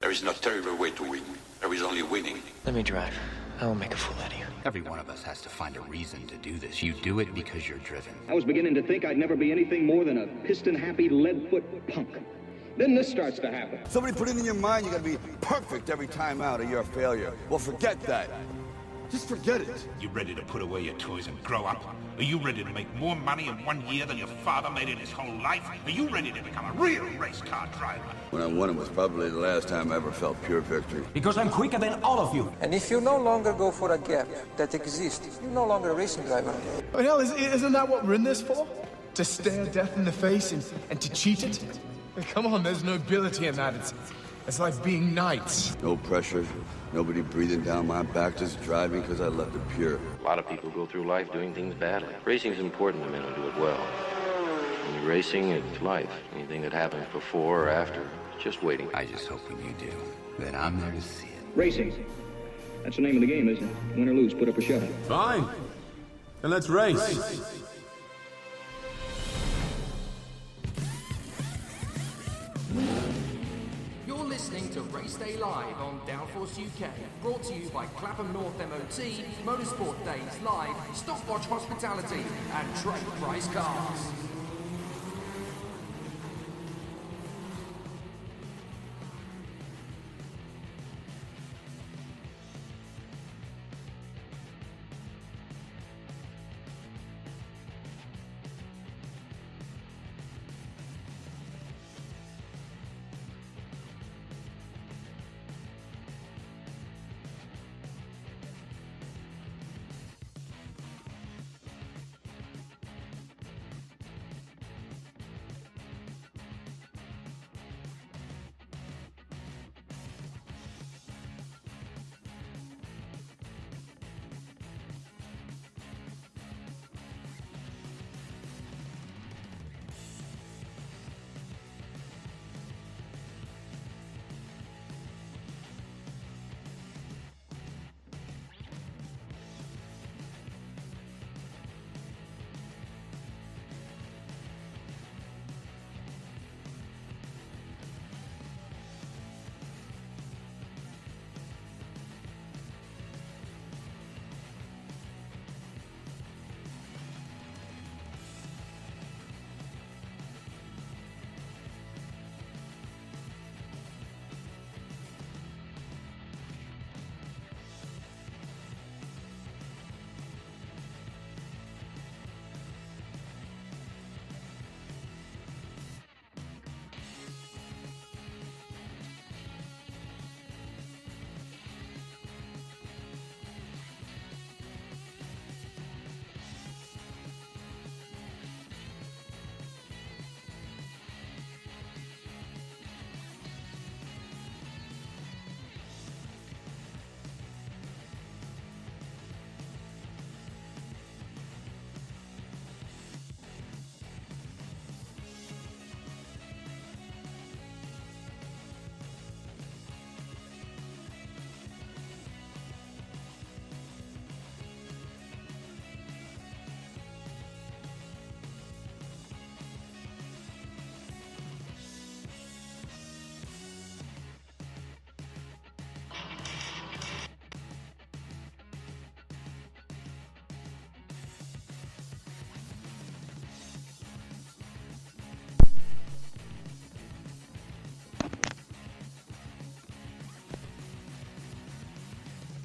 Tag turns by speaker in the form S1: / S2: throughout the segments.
S1: There is no terrible way to win. There is only winning.
S2: Let me drive. I will make a fool out of you.
S3: Every one of us has to find a reason to do this. You do it because you're driven.
S4: I was beginning to think I'd never be anything more than a piston-happy, lead-foot punk. Then this starts to happen.
S5: Somebody put it in your mind you gotta be perfect every time out or you're a failure. Well, forget that. Just forget it.
S6: You ready to put away your toys and grow up? Are you ready to make more money in 1 year than your father made in his whole life? Are you ready to become a real race car driver?
S5: When I won it was probably the last time I ever felt pure victory.
S7: Because I'm quicker than all of you.
S2: And if you no longer go for a gap that exists, you're no longer a racing driver.
S8: I mean, hell, isn't that what we're in this for? To stare death in the face and to cheat it? I mean, come on, there's nobility in that. It's like being knights.
S5: No pressure, nobody breathing down my back, just driving because I left it pure.
S9: A lot of people go through life doing things badly. Racing's important to men who do it well. When you're racing, it's life. Anything that happens before or after, it's just waiting.
S3: I just hope when you do, that I'm there to see it.
S4: Racing. That's the name of the game, isn't it? Win or lose, put up or shut up.
S7: Fine. Then let's race.
S10: You're listening to Race Day Live on Downforce UK, brought to you by Clapham North MOT, Motorsport Days Live, Stopwatch Hospitality, and Trade Price Cars.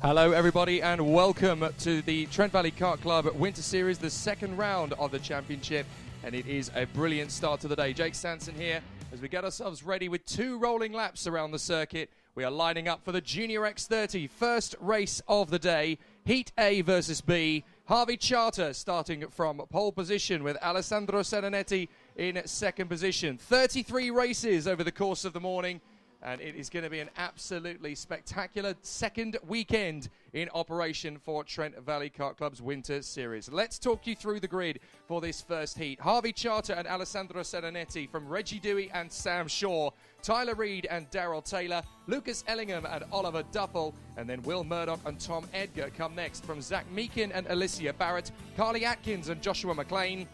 S11: Hello everybody and welcome to the Trent Valley Kart Club Winter Series, the second round of the championship, and it is a brilliant start to the day. Jake Sanson here as we get ourselves ready with 2 rolling laps around the circuit. We are lining up for the Junior X30 first race of the day, Heat A versus B. Harvey Charter starting from pole position with Alessandro Serenetti in second position. 33 races over the course of the morning. And it is going to be an absolutely spectacular second weekend in operation for Trent Valley Kart Club's Winter Series. Let's talk you through the grid for this first heat. Harvey Charter and Alessandro Serenetti from Reggie Dewey and Sam Shaw, Tyler Reed and Daryl Taylor, Lucas Ellingham and Oliver Duffel, and then Will Murdoch and Tom Edgar come next from Zach Meakin and Alicia Barrett, Carly Atkins and Joshua McLean,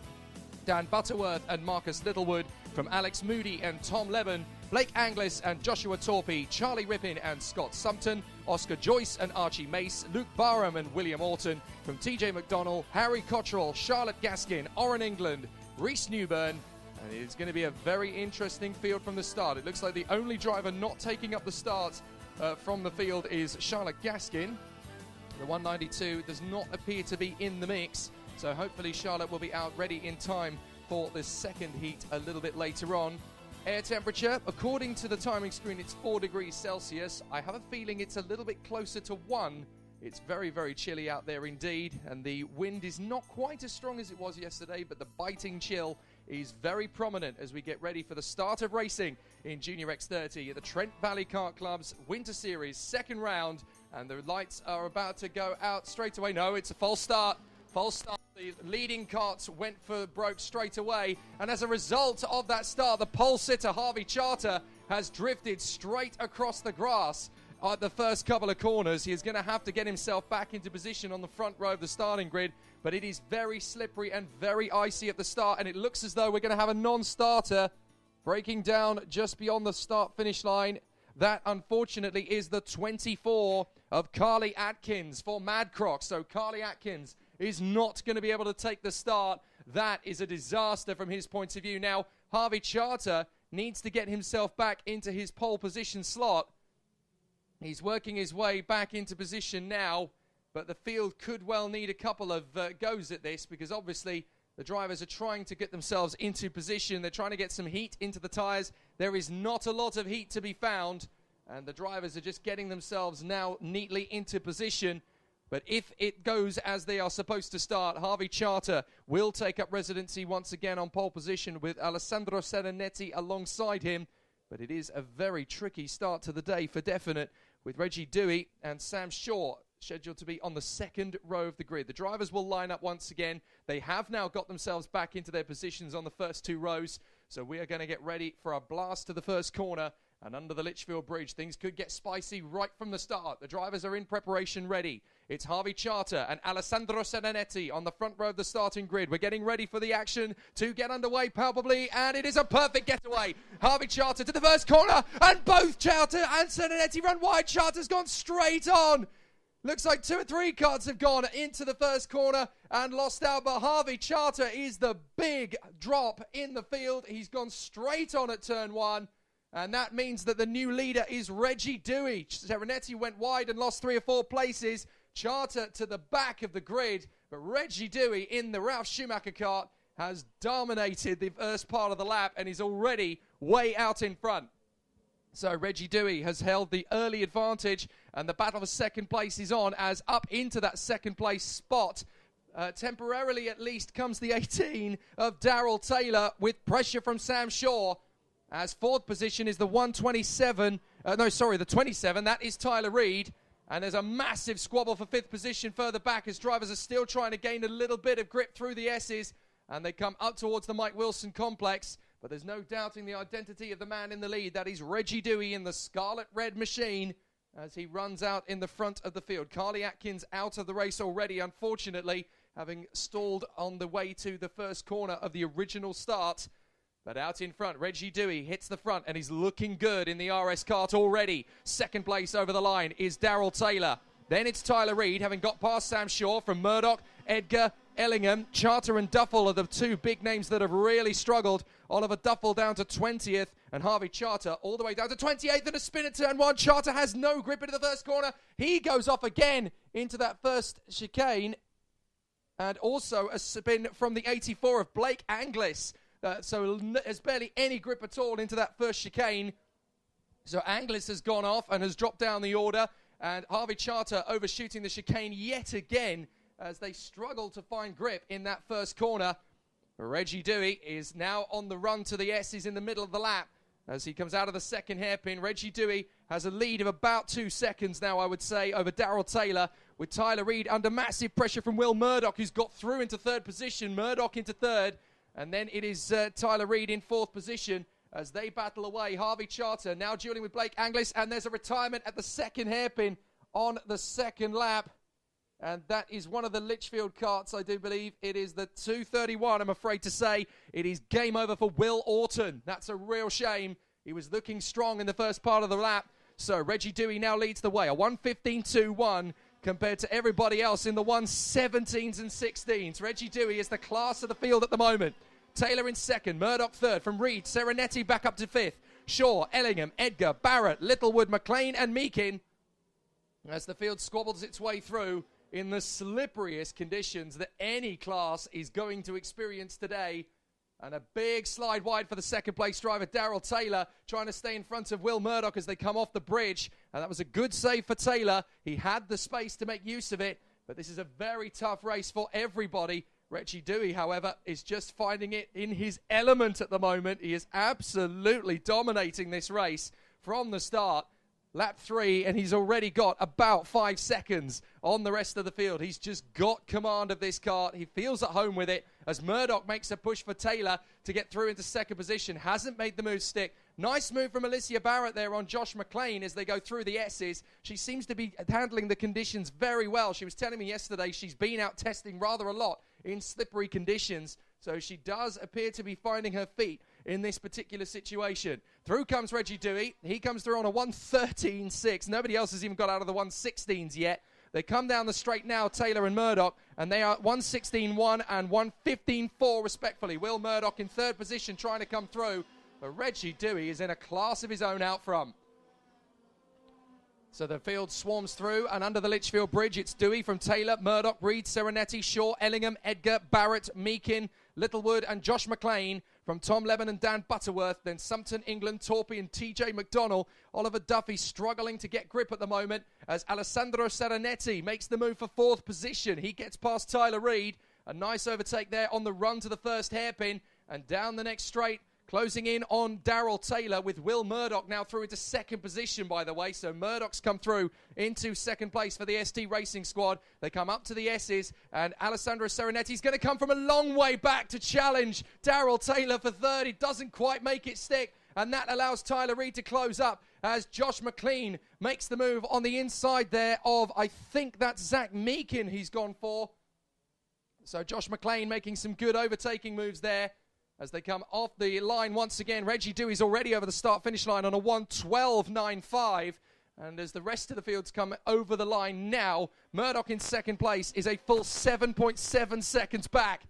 S11: Dan Butterworth and Marcus Littlewood, from Alex Moody and Tom Levin, Blake Anglis and Joshua Torpy, Charlie Rippin and Scott Sumpton, Oscar Joyce and Archie Mace, Luke Barham and William Orton, from TJ McDonnell, Harry Cottrell, Charlotte Gaskin, Oren England, Reese Newburn, and it's going to be a very interesting field from the start. It looks like the only driver not taking up the start from the field is Charlotte Gaskin. The 192 does not appear to be in the mix, so hopefully Charlotte will be out ready in time for the second heat a little bit later on. Air temperature, according to the timing screen, it's 4 degrees Celsius. I have a feeling it's a little bit closer to 1. It's very, very chilly out there indeed, and the wind is not quite as strong as it was yesterday, but the biting chill is very prominent as we get ready for the start of racing in Junior X30 at the Trent Valley Kart Club's Winter Series second round, and the lights are about to go out straight away. No, it's a false start. False start. The leading karts broke straight away, and as a result of that start, the pole sitter Harvey Charter has drifted straight across the grass at the first couple of corners. He is going to have to get himself back into position on the front row of the starting grid, but it is very slippery and very icy at the start, and it looks as though we're going to have a non-starter breaking down just beyond the start-finish line. That, unfortunately, is the 24 of Carly Atkins for Mad Croc. So Carly Atkins is not going to be able to take the start. That is a disaster from his point of view. Now, Harvey Charter needs to get himself back into his pole position slot. He's working his way back into position now, but the field could well need a couple of goes at this, because obviously the drivers are trying to get themselves into position. They're trying to get some heat into the tyres. There is not a lot of heat to be found, and the drivers are just getting themselves now neatly into position. But if it goes as they are supposed to start, Harvey Charter will take up residency once again on pole position with Alessandro Serenetti alongside him. But it is a very tricky start to the day for definite, with Reggie Dewey and Sam Shaw scheduled to be on the second row of the grid. The drivers will line up once again. They have now got themselves back into their positions on the first two rows. So we are going to get ready for a blast to the first corner. And under the Litchfield Bridge, things could get spicy right from the start. The drivers are in preparation ready. It's Harvey Charter and Alessandro Serenetti on the front row of the starting grid. We're getting ready for the action to get underway palpably, and it is a perfect getaway. Harvey Charter to the first corner, and both Charter and Serenetti run wide. Charter's gone straight on. Looks like 2 or 3 karts have gone into the first corner and lost out, but Harvey Charter is the big drop in the field. He's gone straight on at turn 1. And that means that the new leader is Reggie Dewey. Serenetti went wide and lost 3 or 4 places. Charter to the back of the grid. But Reggie Dewey in the Ralf Schumacher kart has dominated the first part of the lap and is already way out in front. So Reggie Dewey has held the early advantage, and the battle for second place is on, as up into that second place spot, temporarily at least, comes the 18 of Darrell Taylor with pressure from Sam Shaw. As fourth position is the 127, the 27, that is Tyler Reed. And there's a massive squabble for fifth position further back as drivers are still trying to gain a little bit of grip through the S's. And they come up towards the Mike Wilson complex. But there's no doubting the identity of the man in the lead. That is Reggie Dewey in the Scarlet Red machine as he runs out in the front of the field. Carly Atkins out of the race already, unfortunately, having stalled on the way to the first corner of the original start. But out in front, Reggie Dewey hits the front and he's looking good in the RS kart already. Second place over the line is Darrell Taylor. Then it's Tyler Reed, having got past Sam Shaw from Murdoch, Edgar, Ellingham. Charter and Duffel are the 2 big names that have really struggled. Oliver Duffel down to 20th and Harvey Charter all the way down to 28th, and a spin at turn 1. Charter has no grip into the first corner. He goes off again into that first chicane. And also a spin from the 84 of Blake Anglis. So there's barely any grip at all into that first chicane. So Anglis has gone off and has dropped down the order. And Harvey Charter overshooting the chicane yet again as they struggle to find grip in that first corner. Reggie Dewey is now on the run to the S's in the middle of the lap as he comes out of the second hairpin. Reggie Dewey has a lead of about 2 seconds now, I would say, over Darrell Taylor, with Tyler Reed under massive pressure from Will Murdoch, who's got through into third position. Murdoch into third. And then it is Tyler Reed in fourth position as they battle away. Harvey Charter now dueling with Blake Anglis, and there's a retirement at the second hairpin on the second lap. And that is one of the Litchfield karts, I do believe. It is the 231, I'm afraid to say. It is game over for Will Orton. That's a real shame. He was looking strong in the first part of the lap. So Reggie Dewey now leads the way. A 1:15.21 compared to everybody else in the 1:17s and 16s. Reggie Dewey is the class of the field at the moment. Taylor in second, Murdoch third. From Reed, Serenetti back up to fifth. Shaw, Ellingham, Edgar, Barrett, Littlewood, McLean and Meakin. As the field squabbles its way through in the slipperiest conditions that any class is going to experience today. And a big slide wide for the second place driver, Darrell Taylor, trying to stay in front of Will Murdoch as they come off the bridge. And that was a good save for Taylor. He had the space to make use of it. But this is a very tough race for everybody. Reggie Dewey, however, is just finding it in his element at the moment. He is absolutely dominating this race from the start. Lap 3, and he's already got about 5 seconds on the rest of the field. He's just got command of this kart. He feels at home with it as Murdoch makes a push for Taylor to get through into second position. Hasn't made the move stick. Nice move from Alicia Barrett there on Josh McLean as they go through the S's. She seems to be handling the conditions very well. She was telling me yesterday she's been out testing rather a lot in slippery conditions. So she does appear to be finding her feet in this particular situation. Through comes Reggie Dewey. He comes through on a 1:13.6. Nobody else has even got out of the 1:16s yet. They come down the straight now, Taylor and Murdoch, and they are 1:16.1 and 1:15.4 respectfully. Will Murdoch in third position trying to come through, but Reggie Dewey is in a class of his own out front. So the field swarms through, and under the Litchfield Bridge, it's Dewey from Taylor, Murdoch, Reed, Serenetti, Shaw, Ellingham, Edgar, Barrett, Meakin, Littlewood, and Josh McLean. From Tom Levin and Dan Butterworth, then Sumpton, England, Torpy, and TJ McDonnell. Oliver Duffy struggling to get grip at the moment as Alessandro Serenetti makes the move for fourth position. He gets past Tyler Reed. A nice overtake there on the run to the first hairpin, and down the next straight. Closing in on Darrell Taylor with Will Murdoch now through into second position, by the way. So Murdoch's come through into second place for the ST Racing squad. They come up to the S's, and Alessandro Serenetti's going to come from a long way back to challenge Darrell Taylor for third. He doesn't quite make it stick, and that allows Tyler Reed to close up as Josh McLean makes the move on the inside there of, I think that's Zach Meakin he's gone for. So Josh McLean making some good overtaking moves there. As they come off the line once again, Reggie Dewey's already over the start-finish line on a 1:12.95. And as the rest of the fields come over the line now, Murdoch in second place is a full 7.7 seconds back.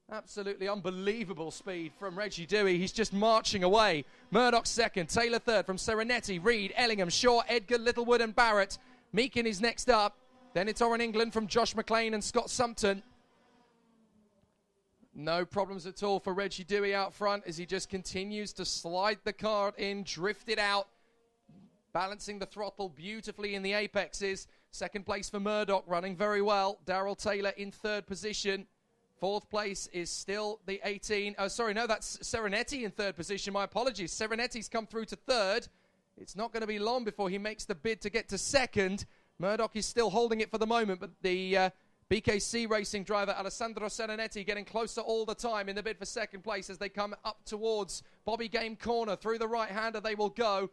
S11: Absolutely unbelievable speed from Reggie Dewey. He's just marching away. Murdoch second, Taylor third from Serenetti, Reed, Ellingham, Shaw, Edgar, Littlewood and Barrett. Meakin is next up. Then it's Oran England from Josh McLean and Scott Sumpton. No problems at all for Reggie Dewey out front as he just continues to slide the car in, drift it out, balancing the throttle beautifully in the apexes. Second place for Murdoch, running very well. Darrell Taylor in third position. Fourth place is still the 18. Oh, sorry, no, that's Serenetti in third position. My apologies. Serenetti's come through to third. It's not going to be long before he makes the bid to get to second. Murdoch is still holding it for the moment, but the BKC Racing driver Alessandro Serenetti getting closer all the time in the bid for second place as they come up towards Bobby Game Corner. Through the right-hander they will go.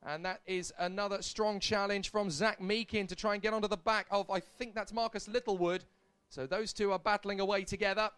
S11: And that is another strong challenge from Zach Meakin to try and get onto the back of, I think that's Marcus Littlewood. So those two are battling away together.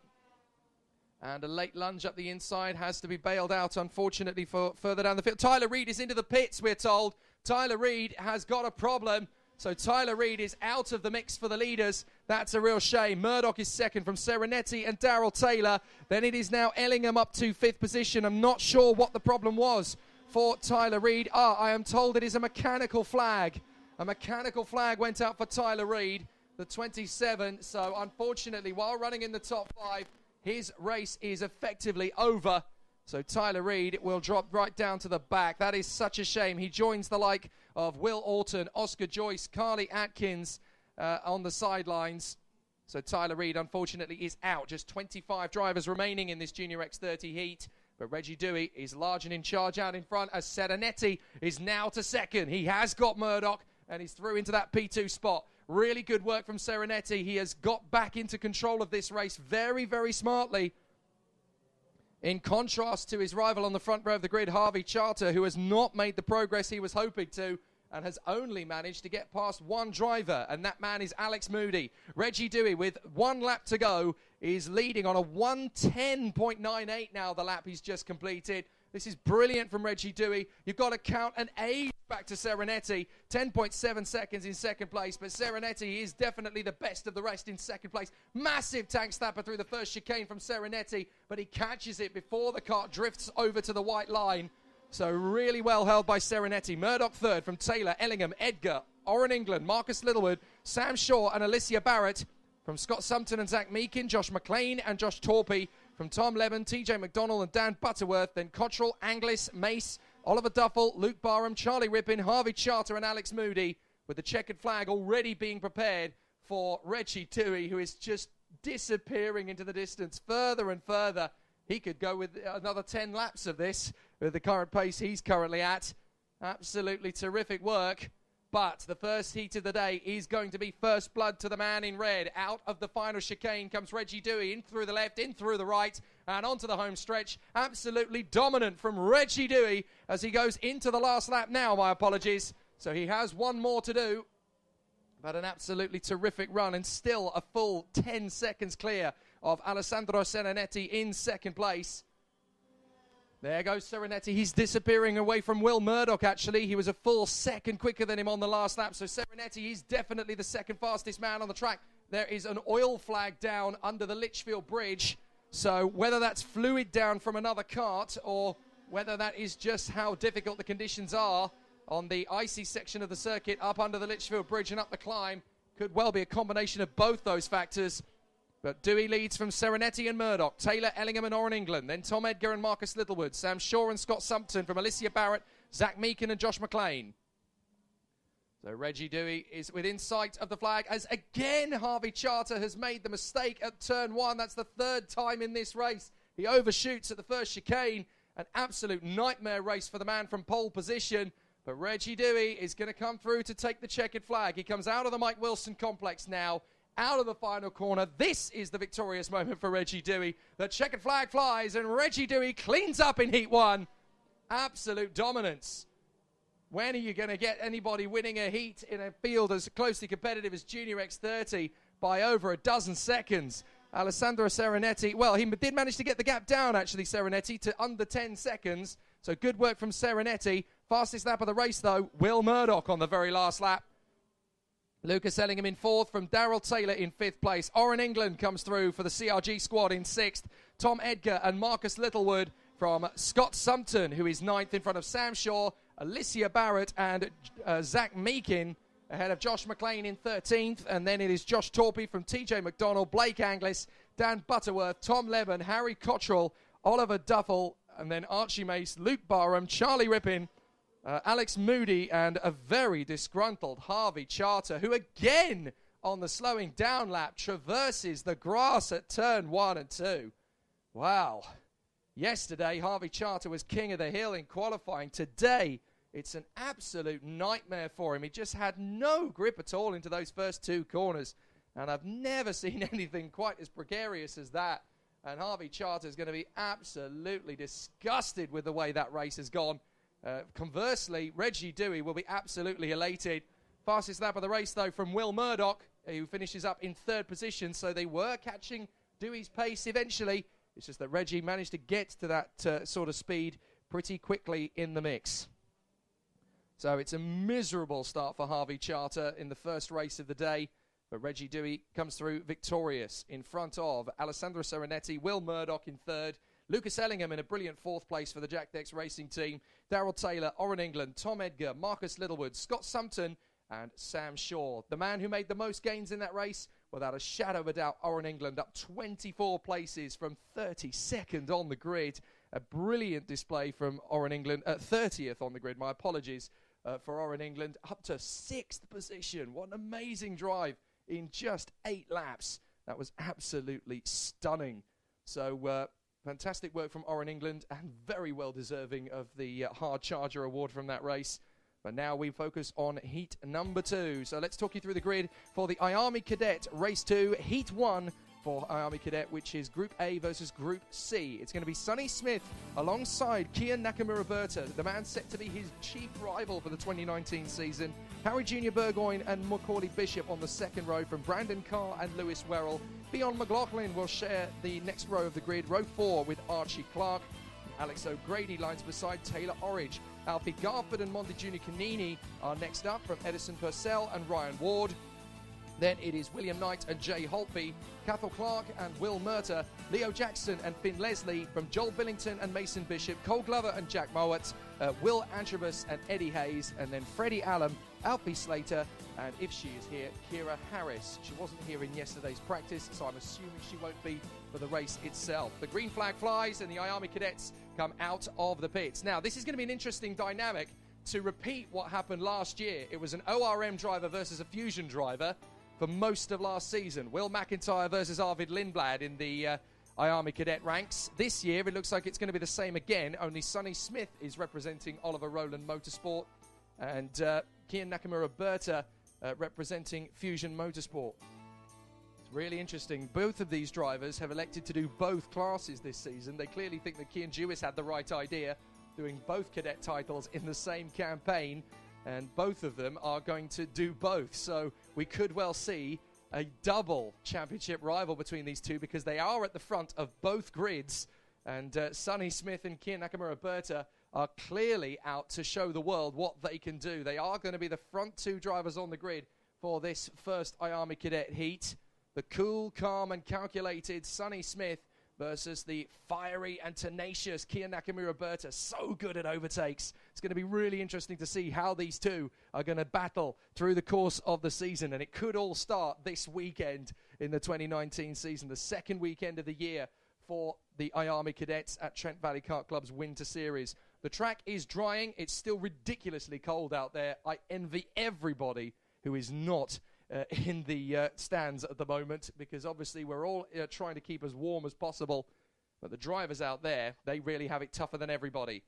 S11: And a late lunge up the inside has to be bailed out, unfortunately, for further down the field. Tyler Reed is into the pits, we're told. Tyler Reed has got a problem. So Tyler Reed is out of the mix for the leaders. That's a real shame. Murdoch is second from Serenetti and Darrell Taylor. Then it is now Ellingham up to fifth position. I'm not sure what the problem was for Tyler Reed. I am told it is a mechanical flag. A mechanical flag went out for Tyler Reed, the 27. So unfortunately, while running in the top 5, his race is effectively over. So Tyler Reed will drop right down to the back. That is such a shame. He joins the like of Will Orton, Oscar Joyce, Carly Atkins on the sidelines. So Tyler Reed, unfortunately, is out. Just 25 drivers remaining in this Junior X30 heat. But Reggie Dewey is large and in charge out in front as Serenetti is now to second. He has got Murdoch and he's through into that P2 spot. Really good work from Serenetti. He has got back into control of this race very, very smartly. In contrast to his rival on the front row of the grid, Harvey Charter, who has not made the progress he was hoping to and has only managed to get past one driver, and that man is Alex Moody. Reggie Dewey, with 1 lap to go, is leading on a 1:10.98 now, the lap he's just completed. This is brilliant from Reggie Dewey. You've got to count an age back to Serenetti. 10.7 seconds in second place, but Serenetti is definitely the best of the rest in second place. Massive tank snapper through the first chicane from Serenetti, but he catches it before the kart drifts over to the white line. So really well held by Serenetti. Murdoch third from Taylor, Ellingham, Edgar, Oren England, Marcus Littlewood, Sam Shaw and Alicia Barrett. From Scott Sumpton and Zach Meakin, Josh McLean and Josh Torpey. From Tom Levin, TJ McDonald and Dan Butterworth. Then Cottrell, Anglis, Mace, Oliver Duffel, Luke Barham, Charlie Rippin, Harvey Charter and Alex Moody. With the checkered flag already being prepared for Reggie Dewey, who is just disappearing into the distance further and further. He could go with another 10 laps of this with the current pace he's currently at. Absolutely terrific work. But the first heat of the day is going to be first blood to the man in red. Out of the final chicane comes Reggie Dewey, in through the left, in through the right, and onto the home stretch. Absolutely dominant from Reggie Dewey as he goes into the last lap now, my apologies. So he has one more to do. But an absolutely terrific run and still a full 10 seconds clear of Alessandro Serenetti in second place. There goes Serenetti. He's disappearing away from Will Murdoch, actually. He was a full second quicker than him on the last lap. So Serenetti is definitely the second fastest man on the track. There is an oil flag down under the Litchfield Bridge. So whether that's fluid down from another kart or whether that is just how difficult the conditions are on the icy section of the circuit up under the Litchfield Bridge and up the climb, could well be a combination of both those factors. But Dewey leads from Serenetti and Murdoch, Taylor, Ellingham and Oren England, then Tom Edgar and Marcus Littlewood, Sam Shaw and Scott Sumpton from Alicia Barrett, Zach Meakin and Josh McLean. So Reggie Dewey is within sight of the flag as again Harvey Charter has made the mistake at turn one. That's the third time in this race. He overshoots at the first chicane. An absolute nightmare race for the man from pole position. But Reggie Dewey is going to come through to take the checkered flag. He comes out of the Mike Wilson complex now. Out of the final corner. This is the victorious moment for Reggie Dewey. The checkered flag flies and Reggie Dewey cleans up in heat one. Absolute dominance. When are you going to get anybody winning a heat in a field as closely competitive as Junior X30 by over a dozen seconds? Alessandro Serenetti, well, he did manage to get the gap down, actually, Serenetti, to under 10 seconds. So good work from Serenetti. Fastest lap of the race, though, Will Murdoch on the very last lap. Lucas Ellingham in fourth from Darrell Taylor in fifth place. Oren England comes through for the CRG squad in sixth. Tom Edgar and Marcus Littlewood from Scott Sumpton, who is ninth in front of Sam Shaw, Alicia Barrett and Zach Meakin ahead of Josh McLean in 13th. And then it is Josh Torpey from TJ McDonald, Blake Anglis, Dan Butterworth, Tom Levin, Harry Cottrell, Oliver Duffel, and then Archie Mace, Luke Barham, Charlie Rippin, Alex Moody and a very disgruntled Harvey Charter, who again on the slowing down lap traverses the grass at turn 1 and 2. Wow. Yesterday, Harvey Charter was king of the hill in qualifying. Today, it's an absolute nightmare for him. He just had no grip at all into those first two corners. And I've never seen anything quite as precarious as that. And Harvey Charter is going to be absolutely disgusted with the way that race has gone. Conversely, Reggie Dewey will be absolutely elated. Fastest lap of the race, though, from Will Murdoch, who finishes up in third position. So they were catching Dewey's pace eventually. It's just that Reggie managed to get to that sort of speed pretty quickly in the mix. So it's a miserable start for Harvey Charter in the first race of the day. But Reggie Dewey comes through victorious in front of Alessandro Serenetti, Will Murdoch in third, Lucas Ellingham in a brilliant fourth place for the Jack Dex Racing team, Darrell Taylor, Oren England, Tom Edgar, Marcus Littlewood, Scott Sumpton and Sam Shaw. The man who made the most gains in that race, without a shadow of a doubt, Oren England, up 24 places from 32nd on the grid. A brilliant display from Oren England, 30th on the grid, my apologies for Oren England, up to 6th position. What an amazing drive in just 8 laps. That was absolutely stunning. So fantastic work from Oren England and very well deserving of the Hard Charger award from that race. But now we focus on heat number 2. So let's talk you through the grid for the Army Cadet Race 2, Heat 1 for Army Cadet, which is Group A versus Group C. It's going to be Sonny Smith alongside Kian Nakamura-Berta, the man set to be his chief rival for the 2019 season. Harry Junior Burgoyne and Macaulay Bishop on the second row from Brandon Carr and Lewis Werrell. Beyond McLaughlin will share the next row of the grid, row 4 with Archie Clark. Alex O'Grady lines beside Taylor Orridge. Alfie Garford and Monty Junior Canini are next up from Edison Purcell and Ryan Ward. Then it is William Knight and Jay Holtby, Cathal Clark and Will Murter, Leo Jackson and Finn Leslie, from Joel Billington and Mason Bishop, Cole Glover and Jack Mowat, Will Antrobus and Eddie Hayes, and then Freddie Allen, Alfie Slater, and if she is here, Kira Harris. She wasn't here in yesterday's practice, so I'm assuming she won't be for the race itself. The green flag flies and the IAMI cadets come out of the pits. Now, this is going to be an interesting dynamic to repeat what happened last year. It was an ORM driver versus a Fusion driver for most of last season. Will McIntyre versus Arvid Lindblad in the IAMI cadet ranks. This year, it looks like it's going to be the same again, only Sonny Smith is representing Oliver Rowland Motorsport, and Kian Nakamura Berta representing Fusion Motorsport. It's really interesting. Both of these drivers have elected to do both classes this season. They clearly think that Kian Jewis had the right idea, doing both cadet titles in the same campaign, and both of them are going to do both. So we could well see a double championship rival between these two, because they are at the front of both grids, and Sonny Smith and Kian Nakamura Berta are clearly out to show the world what they can do. They are going to be the front two drivers on the grid for this first IAMI cadet heat. The cool, calm and calculated Sonny Smith versus the fiery and tenacious Kian Nakamura Berta. So good at overtakes. It's going to be really interesting to see how these two are going to battle through the course of the season. And it could all start this weekend in the 2019 season, the second weekend of the year for the IAMI cadets at Trent Valley Kart Club's Winter Series. The track is drying. It's still ridiculously cold out there. I envy everybody who is not in the stands at the moment, because obviously we're all trying to keep as warm as possible. But the drivers out there, they really have it tougher than everybody.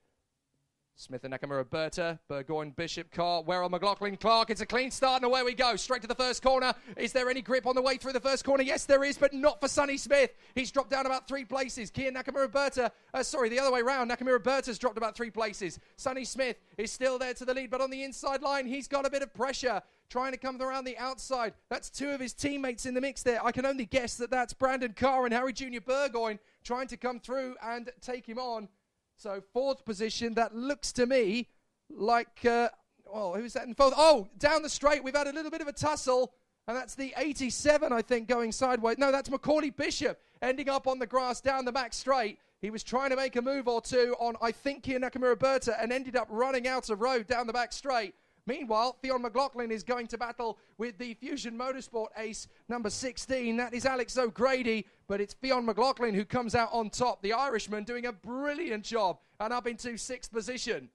S11: Smith and Nakamura Berta, Burgoyne, Bishop, Carr, Werrell, McLaughlin, Clark. It's a clean start, and away we go. Straight to the first corner. Is there any grip on the way through the first corner? Yes, there is, but not for Sonny Smith. He's dropped down about 3 places. Kian Nakamura Berta, the other way round. Nakamura Berta's dropped about 3 places. Sonny Smith is still there to the lead, but on the inside line, he's got a bit of pressure, trying to come around the outside. That's 2 of his teammates in the mix there. I can only guess that that's Brandon Carr and Harry Jr. Burgoyne trying to come through and take him on. So 4th position, that looks to me like, who's that in 4th? Oh, down the straight, we've had a little bit of a tussle, and that's the 87, I think, going sideways. No, that's Macaulay Bishop ending up on the grass down the back straight. He was trying to make a move or two on, I think, Kian Nakamura Berta, and ended up running out of road down the back straight. Meanwhile, Fionn McLaughlin is going to battle with the Fusion Motorsport ace, number 16. That is Alex O'Grady, but it's Fionn McLaughlin who comes out on top. The Irishman doing a brilliant job and up into 6th position.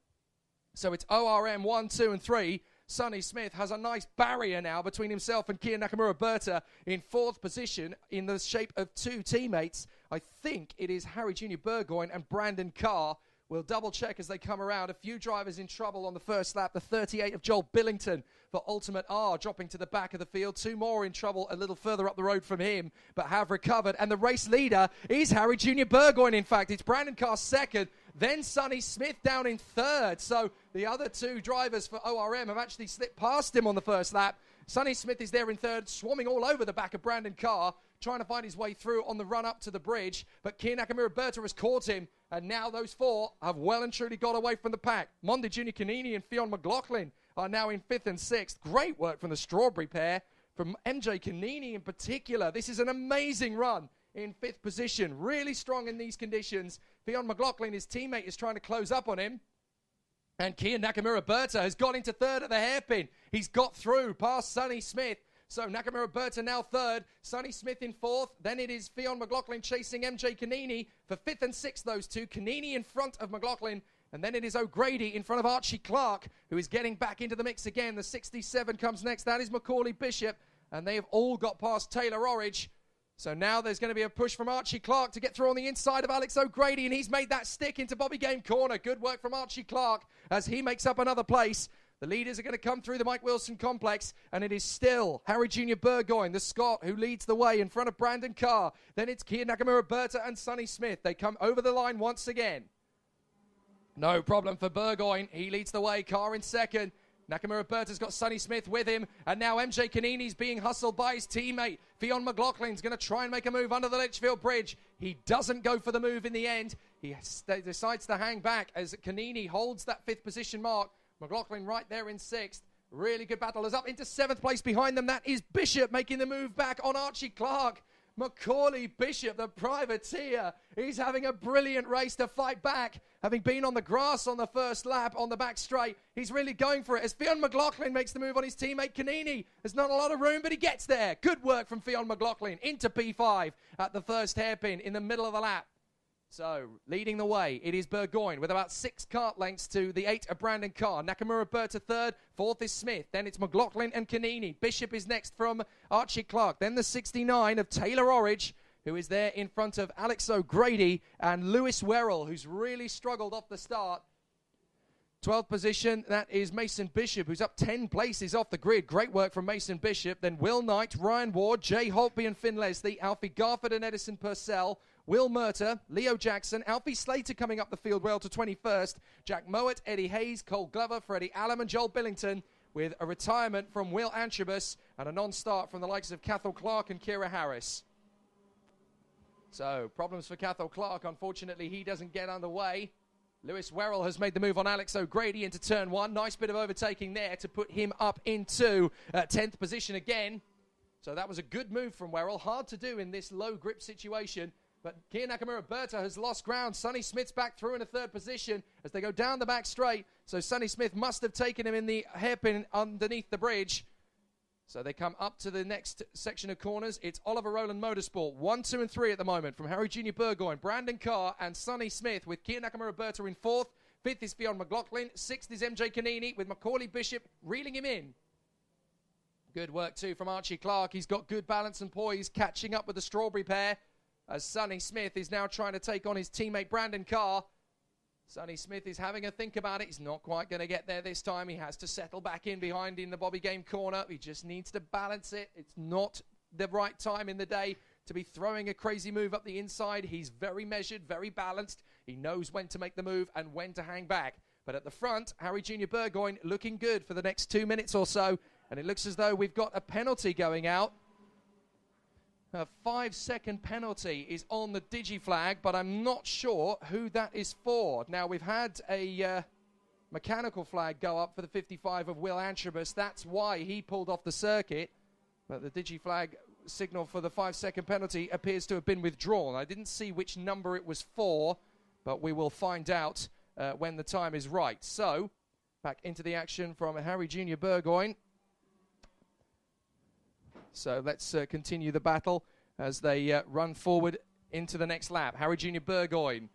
S11: So it's ORM 1, 2 and 3. Sonny Smith has a nice barrier now between himself and Kian Nakamura Berta in 4th position in the shape of 2 teammates. I think it is Harry Jr. Burgoyne and Brandon Carr. We'll double check as they come around. A few drivers in trouble on the first lap. The 38 of Joel Billington for Ultimate R dropping to the back of the field. 2 more in trouble a little further up the road from him, but have recovered. And the race leader is Harry Jr. Burgoyne, in fact. It's Brandon Carr 2nd, then Sonny Smith down in 3rd. So the other 2 drivers for ORM have actually slipped past him on the first lap. Sonny Smith is there in 3rd, swarming all over the back of Brandon Carr, trying to find his way through on the run up to the bridge. But Kian Nakamura Berta has caught him, and now those 4 have well and truly got away from the pack. Monty Junior Canini and Fionn McLaughlin are now in 5th and 6th. Great work from the Strawberry pair, from MJ Canini in particular. This is an amazing run in 5th position. Really strong in these conditions. Fionn McLaughlin, his teammate, is trying to close up on him. And Kian Nakamura Berta has got into 3rd at the hairpin. He's got through past Sonny Smith. So Nakamura Berta now 3rd, Sonny Smith in 4th. Then it is Fionn McLaughlin chasing MJ Canini for 5th and 6th, those 2. Canini in front of McLaughlin. And then it is O'Grady in front of Archie Clark, who is getting back into the mix again. The 67 comes next. That is Macaulay Bishop. And they have all got past Taylor Orridge. So now there's going to be a push from Archie Clark to get through on the inside of Alex O'Grady, and he's made that stick into Bobby Game corner. Good work from Archie Clark as he makes up another place. The leaders are going to come through the Mike Wilson complex, and it is still Harry Jr. Burgoyne, the Scot, who leads the way in front of Brandon Carr. Then it's Kian Nakamura Berta and Sonny Smith. They come over the line once again. No problem for Burgoyne. He leads the way. Carr in 2nd. Nakamura Berta's got Sonny Smith with him, and now MJ Canini's being hustled by his teammate. Fionn McLaughlin's going to try and make a move under the Litchfield Bridge. He doesn't go for the move in the end. He decides to hang back as Canini holds that 5th position mark. McLaughlin right there in 6th. Really good battle. Is up into 7th place behind them. That is Bishop making the move back on Archie Clark. Macaulay Bishop, the privateer, he's having a brilliant race to fight back. Having been on the grass on the first lap on the back straight, he's really going for it as Fionn McLaughlin makes the move on his teammate Canini. There's not a lot of room, but he gets there. Good work from Fionn McLaughlin into P5 at the first hairpin in the middle of the lap. So, leading the way, it is Burgoyne with about 6 kart lengths to the 8 of Brandon Carr. Nakamura Berta 3rd, 4th is Smith. Then it's McLaughlin and Canini. Bishop is next from Archie Clark. Then the 69 of Taylor Orridge, who is there in front of Alex O'Grady and Lewis Werrell, who's really struggled off the start. 12th position, that is Mason Bishop, who's up 10 places off the grid. Great work from Mason Bishop. Then Will Knight, Ryan Ward, Jay Holtby and Finn Leslie, Alfie Garford and Edison Purcell, Will Murter, Leo Jackson, Alfie Slater coming up the field well to 21st, Jack Mowat, Eddie Hayes, Cole Glover, Freddie Allen and Joel Billington, with a retirement from Will Antrobus and a non-start from the likes of Cathal Clark and Kira Harris. So, problems for Cathal Clark. Unfortunately, he doesn't get underway. Lewis Werrell has made the move on Alex O'Grady into turn 1. Nice bit of overtaking there to put him up into 10th position again. So that was a good move from Werrell. Hard to do in this low grip situation. But Kia Nakamura Berta has lost ground. Sonny Smith's back through in a 3rd position as they go down the back straight. So Sonny Smith must have taken him in the hairpin underneath the bridge. So they come up to the next section of corners. It's Oliver Rowland Motorsport. 1, 2, and 3 at the moment from Harry Jr. Burgoyne, Brandon Carr, and Sonny Smith with Kia Nakamura Berta in 4th. 5th is Fionn McLaughlin. 6th is MJ Canini with Macaulay Bishop reeling him in. Good work too from Archie Clark. He's got good balance and poise, catching up with the Strawberry pair as Sonny Smith is now trying to take on his teammate Brandon Carr. Sonny Smith is having a think about it. He's not quite going to get there this time. He has to settle back in behind in the Bobby Game corner. He just needs to balance it. It's not the right time in the day to be throwing a crazy move up the inside. He's very measured, very balanced. He knows when to make the move and when to hang back. But at the front, Harry Jr. Burgoyne looking good for the next 2 minutes or so. And it looks as though we've got a penalty going out. A 5-second penalty is on the digi-flag, but I'm not sure who that is for. Now, we've had a mechanical flag go up for the 55 of Will Antrobus. That's why he pulled off the circuit. But the digi-flag signal for the 5-second penalty appears to have been withdrawn. I didn't see which number it was for, but we will find out when the time is right. So, back into the action from Harry Jr. Burgoyne. So let's continue the battle as they run forward into the next lap. Harry Jr. Burgoyne.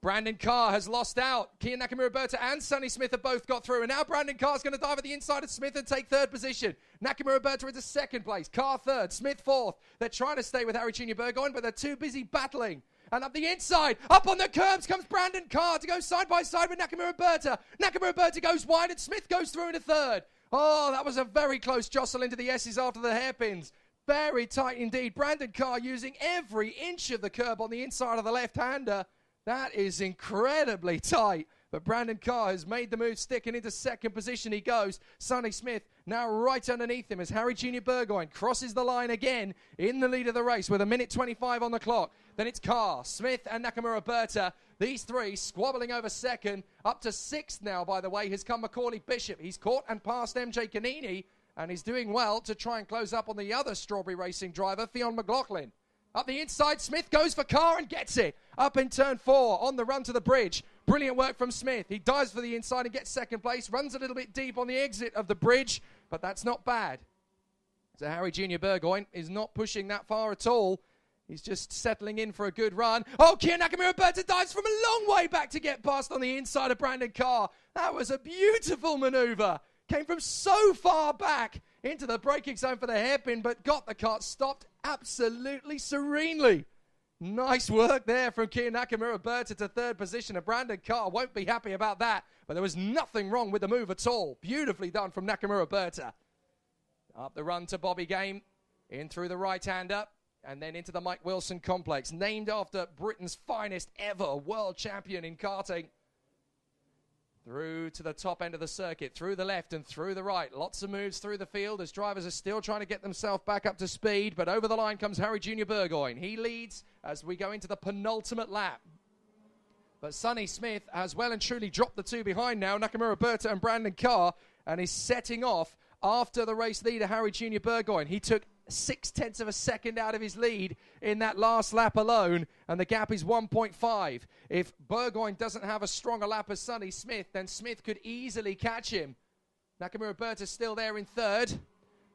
S11: Brandon Carr has lost out. Kia Nakamura Berta and Sonny Smith have both got through. And now Brandon Carr's going to dive at the inside of Smith and take 3rd position. Nakamura Berta into 2nd place. Carr 3rd. Smith 4th. They're trying to stay with Harry Jr. Burgoyne, but they're too busy battling. And up the inside, up on the curbs comes Brandon Carr to go side by side with Nakamura Berta. Nakamura Berta goes wide and Smith goes through into 3rd. Oh, that was a very close jostle into the S's after the hairpins. Very tight indeed. Brandon Carr using every inch of the curb on the inside of the left-hander. That is incredibly tight. But Brandon Carr has made the move stick, and into 2nd position he goes. Sonny Smith now right underneath him as Harry Jr. Burgoyne crosses the line again in the lead of the race with 1:25 on the clock. Then it's Carr, Smith and Nakamura Berta. These 3 squabbling over 2nd. Up to 6th now, by the way, has come Macaulay Bishop. He's caught and passed MJ Canini, and he's doing well to try and close up on the other Strawberry Racing driver, Fionn McLaughlin. Up the inside, Smith goes for Carr and gets it. Up in turn 4, on the run to the bridge. Brilliant work from Smith. He dives for the inside and gets 2nd place. Runs a little bit deep on the exit of the bridge, but that's not bad. So Harry Jr. Burgoyne is not pushing that far at all. He's just settling in for a good run. Oh, Kia Nakamura Berta dives from a long way back to get past on the inside of Brandon Carr. That was a beautiful maneuver. Came from so far back into the braking zone for the hairpin, but got the kart stopped absolutely serenely. Nice work there from Kia Nakamura Berta to 3rd position. And Brandon Carr won't be happy about that, but there was nothing wrong with the move at all. Beautifully done from Nakamura Berta. Up the run to Bobby Game, in through the right-hander, and then into the Mike Wilson complex, named after Britain's finest ever world champion in karting. Through to the top end of the circuit, through the left and through the right. Lots of moves through the field as drivers are still trying to get themselves back up to speed. But over the line comes Harry Jr. Burgoyne. He leads as we go into the penultimate lap. But Sonny Smith has well and truly dropped the two behind now, Nakamura Berta and Brandon Carr, and is setting off after the race leader, Harry Junior Burgoyne. He took 0.6 of a second out of his lead in that last lap alone, and the gap is 1.5. If Burgoyne doesn't have as strong a lap as Sonny Smith, then Smith could easily catch him. Nakamura Berta still there in third.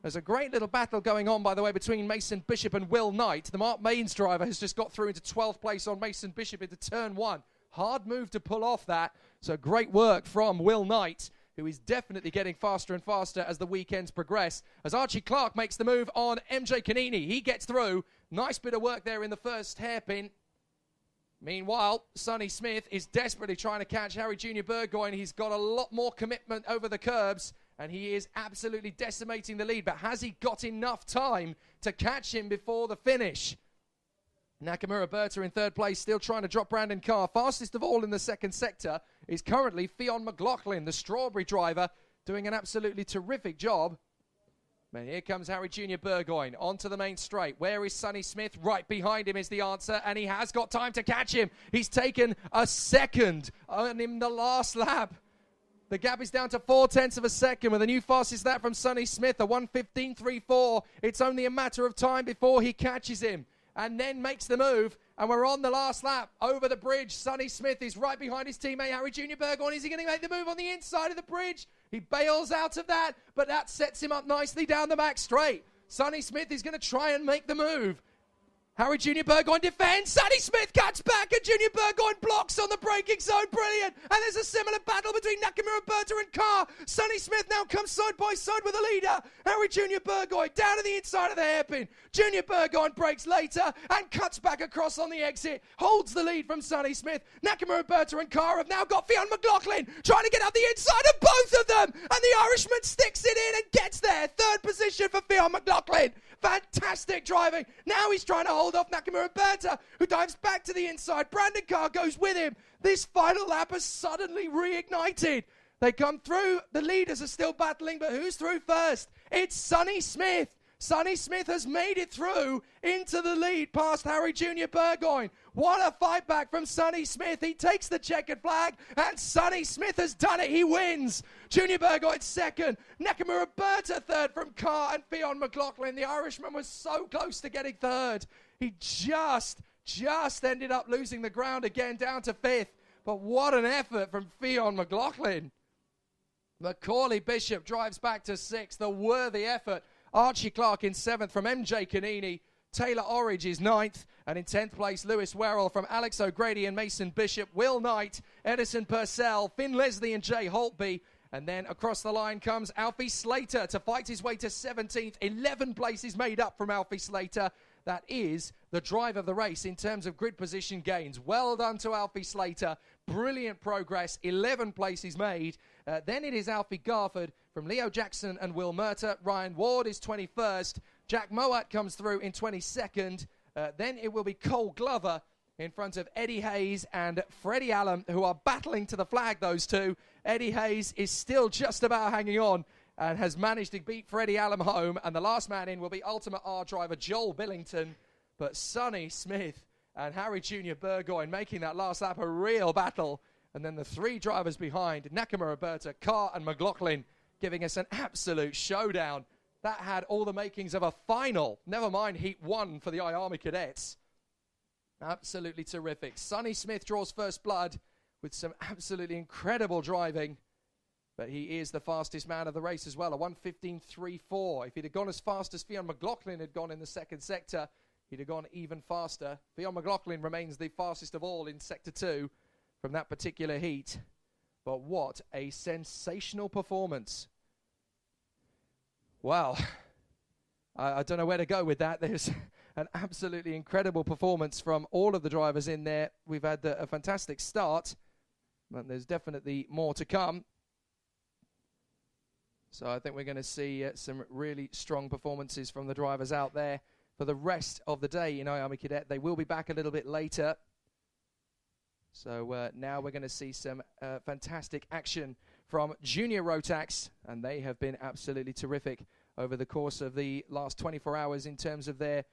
S11: There's a great little battle going on, by the way, between Mason Bishop and Will Knight. The Mark Mains driver has just got through into 12th place on Mason Bishop into turn 1. Hard move to pull off that. So great work from Will Knight, who is definitely getting faster and faster as the weekends progress. As Archie Clark makes the move on MJ Canini, he gets through. Nice bit of work there in the first hairpin. Meanwhile, Sonny Smith is desperately trying to catch Harry Junior Burgoyne. He's got a lot more commitment over the curbs, and he is absolutely decimating the lead. But has he got enough time to catch him before the finish? Nakamura Berta in third place, still trying to drop Brandon Carr. Fastest of all in the second sector is currently Fionn McLaughlin, the Strawberry driver, doing an absolutely terrific job. And here comes Harry Junior Burgoyne onto the main straight. Where is Sonny Smith? Right behind him is the answer, and he has got time to catch him. He's taken a second on him the last lap. The gap is down to 0.4 of a second with a new fastest lap from Sonny Smith, a 1:15.34. It's only a matter of time before he catches him and then makes the move. And we're on the last lap over the bridge. Sonny Smith is right behind his teammate Harry Junior Burgoyne. Is he going to make the move on the inside of the bridge? He bails out of that, but that sets him up nicely down the back straight. Sonny Smith is going to try and make the move. Harry Junior Burgoyne defends. Sonny Smith cuts back, and Junior Burgoyne blocks on the braking zone. Brilliant. And there's a similar battle between Nakamura Berta and Carr. Sonny Smith now comes side by side with the leader, Harry Junior Burgoyne, down to the inside of the hairpin. Junior Burgoyne breaks later and cuts back across on the exit. Holds the lead from Sonny Smith. Nakamura Berta and Carr have now got Fionn McLaughlin trying to get up the inside of both of them. And the Irishman sticks it in and gets there. Third position for Fionn McLaughlin. Fantastic driving. Now he's trying to hold off Nakamura Berta, who dives back to the inside. Brandon Carr goes with him. This final lap has suddenly reignited. They come through. The leaders are still battling, but who's through first? It's Sonny Smith. Sonny Smith has made it through into the lead past Harry Junior Burgoyne. What a fight back from Sonny Smith. He takes the checkered flag, and Sonny Smith has done it. He wins. Junior Burgoyne second. Nakamura Berta third from Carr and Fionn McLaughlin. The Irishman was so close to getting third. He just ended up losing the ground again down to fifth. But what an effort from Fionn McLaughlin. Macaulay Bishop drives back to sixth. A worthy effort. Archie Clark in seventh from MJ Canini. Taylor Orridge is ninth. And in 10th place, Lewis Werrell from Alex O'Grady and Mason Bishop. Will Knight, Edison Purcell, Finn Leslie and Jay Holtby. And then across the line comes Alfie Slater to fight his way to 17th. 11 places made up from Alfie Slater. That is the drive of the race in terms of grid position gains. Well done to Alfie Slater. Brilliant progress. 11 places made. Then it is Alfie Garford from Leo Jackson and Will Murta. Ryan Ward is 21st. Jack Mowat comes through in 22nd. Then it will be Cole Glover in front of Eddie Hayes and Freddie Allen, who are battling to the flag, those two. Eddie Hayes is still just about hanging on and has managed to beat Freddie Allen home. And the last man in will be Ultimate R driver Joel Billington. But Sonny Smith and Harry Junior Burgoyne making that last lap a real battle. And then the three drivers behind, Nakamura Berta, Carr and McLaughlin, giving us an absolute showdown. That had all the makings of a final. Never mind Heat 1 for the Army Cadets. Absolutely terrific. Sonny Smith draws first blood with some absolutely incredible driving. But he is the fastest man of the race as well, a 1:15.34. If he'd have gone as fast as Fionn McLaughlin had gone in the second sector, he'd have gone even faster. Fionn McLaughlin remains the fastest of all in Sector 2 from that particular heat. But what a sensational performance. Well, I don't know where to go with that. There's an absolutely incredible performance from all of the drivers in there. We've had a fantastic start, but there's definitely more to come. So I think we're going to see some really strong performances from the drivers out there for the rest of the day in Army Cadet. They will be back a little bit later. So now we're going to see some fantastic action from Junior Rotax, and they have been absolutely terrific over the course of the last 24 hours in terms of their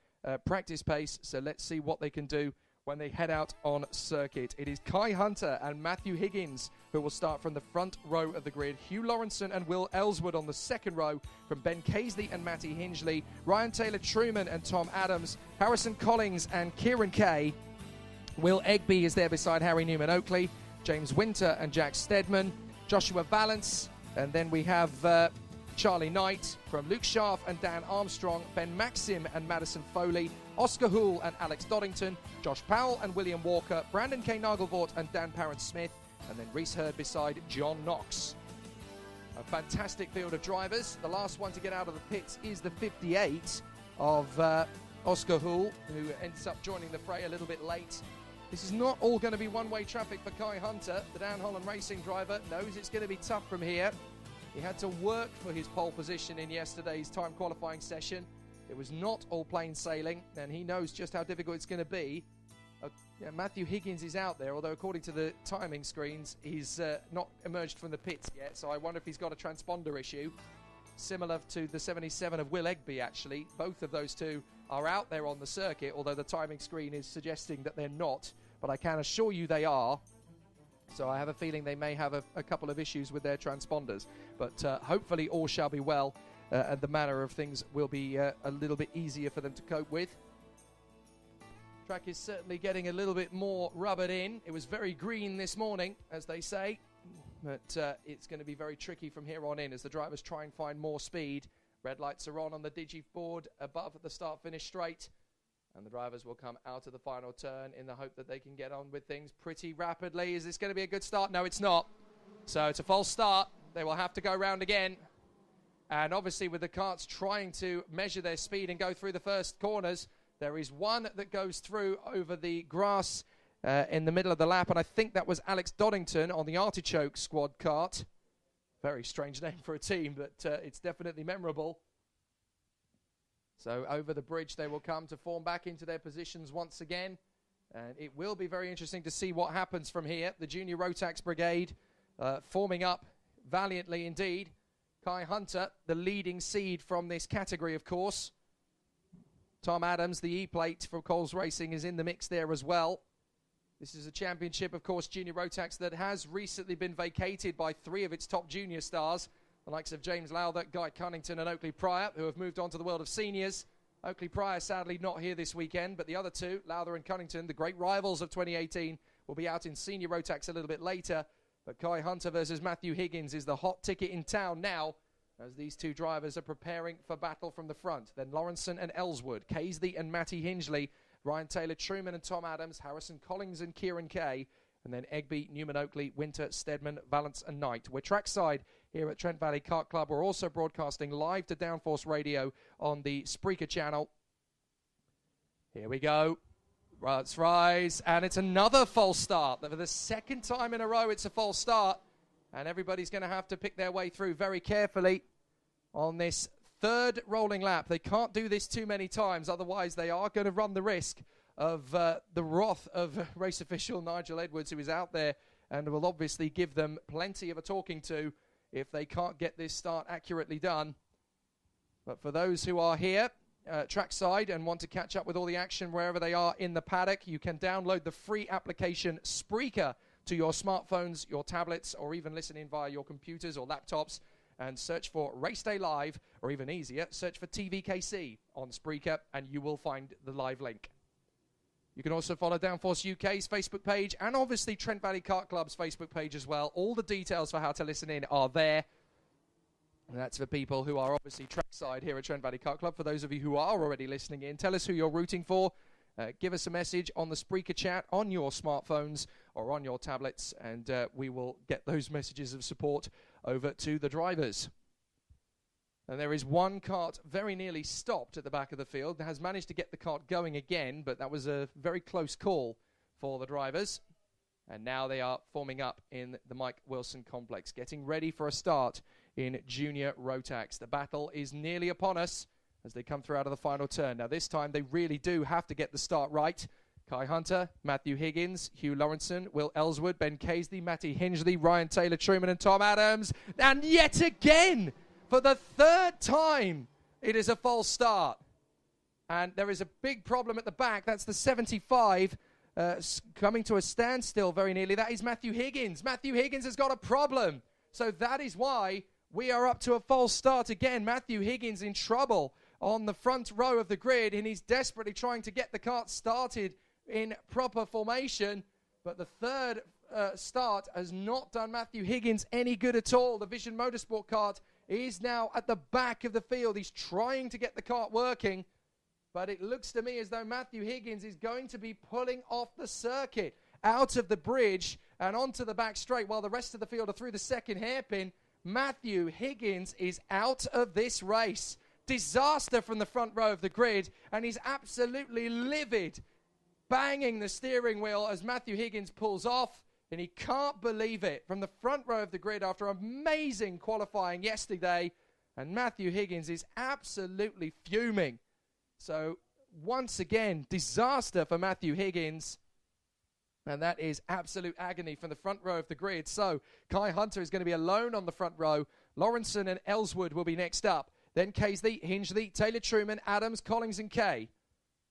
S11: practice pace. So let's see what they can do when they head out on circuit. It is Kai Hunter and Matthew Higgins who will start from the front row of the grid. Hugh Lawrenson and Will Ellswood on the second row from Ben Casely and Matty Hingley. Ryan Taylor-Truman and Tom Adams. Harrison Collins and Kieran Kay. Will Egby is there beside Harry Newman-Oakley. James Winter and Jack Steadman. Joshua Valance. And then we have Charlie Knight from Luke Scharf and Dan Armstrong. Ben Maxim and Madison Foley. Oscar Hoole and Alex Doddington, Josh Powell and William Walker, Brandon K. Nagelvort and Dan Parent-Smith, and then Reese Hurd beside John Knox. A fantastic field of drivers. The last one to get out of the pits is the 58 of Oscar Hoole, who ends up joining the fray a little bit late. This is not all going to be one-way traffic for Kai Hunter. The Dan Holland Racing driver knows it's going to be tough from here. He had to work for his pole position in yesterday's time qualifying session. It was not all plain sailing, and he knows just how difficult it's going to be. Matthew Higgins is out there, although according to the timing screens, he's not emerged from the pits yet, so I wonder if he's got a transponder issue. Similar to the 77 of Will Egby, actually. Both of those two are out there on the circuit, although the timing screen is suggesting that they're not, but I can assure you they are. So I have a feeling they may have a couple of issues with their transponders, but hopefully all shall be well. And the manner of things will be a little bit easier for them to cope with. Track is certainly getting a little bit more rubbered in. It was very green this morning, as they say, but it's going to be very tricky from here on in as the drivers try and find more speed. Red lights are on the Digi board above the start-finish straight, and the drivers will come out of the final turn in the hope that they can get on with things pretty rapidly. Is this going to be a good start? No, it's not. So it's a false start. They will have to go round again. And obviously with the karts trying to measure their speed and go through the first corners, there is one that goes through over the grass in the middle of the lap. And I think that was Alex Doddington on the Artichoke squad kart. Very strange name for a team, but it's definitely memorable. So over the bridge they will come to form back into their positions once again. And it will be very interesting to see what happens from here. The Junior Rotax Brigade forming up valiantly indeed. Kai Hunter, the leading seed from this category, of course. Tom Adams, the E-plate from Coles Racing, is in the mix there as well. This is a championship, of course, Junior Rotax, that has recently been vacated by three of its top junior stars, the likes of James Lowther, Guy Cunnington and Oakley Pryor, who have moved on to the world of seniors. Oakley Pryor, sadly, not here this weekend, but the other two, Lowther and Cunnington, the great rivals of 2018, will be out in Senior Rotax a little bit later. But Kai Hunter versus Matthew Higgins is the hot ticket in town now, as these two drivers are preparing for battle from the front. Then Lawrenson and Ellswood, Casely and Matty Hingley, Ryan Taylor-Truman and Tom Adams, Harrison Collins and Kieran Kay, and then Egby, Newman-Oakley, Winter, Steadman, Valance and Knight. We're trackside here at Trent Valley Kart Club. We're also broadcasting live to Downforce Radio on the Spreaker channel. Here we go. Let's rise, and it's another false start. For the second time in a row, it's a false start, and everybody's going to have to pick their way through very carefully on this third rolling lap. They can't do this too many times, otherwise they are going to run the risk of the wrath of race official Nigel Edwards, who is out there and will obviously give them plenty of a talking to if they can't get this start accurately done. But for those who are here trackside and want to catch up with all the action wherever they are in the paddock, you can download the free application Spreaker to your smartphones, your tablets, or even listen in via your computers or laptops, and search for Race Day Live, or even easier, search for TVKC on Spreaker and you will find the live link. You can also follow Downforce UK's Facebook page and obviously Trent Valley Kart Club's Facebook page as well. All the details for how to listen in are there. And that's for people who are obviously trackside here at Trent Valley Kart Club. For those of you who are already listening in, tell us who you're rooting for. Give us a message on the Spreaker chat on your smartphones or on your tablets, and we will get those messages of support over to the drivers. And there is one kart very nearly stopped at the back of the field. Has managed to get the kart going again, but that was a very close call for the drivers. And now they are forming up in the Mike Wilson complex, getting ready for a start in Junior Rotax. The battle is nearly upon us as they come through out of the final turn. Now this time they really do have to get the start right. Kai Hunter, Matthew Higgins, Hugh Lawrenson, Will Ellswood, Ben Casely, Matty Hingley, Ryan Taylor-Truman and Tom Adams. And yet again, for the third time, it is a false start. And there is a big problem at the back. That's the 75 coming to a standstill very nearly. That is Matthew Higgins. Matthew Higgins has got a problem. So that is why we are up to a false start again. Matthew Higgins in trouble on the front row of the grid, and he's desperately trying to get the kart started in proper formation. But the third start has not done Matthew Higgins any good at all. The Vision Motorsport kart is now at the back of the field. He's trying to get the kart working, but it looks to me as though Matthew Higgins is going to be pulling off the circuit out of the bridge and onto the back straight while the rest of the field are through the second hairpin. Matthew Higgins is out of this race. Disaster from the front row of the grid, and he's absolutely livid, banging the steering wheel as Matthew Higgins pulls off, and he can't believe it from the front row of the grid after amazing qualifying yesterday, and Matthew Higgins is absolutely fuming. So once again, disaster for Matthew Higgins, and that is absolute agony from the front row of the grid. So Kai Hunter is going to be alone on the front row. Lawrenson and Ellswood will be next up. Then Casey, Hingley, Taylor Truman, Adams, Collins and Kay.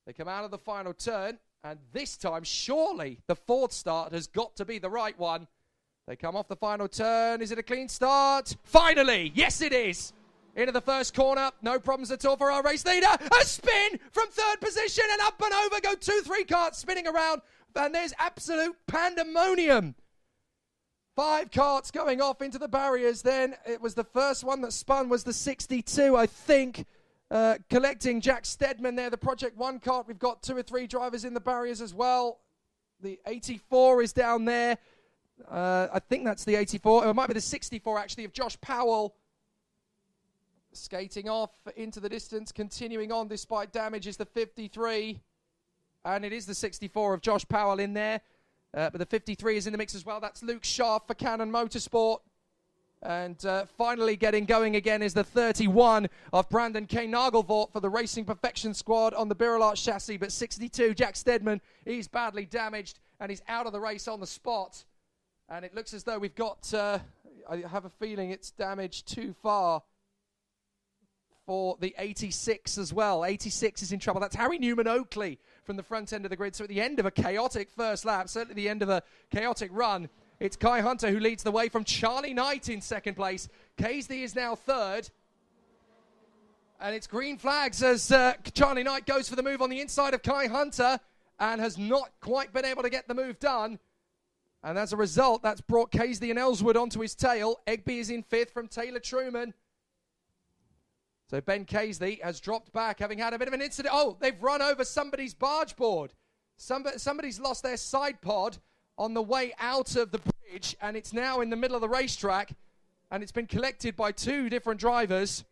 S11: They come out of the final turn, and this time, surely, the fourth start has got to be the right one. They come off the final turn. Is it a clean start? Finally! Yes, it is! Into the first corner. No problems at all for our race leader. A spin from third position, and up and over go 2-3 karts spinning around, and there's absolute pandemonium. 5 karts going off into the barriers then. It was the first one that spun was the 62, I think. Collecting Jack Stedman there, the Project 1 kart. We've got 2 or 3 drivers in the barriers as well. The 84 is down there. I think that's the 84. It might be the 64, actually, of Josh Powell. Skating off into the distance, continuing on despite damage is the 53. And it is the 64 of Josh Powell in there. But the 53 is in the mix as well. That's Luke Scharf for Cannon Motorsport. And finally getting going again is the 31 of Brandon K. Nagelvort for the Racing Perfection squad on the Birolart chassis. But 62, Jack Stedman, he's badly damaged and he's out of the race on the spot. And it looks as though we've got, I have a feeling it's damaged too far for the 86 as well. 86 is in trouble. That's Harry Newman Oakley from the front end of the grid. So at the end of a chaotic first lap, certainly the end of a chaotic run, it's Kai Hunter who leads the way from Charlie Knight in second place. Casey is now third. And it's green flags as Charlie Knight goes for the move on the inside of Kai Hunter and has not quite been able to get the move done. And as a result, that's brought Casey and Ellswood onto his tail. Egby is in fifth from Taylor Truman. So Ben Casey has dropped back, having had a bit of an incident. Oh, they've run over somebody's barge board. Somebody's lost their side pod on the way out of the bridge, and it's now in the middle of the racetrack, and it's been collected by 2 different drivers.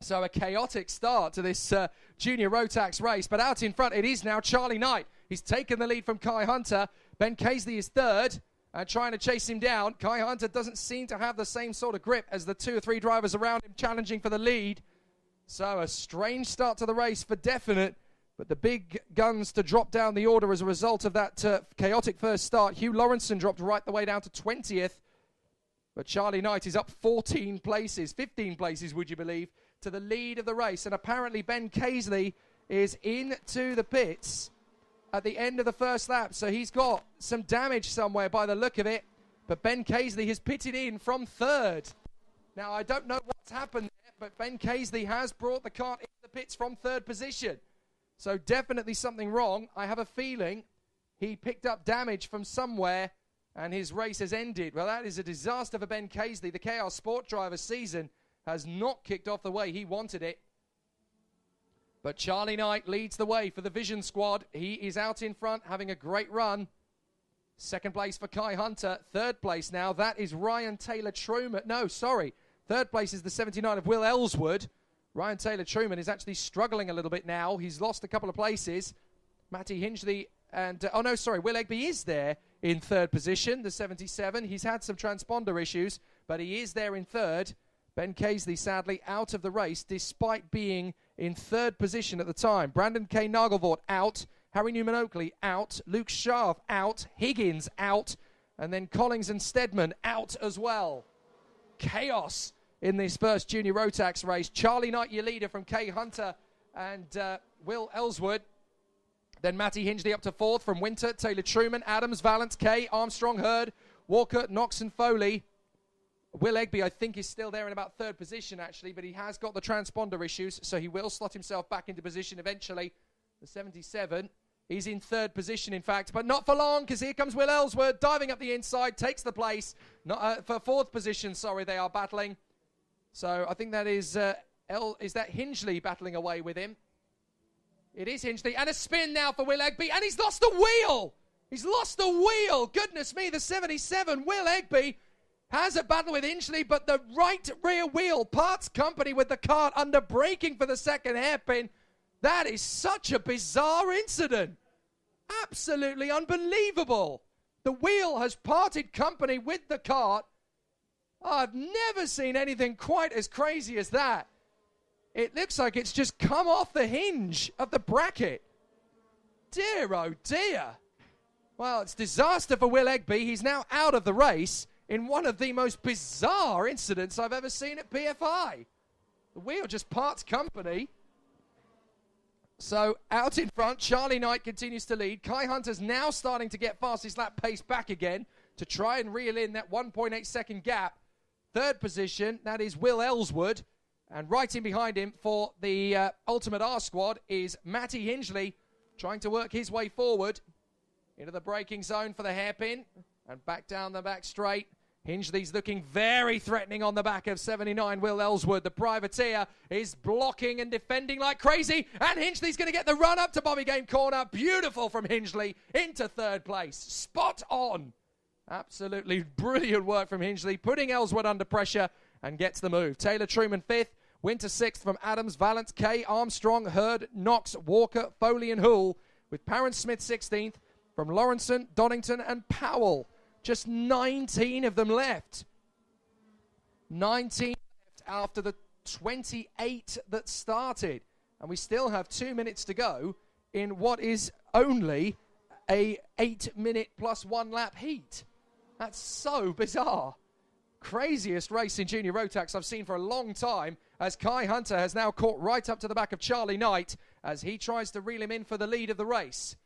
S11: So a chaotic start to this Junior Rotax race, but out in front it is now Charlie Knight. He's taken the lead from Kai Hunter. Ben Casey is third. And trying to chase him down. Kai Hunter doesn't seem to have the same sort of grip as the 2 or 3 drivers around him challenging for the lead. So a strange start to the race for definite. But the big guns to drop down the order as a result of that chaotic first start. Hugh Lawrenson dropped right the way down to 20th. But Charlie Knight is up 14 places, 15 places, would you believe, to the lead of the race. And apparently Ben Casey is into the pits at the end of the first lap, so he's got some damage somewhere by the look of it, but Ben Casey has pitted in from third. Now, I don't know what's happened there, but Ben Casey has brought the kart into the pits from third position, so definitely something wrong. I have a feeling he picked up damage from somewhere, and his race has ended. Well, that is a disaster for Ben Casey. The KR Sport Driver season has not kicked off the way he wanted it. But Charlie Knight leads the way for the Vision squad. He is out in front, having a great run. Second place for Kai Hunter. Third place now, that is Ryan Taylor Truman. No, sorry. Third place is the 79 of Will Ellswood. Ryan Taylor Truman is actually struggling a little bit now. He's lost a couple of places. Matty Hingley and... oh, no, sorry. Will Egby is there in third position, the 77. He's had some transponder issues, but he is there in third. Ben Casey, sadly, out of the race, despite being in third position at the time. Brandon K. Nagelvort out. Harry Newman Oakley out. Luke Scharf out. Higgins out. And then Collins and Stedman out as well. Chaos in this first Junior Rotax race. Charlie Knight, your leader from K. Hunter and Will Ellswood. Then Matty Hingley up to 4th from Winter, Taylor Truman, Adams, Valance, Kay, Armstrong, Hurd, Walker, Knox and Foley. Will Egby, I think, is still there in about 3rd position, actually, but he has got the transponder issues, so he will slot himself back into position eventually. The 77, he's in 3rd position, in fact, but not for long, because here comes Will Ellsworth, diving up the inside, takes the place. Not, for 4th position, sorry, they are battling. So I think that is that Hingley battling away with him? It is Hingley, and a spin now for Will Egby, and he's lost a wheel! He's lost a wheel! Goodness me, the 77, Will Egby, has a battle with Hingley, but the right rear wheel parts company with the kart under braking for the 2nd hairpin. That is such a bizarre incident. Absolutely unbelievable. The wheel has parted company with the kart. I've never seen anything quite as crazy as that. It looks like it's just come off the hinge of the bracket. Dear, oh dear. Well, it's disaster for Will Egby. He's now out of the race in one of the most bizarre incidents I've ever seen at PFI. The wheel just parts company. So out in front, Charlie Knight continues to lead. Kai Hunter's now starting to get fastest lap pace back again to try and reel in that 1.8 second gap. 3rd position, that is Will Ellsworth. And right in behind him for the Ultimate R squad is Matty Hingley, trying to work his way forward into the braking zone for the hairpin and back down the back straight. Hingley's looking very threatening on the back of 79. Will Ellsworth, the privateer, is blocking and defending like crazy. And Hingley's going to get the run up to Bobby Game Corner. Beautiful from Hingley into 3rd place. Spot on. Absolutely brilliant work from Hingley, putting Ellsworth under pressure and gets the move. Taylor Truman 5th. Winter 6th from Adams, Valance, Kay, Armstrong, Hurd, Knox, Walker, Foley and Hoole. With Parent Smith 16th from Lawrenson, Donington and Powell. Just 19 of them left. 19 left after the 28 that started. And we still have 2 minutes to go in what is only a 8-minute plus 1 lap heat. That's so bizarre. Craziest race in Junior Rotax I've seen for a long time, as Kai Hunter has now caught right up to the back of Charlie Knight as he tries to reel him in for the lead of the race.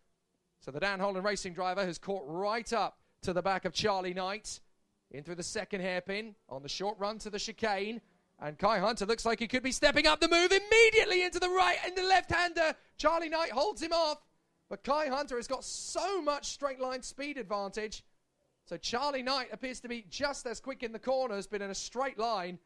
S11: So the Dan Holland racing driver has caught right up to the back of Charlie Knight, in through the 2nd hairpin, on the short run to the chicane, and Kai Hunter looks like he could be stepping up the move immediately into the right, and the left-hander, Charlie Knight holds him off, but Kai Hunter has got so much straight line speed advantage, so Charlie Knight appears to be just as quick in the corners, but in a straight line.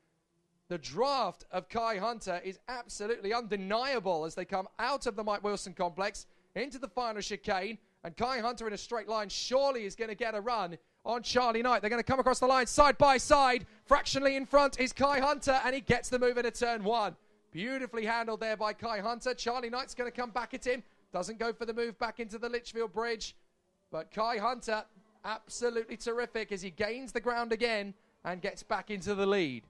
S11: The draft of Kai Hunter is absolutely undeniable as they come out of the Mike Wilson complex into the final chicane. And Kai Hunter in a straight line surely is going to get a run on Charlie Knight. They're going to come across the line side by side. Fractionally in front is Kai Hunter, and he gets the move into turn 1. Beautifully handled there by Kai Hunter. Charlie Knight's going to come back at him. Doesn't go for the move back into the Litchfield Bridge. But Kai Hunter, absolutely terrific as he gains the ground again and gets back into the lead.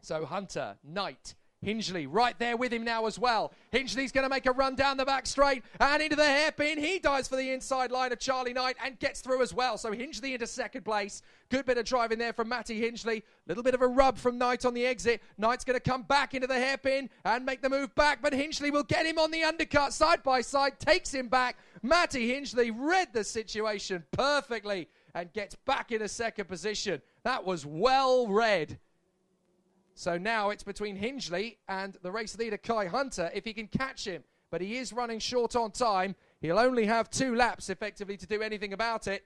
S11: So Hunter, Knight, Hingley right there with him now as well. Hingley's going to make a run down the back straight and into the hairpin. He dives for the inside line of Charlie Knight and gets through as well. So Hingley into 2nd place. Good bit of driving there from Matty Hingley. Little bit of a rub from Knight on the exit. Knight's going to come back into the hairpin and make the move back, but Hingley will get him on the undercut side by side, takes him back. Matty Hingley read the situation perfectly and gets back into 2nd position. That was well read. So now it's between Hingley and the race leader Kai Hunter if he can catch him. But he is running short on time. He'll only have 2 laps effectively to do anything about it.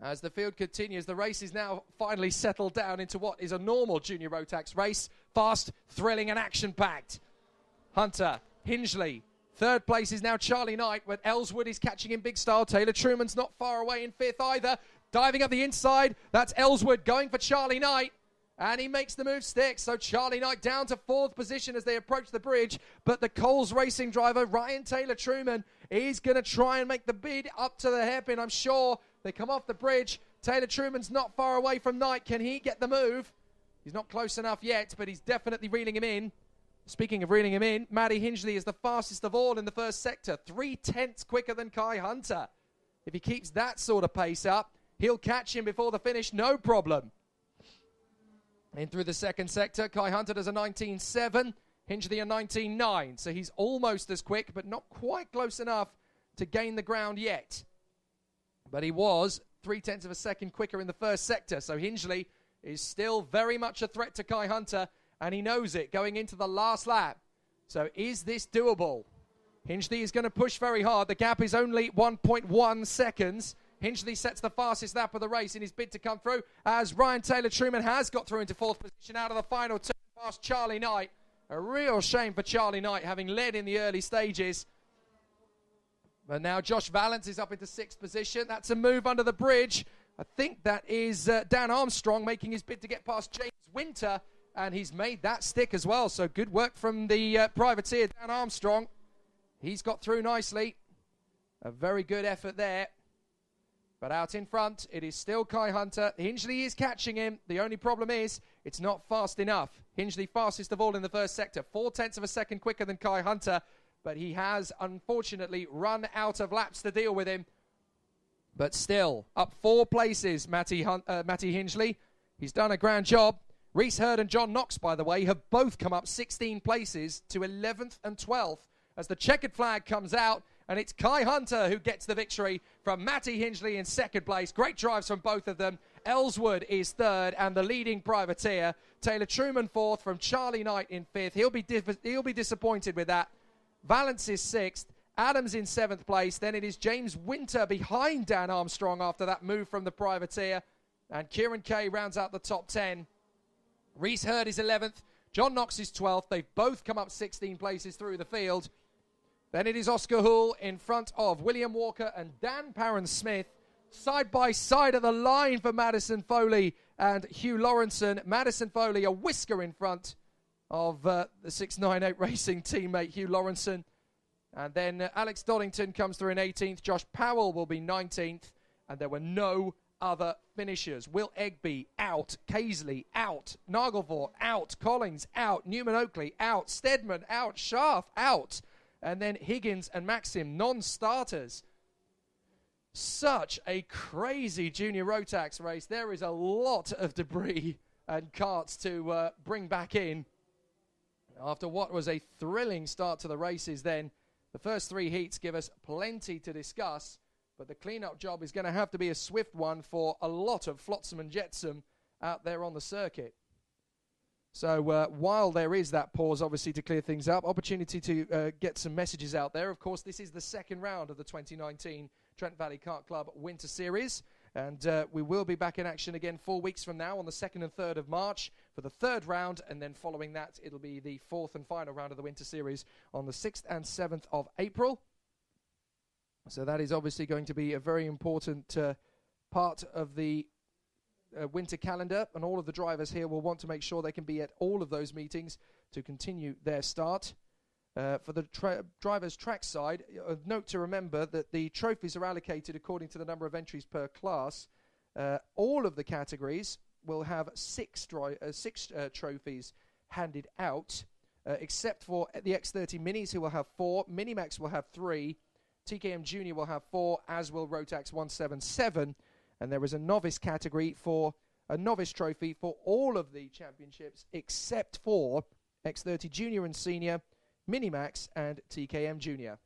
S11: As the field continues, the race is now finally settled down into what is a normal Junior Rotax race. Fast, thrilling and action-packed. Hunter, Hingley. 3rd place is now Charlie Knight, but Ellsworth is catching in big style. Taylor Truman's not far away in 5th either. Diving up the inside, that's Ellsworth going for Charlie Knight. And he makes the move stick, so Charlie Knight down to 4th position as they approach the bridge. But the Coles racing driver, Ryan Taylor Truman, is going to try and make the bid up to the hairpin, I'm sure. They come off the bridge. Taylor Truman's not far away from Knight. Can he get the move? He's not close enough yet, but he's definitely reeling him in. Speaking of reeling him in, Matty Hingley is the fastest of all in the 1st sector. 3/10 quicker than Kai Hunter. If he keeps that sort of pace up, he'll catch him before the finish, no problem. In through the 2nd sector, Kai Hunter does a 19.7. Hingley a 19.9, so he's almost as quick, but not quite close enough to gain the ground yet. But he was 0.3 of a second quicker in the first sector, so Hingley is still very much a threat to Kai Hunter, and he knows it going into the last lap. So is this doable? Hingley is going to push very hard. The gap is only 1.1 seconds. Hingley sets the fastest lap of the race in his bid to come through, as Ryan Taylor-Truman has got through into 4th position out of the final turn past Charlie Knight. A real shame for Charlie Knight, having led in the early stages. But now Josh Valance is up into 6th position. That's a move under the bridge. I think that is Dan Armstrong making his bid to get past James Winter, and he's made that stick as well. So good work from the privateer, Dan Armstrong. He's got through nicely. A very good effort there. But out in front, it is still Kai Hunter. Hingley is catching him. The only problem is it's not fast enough. Hingley fastest of all in the first sector. 0.4 of a second quicker than Kai Hunter. But he has, unfortunately, run out of laps to deal with him. But still, up 4 places, Matty Hingley. He's done a grand job. Reese Hurd and John Knox, by the way, have both come up 16 places to 11th and 12th as the checkered flag comes out. And it's Kai Hunter who gets the victory from Matty Hingley in 2nd place. Great drives from both of them. Ellswood is 3rd, and the leading privateer, Taylor-Truman 4th from Charlie Knight in 5th. He'll be disappointed with that. Valance is 6th. Adams in 7th place. Then it is James Winter behind Dan Armstrong after that move from the privateer. And Kieran Kay rounds out the top 10. Reese Hurd is 11th. John Knox is 12th. They've both come up 16 places through the field. Then it is Oscar Hull in front of William Walker and Dan Parron-Smith. Side by side at the line for Madison Foley and Hugh Lawrenson. Madison Foley a whisker in front of the 698 Racing teammate Hugh Lawrenson. And then Alex Doddington comes through in 18th. Josh Powell will be 19th. And there were no other finishers. Will Egby out. Casely out. Nagelvort out. Collins out. Newman Oakley out. Stedman out. Scharf out. And then Higgins and Maxim, non-starters. Such a crazy junior Rotax race. There is a lot of debris and carts to bring back in. After what was a thrilling start to the races then, the first 3 heats give us plenty to discuss, but the clean-up job is going to have to be a swift one for a lot of flotsam and jetsam out there on the circuit. So while there is that pause, obviously, to clear things up, opportunity to get some messages out there. Of course, this is the 2nd round of the 2019 Trent Valley Kart Club Winter Series. And we will be back in action again 4 weeks from now on the 2nd and 3rd of March for the 3rd round. And then following that, it'll be the 4th and final round of the Winter Series on the 6th and 7th of April. So that is obviously going to be a very important part of the winter calendar, and all of the drivers here will want to make sure they can be at all of those meetings to continue their start. For the drivers' track side, a note to remember that the trophies are allocated according to the number of entries per class. All of the categories will have 6 trophies handed out, except for the X30 Minis, who will have 4. Minimax will have 3. TKM Junior will have 4, as will Rotax 177. And there is a novice category for a novice trophy for all of the championships except for X30 Junior and Senior, Minimax and TKM Junior.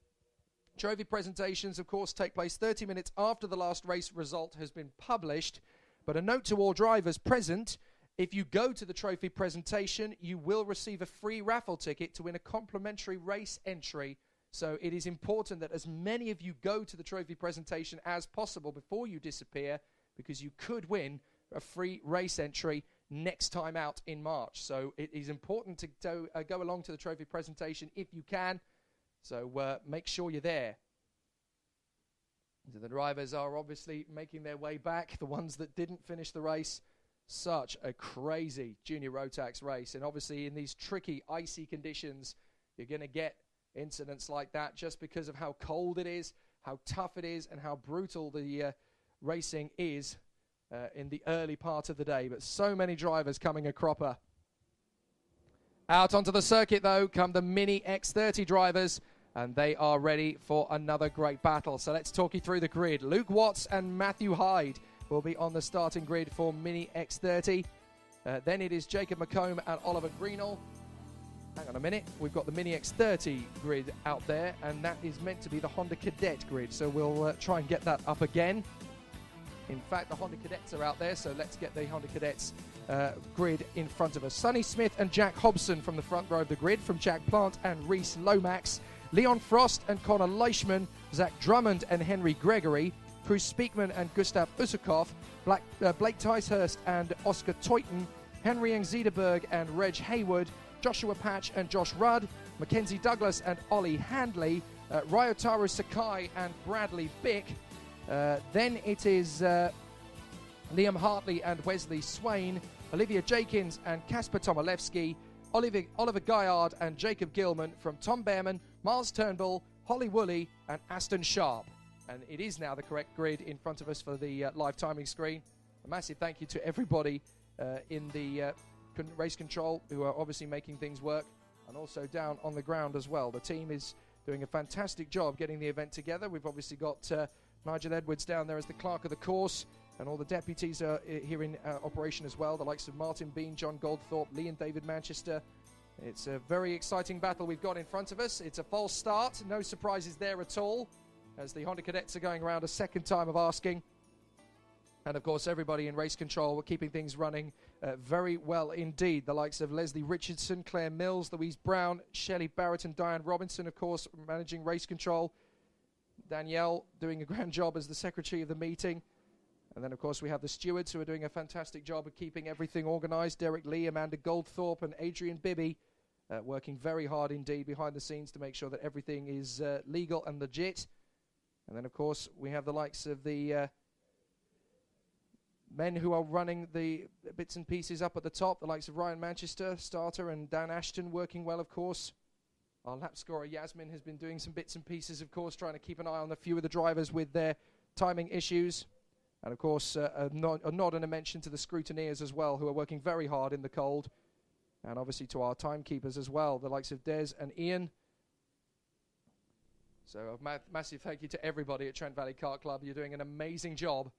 S11: Trophy presentations, of course, take place 30 minutes after the last race result has been published. But a note to all drivers present, if you go to the trophy presentation, you will receive a free raffle ticket to win a complimentary race entry. So it is important that as many of you go to the trophy presentation as possible before you disappear, because you could win a free race entry next time out in March. So it is important to go along to the trophy presentation if you can. So make sure you're there. So the drivers are obviously making their way back, the ones that didn't finish the race. Such a crazy junior Rotax race. And obviously in these tricky, icy conditions, you're going to get incidents like that just because of how cold it is, how tough it is, and how brutal the racing is in the early part of the day. But so many drivers coming a cropper. Out onto the circuit, though, come the Mini X30 drivers, and they are ready for another great battle. So let's talk you through the grid. Luke Watts and Matthew Hyde will be on the starting grid for Mini X30. Then it is Jacob McComb and Oliver Greenall. hang on a minute, we've got the Mini X30 grid out there, and that is meant to be the Honda Cadet grid, so we'll try and get that up again. In fact, the Honda Cadets are out there, so let's get the Honda Cadets grid in front of us. Sonny Smith and Jack Hobson from the front row of the grid, from Jack Plant and Reese Lomax, Leon Frost and Connor Leishman, Zach Drummond and Henry Gregory, Cruz Speakman and Gustav Usakov, Blake Ticehurst and Oscar Toyton, Henry Engziederberg and Reg Haywood, Joshua Patch and Josh Rudd, Mackenzie Douglas and Ollie Handley, Ryotaro Sakai and Bradley Bick. Then it is Liam Hartley and Wesley Swain, Olivia Jakins and Kasper Tomilewski, Oliver Guyard and Jacob Gilman, from Tom Behrman, Miles Turnbull, Holly Woolley and Aston Sharp. And it is now the correct grid in front of us for the live timing screen. A massive thank you to everybody in the race control who are obviously making things work, and also down on the ground as well. The team is doing a fantastic job getting the event together. We've obviously got Nigel Edwards down there as the clerk of the course, and all the deputies are here in operation as well, the likes of Martin Bean, John Goldthorpe, Lee and David Manchester. It's a very exciting battle we've got in front of us. It's a false start, no surprises there at all, as the Honda Cadets are going around a second time of asking. And of course, everybody in race control, we're keeping things running very well indeed. The likes of Leslie Richardson, Claire Mills, Louise Brown, Shelley Barrett and Diane Robinson, of course, managing race control. Danielle doing a grand job as the secretary of the meeting. And then, of course, we have the stewards who are doing a fantastic job of keeping everything organised. Derek Lee, Amanda Goldthorpe and Adrian Bibby working very hard indeed behind the scenes to make sure that everything is legal and legit. And then, of course, we have the likes of the men who are running the bits and pieces up at the top, the likes of Ryan Manchester, starter, and Dan Ashton working well, of course. Our lap scorer, Yasmin, has been doing some bits and pieces, of course, trying to keep an eye on a few of the drivers with their timing issues. And, of course, a nod and a mention to the scrutineers as well, who are working very hard in the cold. And, obviously, to our timekeepers as well, the likes of Des and Ian. So, a massive thank you to everybody at Trent Valley Kart Club. You're doing an amazing job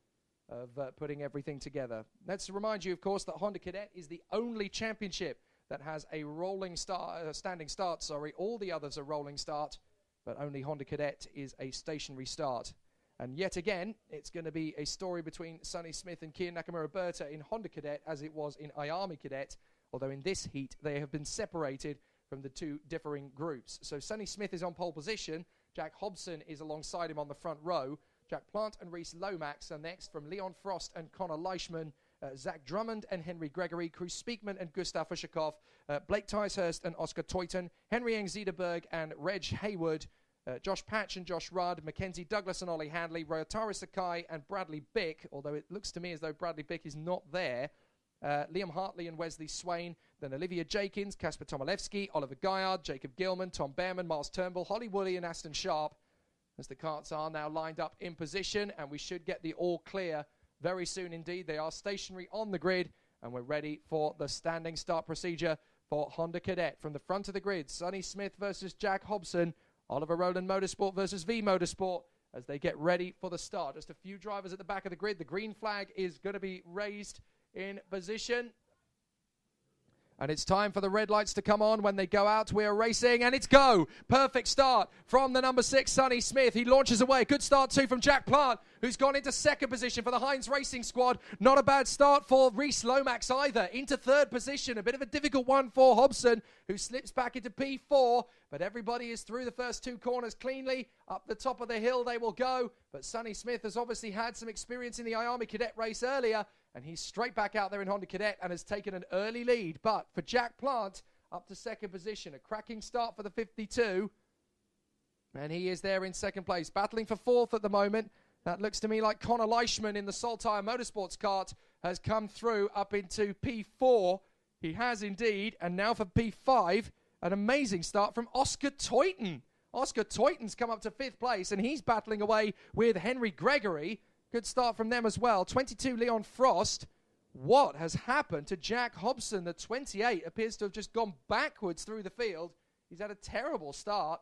S11: of putting everything together. Let's remind you, of course, that Honda Cadet is the only championship that has a rolling start, standing start, sorry. All the others are rolling start, but only Honda Cadet is a stationary start. And yet again, it's going to be a story between Sonny Smith and Kian Nakamura-Berta in Honda Cadet, as it was in Ayami Cadet, although in this heat they have been separated from the two differing groups. So Sonny Smith is on pole position, Jack Hobson is alongside him on the front row, Jack Plant and Reese Lomax are next, from Leon Frost and Connor Leishman, Zach Drummond and Henry Gregory, Cruz Speakman and Gustav Ushakov, Blake Ticehurst and Oscar Toyton, Henry Engziederberg and Reg Haywood, Josh Patch and Josh Rudd, Mackenzie Douglas and Ollie Handley, Ryotaro Sakai and Bradley Bick, although it looks to me as though Bradley Bick is not there, Liam Hartley and Wesley Swain, then Olivia Jakins, Kasper Tomilewski, Oliver Guyard, Jacob Gilman, Tom Behrman, Miles Turnbull, Holly Woolley and Aston Sharp, as the karts are now lined up in position, and we should get the all clear very soon indeed. They are stationary on the grid, and we're ready for the standing start procedure for Honda Cadet. From the front of the grid, Sonny Smith versus Jack Hobson, Oliver Rowland Motorsport versus V Motorsport, as they get ready for the start. Just a few drivers at the back of the grid. The green flag is going to be raised in position. And it's time for the red lights to come on when they go out. We are racing, and it's go. Perfect start from the number 6, Sonny Smith. He launches away. Good start, too, from Jack Plant, who's gone into second position for the Heinz Racing Squad. Not a bad start for Reese Lomax either. Into third position. A bit of a difficult one for Hobson, who slips back into P4. But everybody is through the first two corners cleanly. Up the top of the hill they will go. But Sonny Smith has obviously had some experience in the Ayami Cadet race earlier, and he's straight back out there in Honda Cadet and has taken an early lead. But for Jack Plant, up to second position. A cracking start for the 52. And he is there in second place. Battling for fourth at the moment. That looks to me like Connor Leishman in the Saltire Motorsports kart has come through up into P4. He has indeed. And now for P5, an amazing start from Oscar Toyton. Oscar Toyton's come up to fifth place, and he's battling away with Henry Gregory. Good start from them as well. 22, Leon Frost. What has happened to Jack Hobson? The 28 appears to have just gone backwards through the field. He's had a terrible start,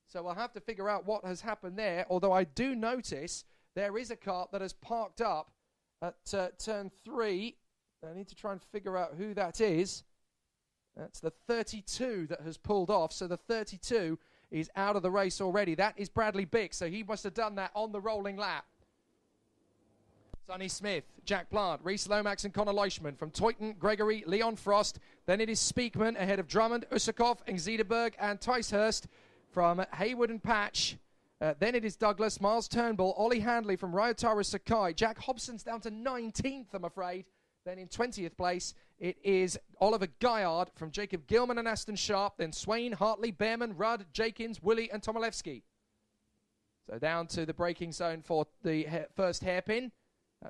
S11: so we'll have to figure out what has happened there. Although I do notice there is a kart that has parked up at turn 3. I need to try and figure out who that is. That's the 32 that has pulled off, so the 32 is out of the race already. That is Bradley Bick, so he must have done that on the rolling lap. Sonny Smith, Jack Plant, Reese Lomax and Connor Leishman. From Toyton, Gregory, Leon Frost. Then it is Speakman ahead of Drummond, Usakov, Zederberg and Ticehurst. From Haywood and Patch. Then it is Douglas, Miles Turnbull, Ollie Handley from Ryotaro Sakai. Jack Hobson's down to 19th, I'm afraid. Then in 20th place, it is Oliver Guyard from Jacob Gilman and Aston Sharp. Then Swain, Hartley, Behrman, Rudd, Jakins, Willie and Tomilewski. So down to the braking zone for the first hairpin.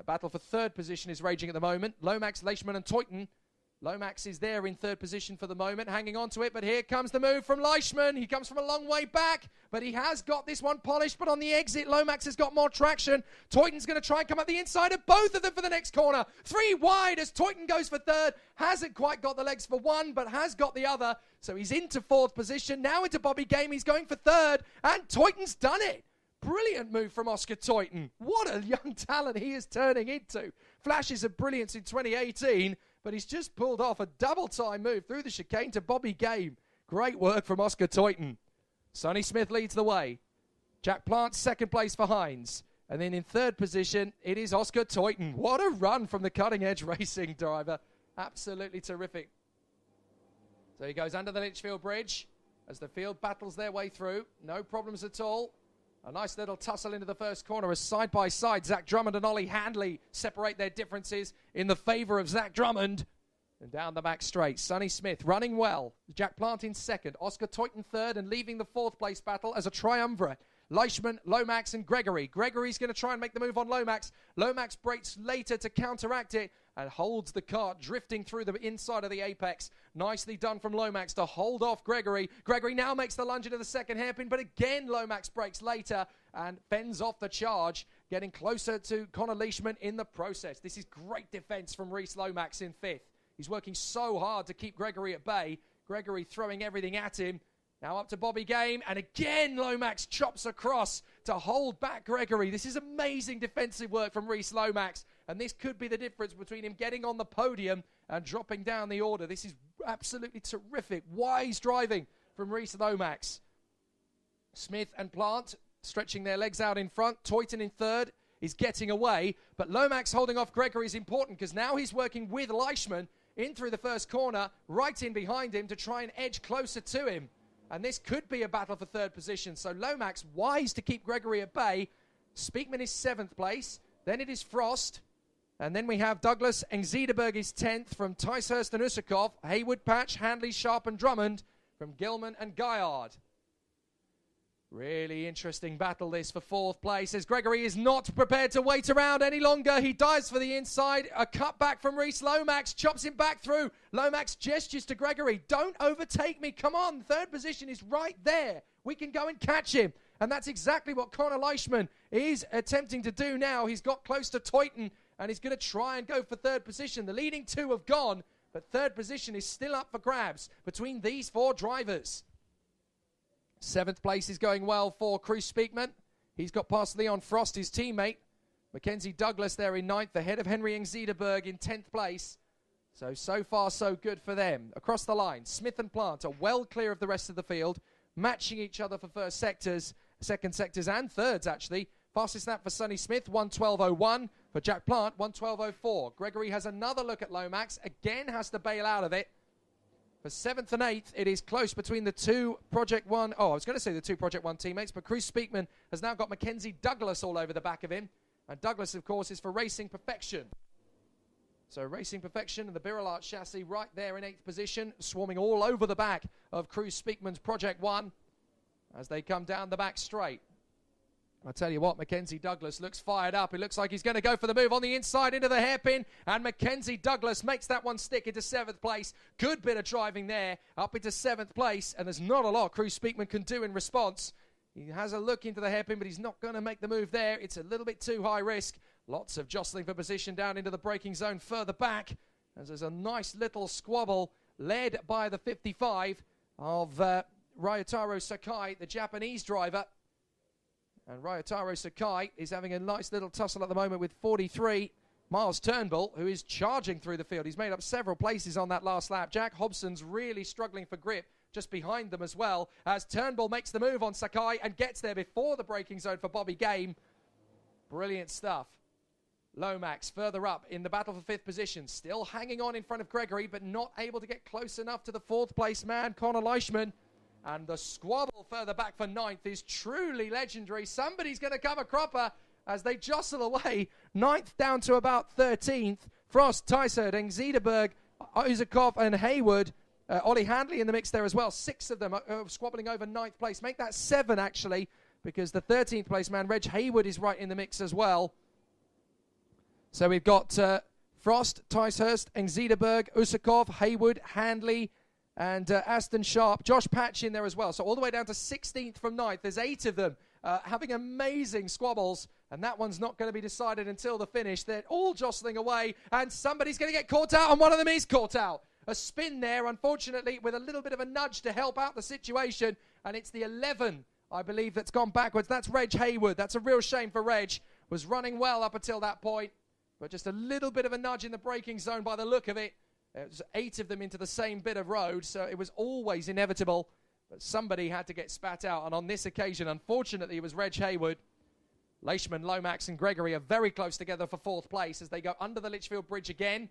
S11: Battle for third position is raging at the moment. Lomax, Leishman and Toyton. Lomax is there in third position for the moment, hanging on to it, but here comes the move from Leishman. He comes from a long way back, but he has got this one polished, but on the exit, Lomax has got more traction. Toyton's going to try and come up the inside of both of them for the next corner. 3 wide as Toyton goes for third. Hasn't quite got the legs for one, but has got the other, so he's into fourth position. Now into Bobby Game, he's going for third, and Toyton's done it. Brilliant move from Oscar Toyton. What a young talent he is turning into. Flashes of brilliance in 2018, but he's just pulled off a double-time move through the chicane to Bobby Game. Great work from Oscar Toyton. Sonny Smith leads the way. Jack Plant, second place for Hines. And then in third position, it is Oscar Toyton. What a run from the cutting-edge racing driver. Absolutely terrific. So he goes under the Litchfield Bridge as the field battles their way through. No problems at all. A nice little tussle into the first corner as side by side, Zach Drummond and Ollie Handley separate their differences in the favour of Zach Drummond. And down the back straight, Sonny Smith running well. Jack Plant in second, Oscar Toyton third, and leaving the fourth place battle as a triumvirate. Leishman, Lomax and Gregory. Gregory's going to try and make the move on Lomax. Lomax breaks later to counteract it and holds the kart drifting through the inside of the apex. Nicely done from Lomax to hold off Gregory. Gregory now makes the lunge into the second hairpin, but again Lomax breaks later and fends off the charge, getting closer to Connor Leishman in the process. This is great defense from Reese Lomax in fifth. He's working so hard to keep Gregory at bay. Gregory throwing everything at him. Now up to Bobby Game, and again Lomax chops across to hold back Gregory. This is amazing defensive work from Reese Lomax, and this could be the difference between him getting on the podium and dropping down the order. This is absolutely terrific, wise driving from Reese Lomax. Smith and Plant stretching their legs out in front. Toyton in third is getting away, but Lomax holding off Gregory is important because now he's working with Leishman in through the first corner, right in behind him to try and edge closer to him. And this could be a battle for third position. So Lomax wise to keep Gregory at bay. Speakman is 7th place. Then it is Frost. And then we have Douglas and Zederberg is 10th from Ticehurst and Usakov. Haywood, Patch, Handley, Sharp and Drummond from Gilman and Guyard. Really interesting battle this for 4th place as Gregory is not prepared to wait around any longer. He dives for the inside. A cutback from Reese Lomax chops him back through. Lomax gestures to Gregory. Don't overtake me. Come on. Third position is right there. We can go and catch him. And that's exactly what Connor Leishman is attempting to do now. He's got close to Toyton and he's going to try and go for third position. The leading two have gone, but third position is still up for grabs between these 4 drivers. 7th place is going well for Cruz Speakman. He's got past Leon Frost, his teammate. Mackenzie Douglas there in 9th, ahead of Henry Zederberg in 10th place. So far, so good for them. Across the line, Smith and Plant are well clear of the rest of the field, matching each other for first sectors, second sectors and thirds, actually. Fastest lap for Sonny Smith, 1:12.01. For Jack Plant, 1:12.04. Gregory has another look at Lomax, again has to bail out of it. For 7th and 8th, it is close between the two Project One. Oh, I was going to say the two Project One teammates, but Cruz Speakman has now got Mackenzie Douglas all over the back of him. And Douglas, of course, is for Racing Perfection. So Racing Perfection and the Birolart chassis right there in 8th position, swarming all over the back of Cruz Speakman's Project One as they come down the back straight. I tell you what, Mackenzie Douglas looks fired up. It looks like he's going to go for the move on the inside into the hairpin. And Mackenzie Douglas makes that one stick into 7th place. Good bit of driving there, up into 7th place. And there's not a lot Cruz Speakman can do in response. He has a look into the hairpin, but he's not going to make the move there. It's a little bit too high risk. Lots of jostling for position down into the braking zone further back. As there's a nice little squabble led by the 55 of Ryotaro Sakai, the Japanese driver. And Ryotaro Sakai is having a nice little tussle at the moment with 43. Miles Turnbull, who is charging through the field. He's made up several places on that last lap. Jack Hobson's really struggling for grip just behind them as well, as Turnbull makes the move on Sakai and gets there before the braking zone for Bobby Game. Brilliant stuff. Lomax further up in the battle for 5th position, still hanging on in front of Gregory, but not able to get close enough to the 4th place man, Connor Leishman. And the squabble further back for 9th is truly legendary. Somebody's going to come a cropper as they jostle away. 9th down to about 13th. Frost, Tyserd, Engziederberg, Uzakov and Haywood. Ollie Handley in the mix there as well. 6 of them are squabbling over 9th place. Make that 7 actually, because the 13th place man, Reg Haywood, is right in the mix as well. So we've got Frost, Ticehurst, Engziederberg, Usakov, Haywood, Handley, and Aston Sharp. Josh Patch in there as well. So all the way down to 16th from 9th. There's 8 of them having amazing squabbles. And that one's not going to be decided until the finish. They're all jostling away. And somebody's going to get caught out. And one of them is caught out. A spin there, unfortunately, with a little bit of a nudge to help out the situation. And it's the 11, I believe, that's gone backwards. That's Reg Haywood. That's a real shame for Reg. Was running well up until that point. But just a little bit of a nudge in the braking zone by the look of it. It was 8 of them into the same bit of road, so it was always inevitable. But somebody had to get spat out, and on this occasion, unfortunately, it was Reg Haywood. Leishman, Lomax, and Gregory are very close together for 4th place as they go under the Litchfield Bridge again.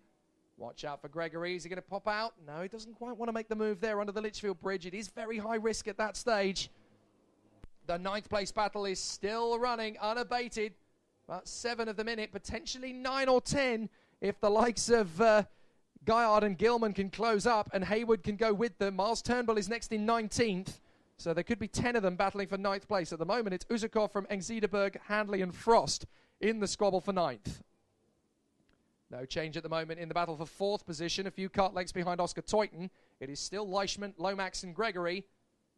S11: Watch out for Gregory. Is he going to pop out? No, he doesn't quite want to make the move there under the Litchfield Bridge. It is very high risk at that stage. The 9th place battle is still running unabated. About 7 of them in it, potentially 9 or 10 if the likes of Guyard and Gilman can close up and Haywood can go with them. Miles Turnbull is next in 19th, so there could be 10 of them battling for 9th place. At the moment, it's Uzakov from Engziederberg, Handley and Frost in the squabble for 9th. No change at the moment in the battle for 4th position. A few cart lengths behind Oscar Teuten. It is still Leishman, Lomax and Gregory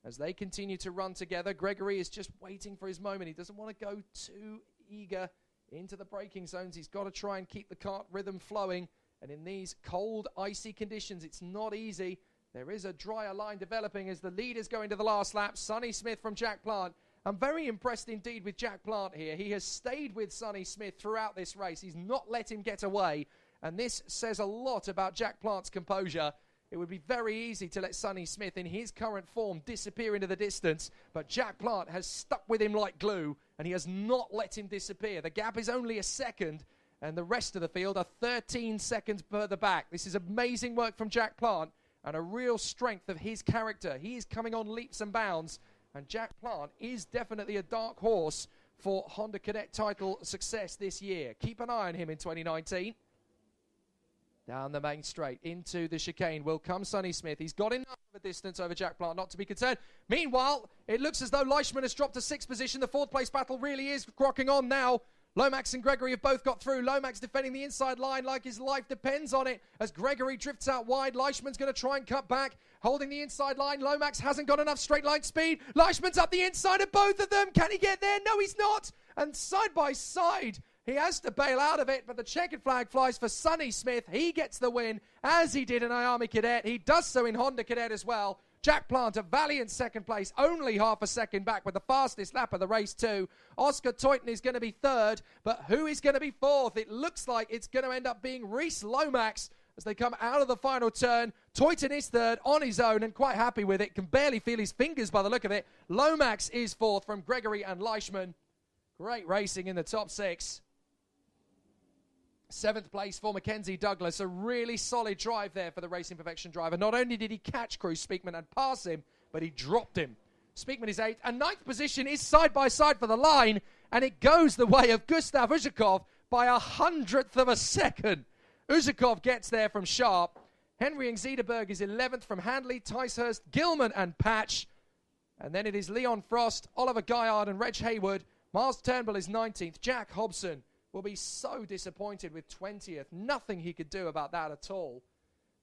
S11: as they continue to run together. Gregory is just waiting for his moment. He doesn't want to go too eager into the braking zones. He's got to try and keep the kart rhythm flowing. And in these cold, icy conditions, it's not easy. There is a drier line developing as the leaders go into the last lap. Sonny Smith from Jack Plant. I'm very impressed indeed with Jack Plant here. He has stayed with Sonny Smith throughout this race. He's not let him get away. And this says a lot about Jack Plant's composure. It would be very easy to let Sonny Smith, in his current form, disappear into the distance. But Jack Plant has stuck with him like glue, and he has not let him disappear. The gap is only a second, and the rest of the field are 13 seconds further back. This is amazing work from Jack Plant, and a real strength of his character. He is coming on leaps and bounds, and Jack Plant is definitely a dark horse for Honda Cadet title success this year. Keep an eye on him in 2019. Down the main straight into the chicane will come Sonny Smith. He's got enough of a distance over Jack Plant not to be concerned. Meanwhile, it looks as though Leishman has dropped to 6th position. The 4th place battle really is crocking on now. Lomax and Gregory have both got through. Lomax defending the inside line like his life depends on it as Gregory drifts out wide. Leishman's going to try and cut back, holding the inside line. Lomax hasn't got enough straight line speed. Leishman's up the inside of both of them. Can he get there? No, he's not. And side by side, he has to bail out of it, but the checkered flag flies for Sonny Smith. He gets the win, as he did in Army Cadet. He does so in Honda Cadet as well. Jack Plant, a valiant 2nd place, only half a second back with the fastest lap of the race too. Oscar Teuten is going to be 3rd, but who is going to be 4th? It looks like it's going to end up being Reese Lomax as they come out of the final turn. Teuten is 3rd on his own and quite happy with it. Can barely feel his fingers by the look of it. Lomax is 4th from Gregory and Leishman. Great racing in the top 6. 7th place for Mackenzie Douglas. A really solid drive there for the Racing Perfection driver. Not only did he catch Cruz Speakman and pass him, but he dropped him. Speakman is 8th. And 9th position is side by side for the line. And it goes the way of Gustav Uzakov by 100th of a second. Uzakov gets there from Sharp. Henry Engziederberg is 11th from Handley, Ticehurst, Gilman and Patch. And then it is Leon Frost, Oliver Guyard and Reg Haywood. Miles Turnbull is 19th. Jack Hobson will be so disappointed with 20th. Nothing he could do about that at all.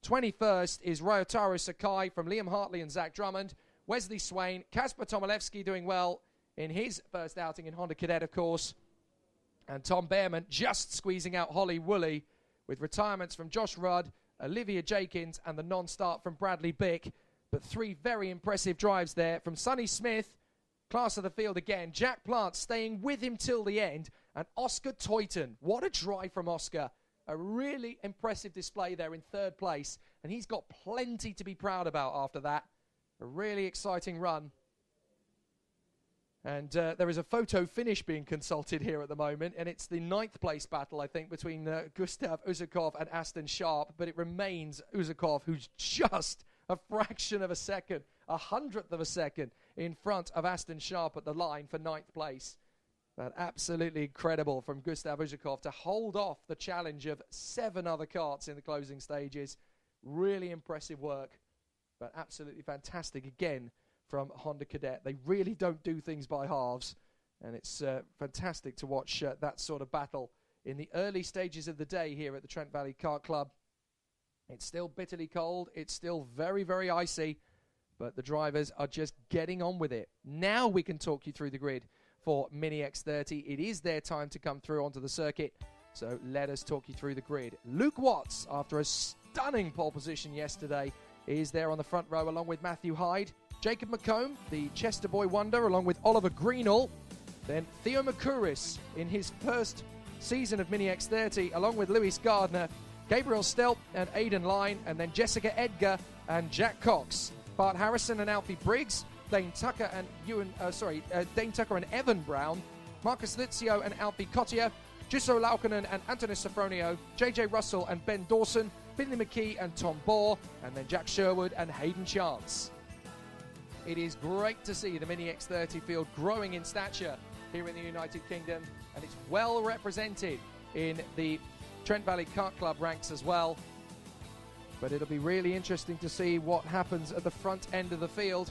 S11: 21st is Ryotaro Sakai from Liam Hartley and Zach Drummond. Wesley Swain, Kasper Tomilewski doing well in his first outing in Honda Cadet, of course. And Tom Behrman just squeezing out Holly Woolley with retirements from Josh Rudd, Olivia Jakins and the non-start from Bradley Bick. But 3 very impressive drives there from Sonny Smith, class of the field again. Jack Plant staying with him till the end. And Oscar Teuten, what a drive from Oscar. A really impressive display there in third place, and he's got plenty to be proud about after that. A really exciting run. And there is a photo finish being consulted here at the moment, and it's the 9th place battle, I think, between Gustav Uzakov and Aston Sharp, but it remains Uzakov, who's just a fraction of a second, 100th of a second, in front of Aston Sharp at the line for 9th place. But absolutely incredible from Gustav Uzakov to hold off the challenge of 7 other karts in the closing stages. Really impressive work, but absolutely fantastic again from Honda Cadet. They really don't do things by halves, and it's fantastic to watch that sort of battle in the early stages of the day here at the Trent Valley Kart Club. It's still bitterly cold. It's still very, very icy, but the drivers are just getting on with it. Now we can talk you through the grid for Mini X30. It is their time to come through onto the circuit, so let us talk you through the grid. Luke Watts, after a stunning pole position yesterday, is there on the front row along with Matthew Hyde. Jacob McComb, the Chester Boy Wonder, along with Oliver Greenall. Then Theo Makuris in his first season of Mini X30, along with Lewis Gardner, Gabriel Stelp and Aidan Line, and then Jessica Edgar and Jack Cox. Bart Harrison and Alfie Briggs, Dane Tucker and Evan Brown, Marcus Lizio and Alfie Cottier, Jusso Laukkanen and Antonis Safronio, JJ Russell and Ben Dawson, Finley McKee and Tom Bohr, and then Jack Sherwood and Hayden Chance. It is great to see the Mini X30 field growing in stature here in the United Kingdom, and it's well represented in the Trent Valley Kart Club ranks as well. But it'll be really interesting to see what happens at the front end of the field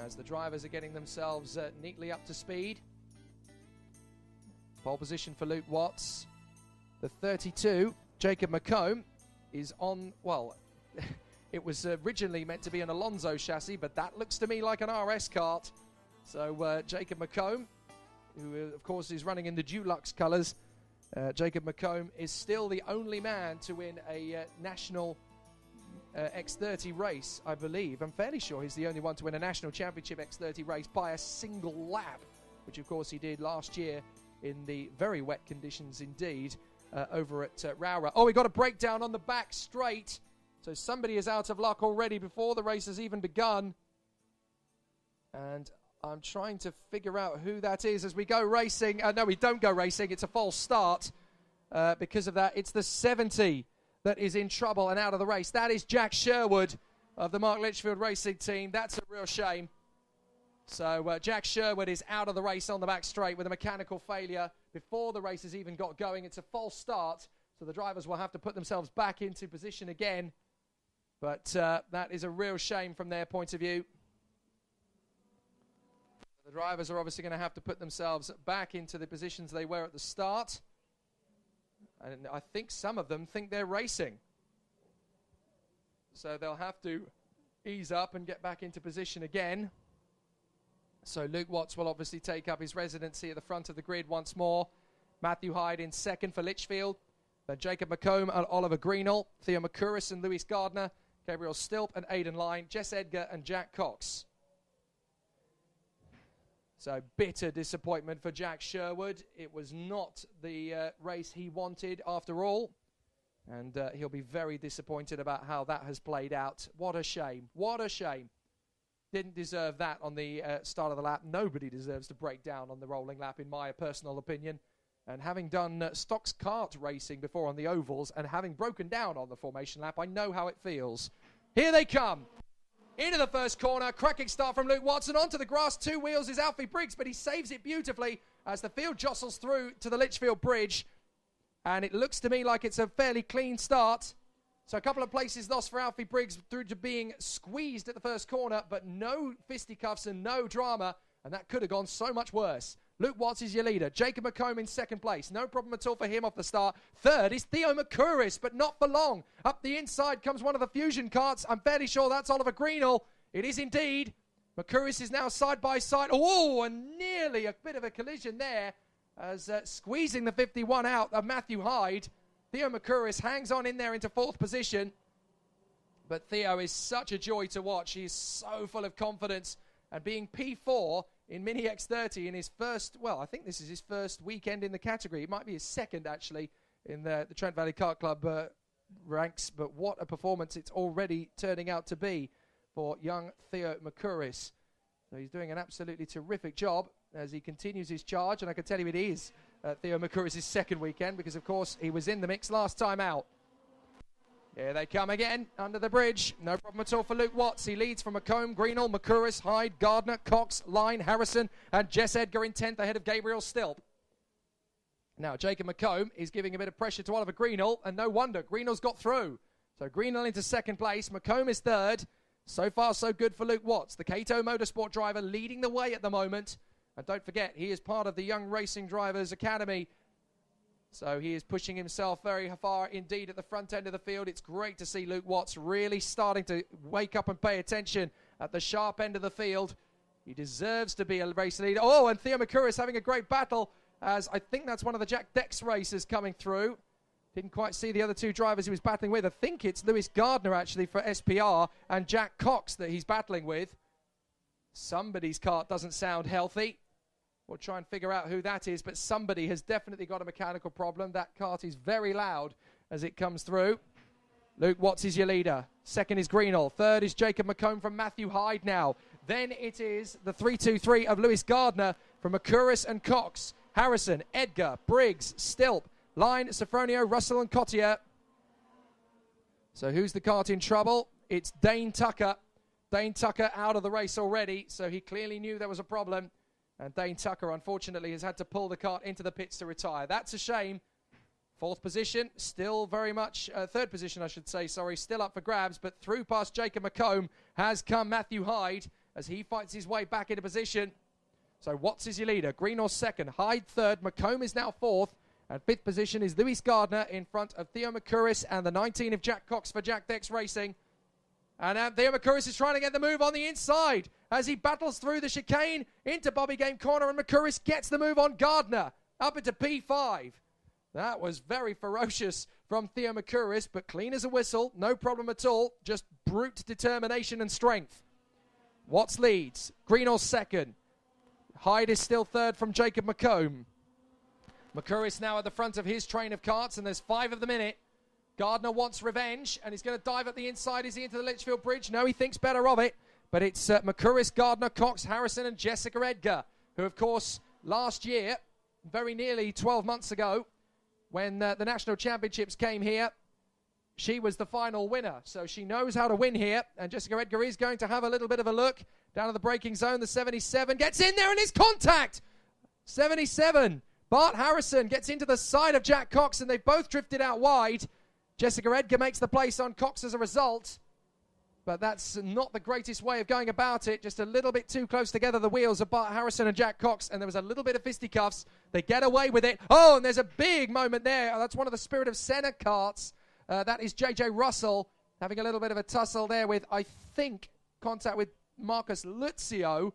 S11: as the drivers are getting themselves neatly up to speed. Pole position for Luke Watts. The 32, Jacob McComb, is on, well, it was originally meant to be an Alonso chassis, but that looks to me like an RS kart. So Jacob McComb, who of course is running in the Dulux colours, Jacob McComb is still the only man to win a national X30 race, I believe. I'm fairly sure he's the only one to win a national championship X30 race by a single lap, which of course he did last year in the very wet conditions indeed over at Rowrah. Oh, we got a breakdown on the back straight, so somebody is out of luck already before the race has even begun. And I'm trying to figure out who that is as we go racing. No, we don't go racing. It's a false start. Because of that, it's the 70 that is in trouble and out of the race. That is Jack Sherwood of the Mark Litchfield Racing Team. That's a real shame. So Jack Sherwood is out of the race on the back straight with a mechanical failure before the race has even got going. It's a false start, so the drivers will have to put themselves back into position again. But that is a real shame from their point of view. The drivers are obviously going to have to put themselves back into the positions they were at the start. And I think some of them think they're racing. So they'll have to ease up and get back into position again. So Luke Watts will obviously take up his residency at the front of the grid once more. Matthew Hyde in second for Litchfield. Then Jacob McComb and Oliver Greenall. Theo Makuris and Lewis Gardner. Gabriel Stilp and Aidan Line. Jess Edgar and Jack Cox. So bitter disappointment for Jack Sherwood. It was not the race he wanted after all. And he'll be very disappointed about how that has played out. What a shame. What a shame. Didn't deserve that on the start of the lap. Nobody deserves to break down on the rolling lap, in my personal opinion. And having done stocks kart racing before on the ovals and having broken down on the formation lap, I know how it feels. Here they come. Into the first corner, cracking start from Luke Watson. Onto the grass, 2 wheels is Alfie Briggs, but he saves it beautifully as the field jostles through to the Litchfield Bridge. And it looks to me like it's a fairly clean start. So a couple of places lost for Alfie Briggs through to being squeezed at the first corner, but no fisticuffs and no drama, and that could have gone so much worse. Luke Watts is your leader. Jacob McComb in second place. No problem at all for him off the start. Third is Theo Makuris, but not for long. Up the inside comes one of the Fusion karts. I'm fairly sure that's Oliver Greenall. It is indeed. Makuris is now side by side. Oh, and nearly a bit of a collision there as squeezing the 51 out of Matthew Hyde. Theo Makuris hangs on in there into fourth position. But Theo is such a joy to watch. He's so full of confidence. And being P4 in Mini X30 in his first, well, I think this is his first weekend in the category. It might be his second, actually, in the Trent Valley Kart Club ranks, but what a performance it's already turning out to be for young Theo Makuris. So he's doing an absolutely terrific job as he continues his charge, and I can tell you it is Theo Makuris' second weekend, because of course he was in the mix last time out. Here they come again, under the bridge. No problem at all for Luke Watts. He leads from McComb, Greenall, Makuris, Hyde, Gardner, Cox, Line, Harrison, and Jess Edgar in 10th ahead of Gabriel Stilp. Now, Jacob McComb is giving a bit of pressure to Oliver Greenall, and no wonder. Greenall's got through. So Greenall into second place. McComb is third. So far, so good for Luke Watts, the Cato Motorsport driver, leading the way at the moment. And don't forget, he is part of the Young Racing Drivers Academy. So he is pushing himself very far indeed at the front end of the field. It's great to see Luke Watts really starting to wake up and pay attention at the sharp end of the field. He deserves to be a race leader. Oh, and Theo Makuris having a great battle, as I think that's one of the Jack Dex racers coming through. Didn't quite see the other two drivers he was battling with. I think it's Lewis Gardner, actually, for SPR, and Jack Cox that he's battling with. Somebody's kart doesn't sound healthy. We'll try and figure out who that is, but somebody has definitely got a mechanical problem. That kart is very loud as it comes through. Luke Watts is your leader. Second is Greenall. Third is Jacob McComb from Matthew Hyde now. Then it is the 3-2-3 of Lewis Gardner from Makuris and Cox. Harrison, Edgar, Briggs, Stilp, Line, Sofronio, Russell and Cottier. So who's the kart in trouble? It's Dane Tucker. Dane Tucker out of the race already, so he clearly knew there was a problem. And Dane Tucker, unfortunately, has had to pull the kart into the pits to retire. That's a shame. Fourth position, still very much, third position, I should say, sorry, still up for grabs. But through past Jacob McComb has come Matthew Hyde as he fights his way back into position. So Watts is your leader. Greenall second, Hyde third, McComb is now fourth. And fifth position is Lewis Gardner in front of Theo Makuris and the 19 of Jack Cox for Jack Dex Racing. And Theo Makuris is trying to get the move on the inside as he battles through the chicane into Bobby Game Corner, and Makuris gets the move on Gardner up into P5. That was very ferocious from Theo Makuris, but clean as a whistle, no problem at all, just brute determination and strength. Watts leads, Greenall second. Hyde is still third from Jacob McComb. Makuris now at the front of his train of karts, and there's 5 of them in it. Gardner wants revenge, and he's going to dive at the inside. Is he into the Litchfield Bridge? No, he thinks better of it. But it's Makuris, Gardner, Cox, Harrison, and Jessica Edgar, who, of course, last year, very nearly 12 months ago, when the National Championships came here, she was the final winner. So she knows how to win here, and Jessica Edgar is going to have a little bit of a look down to the braking zone. The 77 gets in there, and it's contact! 77. Bart Harrison gets into the side of Jack Cox, and they've both drifted out wide. Jessica Edgar makes the place on Cox as a result. But that's not the greatest way of going about it. Just a little bit too close together, the wheels of Bart Harrison and Jack Cox. And there was a little bit of fisticuffs. They get away with it. Oh, and there's a big moment there. That's one of the Spirit of Senna karts. That is JJ Russell having a little bit of a tussle there with, I think, contact with Marcus Luzio.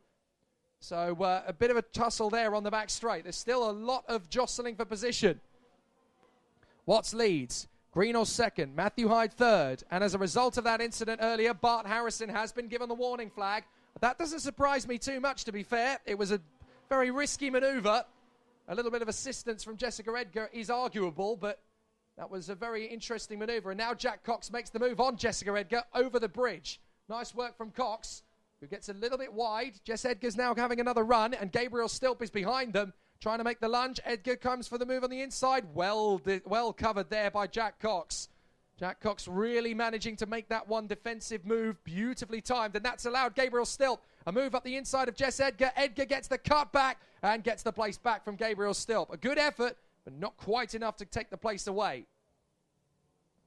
S11: So a bit of a tussle there on the back straight. There's still a lot of jostling for position. Watts leads. Greenall second, Matthew Hyde third. And as a result of that incident earlier, Bart Harrison has been given the warning flag. That doesn't surprise me too much, to be fair. It was a very risky maneuver. A little bit of assistance from Jessica Edgar is arguable, but that was a very interesting maneuver. And now Jack Cox makes the move on Jessica Edgar over the bridge. Nice work from Cox, who gets a little bit wide. Jess Edgar's now having another run, and Gabriel Stilp is behind them, trying to make the lunge. Edgar comes for the move on the inside. Well covered there by Jack Cox. Jack Cox really managing to make that one defensive move, beautifully timed, and that's allowed Gabriel Stilp a move up the inside of Jess Edgar. Edgar gets the cut back and gets the place back from Gabriel Stilp. A good effort, but not quite enough to take the place away.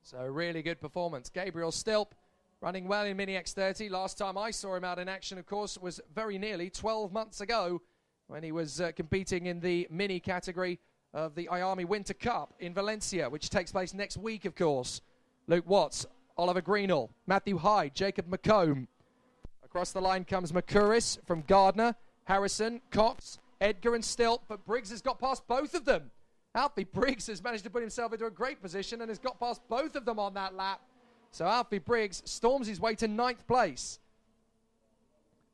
S11: So really good performance. Gabriel Stilp running well in Mini X30. Last time I saw him out in action, of course, was very nearly 12 months ago when he was competing in the Mini category of the IAMI Winter Cup in Valencia, which takes place next week, of course. Luke Watts, Oliver Greenall, Matthew Hyde, Jacob McComb. Across the line comes Makuris from Gardner, Harrison, Cox, Edgar and Stilp, but Briggs has got past both of them. Alfie Briggs has managed to put himself into a great position and has got past both of them on that lap. So Alfie Briggs storms his way to 9th place.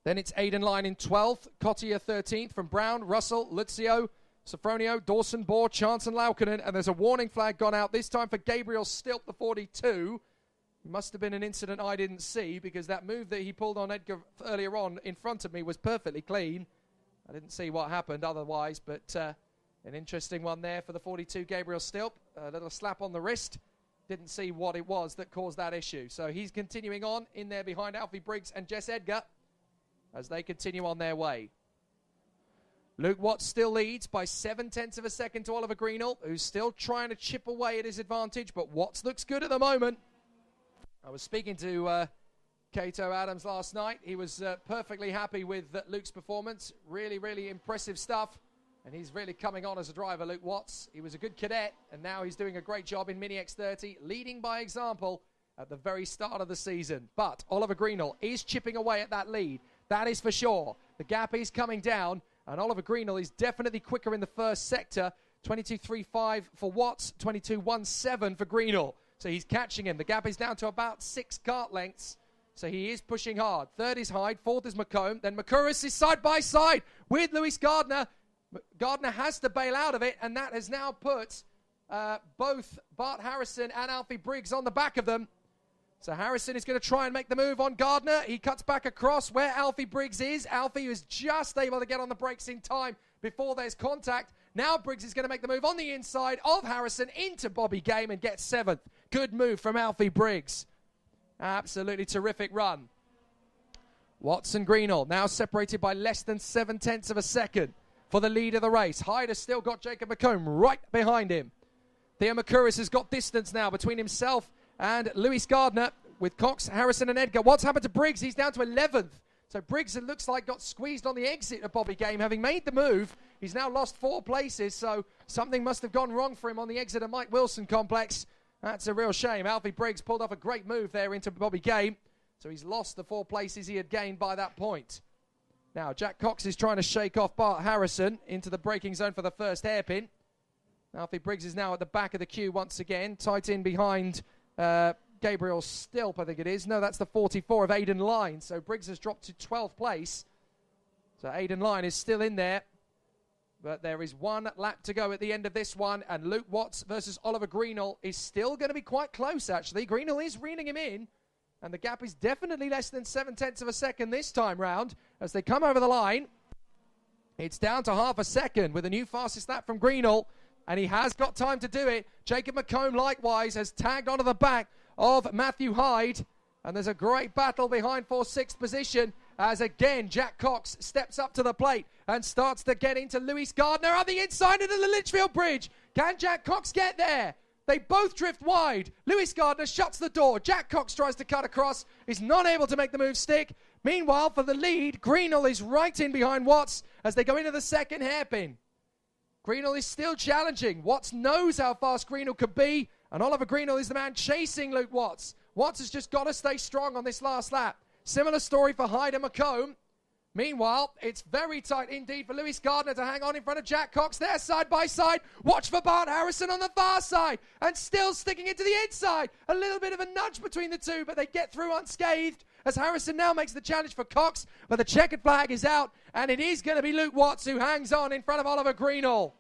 S11: Then it's Aidan Line in 12th, Cottier 13th from Brown, Russell, Luzio, Sofronio, Dawson, Bohr, Chance and Laukkanen, and there's a warning flag gone out, this time for Gabriel Stilp, the 42. Must have been an incident I didn't see, because that move that he pulled on Edgar earlier on in front of me was perfectly clean. I didn't see what happened otherwise, but an interesting one there for the 42, Gabriel Stilp. A little slap on the wrist. Didn't see what it was that caused that issue. So he's continuing on in there behind Alfie Briggs and Jess Edgar as they continue on their way. Luke Watts still leads by 0.7 of a second to Oliver Greenall, who's still trying to chip away at his advantage, but Watts looks good at the moment. I was speaking to Kato Adams last night. He was perfectly happy with Luke's performance. Really, really impressive stuff. And he's really coming on as a driver, Luke Watts. He was a good cadet, and now he's doing a great job in Mini X30, leading by example at the very start of the season. But Oliver Greenall is chipping away at that lead. That is for sure. The gap is coming down, and Oliver Greenall is definitely quicker in the first sector. 22.35 for Watts, 22.17 for Greenall. So he's catching him. The gap is down to about 6 kart lengths. So he is pushing hard. Third is Hyde. Fourth is McComb. Then Makuris is side by side with Lewis Gardner. Gardner has to bail out of it, and that has now put both Bart Harrison and Alfie Briggs on the back of them. So Harrison is going to try and make the move on Gardner. He cuts back across where Alfie Briggs is. Alfie is just able to get on the brakes in time before there's contact. Now Briggs is going to make the move on the inside of Harrison into Bobby Game and get 7th. Good move from Alfie Briggs. Absolutely terrific run. Watts and Greenall now separated by less than 0.7 of a second for the lead of the race. Hyde has still got Jacob McComb right behind him. Theo Makuris has got distance now between himself and Lewis Gardner with Cox, Harrison and Edgar. What's happened to Briggs? He's down to 11th. So Briggs, it looks like, got squeezed on the exit of Bobby Game. Having made the move, he's now lost 4 places, so something must have gone wrong for him on the exit of Mike Wilson complex. That's a real shame. Alfie Briggs pulled off a great move there into Bobby Game, so he's lost the 4 places he had gained by that point. Now, Jack Cox is trying to shake off Bart Harrison into the braking zone for the first hairpin. Alfie Briggs is now at the back of the queue once again, tight in behind Gabriel Stilp, I think it is. No, that's the 44 of Aidan Line. So Briggs has dropped to 12th place. So Aidan Line is still in there. But there is 1 lap to go at the end of this one. And Luke Watts versus Oliver Greenall is still going to be quite close, actually. Greenall is reeling him in. And the gap is definitely less than 0.7 of a second this time round. As they come over the line, it's down to half a second with a new fastest lap from Greenall. And he has got time to do it. Jacob McComb, likewise, has tagged onto the back of Matthew Hyde. And there's a great battle behind for 6th position as, again, Jack Cox steps up to the plate and starts to get into Lewis Gardner on the inside into the Litchfield Bridge. Can Jack Cox get there? They both drift wide. Lewis Gardner shuts the door. Jack Cox tries to cut across. Is not able to make the move stick. Meanwhile, for the lead, Greenall is right in behind Watts as they go into the second hairpin. Greenall is still challenging. Watts knows how fast Greenall could be, and Oliver Greenall is the man chasing Luke Watts. Watts has just got to stay strong on this last lap. Similar story for Hyde and McComb. Meanwhile, it's very tight indeed for Lewis Gardner to hang on in front of Jack Cox there, side by side. Watch for Bart Harrison on the far side, and still sticking it to the inside. A little bit of a nudge between the two, but they get through unscathed as Harrison now makes the challenge for Cox, but the checkered flag is out, and it is going to be Luke Watts who hangs on in front of Oliver Greenall.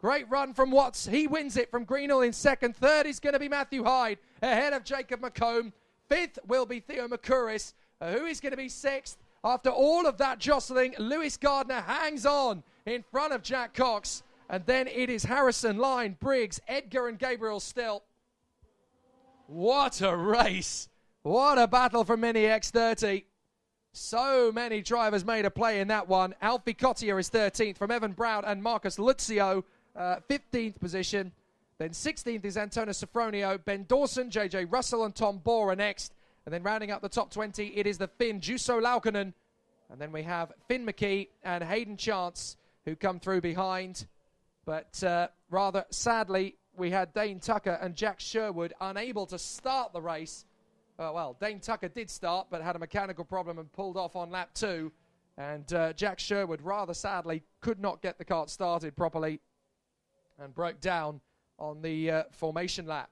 S11: Great run from Watts. He wins it from Greenall in second. Third is going to be Matthew Hyde ahead of Jacob McComb. 5th will be Theo Makuris, who is going to be 6th. After all of that jostling, Lewis Gardner hangs on in front of Jack Cox. And then it is Harrison, Line, Briggs, Edgar and Gabriel Stilp. What a race. What a battle for Mini X30. So many drivers made a play in that one. Alfie Cottier is 13th from Evan Brown and Marcus Luzio, 15th position. Then 16th is Antonio Sofronio, Ben Dawson, JJ Russell and Tom Bohr are next. And then rounding up the top 20, it is the Finn, Juuso Laukkanen. And then we have Finn McKee and Hayden Chance who come through behind. But rather sadly, we had Dane Tucker and Jack Sherwood unable to start the race. Well, Dane Tucker did start, but had a mechanical problem and pulled off on lap 2. And Jack Sherwood, rather sadly, could not get the kart started properly and broke down on the formation lap.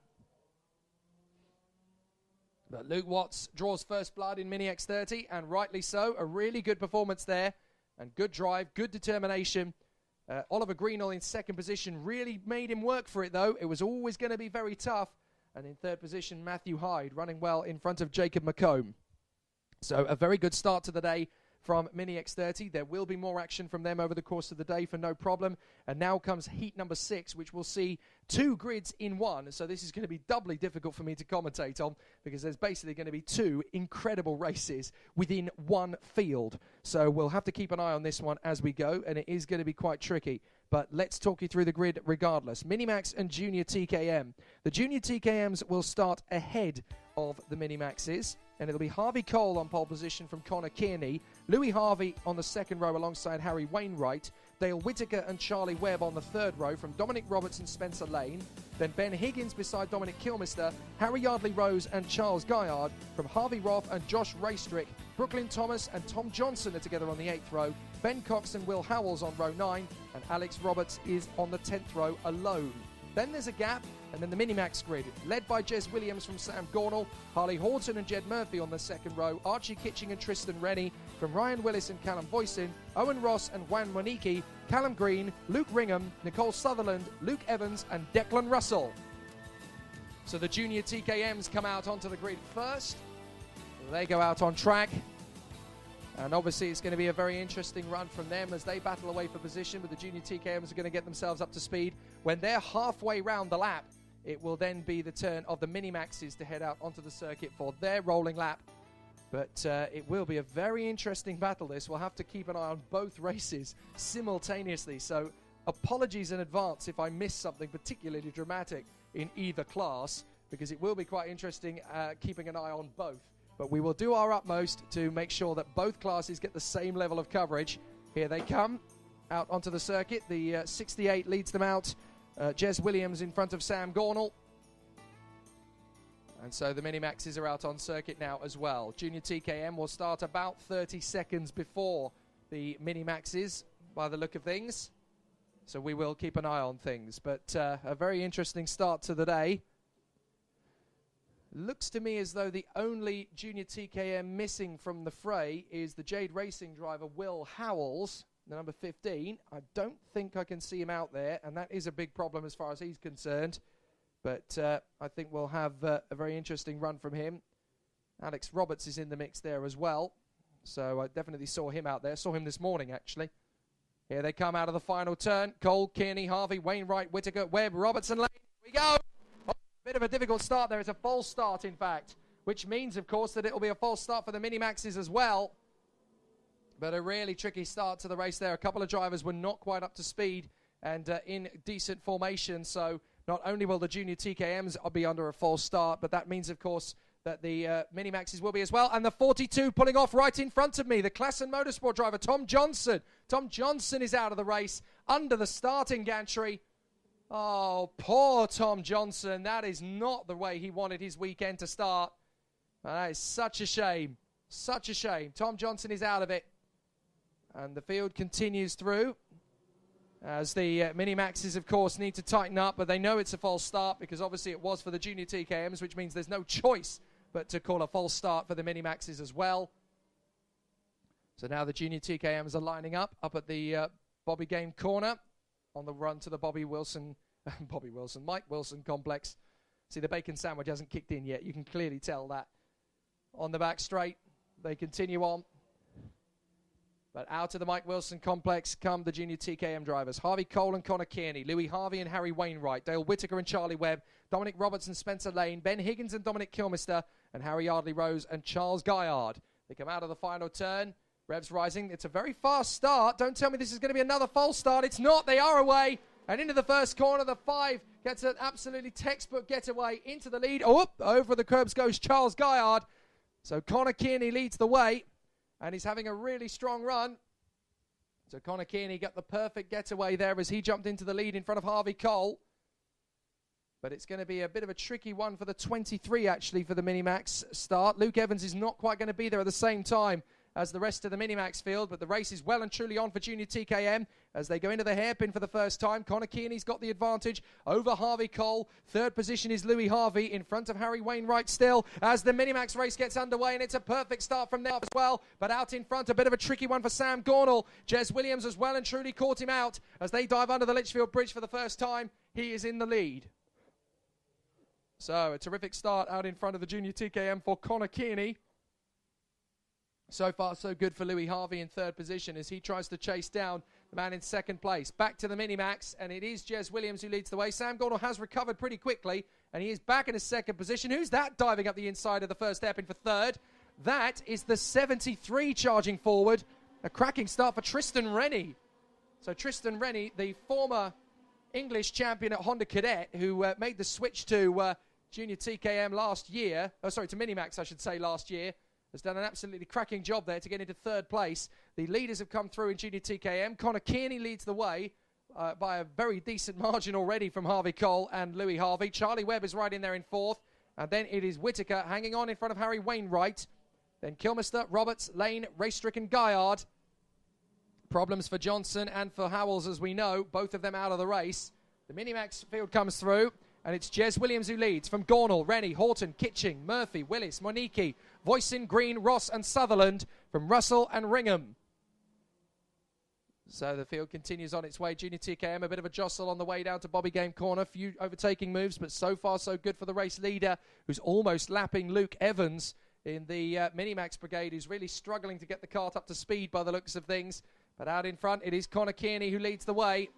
S11: But Luke Watts draws first blood in Mini X30, and rightly so. A really good performance there, and good drive, good determination Oliver Greenall in second position really made him work for it, though. It was always going to be very tough. And in third position, Matthew Hyde running well in front of Jacob McComb. So a very good start to the day from Mini X30. There will be more action from them over the course of the day for no problem. And now comes heat number 6, which will see 2 grids in one. So this is going to be doubly difficult for me to commentate on because there's basically going to be 2 incredible races within one field. So we'll have to keep an eye on this one as we go, and it is going to be quite tricky. But let's talk you through the grid regardless. Minimax and Junior TKM. The Junior TKMs will start ahead of the Minimaxes, and it'll be Harvey Cole on pole position from Connor Kearney, Louis Harvey on the second row alongside Harry Wainwright, Dale Whittaker and Charlie Webb on the third row from Dominic Roberts and Spencer Lane, then Ben Higgins beside Dominic Kilmister, Harry Yardley Rose and Charles Gaillard from Harvey Roth and Josh Raystrick, Brooklyn Thomas and Tom Johnson are together on the 8th row, Ben Cox and Will Howells on row 9, and Alex Roberts is on the 10th row alone. Then there's a gap, and then the Minimax grid, led by Jez Williams from Sam Gornall, Harley Horton and Jed Murphy on the second row, Archie Kitching and Tristan Rennie from Ryan Willis and Callum Voisin, Owen Ross and Juan Moniki, Callum Green, Luke Ringham, Nicole Sutherland, Luke Evans and Declan Russell. So the Junior TKMs come out onto the grid first. They go out on track. And obviously it's going to be a very interesting run from them as they battle away for position, but the Junior TKMs are going to get themselves up to speed. When they're halfway round the lap, it will then be the turn of the Minimaxes to head out onto the circuit for their rolling lap. But it will be a very interesting battle, this. We'll have to keep an eye on both races simultaneously. So apologies in advance if I miss something particularly dramatic in either class, because it will be quite interesting keeping an eye on both. But we will do our utmost to make sure that both classes get the same level of coverage. Here they come out onto the circuit. The 68 leads them out. Jez Williams in front of Sam Gornall. And so the Minimaxes are out on circuit now as well. Junior TKM will start about 30 seconds before the Minimaxes by the look of things. So we will keep an eye on things. But a very interesting start to the day. Looks to me as though the only Junior TKM missing from the fray is the Jade Racing driver Will Howells, the number 15. I don't think I can see him out there, and that is a big problem as far as he's concerned. But I think we'll have a very interesting run from him. Alex Roberts is in the mix there as well. So I definitely saw him out there. Saw him this morning, actually. Here they come out of the final turn. Cole, Kearney, Harvey, Wainwright, Whittaker, Webb, Robertson, Lane. Here we go! Bit of a difficult start there. It's a false start, in fact, which means, of course, that it will be a false start for the Minimaxes as well. But a really tricky start to the race there. A couple of drivers were not quite up to speed and in decent formation. So not only will the Junior TKMs be under a false start, but that means, of course, that the Minimaxes will be as well. And the 42 pulling off right in front of me, the Klassen Motorsport driver, Tom Johnson. Tom Johnson is out of the race under the starting gantry. Oh, poor Tom Johnson. That is not the way he wanted his weekend to start. That is such a shame. Such a shame. Tom Johnson is out of it. And the field continues through. As the Minimaxes, of course, need to tighten up. But they know it's a false start because obviously it was for the Junior TKMs, which means there's no choice but to call a false start for the Minimaxes as well. So now the Junior TKMs are lining up at the Bobby Game corner on the run to the Mike Wilson complex. See, the bacon sandwich hasn't kicked in yet. You can clearly tell that. On the back straight, they continue on. But out of the Mike Wilson complex come the Junior TKM drivers. Harvey Cole and Connor Kearney, Louis Harvey and Harry Wainwright, Dale Whittaker and Charlie Webb, Dominic Roberts and Spencer Lane, Ben Higgins and Dominic Kilmister, and Harry Yardley Rose and Charles Gaillard. They come out of the final turn. Revs rising. It's a very fast start. Don't tell me this is going to be another false start. It's not. They are away. And into the first corner, the 5 gets an absolutely textbook getaway into the lead. Oh, over the curbs goes Charles Gaillard. So Connor Kearney leads the way. And he's having a really strong run. So Connor Kearney got the perfect getaway there as he jumped into the lead in front of Harvey Cole. But it's going to be a bit of a tricky one for the 23, actually, for the Minimax start. Luke Evans is not quite going to be there at the same time as the rest of the Minimax field, but the race is well and truly on for Junior TKM, as they go into the hairpin for the first time. Connor Kearney's got the advantage over Harvey Cole. Third position is Louis Harvey in front of Harry Wainwright still as the Minimax race gets underway, and it's a perfect start from there as well. But out in front, a bit of a tricky one for Sam Gornall. Jez Williams has well and truly caught him out as they dive under the Litchfield Bridge for the first time. He is in the lead. So a terrific start out in front of the Junior TKM for Connor Kearney. So far, so good for Louis Harvey in third position as he tries to chase down the man in second place. Back to the Minimax, and it is Jez Williams who leads the way. Sam Gornall has recovered pretty quickly, and he is back in his second position. Who's that diving up the inside of the first hairpin for third? That is the 73 charging forward. A cracking start for Tristan Rennie. So Tristan Rennie, the former English champion at Honda Cadet, who made the switch to Junior TKM last year, to Minimax, I should say, last year, has done an absolutely cracking job there to get into third place. The leaders have come through in Junior TKM. Connor Kearney leads the way by a very decent margin already from Harvey Cole and Louis Harvey. Charlie Webb is right in there in fourth. And then it is Whitaker hanging on in front of Harry Wainwright. Then Kilmister, Roberts, Lane, Racestrick, Guyard. Problems for Johnson and for Howells, as we know. Both of them out of the race. The Minimax field comes through. And it's Jez Williams who leads from Gornall, Rennie, Horton, Kitching, Murphy, Willis, Monique, Voisin, Green, Ross and Sutherland from Russell and Ringham. So the field continues on its way. Junior TKM, a bit of a jostle on the way down to Bobby Game Corner. Few overtaking moves, but so far so good for the race leader, who's almost lapping Luke Evans in the Minimax Brigade, who's really struggling to get the cart up to speed by the looks of things. But out in front, it is Connor Kearney who leads the way.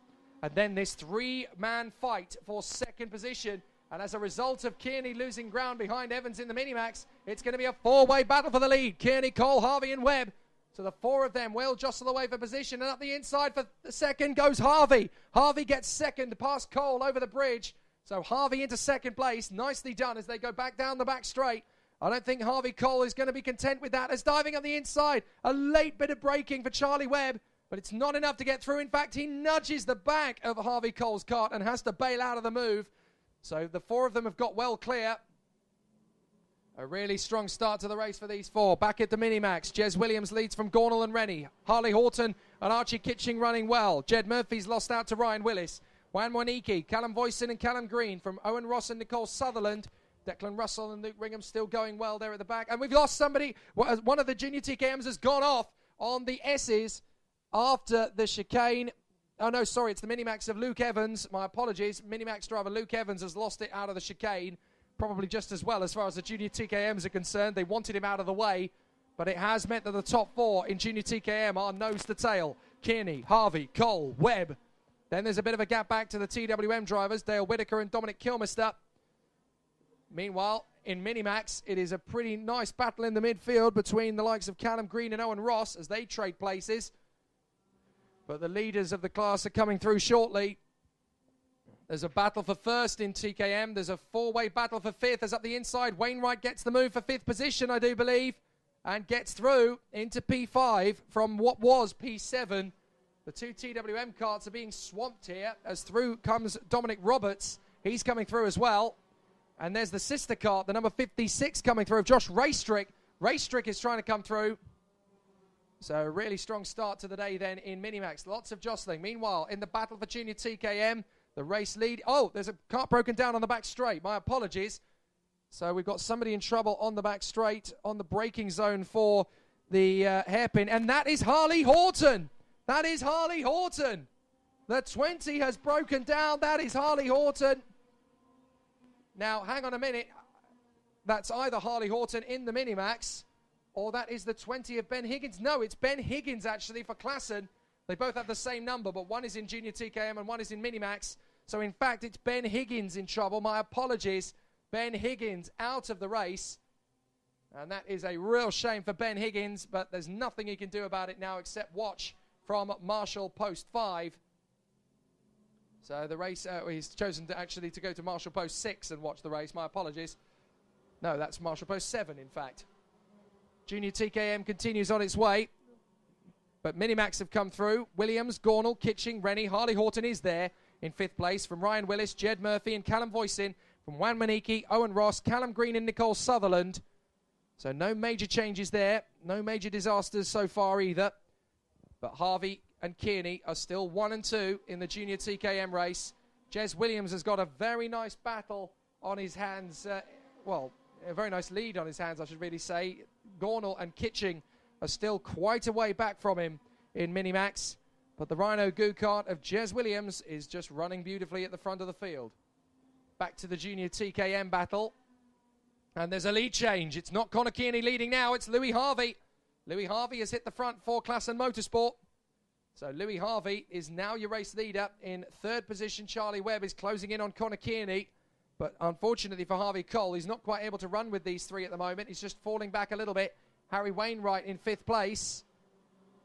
S11: And then this three-man fight for second position. And as a result of Kearney losing ground behind Evans in the Minimax, it's going to be a four-way battle for the lead. Kearney, Cole, Harvey and Webb. So the four of them will jostle away for position. And up the inside for the second goes Harvey. Harvey gets second past Cole over the bridge. So Harvey into second place. Nicely done as they go back down the back straight. I don't think Harvey Cole is going to be content with that as diving up the inside. A late bit of braking for Charlie Webb. But it's not enough to get through. In fact, he nudges the back of Harvey Cole's cart and has to bail out of the move. So the four of them have got well clear. A really strong start to the race for these four. Back at the Minimax, Jez Williams leads from Gornall and Rennie. Harley Horton and Archie Kitching running well. Jed Murphy's lost out to Ryan Willis. Juan Monique, Callum Voisin and Callum Green from Owen Ross and Nicole Sutherland. Declan Russell and Luke Ringham still going well there at the back. And we've lost somebody. One of the Junior TKMs has gone off on the S's. After the chicane, oh no, sorry, it's the Minimax of Luke Evans. My apologies. Minimax driver Luke Evans has lost it out of the chicane. Probably just as well as far as the Junior TKMs are concerned. They wanted him out of the way, but it has meant that the top four in Junior TKM are nose to tail. Kearney, Harvey, Cole, Webb. Then there's a bit of a gap back to the TWM drivers, Dale Whitaker and Dominic Kilmister. Meanwhile, in Minimax, it is a pretty nice battle in the midfield between the likes of Callum Green and Owen Ross as they trade places. But the leaders of the class are coming through shortly. There's a battle for first in TKM. There's a four-way battle for fifth as up the inside. Wainwright gets the move for fifth position, I do believe, and gets through into P5 from what was P7. The two TWM carts are being swamped here as through comes Dominic Roberts. He's coming through as well. And there's the sister cart, the number 56 coming through of Josh Racestrick. Racestrick is trying to come through. So a really strong start to the day then in Minimax. Lots of jostling. Meanwhile, in the battle for Junior TKM, the race lead. Oh, there's a cart broken down on the back straight. My apologies. So we've got somebody in trouble on the back straight on the braking zone for the hairpin. And that is Harley Horton. That is Harley Horton. The 20 has broken down. That is Harley Horton. Now, hang on a minute. That's either Harley Horton in the Minimax, or that is the 20 of Ben Higgins. No, it's Ben Higgins, actually, for Klassen. They both have the same number, but one is in Junior TKM and one is in Minimax. So, in fact, it's Ben Higgins in trouble. My apologies. Ben Higgins out of the race. And that is a real shame for Ben Higgins, but there's nothing he can do about it now except watch from Marshall Post 5. So, the race, he's chosen to go to Marshall Post 6 and watch the race. My apologies. No, that's Marshall Post 7, in fact. Junior TKM continues on its way. But Minimax have come through. Williams, Gornall, Kitching, Rennie, Harley Horton is there in fifth place. From Ryan Willis, Jed Murphy and Callum Voisin. From Juan Monique, Owen Ross, Callum Green and Nicole Sutherland. So no major changes there. No major disasters so far either. But Harvey and Kearney are still 1 and 2 in the junior TKM race. Jez Williams has got a very nice battle on his hands. A very nice lead on his hands, I should really say. Gornall and Kitching are still quite a way back from him in Minimax. But the Rhino go-kart of Jez Williams is just running beautifully at the front of the field. Back to the junior TKM battle. And there's a lead change. It's not Connor Kearney leading now, it's Louis Harvey. Louis Harvey has hit the front for Class and Motorsport. So Louis Harvey is now your race leader. In third position, Charlie Webb is closing in on Connor Kearney. But unfortunately for Harvey Cole, he's not quite able to run with these three at the moment. He's just falling back a little bit. Harry Wainwright in 5th place.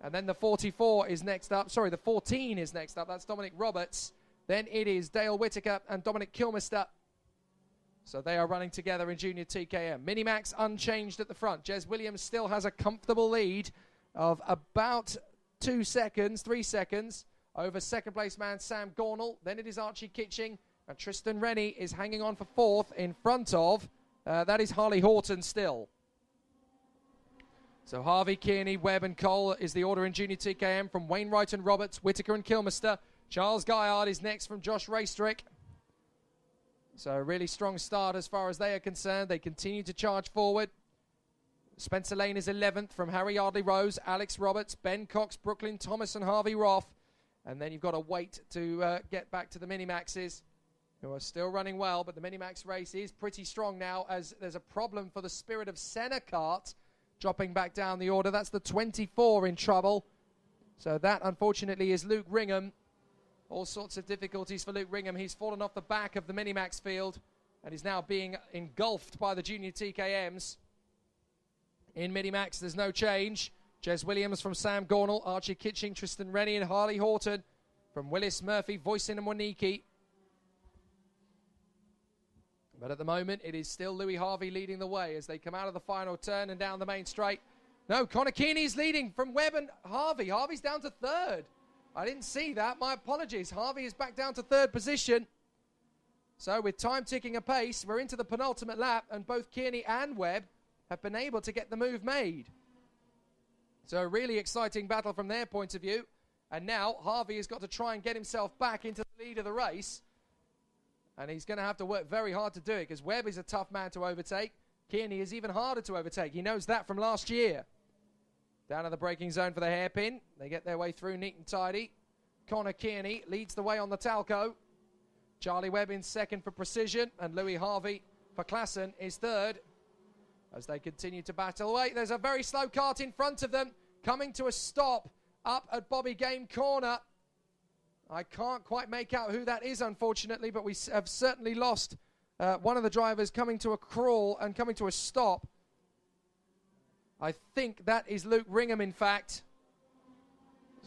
S11: And then the 44 is next up. Sorry, the 14 is next up. That's Dominic Roberts. Then it is Dale Whittaker and Dominic Kilmister. So they are running together in junior TKM. Minimax unchanged at the front. Jez Williams still has a comfortable lead of about 3 seconds over second place man Sam Gornall. Then it is Archie Kitching, and Tristan Rennie is hanging on for 4th in front of, that is Harley Horton still. So Harvey, Kearney, Webb and Cole is the order in junior TKM from Wainwright and Roberts, Whittaker and Kilmister. Charles Guyard is next from Josh Raystrick. So a really strong start as far as they are concerned. They continue to charge forward. Spencer Lane is 11th from Harry Yardley Rose, Alex Roberts, Ben Cox, Brooklyn Thomas and Harvey Roth. And then you've got to wait to get back to the Minimaxes, who are still running well. But the Minimax race is pretty strong now, as there's a problem for the Spirit of Senna kart dropping back down the order. That's the 24 in trouble. So that, unfortunately, is Luke Ringham. All sorts of difficulties for Luke Ringham. He's fallen off the back of the Minimax field and is now being engulfed by the junior TKMs. In Minimax, there's no change. Jez Williams from Sam Gornall, Archie Kitching, Tristan Rennie and Harley Horton from Willis Murphy, Voisin and Waniki. But at the moment, it is still Louis Harvey leading the way as they come out of the final turn and down the main straight. No, Connor Kearney's leading from Webb and Harvey. Harvey's down to 3rd. I didn't see that. My apologies. Harvey is back down to 3rd position. So with time ticking apace, we're into the penultimate lap, and both Kearney and Webb have been able to get the move made. So a really exciting battle from their point of view. And now Harvey has got to try and get himself back into the lead of the race. And he's going to have to work very hard to do it, because Webb is a tough man to overtake. Kearney is even harder to overtake. He knows that from last year. Down in the braking zone for the hairpin. They get their way through neat and tidy. Connor Kearney leads the way on the Talco. Charlie Webb in 2nd for Precision. And Louis Harvey for Klassen is 3rd. As they continue to battle away. There's a very slow kart in front of them. Coming to a stop up at Bobby Game Corner. I can't quite make out who that is, unfortunately. But we have certainly lost one of the drivers coming to a crawl and coming to a stop. I think that is Luke Ringham, in fact.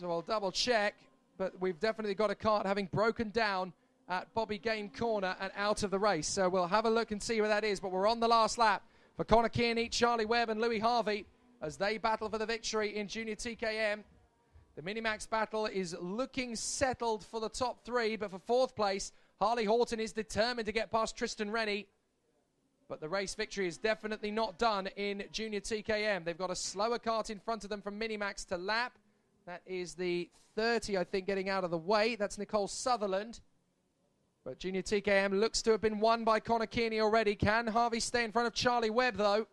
S11: So I'll double check. But we've definitely got a kart having broken down at Bobby Game Corner and out of the race. So we'll have a look and see where that is. But we're on the last lap for Connor Kearney, Charlie Webb and Louis Harvey as they battle for the victory in junior TKM. The Minimax battle is looking settled for the top 3. But for 4th place, Harley Horton is determined to get past Tristan Rennie. But the race victory is definitely not done in junior TKM. They've got a slower kart in front of them from Minimax to lap. That is the 30, I think, getting out of the way. That's Nicole Sutherland. But junior TKM looks to have been won by Connor Kearney already. Can Harvey stay in front of Charlie Webb, though?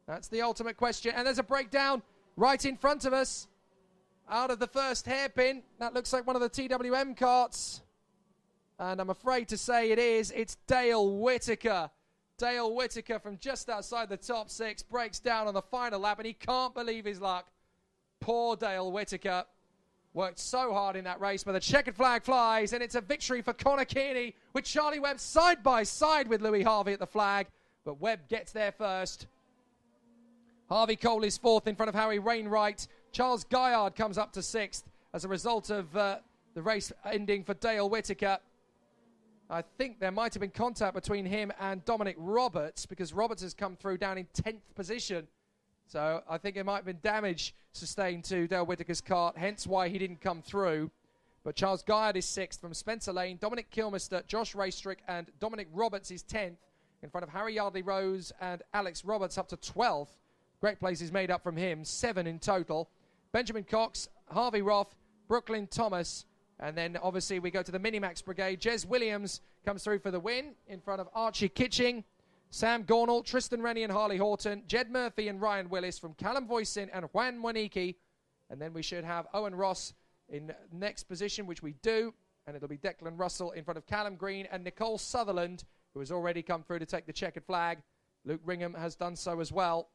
S11: That's the ultimate question. And there's a breakdown right in front of us. Out of the first hairpin. That looks like one of the TWM karts. And I'm afraid to say it is. It's Dale Whittaker. Dale Whittaker from just outside the top 6 breaks down on the final lap, and he can't believe his luck. Poor Dale Whittaker. Worked so hard in that race, but the checkered flag flies, and it's a victory for Connor Kearney with Charlie Webb side by side with Louis Harvey at the flag. But Webb gets there first. Harvey Cole is 4th in front of Harry Wainwright. Charles Guyard comes up to 6th as a result of the race ending for Dale Whittaker. I think there might have been contact between him and Dominic Roberts, because Roberts has come through down in 10th position. So I think it might have been damage sustained to Dale Whittaker's kart, hence why he didn't come through. But Charles Guyard is 6th from Spencer Lane. Dominic Kilmister, Josh Raystrick and Dominic Roberts is 10th in front of Harry Yardley Rose and Alex Roberts up to 12th. Great places made up from him, 7 in total. Benjamin Cox, Harvey Roth, Brooklyn Thomas. And then, obviously, we go to the Minimax Brigade. Jez Williams comes through for the win in front of Archie Kitching, Sam Gornall, Tristan Rennie and Harley Horton, Jed Murphy and Ryan Willis from Callum Voisin and Juan Waniki. And then we should have Owen Ross in next position, which we do. And it'll be Declan Russell in front of Callum Green and Nicole Sutherland, who has already come through to take the checkered flag. Luke Ringham has done so as well.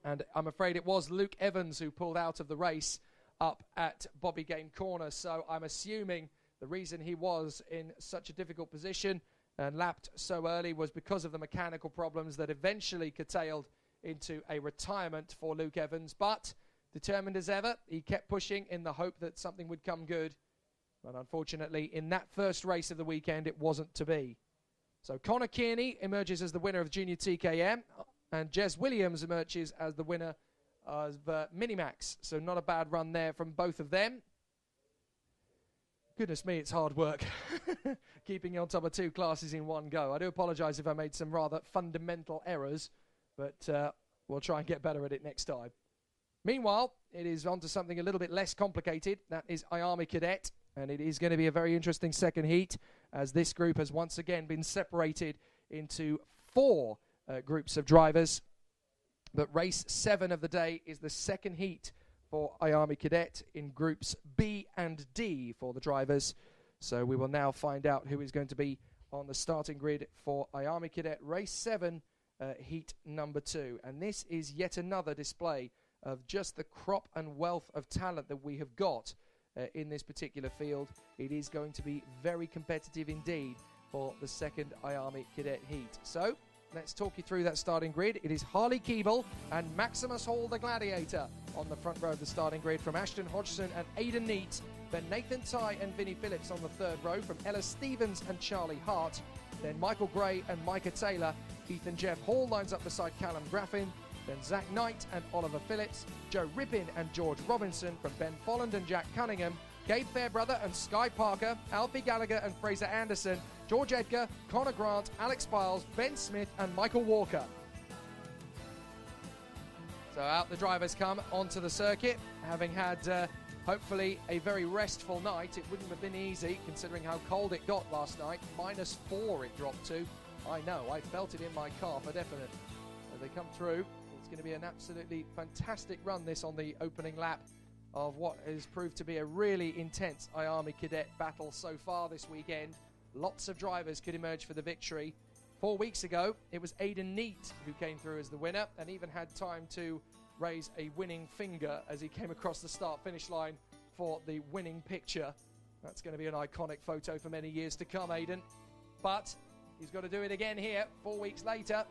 S11: And I'm afraid it was Luke Evans who pulled out of the race up at Bobby Game Corner. So I'm assuming the reason he was in such a difficult position and lapped so early was because of the mechanical problems that eventually curtailed into a retirement for Luke Evans. But determined as ever, he kept pushing in the hope that something would come good. But unfortunately, in that first race of the weekend, it wasn't to be. So Connor Kearney emerges as the winner of Junior TKM, and Jez Williams emerges as the winner of Minimax. So not a bad run there from both of them. Goodness me, it's hard work keeping on top of two classes in one go. I do apologise if I made some rather fundamental errors, but we'll try and get better at it next time. Meanwhile, it is on to something a little bit less complicated. That is Army Cadet, and it is going to be a very interesting second heat, as this group has once again been separated into 4 groups of drivers. But race 7 of the day is the second heat for Army Cadet in groups B and D for the drivers. So we will now find out who is going to be on the starting grid for Army Cadet race 7, heat number 2. And this is yet another display of just the crop and wealth of talent that we have got in this particular field. It is going to be very competitive indeed for the second Army Cadet heat. So let's talk you through that starting grid. It is Harley Keeble and Maximus Hall, the Gladiator, on the front row of the starting grid from Ashton Hodgson and Aidan Neat. Then Nathan Tye and Vinnie Phillips on the third row from Ella Stevens and Charlie Hart. Then Michael Gray and Micah Taylor. Ethan Jeff Hall lines up beside Callum Graffin. Then Zach Knight and Oliver Phillips. Joe Rippin and George Robinson from Ben Folland and Jack Cunningham. Gabe Fairbrother and Sky Parker. Alfie Gallagher and Fraser Anderson. George Edgar, Connor Grant, Alex Biles, Ben Smith and Michael Walker. So out the drivers come onto the circuit, having had hopefully a very restful night. It wouldn't have been easy considering how cold it got last night. -4 it dropped to. I know, I felt it in my car for definite. As they come through, it's going to be an absolutely fantastic run, this, on the opening lap of what has proved to be a really intense Army Cadet battle so far this weekend. Lots of drivers could emerge for the victory. 4 weeks ago, it was Aidan Neat who came through as the winner and even had time to raise a winning finger as he came across the start-finish line for the winning picture. That's going to be an iconic photo for many years to come, Aidan. But he's got to do it again here 4 weeks later.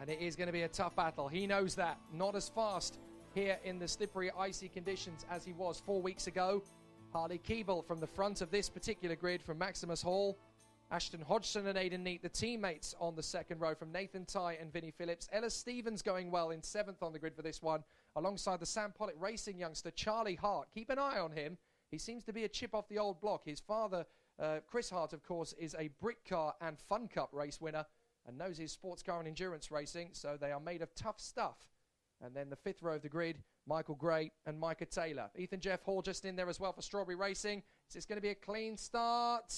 S11: And it is going to be a tough battle. He knows that. Not as fast here in the slippery, icy conditions as he was 4 weeks ago. Harley Keeble from the front of this particular grid from Maximus Hall. Ashton Hodgson and Aidan Neat, the teammates on the second row from Nathan Tye and Vinnie Phillips. Ella Stevens going well in 7th on the grid for this one, alongside the Sam Pollitt Racing youngster Charlie Hart. Keep an eye on him. He seems to be a chip off the old block. His father, Chris Hart, of course, is a Brit Car and Fun Cup race winner and knows his sports car and endurance racing, so they are made of tough stuff. And then the 5th row of the grid, Michael Gray and Micah Taylor. Ethan Jeff Hall just in there as well for Strawberry Racing. Is this going to be a clean start?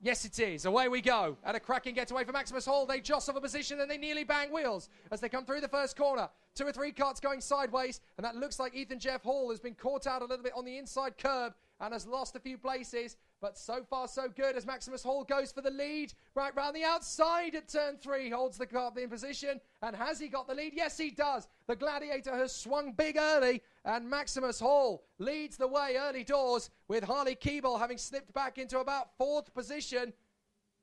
S11: Yes, it is. Away we go. At a cracking getaway for Maximus Hall. They jostle for position and they nearly bang wheels as they come through the first corner. 2 or 3 carts going sideways, and that looks like Ethan Jeff Hall has been caught out a little bit on the inside curb and has lost a few places. But so far, so good as Maximus Hall goes for the lead. Right round the outside at turn 3, holds the car in position. And has he got the lead? Yes, he does. The Gladiator has swung big early, and Maximus Hall leads the way early doors, with Harley Keeble having slipped back into about 4th position.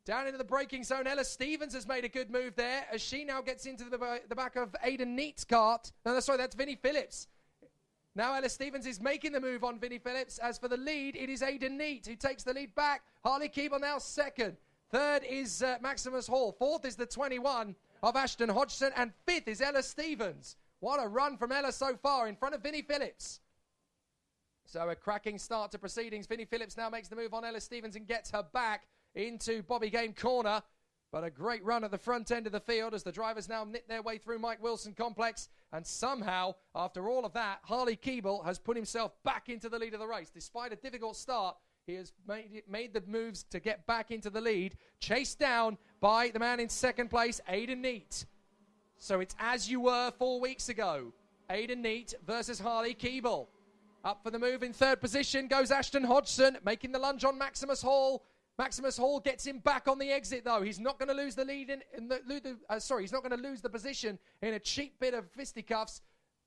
S11: Down into the braking zone, Ella Stevens has made a good move there as she now gets into the back of Aidan Neat's cart. No, sorry, that's Vinnie Phillips. Now Ella Stevens is making the move on Vinnie Phillips. As for the lead, it is Aidan Neat who takes the lead back. Harley Keeble now 2nd. 3rd is Maximus Hall. 4th is the 21 of Ashton Hodgson. And 5th is Ella Stevens. What a run from Ella so far in front of Vinnie Phillips. So a cracking start to proceedings. Vinnie Phillips now makes the move on Ella Stevens and gets her back into Bobby Game Corner. But a great run at the front end of the field as the drivers now knit their way through Mike Wilson Complex. And somehow, after all of that, Harley Keeble has put himself back into the lead of the race. Despite a difficult start, he has made the moves to get back into the lead. Chased down by the man in second place, Aidan Neate. So it's as you were 4 weeks ago. Aidan Neate versus Harley Keeble. Up for the move in third position goes Ashton Hodgson, making the lunge on Maximus Hall. Maximus Hall gets him back on the exit, though. He's not going to lose the lead he's not going to lose the position in a cheap bit of fisticuffs.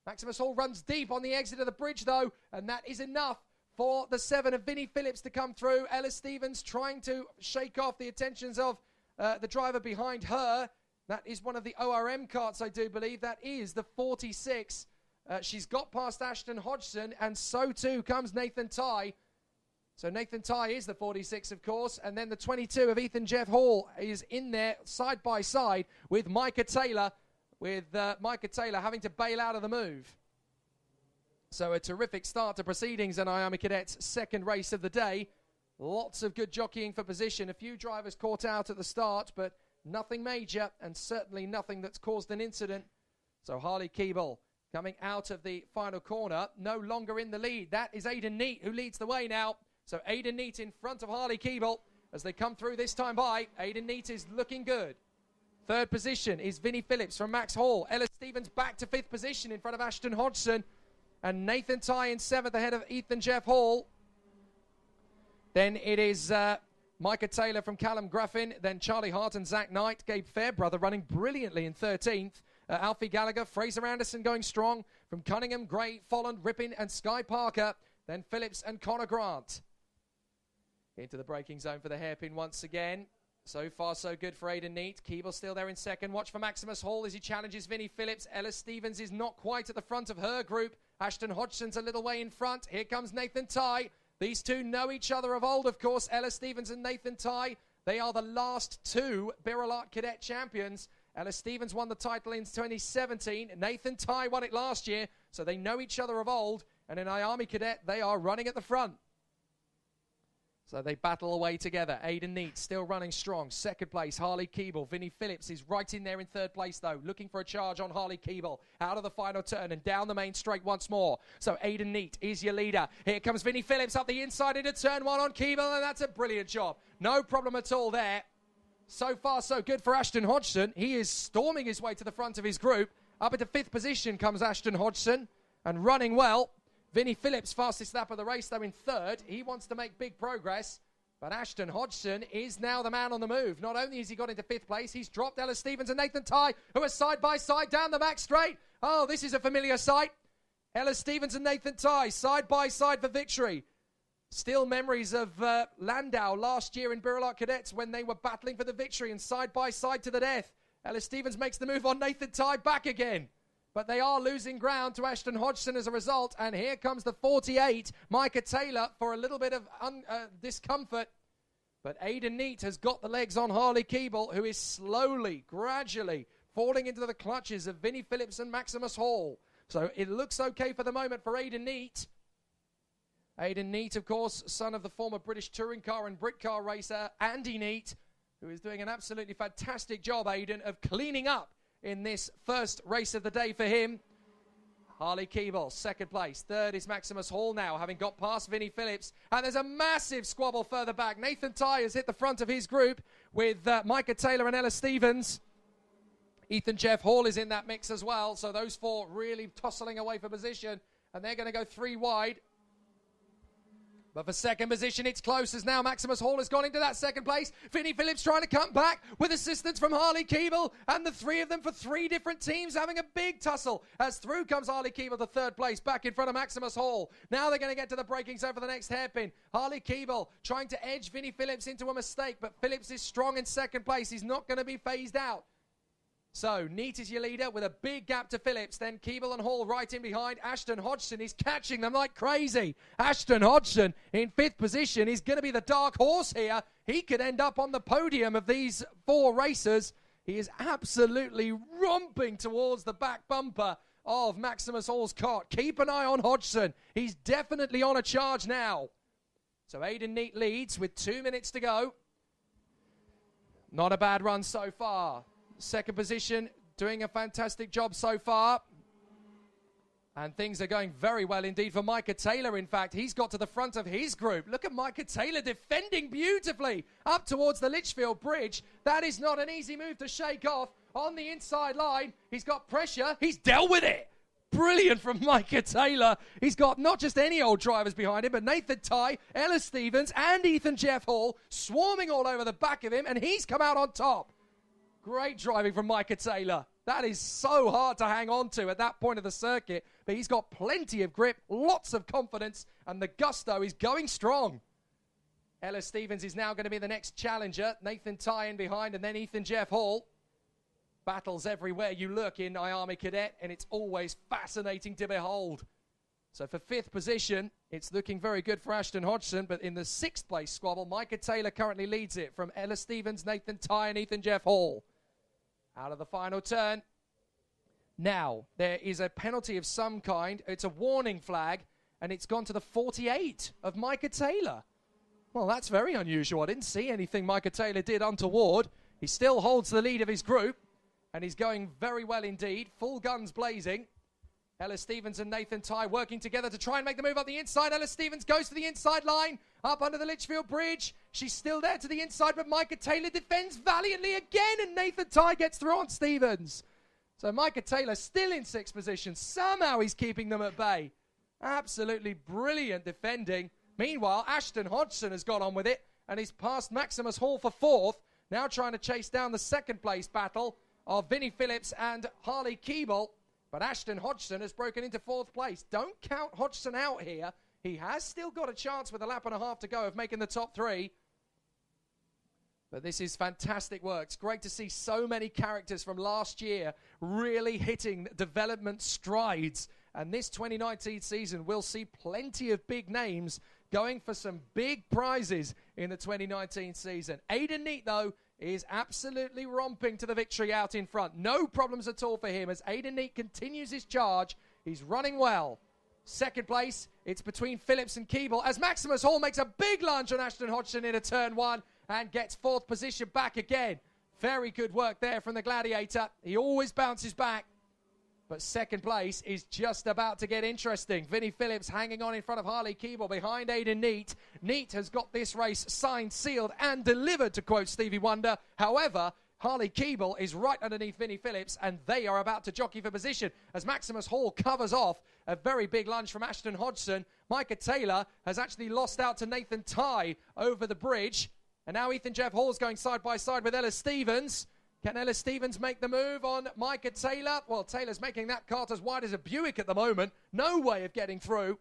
S11: Maximus Hall runs deep on the exit of the bridge, though, and that is enough for the 7 of Vinnie Phillips to come through. Ella Stevens trying to shake off the attentions of the driver behind her. That is one of the ORM carts, I do believe. That is the 46. She's got past Ashton Hodgson, and so too comes Nathan Tye. So Nathan Tye is the 46, of course, and then the 22 of Ethan Jeff Hall is in there side by side with Micah Taylor, having to bail out of the move. So a terrific start to proceedings in Miami Cadets' second race of the day. Lots of good jockeying for position. A few drivers caught out at the start, but nothing major, and certainly nothing that's caused an incident. So Harley Keeble coming out of the final corner, no longer in the lead. That is Aidan Neate, who leads the way now. So Aidan Neate in front of Harley Keeble as they come through this time by. Aidan Neate is looking good. Third position is Vinnie Phillips from Max Hall. Ella Stevens back to fifth position in front of Ashton Hodgson. And Nathan Tye in seventh ahead of Ethan Jeff Hall. Then it is Micah Taylor from Callum Gruffin. Then Charlie Hart and Zach Knight. Gabe Fairbrother running brilliantly in 13th. Alfie Gallagher, Fraser Anderson going strong. From Cunningham, Gray, Folland, Rippin and Sky Parker. Then Phillips and Connor Grant. Into the braking zone for the hairpin once again. So far, so good for Aidan Neate. Keeble still there in second. Watch for Maximus Hall as he challenges Vinnie Phillips. Ella Stevens is not quite at the front of her group. Ashton Hodgson's a little way in front. Here comes Nathan Tye. These two know each other of old, of course. Ella Stevens and Nathan Tye. They are the last two Birrell Art Cadet champions. Ella Stevens won the title in 2017. Nathan Tye won it last year. So they know each other of old. And in Miami Cadet, they are running at the front. So they battle away together. Aidan Neate still running strong. Second place, Harley Keeble. Vinnie Phillips is right in there in third place, though. Looking for a charge on Harley Keeble. Out of the final turn and down the main straight once more. So Aidan Neate is your leader. Here comes Vinnie Phillips up the inside into turn one on Keeble, and that's a brilliant job. No problem at all there. So far, so good for Ashton Hodgson. He is storming his way to the front of his group. Up into fifth position comes Ashton Hodgson, and running well. Vinnie Phillips, fastest lap of the race, though, in third. He wants to make big progress. But Ashton Hodgson is now the man on the move. Not only has he got into fifth place, he's dropped Ella Stevens and Nathan Tye, who are side by side down the back straight. Oh, this is a familiar sight. Ella Stevens and Nathan Tye, side by side for victory. Still memories of Landau last year in Birrell Art Cadets when they were battling for the victory and side by side to the death. Ella Stevens makes the move on Nathan Tye back again. But they are losing ground to Ashton Hodgson as a result. And here comes the 48, Micah Taylor, for a little bit of discomfort. But Aidan Neate has got the legs on Harley Keeble, who is slowly, gradually falling into the clutches of Vinnie Phillips and Maximus Hall. So it looks okay for the moment for Aidan Neate. Aidan Neate, of course, son of the former British touring car and Brit car racer Andy Neate, who is doing an absolutely fantastic job, Aidan, of cleaning up in this first race of the day for him. Harley Keeble, second place. Third is Maximus Hall now, having got past Vinnie Phillips. And there's a massive squabble further back. Nathan Tye has hit the front of his group with Micah Taylor and Ella Stevens. Ethan Jeff Hall is in that mix as well. So those four really tussling away for position. And they're going to go three wide. But for second position, it's close as now Maximus Hall has gone into that second place. Vinnie Phillips trying to come back with assistance from Harley Keeble. And the three of them for three different teams having a big tussle. As through comes Harley Keeble to third place, back in front of Maximus Hall. Now they're going to get to the braking zone for the next hairpin. Harley Keeble trying to edge Vinnie Phillips into a mistake. But Phillips is strong in second place. He's not going to be phased out. So, Neate is your leader with a big gap to Phillips. Then Keeble and Hall right in behind. Ashton Hodgson is catching them like crazy. Ashton Hodgson in fifth position. He's going to be the dark horse here. He could end up on the podium of these four racers. He is absolutely romping towards the back bumper of Maximus Hall's cart. Keep an eye on Hodgson. He's definitely on a charge now. So, Aidan Neate leads with 2 minutes to go. Not a bad run so far. Second position, doing a fantastic job so far. And things are going very well indeed for Micah Taylor, in fact. He's got to the front of his group. Look at Micah Taylor defending beautifully up towards the Litchfield Bridge. That is not an easy move to shake off on the inside line. He's got pressure. He's dealt with it. Brilliant from Micah Taylor. He's got not just any old drivers behind him, but Nathan Tye, Ella Stevens, and Ethan Jeff Hall swarming all over the back of him, and he's come out on top. Great driving from Micah Taylor. That is so hard to hang on to at that point of the circuit, but he's got plenty of grip, lots of confidence, and the gusto is going strong. Ella Stevens is now going to be the next challenger. Nathan Tye in behind, and then Ethan Jeff Hall. Battles everywhere you look in Army Cadet, and it's always fascinating to behold. So for 5th position, it's looking very good for Ashton Hodgson, but in the 6th place squabble, Micah Taylor currently leads it from Ella Stevens, Nathan Tye, and Ethan Jeff Hall. Out of the final turn. Now, there is a penalty of some kind. It's a warning flag, and it's gone to the 48 of Micah Taylor. Well, that's very unusual. I didn't see anything Micah Taylor did untoward. He still holds the lead of his group, and he's going very well indeed. Full guns blazing. Ella Stevens and Nathan Tye working together to try and make the move up the inside. Ella Stevens goes to the inside line, up under the Litchfield Bridge. She's still there to the inside, but Micah Taylor defends valiantly again, and Nathan Tye gets through on Stevens. So Micah Taylor still in 6th position. Somehow he's keeping them at bay. Absolutely brilliant defending. Meanwhile, Ashton Hodgson has got on with it, and he's passed Maximus Hall for 4th. Now trying to chase down the 2nd place battle of Vinnie Phillips and Harley Keeble. But Ashton Hodgson has broken into 4th place. Don't count Hodgson out here. He has still got a chance with a lap and a half to go of making the top 3. But this is fantastic work. It's great to see so many characters from last year really hitting development strides. And this 2019 season will see plenty of big names going for some big prizes in the 2019 season. Aidan Neate, though, is absolutely romping to the victory out in front. No problems at all for him as Aidan Neate continues his charge. He's running well. 2nd place, it's between Phillips and Keeble as Maximus Hall makes a big lunge on Ashton Hodgson into turn 1 and gets 4th position back again. Very good work there from the Gladiator. He always bounces back. But 2nd place is just about to get interesting. Vinnie Phillips hanging on in front of Harley Keeble behind Aidan Neate. Neate has got this race signed, sealed, and delivered, to quote Stevie Wonder. However, Harley Keeble is right underneath Vinnie Phillips, and they are about to jockey for position as Maximus Hall covers off a very big lunge from Ashton Hodgson. Micah Taylor has actually lost out to Nathan Tye over the bridge. And now Ethan Jeff Hall's going side by side with Ella Stevens. Can Ella Stevens make the move on Micah Taylor? Well, Taylor's making that cart as wide as a Buick at the moment. No way of getting through.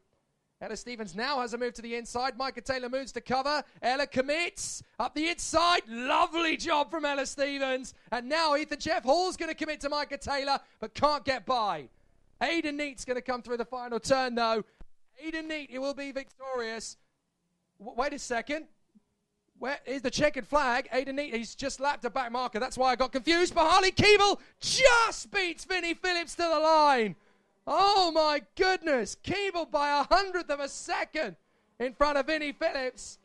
S11: Ella Stevens now has a move to the inside. Micah Taylor moves to cover. Ella commits up the inside. Lovely job from Ella Stevens. And now Ethan Jeff Hall's going to commit to Micah Taylor, but can't get by. Aidan Neate's going to come through the final turn, though. Aidan Neate, he will be victorious. Wait a second. Where is the checkered flag? Aidan Neate, he's just lapped a back marker. That's why I got confused. But Harley Keeble just beats Vinnie Phillips to the line. Oh, my goodness. Keeble by 100th of a second in front of Vinnie Phillips.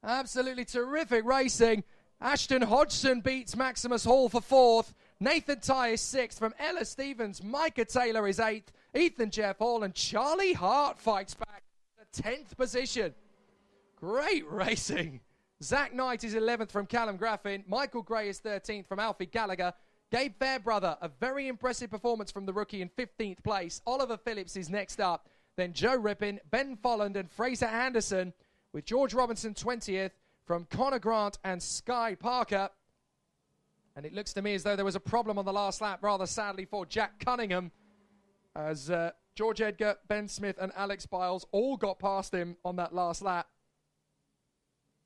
S11: Absolutely terrific racing. Ashton Hodgson beats Maximus Hall for 4th. Nathan Tye is 6th from Ella Stevens. Micah Taylor is 8th. Ethan Jeff Hall and Charlie Hart fights back to 10th position. Great racing. Zach Knight is 11th from Callum Graffin. Michael Gray is 13th from Alfie Gallagher. Gabe Fairbrother, a very impressive performance from the rookie in 15th place. Oliver Phillips is next up. Then Joe Rippin, Ben Folland and Fraser Anderson, with George Robinson 20th from Connor Grant and Sky Parker. And it looks to me as though there was a problem on the last lap, rather sadly for Jack Cunningham, as George Edgar, Ben Smith and Alex Biles all got past him on that last lap.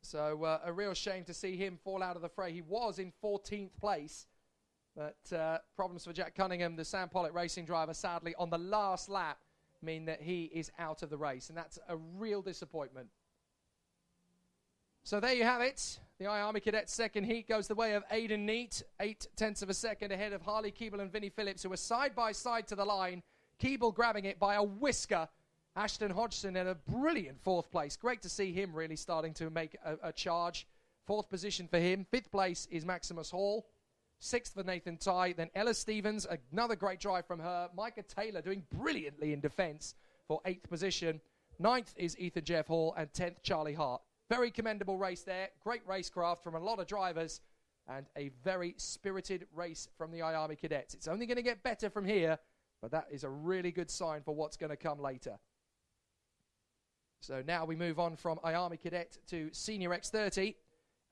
S11: So a real shame to see him fall out of the fray. He was in 14th place, but problems for Jack Cunningham, the Sam Pollitt racing driver, sadly, on the last lap mean that he is out of the race, and that's a real disappointment. So there you have it. The Army Cadet second heat goes the way of Aidan Neate, 0.8 of a second ahead of Harley Keeble and Vinnie Phillips, who were side by side to the line. Keeble grabbing it by a whisker. Ashton Hodgson in a brilliant 4th place. Great to see him really starting to make a charge 4th position for him. 5th place is Maximus Hall. 6th for Nathan Ty. Then Ella Stevens, another great drive from her. Micah Taylor doing brilliantly in defence for 8th position. 9th is Ethan Jeff Hall. And 10th, Charlie Hart. Very commendable race there. Great racecraft from a lot of drivers. And a very spirited race from the IAMI cadets. It's only going to get better from here, but that is a really good sign for what's going to come later. So now we move on from IAMI cadet to Senior X30.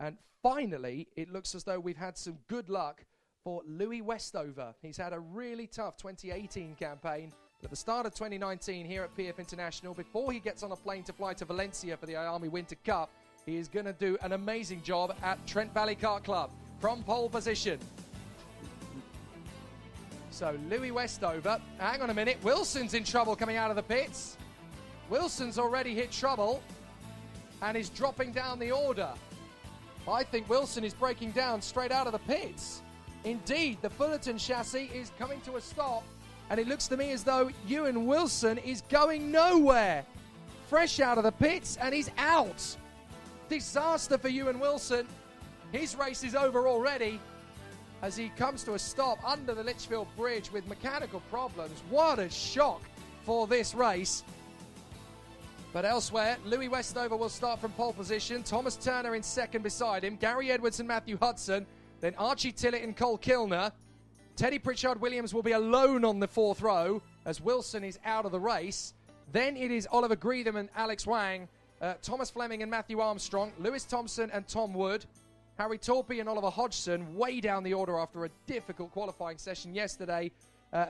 S11: And finally, it looks as though we've had some good luck for Louis Westover. He's had a really tough 2018 campaign. But at the start of 2019 here at PF International, before he gets on a plane to fly to Valencia for the IAMI Winter Cup, he is going to do an amazing job at Trent Valley Kart Club from pole position. So Louis Westover, hang on a minute, Wilson's in trouble coming out of the pits. Wilson's already hit trouble and is dropping down the order. I think Wilson is breaking down straight out of the pits. Indeed, the Fullerton chassis is coming to a stop, and it looks to me as though Ewan Wilson is going nowhere. Fresh out of the pits, and he's out. Disaster for Ewan Wilson. His race is over already as he comes to a stop under the Litchfield Bridge with mechanical problems. What a shock for this race. But elsewhere, Louis Westover will start from pole position. Thomas Turner in second beside him. Gary Edwards and Matthew Hudson. Then Archie Tillett and Cole Kilner. Teddy Pritchard-Williams will be alone on the 4th row as Wilson is out of the race. Then it is Oliver Greetham and Alex Wang. Thomas Fleming and Matthew Armstrong. Lewis Thompson and Tom Wood. Harry Torpy and Oliver Hodgson way down the order after a difficult qualifying session yesterday.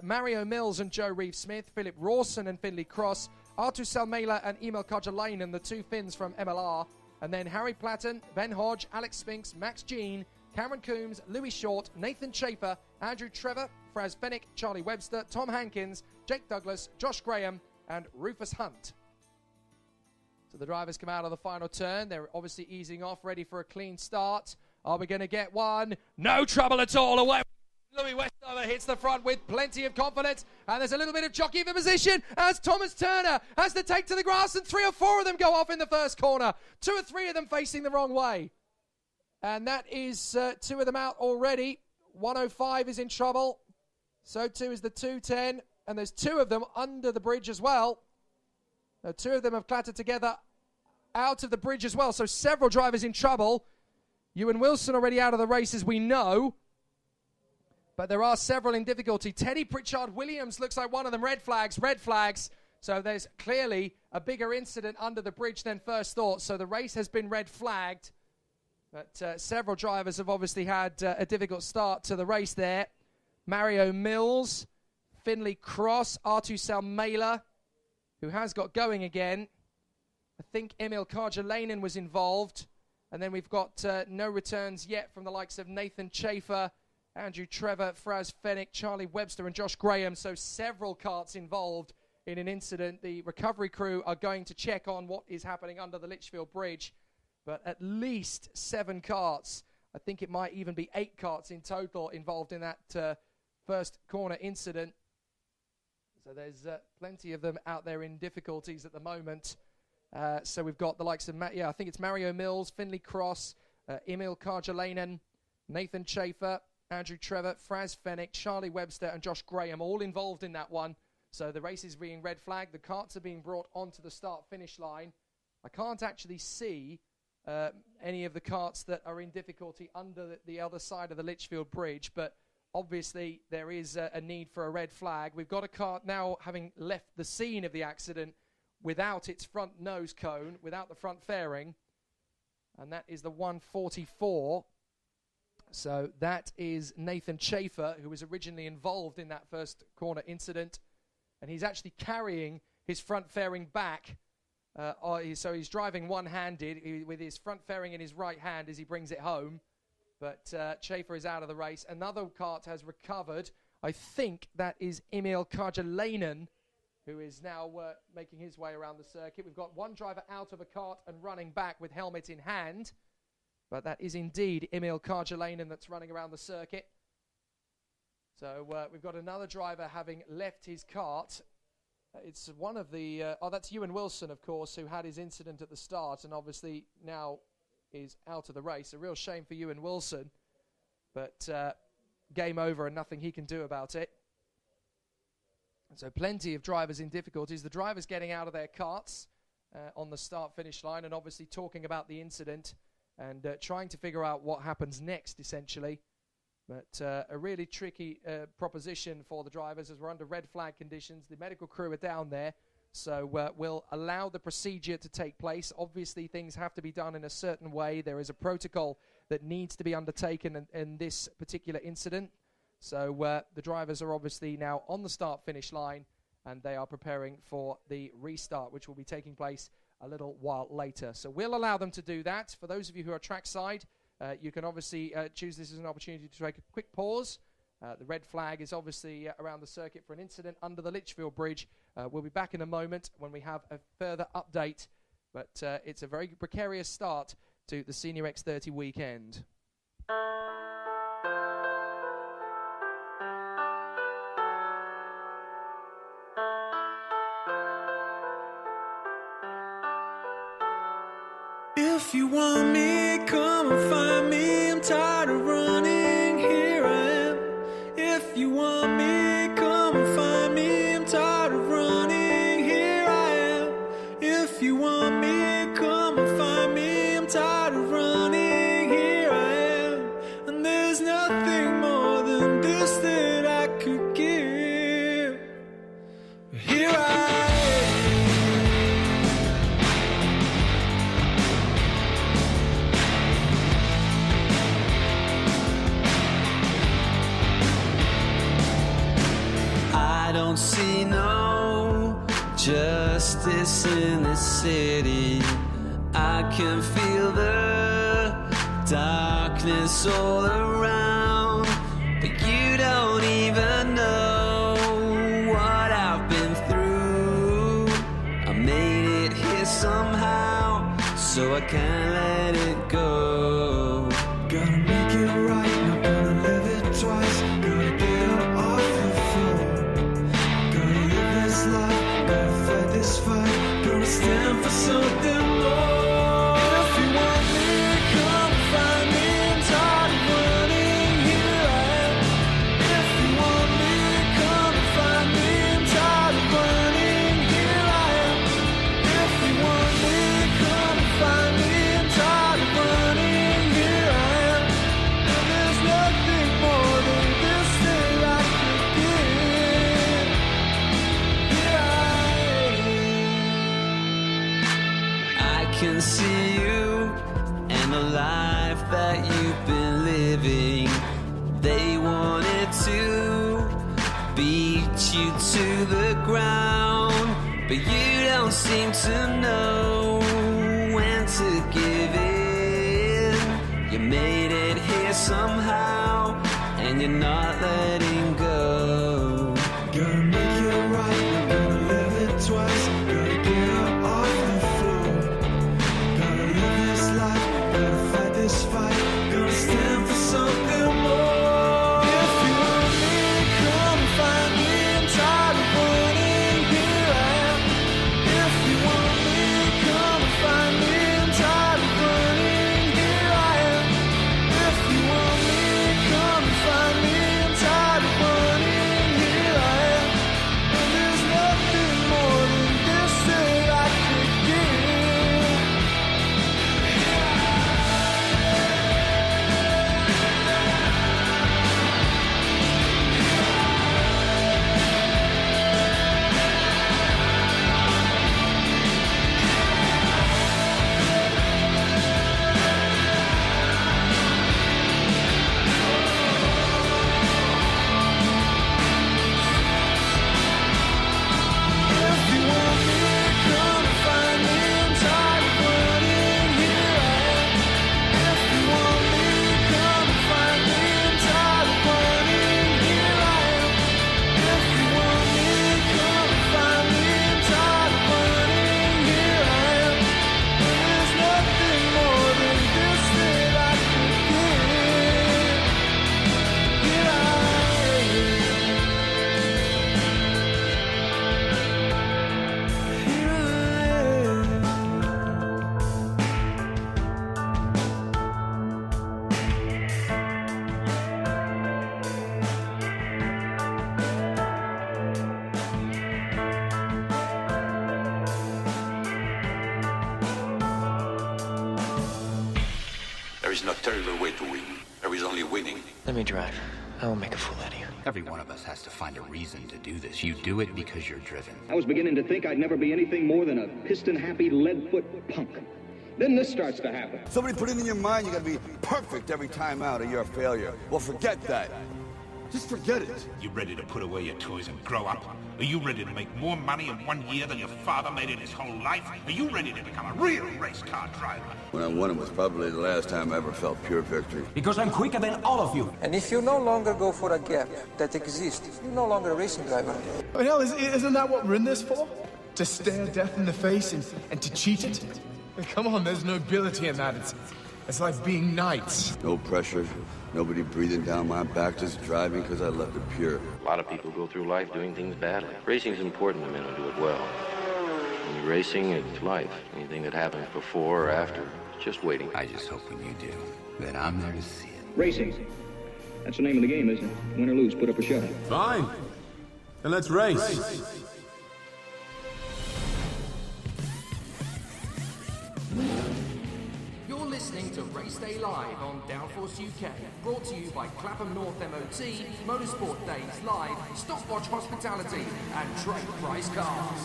S11: Mario Mills and Joe Reeve-Smith. Philip Rawson and Finley Cross. Artu Salmela and Emil Kajalainen, the 2 Finns from MLR. And then Harry Platten, Ben Hodge, Alex Spinks, Max Jean, Cameron Coombs, Louis Short, Nathan Schaefer, Andrew Trevor, Fraz Fennick, Charlie Webster, Tom Hankins, Jake Douglas, Josh Graham, and Rufus Hunt. So the drivers come out of the final turn. They're obviously easing off, ready for a clean start. Are we going to get one? No trouble at all. Away. Louis Westover hits the front with plenty of confidence, and there's a little bit of jockey for position as Thomas Turner has to take to the grass, and 3 or 4 of them go off in the first corner. 2 or 3 of them facing the wrong way. And that is 2 of them out already. 105 is in trouble. So too is the 210, and there's 2 of them under the bridge as well. 2 of them have clattered together out of the bridge as well, so several drivers in trouble. Ewan Wilson already out of the race, as we know. But there are several in difficulty. Teddy Pritchard-Williams looks like one of them. Red flags. So there's clearly a bigger incident under the bridge than first thought. So the race has been red flagged. But several drivers have obviously had a difficult start to the race there. Mario Mills, Finley Cross, Artu Salmela, who has got going again. I think Emil Karjalainen was involved. And then we've got no returns yet from the likes of Nathan Schaefer, Andrew Trevor, Fraz Fennick, Charlie Webster and Josh Graham. So several karts involved in an incident. The recovery crew are going to check on what is happening under the Litchfield Bridge. But at least 7 karts. I think it might even be 8 karts in total involved in that first corner incident. So there's plenty of them out there in difficulties at the moment. So we've got the likes of, I think it's Mario Mills, Finley Cross, Emil Karjalainen, Nathan Schaefer, Andrew Trevor, Fraz Fennick, Charlie Webster and Josh Graham, all involved in that one. So the race is being red flagged. The karts are being brought onto the start-finish line. I can't actually see any of the karts that are in difficulty under the other side of the Litchfield Bridge, but obviously there is a need for a red flag. We've got a kart now having left the scene of the accident without its front nose cone, without the front fairing, and that is the 144. So that is Nathan Schaefer, who was originally involved in that first corner incident, and he's actually carrying his front fairing back. So he's driving one-handed with his front fairing in his right hand as he brings it home. But Schaefer is out of the race. Another kart has recovered. I think that is Emil Karjalainen, who is now making his way around the circuit. We've got one driver out of a kart and running back with helmet in hand. But that is indeed Emil Karjalainen that's running around the circuit. So we've got another driver having left his kart. It's one of the... that's Ewan Wilson, of course, who had his incident at the start and obviously now is out of the race. A real shame for Ewan Wilson, but game over and nothing he can do about it. So plenty of drivers in difficulties. The drivers getting out of their karts on the start-finish line and obviously talking about the incident and trying to figure out what happens next, essentially. But a really tricky proposition for the drivers as we're under red flag conditions. The medical crew are down there, so we'll allow the procedure to take place. Obviously, things have to be done in a certain way. There is a protocol that needs to be undertaken in this particular incident. So the drivers are obviously now on the start-finish line, and they are preparing for the restart, which will be taking place a little while later. So we'll allow them to do that. For those of you who are trackside, you can obviously choose this as an opportunity to take a quick pause. The red flag is obviously around the circuit for an incident under the Litchfield Bridge. We'll be back in a moment when we have a further update. But it's a very precarious start to the Senior X30 weekend.
S12: If you want me, come and find me. I'm tired of running, here I am. If you want me, come and find me. I'm tired of running, here I am. If you want me, come and find me. I'm tired of running, here I am. And there's nothing more than this that I could give. But here I am. I don't see no justice in this city. I can feel the darkness all around, but you don't even know what I've been through. I made it here somehow, so I can't let it go. Gotta make it right, not gonna live it twice. Gotta get up off the floor. Gotta live this life, gotta fight this fight. Gonna stand for something more. If you want me, come find me. I'm tired of running, here I am. If you want me, come find me. I'm tired of running, here I am. If you want me, come find me. I'm tired of running, here I am. And there's nothing more than this that I could give. Here I can see you and the life that you've been living. They wanted to beat you to the ground, but you don't seem to know when to give in. You made it here somehow, and you're not letting go. Gotta make it right, not gonna live it twice. Gotta get up off the floor. Gotta live this life, gotta fight this fight. Gonna stand for something more. If you want me, come find me. I'm tired of running, here I am. If you want me, come find me. I'm tired of running, here I am. If you want me, come find me. I'm tired
S1: is no terrible way to win. There is only winning.
S13: Let me drive. I will make a fool out of you.
S3: Every one of us has to find a reason to do this. You do it because you're driven.
S4: I was beginning to think I'd never be anything more than a piston-happy lead-foot punk. Then this starts to happen.
S5: Somebody put it in your mind you gotta be perfect every time out or you're a failure. Well, forget that. Just forget it.
S6: You ready to put away your toys and grow up? Are you ready to make more money in 1 year than your father made in his whole life? Are you ready to become a real race car driver?
S5: When I won it was probably the last time I ever felt pure victory.
S7: Because I'm quicker than all of you.
S2: And if you no longer go for a gap that exists, you're no longer a racing driver.
S8: Oh, hell, isn't that what we're in this for? To stare death in the face and to cheat it? Come on, there's nobility in that. It's like being knights.
S5: No pressure, nobody breathing down my back, just driving because I left it pure.
S9: A lot of people go through life doing things badly. Racing's important to men who do it well. When you're racing, it's life. Anything that happens before or after, it's just waiting.
S3: I just hope when you do, that I'm there to see it.
S4: Racing. That's the name of the game, isn't it? Win or lose, put up or shut up.
S7: Fine. Then let's race.
S10: You're listening to Race Day Live on Downforce UK, brought to you by Clapham North MOT, Motorsport Days Live, Stopwatch Hospitality, and Trade Price Cars.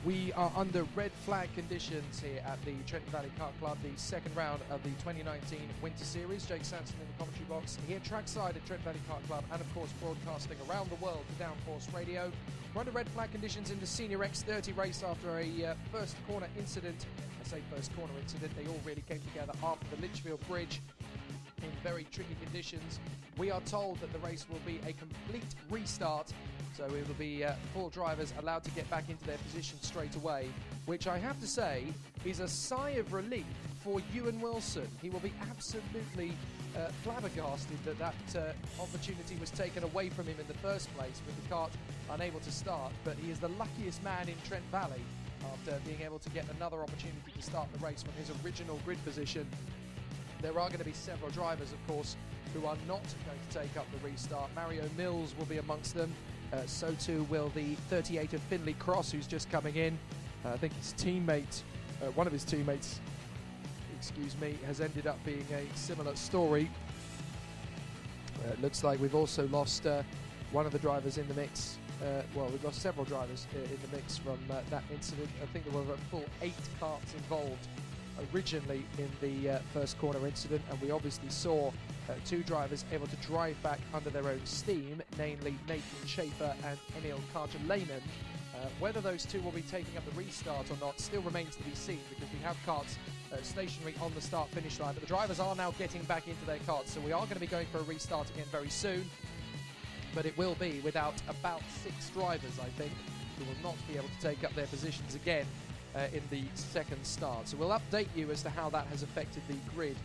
S11: We are under red flag conditions here at the Trenton Valley Kart Club, the second round of the 2019 Winter Series. Jake Sanson in the commentary box here trackside at Trenton Valley Kart Club, and of course broadcasting around the world for Downforce Radio. We're under red flag conditions in the Senior X30 race after a first corner incident. I say first corner incident, they all really came together after the Litchfield Bridge in very tricky conditions. We are told that the race will be a complete restart, so it will be 4 drivers allowed to get back into their position straight away, which I have to say is a sigh of relief for Ewan Wilson. He will be absolutely flabbergasted that opportunity was taken away from him in the first place with the kart unable to start, but he is the luckiest man in Trent Valley after being able to get another opportunity to start the race from his original grid position. There are going to be several drivers, of course, who are not going to take up the restart. Mario Mills will be amongst them. So too will the 38 of Finley Cross, who's just coming in. I think his teammate, one of his teammates, has ended up being a similar story. It looks like we've also lost one of the drivers in the mix. Well, we've lost several drivers in the mix from that incident. I think there were a full 8 karts involved originally in the first corner incident, and we obviously saw 2 drivers able to drive back under their own steam, namely Nathan Schaefer and Emil Karjalainen. Whether those 2 will be taking up the restart or not still remains to be seen, because we have karts stationary on the start-finish line, but the drivers are now getting back into their karts, so we are going to be going for a restart again very soon, but it will be without about 6 drivers, I think, who will not be able to take up their positions again in the second start. So we'll update you as to how that has affected the grid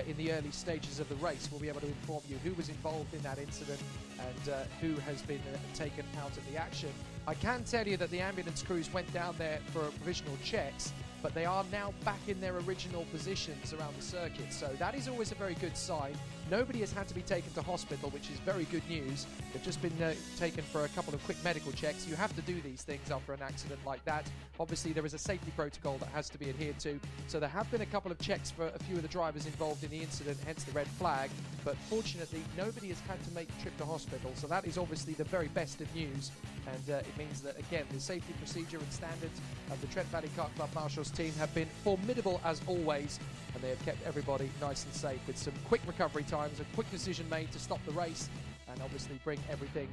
S11: in the early stages of the race. We'll be able to inform you who was involved in that incident and who has been taken out of the action. I can tell you that the ambulance crews went down there for provisional checks, but they are now back in their original positions around the circuit, so that is always a very good sign. Nobody has had to be taken to hospital, which is very good news. They've just been taken for a couple of quick medical checks. You have to do these things after an accident like that. Obviously, there is a safety protocol that has to be adhered to, so there have been a couple of checks for a few of the drivers involved in the incident, hence the red flag, but fortunately nobody has had to make the trip to hospital, so that is obviously the very best of news, and it means that, again, the safety procedure and standards of the Trent Valley Kart Club Marshals team have been formidable as always, and they have kept everybody nice and safe with some quick recovery times, a quick decision made to stop the race, and obviously bring everything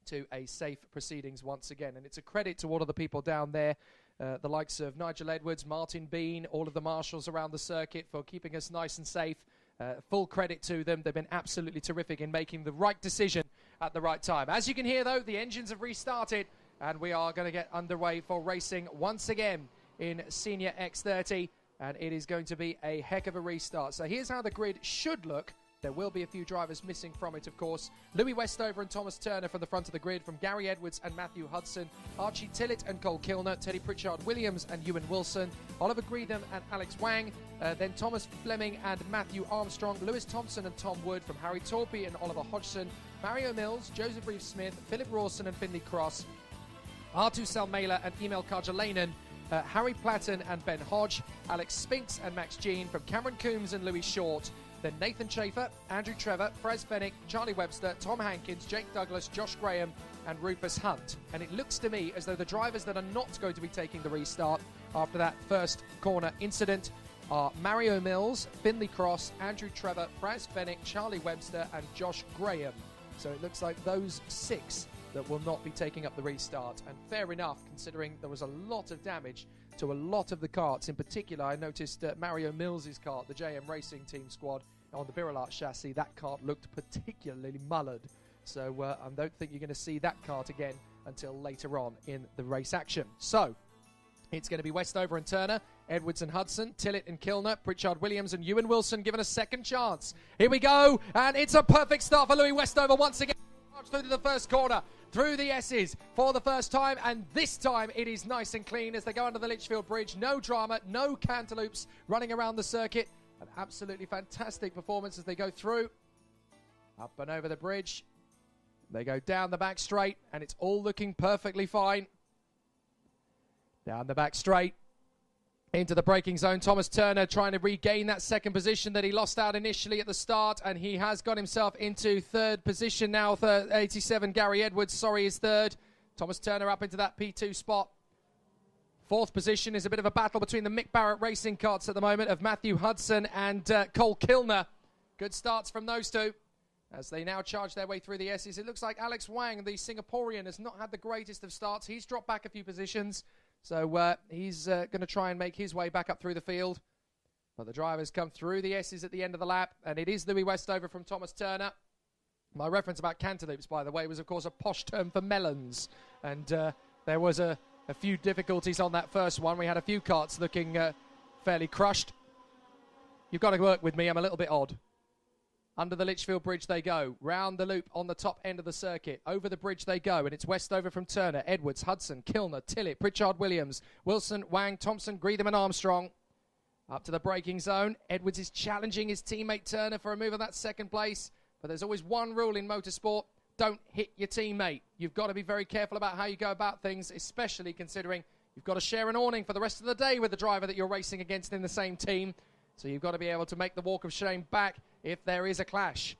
S11: to a safe proceedings once again. And it's a credit to all of the people down there, the likes of Nigel Edwards, Martin Bean, all of the marshals around the circuit for keeping us nice and safe. Full credit to them. They've been absolutely terrific in making the right decision at the right time. As you can hear, though, the engines have restarted, and we are going to get underway for racing once again in Senior X30, and it is going to be a heck of a restart. So here's how the grid should look. There will be a few drivers missing from it, of course. Louis Westover and Thomas Turner from the front of the grid, from Gary Edwards and Matthew Hudson, Archie Tillett and Cole Kilner, Teddy Pritchard-Williams and Ewan Wilson, Oliver Greetham and Alex Wang, then Thomas Fleming and Matthew Armstrong, Lewis Thompson and Tom Wood, from Harry Torpey and Oliver Hodgson, Mario Mills, Joseph Reeve-Smith, Philip Rawson and Finley Cross,
S10: Artu Salmela and Emil Karjalainen, Harry Platten and Ben Hodge, Alex Spinks and Max Jean from Cameron Coombs and Louis Short, then Nathan Schaefer, Andrew Trevor, Frez Fennick, Charlie Webster, Tom Hankins, Jake Douglas, Josh Graham and Rufus Hunt. And it looks to me as though the drivers that are not going to be taking the restart after that first corner incident are Mario Mills, Finley Cross, Andrew Trevor, Frez Fennick, Charlie Webster and Josh Graham. So it looks like those 6 that will not be taking up the restart. And fair enough, considering there was a lot of damage to a lot of the karts. In particular, I noticed Mario Mills' kart, the JM Racing Team squad, on the Viralart chassis. That kart looked particularly mullered. So I don't think you're going to see that kart again until later on in the race action. So it's going to be Westover and Turner, Edwards and Hudson, Tillett and Kilner, Pritchard Williams and Ewan Wilson given a second chance. Here we go, and it's a perfect start for Louis Westover once again. Through to the first corner, through the S's for the first time, and this time it is nice and clean as they go under the Litchfield Bridge. No drama, no cantaloupes running around the circuit. An absolutely fantastic performance as they go through, up and over the bridge. They go down the back straight, and it's all looking perfectly fine. Down the back straight, into the braking zone. Thomas Turner trying to regain that second position that he lost out initially at the start, and he has got himself into third position now. 87, Gary Edwards, is third. Thomas Turner up into that P2 spot. Fourth position is a bit of a battle between the Mick Barrett Racing karts at the moment of Matthew Hudson and Cole Kilner. Good starts from those two as they now charge their way through the S's. It looks like Alex Wang, the Singaporean, has not had the greatest of starts. He's dropped back a few positions. So he's going to try and make his way back up through the field. But the drivers come through the S's at the end of the lap, and it is Louis Westover from Thomas Turner. My reference about cantaloupes, by the way, was, of course, a posh term for melons. And there was a few difficulties on that first one. We had a few karts looking fairly crushed. You've got to work with me. I'm a little bit odd. Under the Litchfield Bridge they go, round the loop on the top end of the circuit. Over the bridge they go, and it's Westover from Turner, Edwards, Hudson, Kilner, Tillett, Pritchard Williams, Wilson, Wang, Thompson, Greetham and Armstrong. Up to the braking zone. Edwards is challenging his teammate Turner for a move on that second place. But there's always one rule in motorsport. Don't hit your teammate. You've got to be very careful about how you go about things, especially considering you've got to share an awning for the rest of the day with the driver that you're racing against in the same team. So you've got to be able to make the walk of shame back if there is a clash.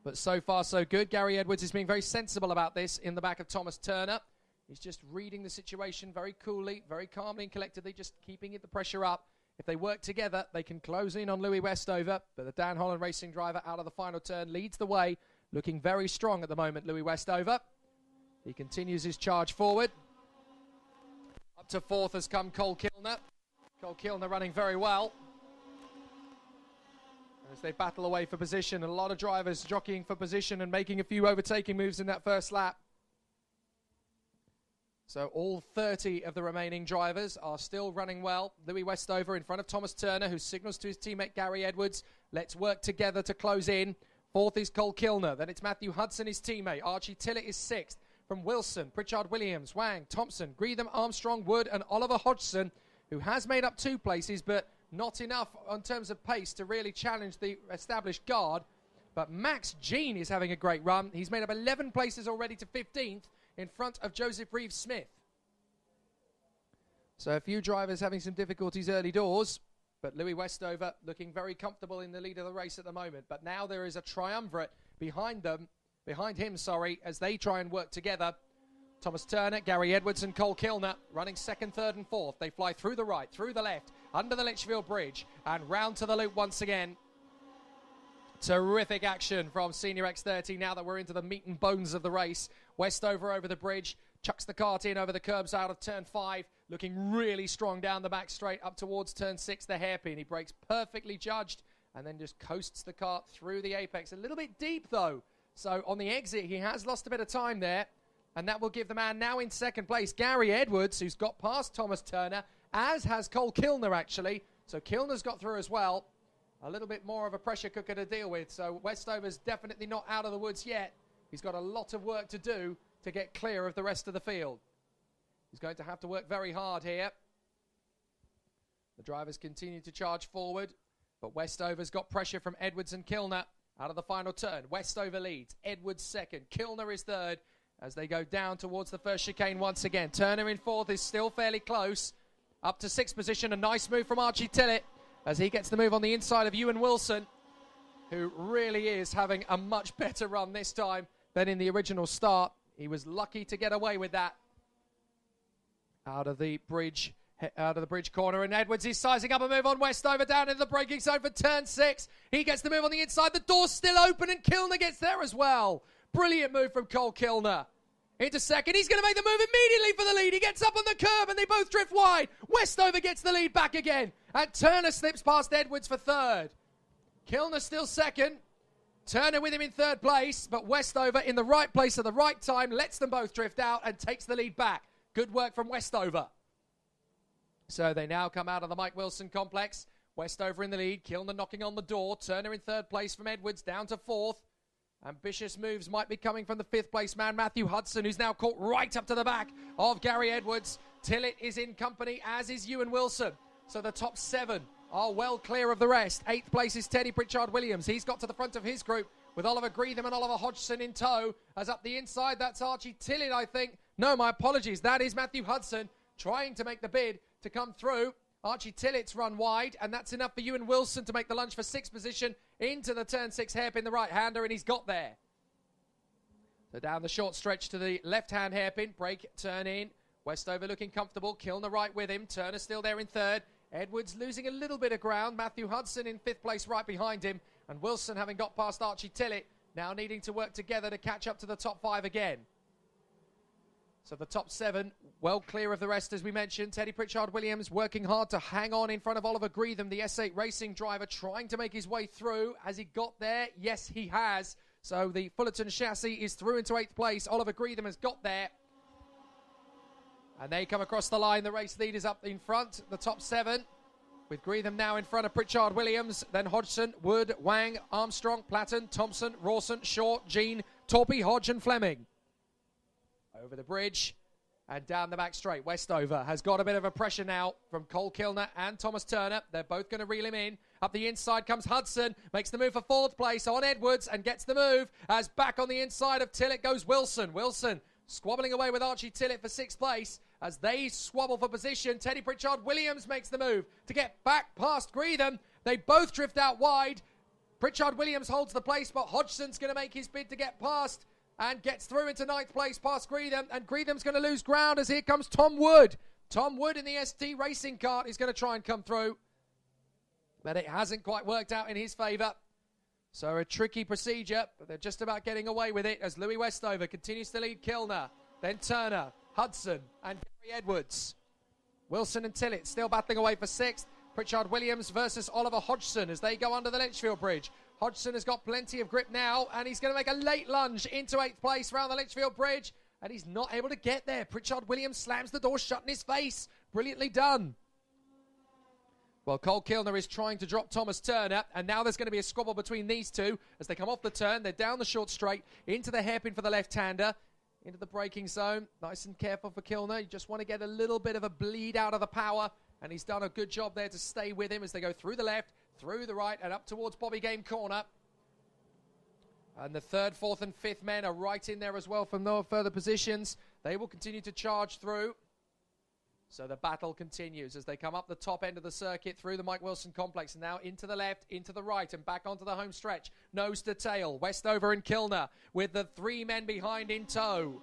S10: But so far, so good. Gary Edwards is being very sensible about this in the back of Thomas Turner. He's just reading the situation very coolly, very calmly and collectedly, just keeping the pressure up. If they work together, they can close in on Louis Westover. But the Dan Holland Racing driver out of the final turn leads the way, looking very strong at the moment, Louis Westover. He continues his charge forward. Up to fourth has come Cole Kilner. Cole Kilner running very well. As they battle away for position, and a lot of drivers jockeying for position and making a few overtaking moves in that first lap. So all 30 of the remaining drivers are still running well. Louis Westover in front of Thomas Turner, who signals to his teammate Gary Edwards, let's work together to close in. Fourth is Cole Kilner. Then it's Matthew Hudson, his teammate. Archie Tillett is sixth. From Wilson, Pritchard Williams, Wang, Thompson, Greetham, Armstrong, Wood and Oliver Hodgson, who has made up 2 places, but not enough in terms of pace to really challenge the established guard. But Max Jean is having a great run. He's made up 11 places already to 15th in front of Joseph Reeves-Smith. So a few drivers having some difficulties early doors, but Louis Westover looking very comfortable in the lead of the race at the moment. But now there is a triumvirate behind him, as they try and work together. Thomas Turner, Gary Edwards and Cole Kilner running second, third and fourth. They fly through the right, through the left, under the Litchfield Bridge and round to the loop once again. Terrific action from Senior X30 now that we're into the meat and bones of the race. Westover over the bridge, chucks the kart in over the curbs out of turn 5, looking really strong down the back straight up towards turn 6, the hairpin. He brakes perfectly judged and then just coasts the kart through the apex. A little bit deep though, so on the exit he has lost a bit of time there. And that will give the man now in second place, Gary Edwards, who's got past Thomas Turner, as has Cole Kilner, actually. So Kilner's got through as well. A little bit more of a pressure cooker to deal with. So Westover's definitely not out of the woods yet. He's got a lot of work to do to get clear of the rest of the field. He's going to have to work very hard here. The drivers continue to charge forward, but Westover's got pressure from Edwards and Kilner out of the final turn. Westover leads, Edwards second, Kilner is third. as they go down towards the first chicane once again. Turner in fourth is still fairly close. Up to sixth position, a nice move from Archie Tillett as he gets the move on the inside of Ewan Wilson, who really is having a much better run this time than in the original start. He was lucky to get away with that. Out of the bridge corner, and Edwards is sizing up a move on Westover down into the braking zone for turn 6. He gets the move on the inside. The door's still open, and Kilner gets there as well. Brilliant move from Cole Kilner. Into second. He's going to make the move immediately for the lead. He gets up on the curb, and they both drift wide. Westover gets the lead back again, and Turner slips past Edwards for third. Kilner still second. Turner with him in third place, but Westover in the right place at the right time lets them both drift out and takes the lead back. Good work from Westover. So they now come out of the Mike Wilson complex. Westover in the lead. Kilner knocking on the door. Turner in third place from Edwards down to fourth. Ambitious moves might be coming from the fifth place man, Matthew Hudson, who's now caught right up to the back of Gary Edwards. Tillett is in company, as is Ewan Wilson. So the top 7 are well clear of the rest. Eighth place is Teddy Pritchard-Williams. He's got to the front of his group with Oliver Greetham and Oliver Hodgson in tow. As up the inside, that's Archie Tillett, I think. No, my apologies. That is Matthew Hudson trying to make the bid to come through. Archie Tillett's run wide, and that's enough for Ewan Wilson to make the lunge for sixth position into the turn 6 hairpin, the right-hander, and he's got there. So down the short stretch to the left-hand hairpin, break, turn in. Westover looking comfortable, Kilner right with him. Turner still there in third. Edwards losing a little bit of ground. Matthew Hudson in fifth place right behind him. And Wilson, having got past Archie Tillett, now needing to work together to catch up to the top 5 again. So the top 7, well clear of the rest, as we mentioned. Teddy Pritchard-Williams working hard to hang on in front of Oliver Greetham, the S8 racing driver, trying to make his way through. Has he got there? Yes, he has. So the Fullerton chassis is through into 8th place. Oliver Greetham has got there. And they come across the line. The race leaders up in front, the top 7, with Greetham now in front of Pritchard-Williams. Then Hodgson, Wood, Wang, Armstrong, Platten, Thompson, Rawson, Short, Jean, Torpy, Hodge and Fleming. Over the bridge and down the back straight. Westover has got a bit of a pressure now from Cole Kilner and Thomas Turner. They're both going to reel him in. Up the inside comes Hudson. Makes the move for 4th place on Edwards and gets the move. As back on the inside of Tillett goes Wilson. Wilson squabbling away with Archie Tillett for 6th place. As they squabble for position, Teddy Pritchard-Williams makes the move to get back past Greetham. They both drift out wide. Pritchard-Williams holds the place, but Hodgson's going to make his bid to get past and gets through into 9th place past Greetham, and Greetham's going to lose ground as here comes Tom Wood. Tom Wood in the ST racing cart is going to try and come through, but it hasn't quite worked out in his favour. So a tricky procedure, but they're just about getting away with it as Louis Westover continues to lead Kilner, then Turner, Hudson, and Gary Edwards. Wilson and Tillett still battling away for 6th. Pritchard-Williams versus Oliver Hodgson as they go under the Litchfield Bridge. Hodgson has got plenty of grip now, and he's going to make a late lunge into 8th place around the Litchfield Bridge, and he's not able to get there. Pritchard-Williams slams the door shut in his face. Brilliantly done. Well, Cole Kilner is trying to drop Thomas Turner, and now there's going to be a squabble between these two as they come off the turn. They're down the short straight, into the hairpin for the left-hander, into the braking zone. Nice and careful for Kilner. You just want to get a little bit of a bleed out of the power, and he's done a good job there to stay with him as they go through the left, through the right, and up towards Bobby Game Corner. And the 3rd, 4th, and 5th men are right in there as well from no further positions. They will continue to charge through. So the battle continues as they come up the top end of the circuit through the Mike Wilson complex, and now into the left, into the right, and back onto the home stretch. Nose to tail, Westover and Kilner with the 3 men behind in tow.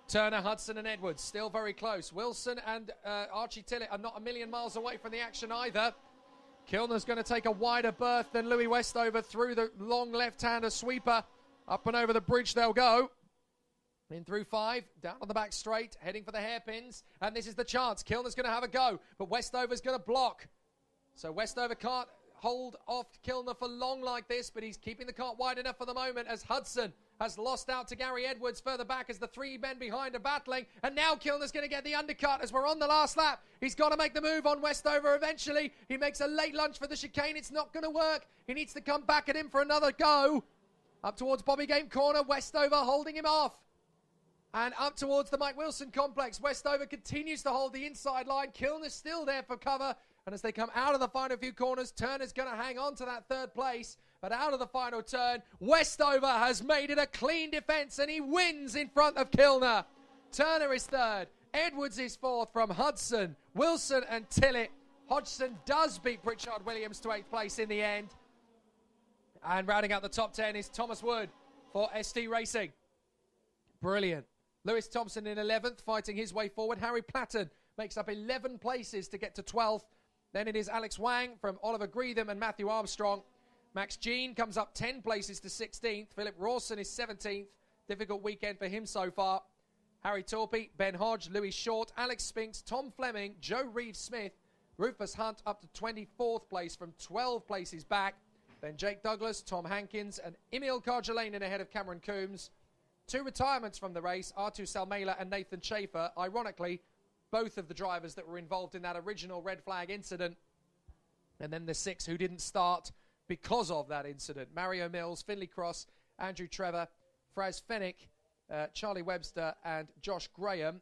S10: Turner, Hudson and Edwards still very close. Wilson and Archie Tillett are not a million miles away from the action either. Kilner's going to take a wider berth than Louis Westover through the long left-hander sweeper. Up and over the bridge they'll go. In through 5, down on the back straight, heading for the hairpins. And this is the chance. Kilner's going to have a go, but Westover's going to block. So Westover can't hold off Kilner for long like this, but he's keeping the cart wide enough for the moment as Hudson has lost out to Gary Edwards further back as the 3 men behind are battling. And now Kilner's going to get the undercut as we're on the last lap. He's got to make the move on Westover eventually. He makes a late lunge for the chicane. It's not going to work. He needs to come back at him for another go. Up towards Bobby Game Corner, Westover holding him off. And up towards the Mike Wilson complex, Westover continues to hold the inside line. Kilner's still there for cover. And as they come out of the final few corners, Turner's going to hang on to that 3rd place but out of the final turn, Westover has made it a clean defence, and he wins in front of Kilner. Turner is third. Edwards is fourth from Hudson, Wilson and Tillett. Hodgson does beat Pritchard Williams to 8th place in the end. And rounding out the top 10 is Thomas Wood for ST Racing. Brilliant. Lewis Thompson in 11th, fighting his way forward. Harry Platten makes up 11 places to get to 12th. Then it is Alex Wang from Oliver Greetham and Matthew Armstrong. Max Jean comes up 10 places to 16th. Philip Rawson is 17th. Difficult weekend for him so far. Harry Torpey, Ben Hodge, Louis Short, Alex Spinks, Tom Fleming, Joe Reeves-Smith, Rufus Hunt up to 24th place from 12 places back. Then Jake Douglas, Tom Hankins, and Emil Karjalainen ahead of Cameron Coombs. 2 retirements from the race, Artu Salmela and Nathan Schaefer. Ironically, both of the drivers that were involved in that original red flag incident. And then the 6 who didn't start because of that incident. Mario Mills, Finley Cross, Andrew Trevor, Fraz Fennick, Charlie Webster and Josh Graham.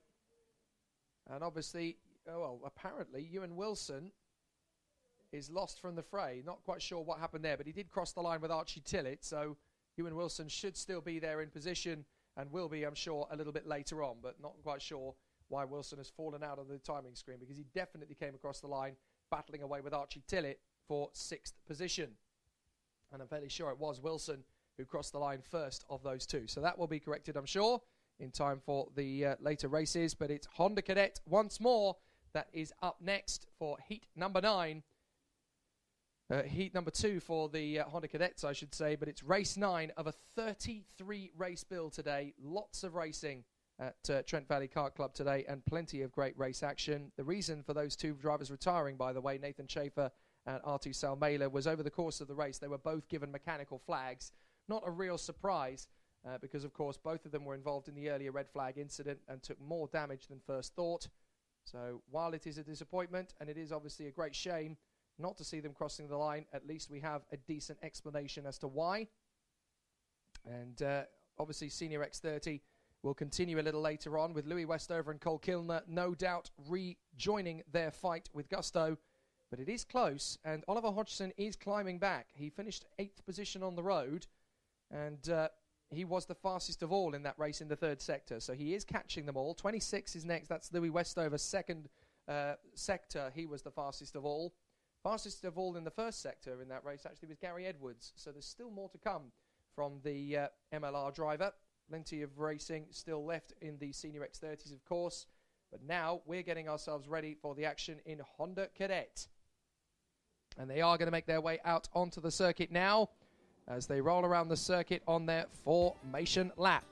S10: And obviously, apparently Ewan Wilson is lost from the fray. Not quite sure what happened there, but he did cross the line with Archie Tillett, so Ewan Wilson should still be there in position and will be, I'm sure, a little bit later on, but not quite sure why Wilson has fallen out of the timing screen, because he definitely came across the line battling away with Archie Tillett for 6th position. And I'm fairly sure it was Wilson who crossed the line first of those 2. So that will be corrected, I'm sure, in time for the later races. But it's Honda Cadet once more that is up next for heat number 9. Heat number 2 for the Honda Cadets, I should say. But it's race 9 of a 33 race bill today. Lots of racing at Trent Valley Kart Club today and plenty of great race action. The reason for those 2 drivers retiring, by the way, Nathan Schaefer and Artu Salmela, was over the course of the race they were both given mechanical flags. Not a real surprise because, of course, both of them were involved in the earlier red flag incident and took more damage than first thought. So while it is a disappointment and it is obviously a great shame not to see them crossing the line, at least we have a decent explanation as to why. And obviously Senior X30 will continue a little later on with Louis Westover and Cole Kilner no doubt rejoining their fight with gusto. But it is close, and Oliver Hodgson is climbing back. He finished 8th position on the road, and he was the fastest of all in that race in the 3rd sector. So he is catching them all. 26 is next. That's Louis Westover's 2nd sector. He was the fastest of all. Fastest of all in the 1st sector in that race actually was Gary Edwards. So there's still more to come from the MLR driver. Plenty of racing still left in the Senior X30s, of course. But now we're getting ourselves ready for the action in Honda Cadet. And they are going to make their way out onto the circuit now as they roll around the circuit on their formation lap.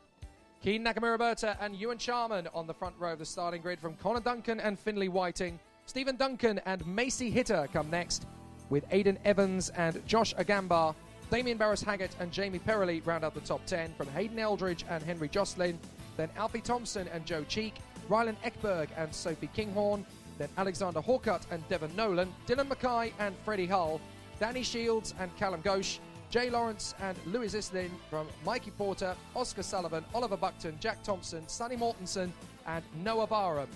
S10: Keen Nakamura-Berta and Ewan Charman on the front row of the starting grid from Connor Duncan and Finley Whiting. Stephen Duncan and Macy Hitter come next with Aidan Evans and Josh Agambar. Damien Barris-Haggett and Jamie Perrelli round out the top 10 from Hayden Eldridge and Henry Jocelyn. Then Alfie Thompson and Joe Cheek. Rylan Ekberg and Sophie Kinghorn. Then Alexander Hawcutt and Devon Nolan, Dylan Mackay and Freddie Hull, Danny Shields and Callum Ghosh, Jay Lawrence and Louis Islin from Mikey Porter, Oscar Sullivan, Oliver Buckton, Jack Thompson, Sonny Mortensen and Noah Barham.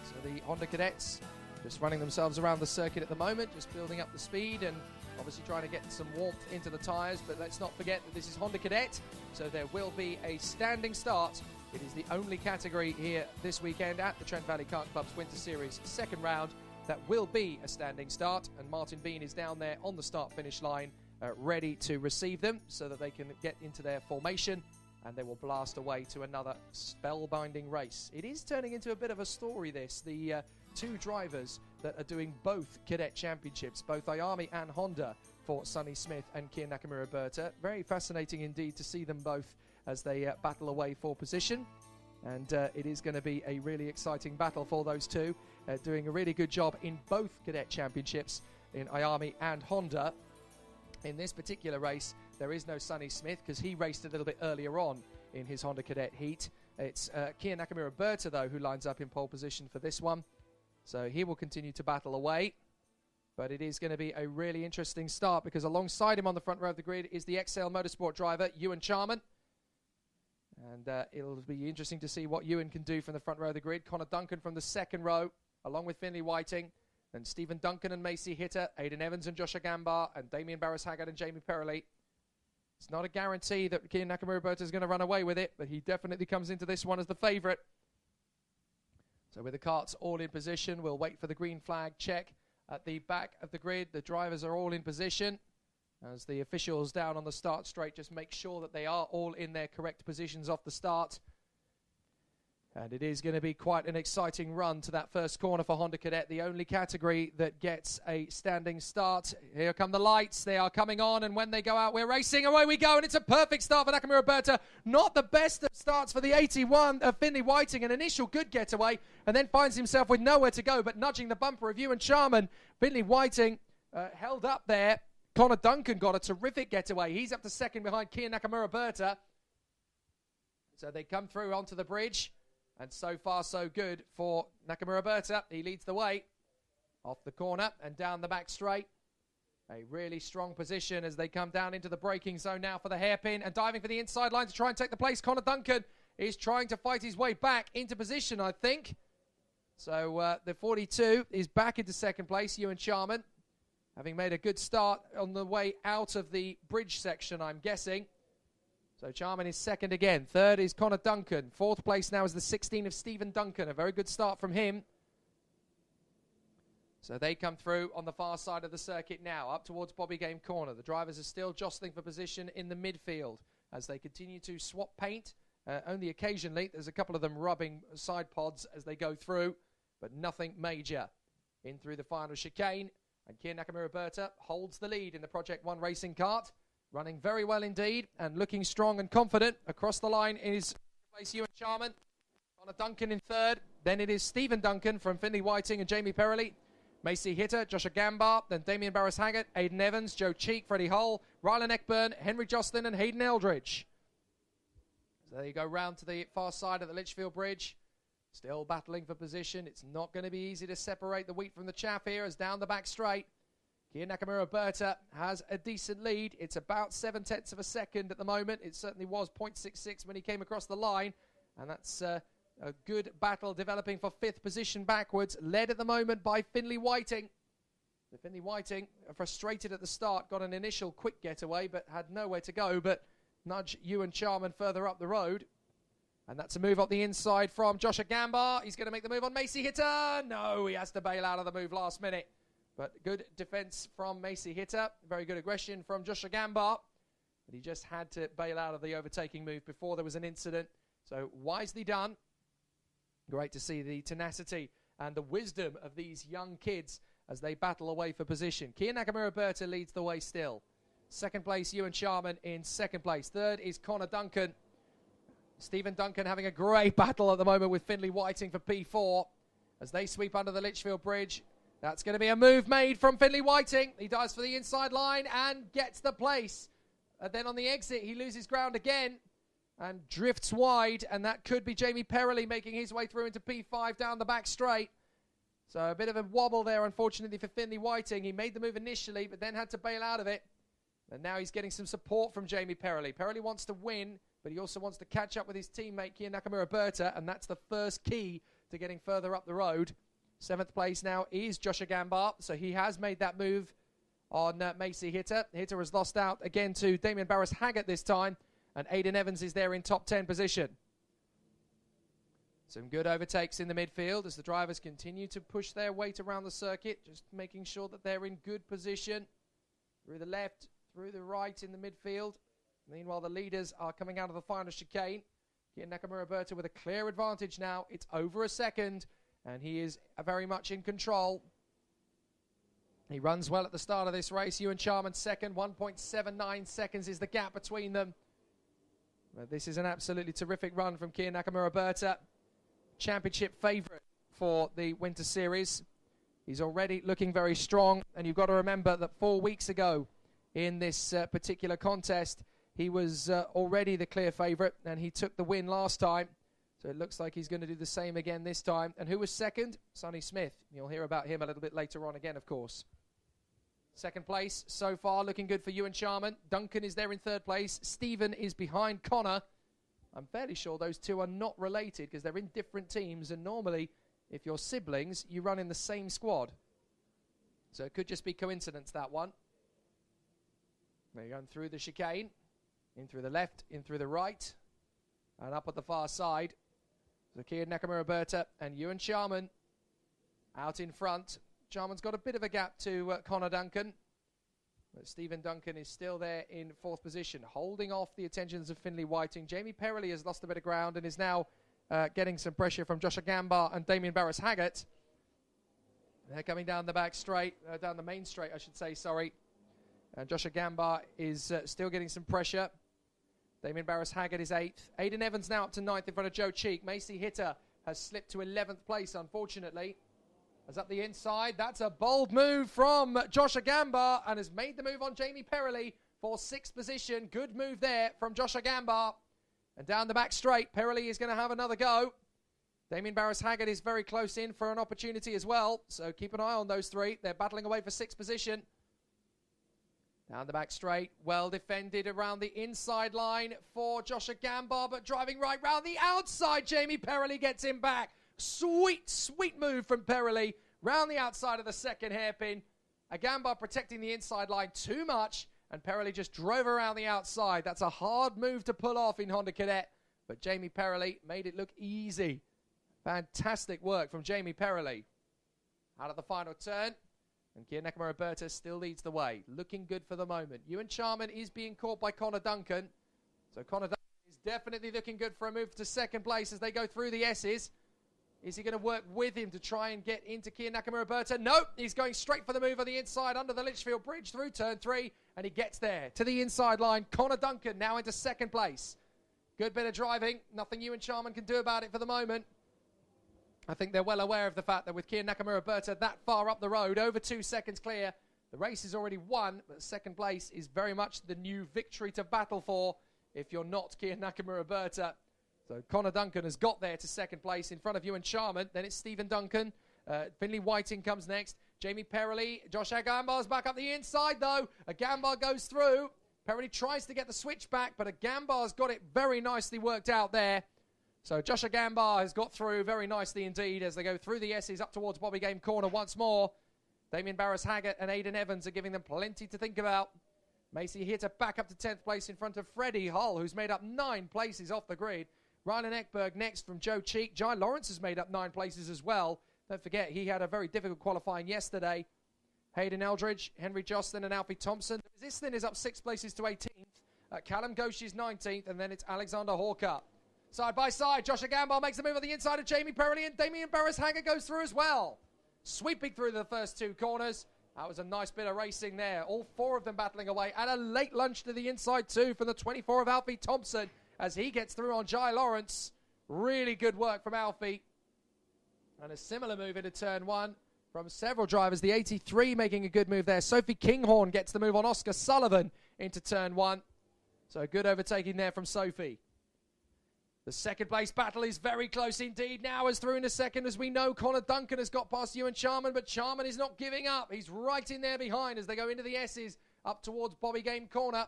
S10: So the Honda Cadets just running themselves around the circuit at the moment, just building up the speed and obviously trying to get some warmth into the tyres. But let's not forget that this is Honda Cadet, so there will be a standing start. It is the only category here this weekend at the Trent Valley Kart Club's Winter Series 2nd round that will be a standing start, and Martin Bean is down there on the start-finish line ready to receive them so that they can get into their formation and they will blast away to another spellbinding race. It is turning into a bit of a story, this. The 2 drivers that are doing both cadet championships, both Ayami and Honda, for Sonny Smith and Kier Nakamura-Berta. Very fascinating indeed to see them both as they battle away for position. And it is going to be a really exciting battle for those 2, doing a really good job in both cadet championships in Ayami and Honda. In this particular race, there is no Sonny Smith because he raced a little bit earlier on in his Honda Cadet heat. It's Kier Nakamura-Berta, though, who lines up in pole position for this one. So he will continue to battle away. But it is going to be a really interesting start because alongside him on the front row of the grid is the XL Motorsport driver, Ewan Charman. And it'll be interesting to see what Ewan can do from the front row of the grid. Connor Duncan from the 2nd row, along with Finley Whiting. then Stephen Duncan and Macy Hitter, Aidan Evans and Joshua Gambar, and Damien Barris-Haggard and Jamie Perrelli. It's not a guarantee that Kian Nakamura-Berta is going to run away with it, but he definitely comes into this one as the favourite. So with the carts all in position, we'll wait for the green flag check at the back of the grid. The drivers are all in position as the officials down on the start straight just make sure that they are all in their correct positions off the start. And it is going to be quite an exciting run to that first corner for Honda Cadet, the only category that gets a standing start. Here come the lights. They are coming on, and when they go out, we're racing. Away we go, and it's a perfect start for Nakamura-Berta. Not the best of starts for the 81 of Finley Whiting. An initial good getaway, and then finds himself with nowhere to go, but nudging the bumper of Ewan Charman. Finley Whiting held up there. Connor Duncan got a terrific getaway. He's up to second behind Kian Nakamura-Berta. So they come through onto the bridge. And so far, so good for Nakamura-Berta. He leads the way off the corner and down the back straight. A really strong position as they come down into the braking zone now for the hairpin. And diving for the inside line to try and take the place. Connor Duncan is trying to fight his way back into position, I think. So the 42 is back into second place, Ewan Charman. Having made a good start on the way out of the bridge section, I'm guessing. So Charman is second again. Third is Connor Duncan. Fourth place now is the 16 of Stephen Duncan. A very good start from him. So they come through on the far side of the circuit now, up towards Bobby Game Corner. The drivers are still jostling for position in the midfield as they continue to swap paint. Only occasionally. There's a couple of them rubbing side pods as they go through, but nothing major. In through the final chicane, and Kian Nakamura-Berta holds the lead in the Project 1 racing kart. Running very well indeed and looking strong and confident. Across the line is place Ewan Charman. Connor Duncan in third. Then it is Stephen Duncan from Finley Whiting and Jamie Perrelli. Macy Hitter, Joshua Gambar, then Damien Barris-Haggard, Aidan Evans, Joe Cheek, Freddie Hull, Rylan Eckburn, Henry Jocelyn and Hayden Eldridge. So there you go round to the far side of the Litchfield Bridge. Still battling for position. It's not going to be easy to separate the wheat from the chaff here as down the back straight. Kian Nakamura-Berta has a decent lead. It's about 0.7 of a second at the moment. It certainly was 0.66 when he came across the line. And that's a good battle developing for fifth position backwards. Led at the moment by Finley Whiting. The Finley Whiting, frustrated at the start, got an initial quick getaway, but had nowhere to go. But nudge Ewan Charman further up the road. And that's a move up the inside from Joshua Gambar. He's going to make the move on Macy Hitter. No, he has to bail out of the move last minute. But good defense from Macy Hitter. Very good aggression from Joshua Gambar. But he just had to bail out of the overtaking move before there was an incident. So wisely done. Great to see the tenacity and the wisdom of these young kids as they battle away for position. Kian Nakamura-Berta leads the way still. Second place, Ewan Charman in second place. Third is Connor Duncan. Stephen Duncan having a great battle at the moment with Finley Whiting for P4 as they sweep under the Litchfield Bridge. That's going to be a move made from Finley Whiting. He dives for the inside line and gets the place. Then on the exit, he loses ground again and drifts wide. And that could be Jamie Perrelli making his way through into P5 down the back straight. So a bit of a wobble there, unfortunately, for Finley Whiting. He made the move initially, but then had to bail out of it. And now he's getting some support from Jamie Perrelli. Perrelli wants to win, but he also wants to catch up with his teammate, Kian Nakamura-Berta. And that's the first key to getting further up the road. Seventh place now is Joshua Gambar, so he has made that move on Macy Hitter. Hitter has lost out again to Damien Barris-Haggard this time, and Aidan Evans is there in top 10 position. Some good overtakes in the midfield as the drivers continue to push their weight around the circuit, just making sure that they're in good position. Through the left, through the right in the midfield. Meanwhile, the leaders are coming out of the final chicane. Kian Nakamura-Berta with a clear advantage now. It's over a second. And he is very much in control. He runs well at the start of this race. Ewan Charman second. 1.79 seconds is the gap between them. But this is an absolutely terrific run from Kian Nakamura-Berta. Championship favourite for the Winter Series. He's already looking very strong. And you've got to remember that 4 weeks ago in this particular contest, he was already the clear favourite. And he took the win last time. So it looks like he's going to do the same again this time. And who was second? Sonny Smith. You'll hear about him a little bit later on again, of course. Second place so far, looking good for Ewan Charman. Duncan is there in third place. Stephen is behind Connor. I'm fairly sure those two are not related because they're in different teams. And normally, if you're siblings, you run in the same squad. So it could just be coincidence, that one. They're going through the chicane, in through the left, in through the right, and up at the far side. Zakia Nakamura-Berta and Ewan Charman out in front. Charman's got a bit of a gap to Connor Duncan. But Stephen Duncan is still there in 4th position, holding off the attentions of Finlay Whiting. Jamie Perrelly has lost a bit of ground and is now getting some pressure from Joshua Gambar and Damien Barris-Haggett. They're coming down the back straight, down the main straight, I should say, sorry. And Joshua Gambar is still getting some pressure. Damien Barris-Haggett is 8th. Aidan Evans now up to 9th in front of Joe Cheek. Macy Hitter has slipped to 11th place, unfortunately. As up the inside, that's a bold move from Joshua Gambar and has made the move on Jamie Perrelly for 6th position. Good move there from Joshua Gambar. And down the back straight, Perrelly is going to have another go. Damien Barris-Haggett is very close in for an opportunity as well. So keep an eye on those three. They're battling away for 6th position. Down the back straight, well defended around the inside line for Joshua Gambar, but driving right round the outside. Jamie Perrelly gets him back. Sweet, sweet move from Perrelly round the outside of the second hairpin. Gambar protecting the inside line too much, and Perrelly just drove around the outside. That's a hard move to pull off in Honda Cadet, but Jamie Perrelly made it look easy. Fantastic work from Jamie Perrelly. Out of the final turn. And Kia Nakamura-Berta still leads the way. Looking good for the moment. Ewan Charman is being caught by Connor Duncan. So Connor Duncan is definitely looking good for a move to 2nd place as they go through the S's. Is he going to work with him to try and get into Kia Nakamura-Berta? Nope. He's going straight for the move on the inside under the Litchfield Bridge through turn 3. And he gets there to the inside line. Connor Duncan now into 2nd place. Good bit of driving. Nothing Ewan Charman can do about it for the moment. I think they're well aware of the fact that with Kia Nakamura-Berta that far up the road, over 2 seconds clear, the race is already won, but 2nd place is very much the new victory to battle for if you're not Kia Nakamura-Berta. So Connor Duncan has got there to 2nd place in front of Ewan Charman. Then it's Stephen Duncan. Finlay Whiting comes next. Jamie Perrelly. Josh Gambar's back up the inside, though. Gambar goes through. Perrelly tries to get the switch back, but Gambar's got it very nicely worked out there. So Joshua Gambar has got through very nicely indeed as they go through the S's up towards Bobby Game Corner once more. Damien Barris-Haggett and Aidan Evans are giving them plenty to think about. Macy Hitter back up to 10th place in front of Freddie Hull, who's made up 9 places off the grid. Rylan Ekberg next from Joe Cheek. Jai Lawrence has made up 9 places as well. Don't forget, he had a very difficult qualifying yesterday. Hayden Eldridge, Henry Jocelyn and Alfie Thompson. Resistlin is up 6 places to 18th. Callum Ghosh is 19th, and then it's Alexander Hawker. Side by side, Joshua Gambar makes the move on the inside of Jamie Perrelly, and Damien Barris-Haggett goes through as well. Sweeping through the first 2 corners. That was a nice bit of racing there. All 4 of them battling away. And a late lunge to the inside too from the 24 of Alfie Thompson as he gets through on Jai Lawrence. Really good work from Alfie. And a similar move into turn 1 from several drivers. The 83 making a good move there. Sophie Kinghorn gets the move on Oscar Sullivan into turn 1. So good overtaking there from Sophie. The 2nd place battle is very close indeed. Now as through in a second, as we know, Connor Duncan has got past Ewan Charman, but Charman is not giving up. He's right in there behind as they go into the S's up towards Bobby Game Corner.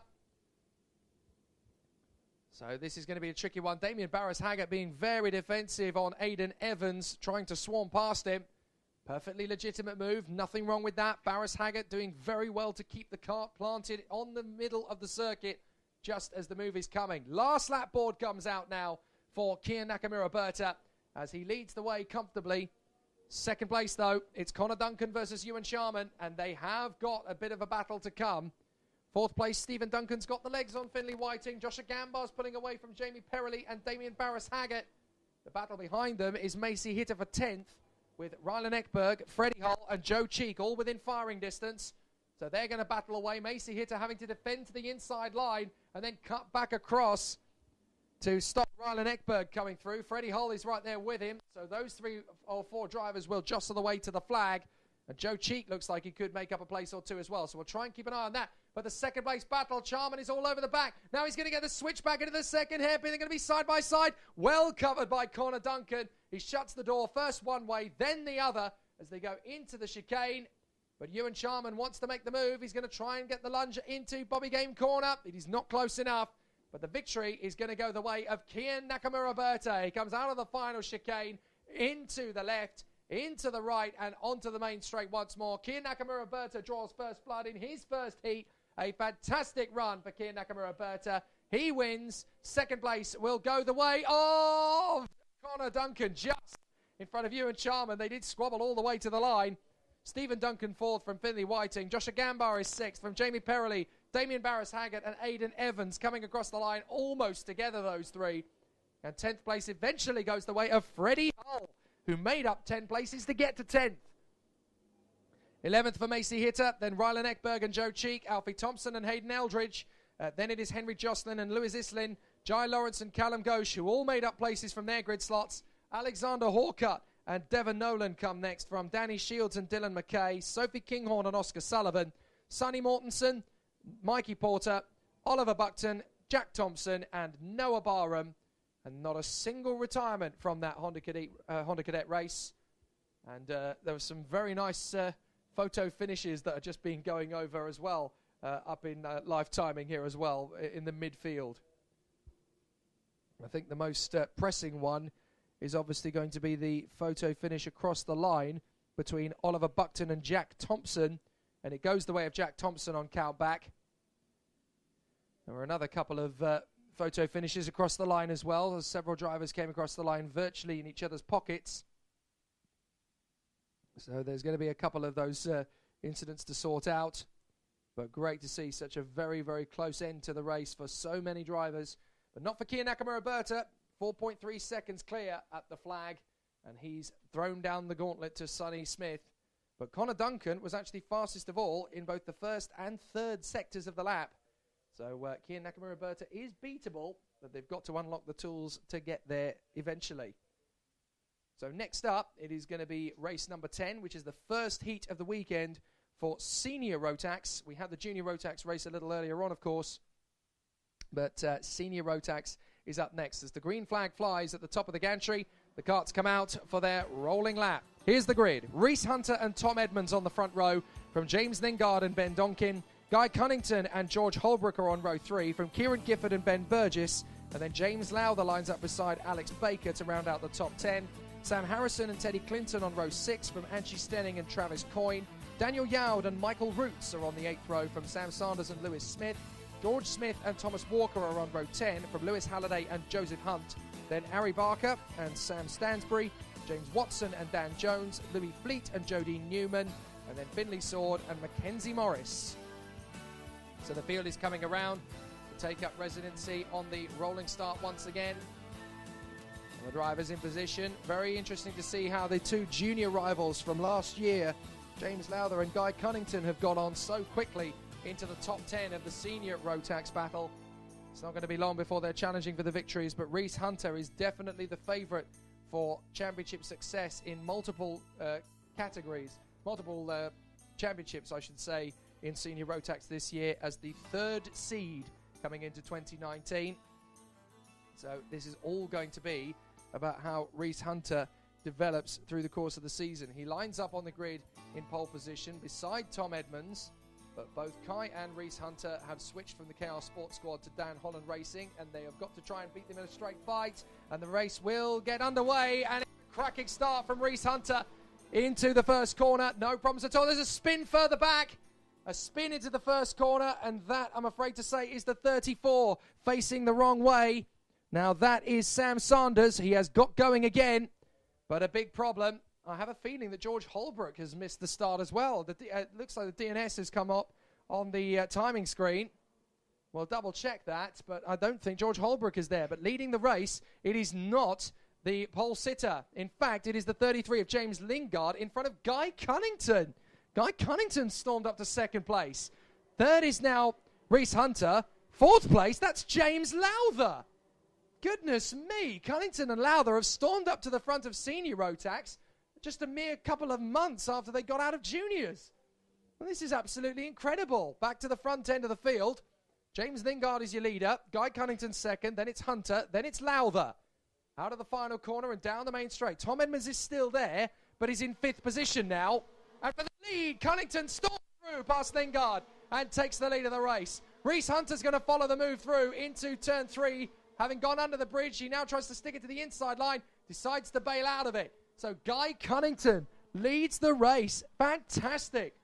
S10: So this is going to be a tricky one. Damien Barris-Haggett being very defensive on Aidan Evans, trying to swarm past him. Perfectly legitimate move. Nothing wrong with that. Barris-Haggett doing very well to keep the cart planted on the middle of the circuit just as the move is coming. Last lap board comes out now for Kia Nakamura-Berta as he leads the way comfortably. 2nd place, though, it's Connor Duncan versus Ewan Charman, and they have got a bit of a battle to come. 4th place, Stephen Duncan's got the legs on Finlay Whiting. Joshua Gambar's pulling away from Jamie Perrelly and Damien Barris-Haggett. The battle behind them is Macy Hitter for 10th with Rylan Ekberg, Freddie Hull and Joe Cheek all within firing distance. So they're going to battle away. Macy Hitter having to defend to the inside line and then cut back across to stop Rylan Ekberg coming through. Freddie Hull is right there with him. So those 3 or 4 drivers will jostle the way to the flag. And Joe Cheek looks like he could make up a place or 2 as well. So we'll try and keep an eye on that. But the 2nd place battle, Charman is all over the back. Now he's going to get the switch back into the 2nd hairpin. They're going to be side by side. Well covered by Connor Duncan. He shuts the door first one way, then the other as they go into the chicane. But Ewan Charman wants to make the move. He's going to try and get the lunge into Bobby Game Corner. It is not close enough. But the victory is going to go the way of Kia Nakamura-Berta. He comes out of the final chicane into the left. into the right and onto the main straight once more. Kiya Nakamura-Berta draws first blood in his first heat. A fantastic run for Kiya Nakamura-Berta. He wins. Second place will go the way of Connor Duncan, just in front of Ewan Charman. They did squabble all the way to the line. Stephen Duncan fourth from Finley Whiting. Joshua Gambar is sixth from Jamie Perrelly. Damien Barris-Haggett and Aidan Evans coming across the line almost together, those three. And 10th place eventually goes the way of Freddie Hull, who made up 10 places to get to 10th. 11th for Macy Hitter, then Rylan Ekberg and Joe Cheek, Alfie Thompson and Hayden Eldridge. Then it is Henry Jocelyn and Lewis Islin, Jai Lawrence and Callum Ghosh, who all made up places from their grid slots. Alexander Hawcutt and Devon Nolan come next from Danny Shields and Dylan McKay, Sophie Kinghorn and Oscar Sullivan, Sonny Mortensen, Mikey Porter, Oliver Buckton, Jack Thompson and Noah Barham. And not a single retirement from that Honda Cadet race. And there were some very nice photo finishes that are just been going over as well, up in live timing here as well, in the midfield. I think the most pressing one is obviously going to be the photo finish across the line between Oliver Buckton and Jack Thompson. And it goes the way of Jack Thompson on count back. There were another couple of photo finishes across the line as well, as several drivers came across the line virtually in each other's pockets. So there's going to be a couple of those incidents to sort out. But great to see such a very, very close end to the race for so many drivers. But not for Kiya Nakamura-Berta. 4.3 seconds clear at the flag. And he's thrown down the gauntlet to Sonny Smith. But Connor Duncan was actually fastest of all in both the first and third sectors of the lap. So Kiya Nakamura-Berta is beatable, but they've got to unlock the tools to get there eventually. So next up, it is going to be race number 10, which is the first heat of the weekend for senior Rotax. We had the junior Rotax race a little earlier on, of course, but senior Rotax is up next. As the green flag flies at the top of the gantry, the karts come out for their rolling lap. Here's the grid. Reese Hunter and Tom Edmonds on the front row from James Lingard and Ben Donkin. Guy Cunnington and George Holbrook are on row 3 from Kieran Gifford and Ben Burgess. And then James Lowther lines up beside Alex Baker to round out the top 10. Sam Harrison and Teddy Clinton on row 6 from Angie Stenning and Travis Coyne. Daniel Yowd and Michael Roots are on the 8th row from Sam Sanders and Lewis Smith. George Smith and Thomas Walker are on row 10 from Lewis Halliday and Joseph Hunt. Then Ari Barker and Sam Stansbury, James Watson and Dan Jones, Louis Fleet and Jodie Newman, and then Finley Sword and Mackenzie Morris. So the field is coming around to take up residency on the rolling start once again. And the drivers in position. Very interesting to see how the two junior rivals from last year, James Lowther and Guy Cunnington, have gone on so quickly into the top 10 of the senior Rotax battle. It's not going to be long before they're challenging for the victories, but Reese Hunter is definitely the favourite for championship success in multiple categories, multiple championships, I should say, in senior Rotax this year as the third seed coming into 2019. So this is all going to be about how Reese Hunter develops through the course of the season. He lines up on the grid in pole position beside Tom Edmonds, but both Kai and Reese Hunter have switched from the Chaos Sports Squad to Dan Holland Racing, and they have got to try and beat them in a straight fight, and the race will get underway, and it's a cracking start from Reese Hunter into the first corner. No problems at all. There's a spin further back. A spin into the first corner, and that, I'm afraid to say, is the 34 facing the wrong way. Now, that is Sam Sanders. He has got going again, but a big problem. I have a feeling that George Holbrook has missed the start as well. It looks like the DNS has come up on the timing screen. We'll double-check that, but I don't think George Holbrook is there. But leading the race, it is not the pole sitter. In fact, it is the 33 of James Lingard in front of Guy Cunnington. Guy Cunnington stormed up to second place. Third is now Reese Hunter. Fourth place, that's James Lowther. Goodness me, Cunnington and Lowther have stormed up to the front of senior Rotax just a mere couple of months after they got out of juniors. Well, this is absolutely incredible. Back to the front end of the field. James Lingard is your leader. Guy Cunnington second. Then it's Hunter. Then it's Lowther. Out of the final corner and down the main straight. Tom Edmonds is still there, but he's in 5th position now. And for the lead, Cunnington storms through past Lingard and takes the lead of the race. Reese Hunter's going to follow the move through into turn 3. Having gone under the bridge, he now tries to stick it to the inside line, decides to bail out of it. So Guy Cunnington leads the race. Fantastic.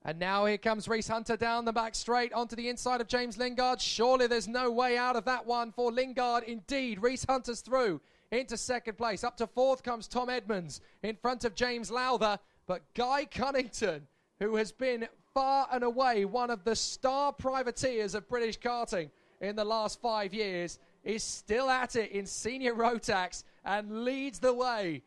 S10: And now here comes Reese Hunter down the back straight onto the inside of James Lingard. Surely there's no way out of that one for Lingard. Indeed, Reese Hunter's through into second place. Up to fourth comes Tom Edmonds in front of James Lowther. But Guy Cunnington, who has been far and away one of the star privateers of British karting in the last 5 years, is still at it in senior Rotax and leads the way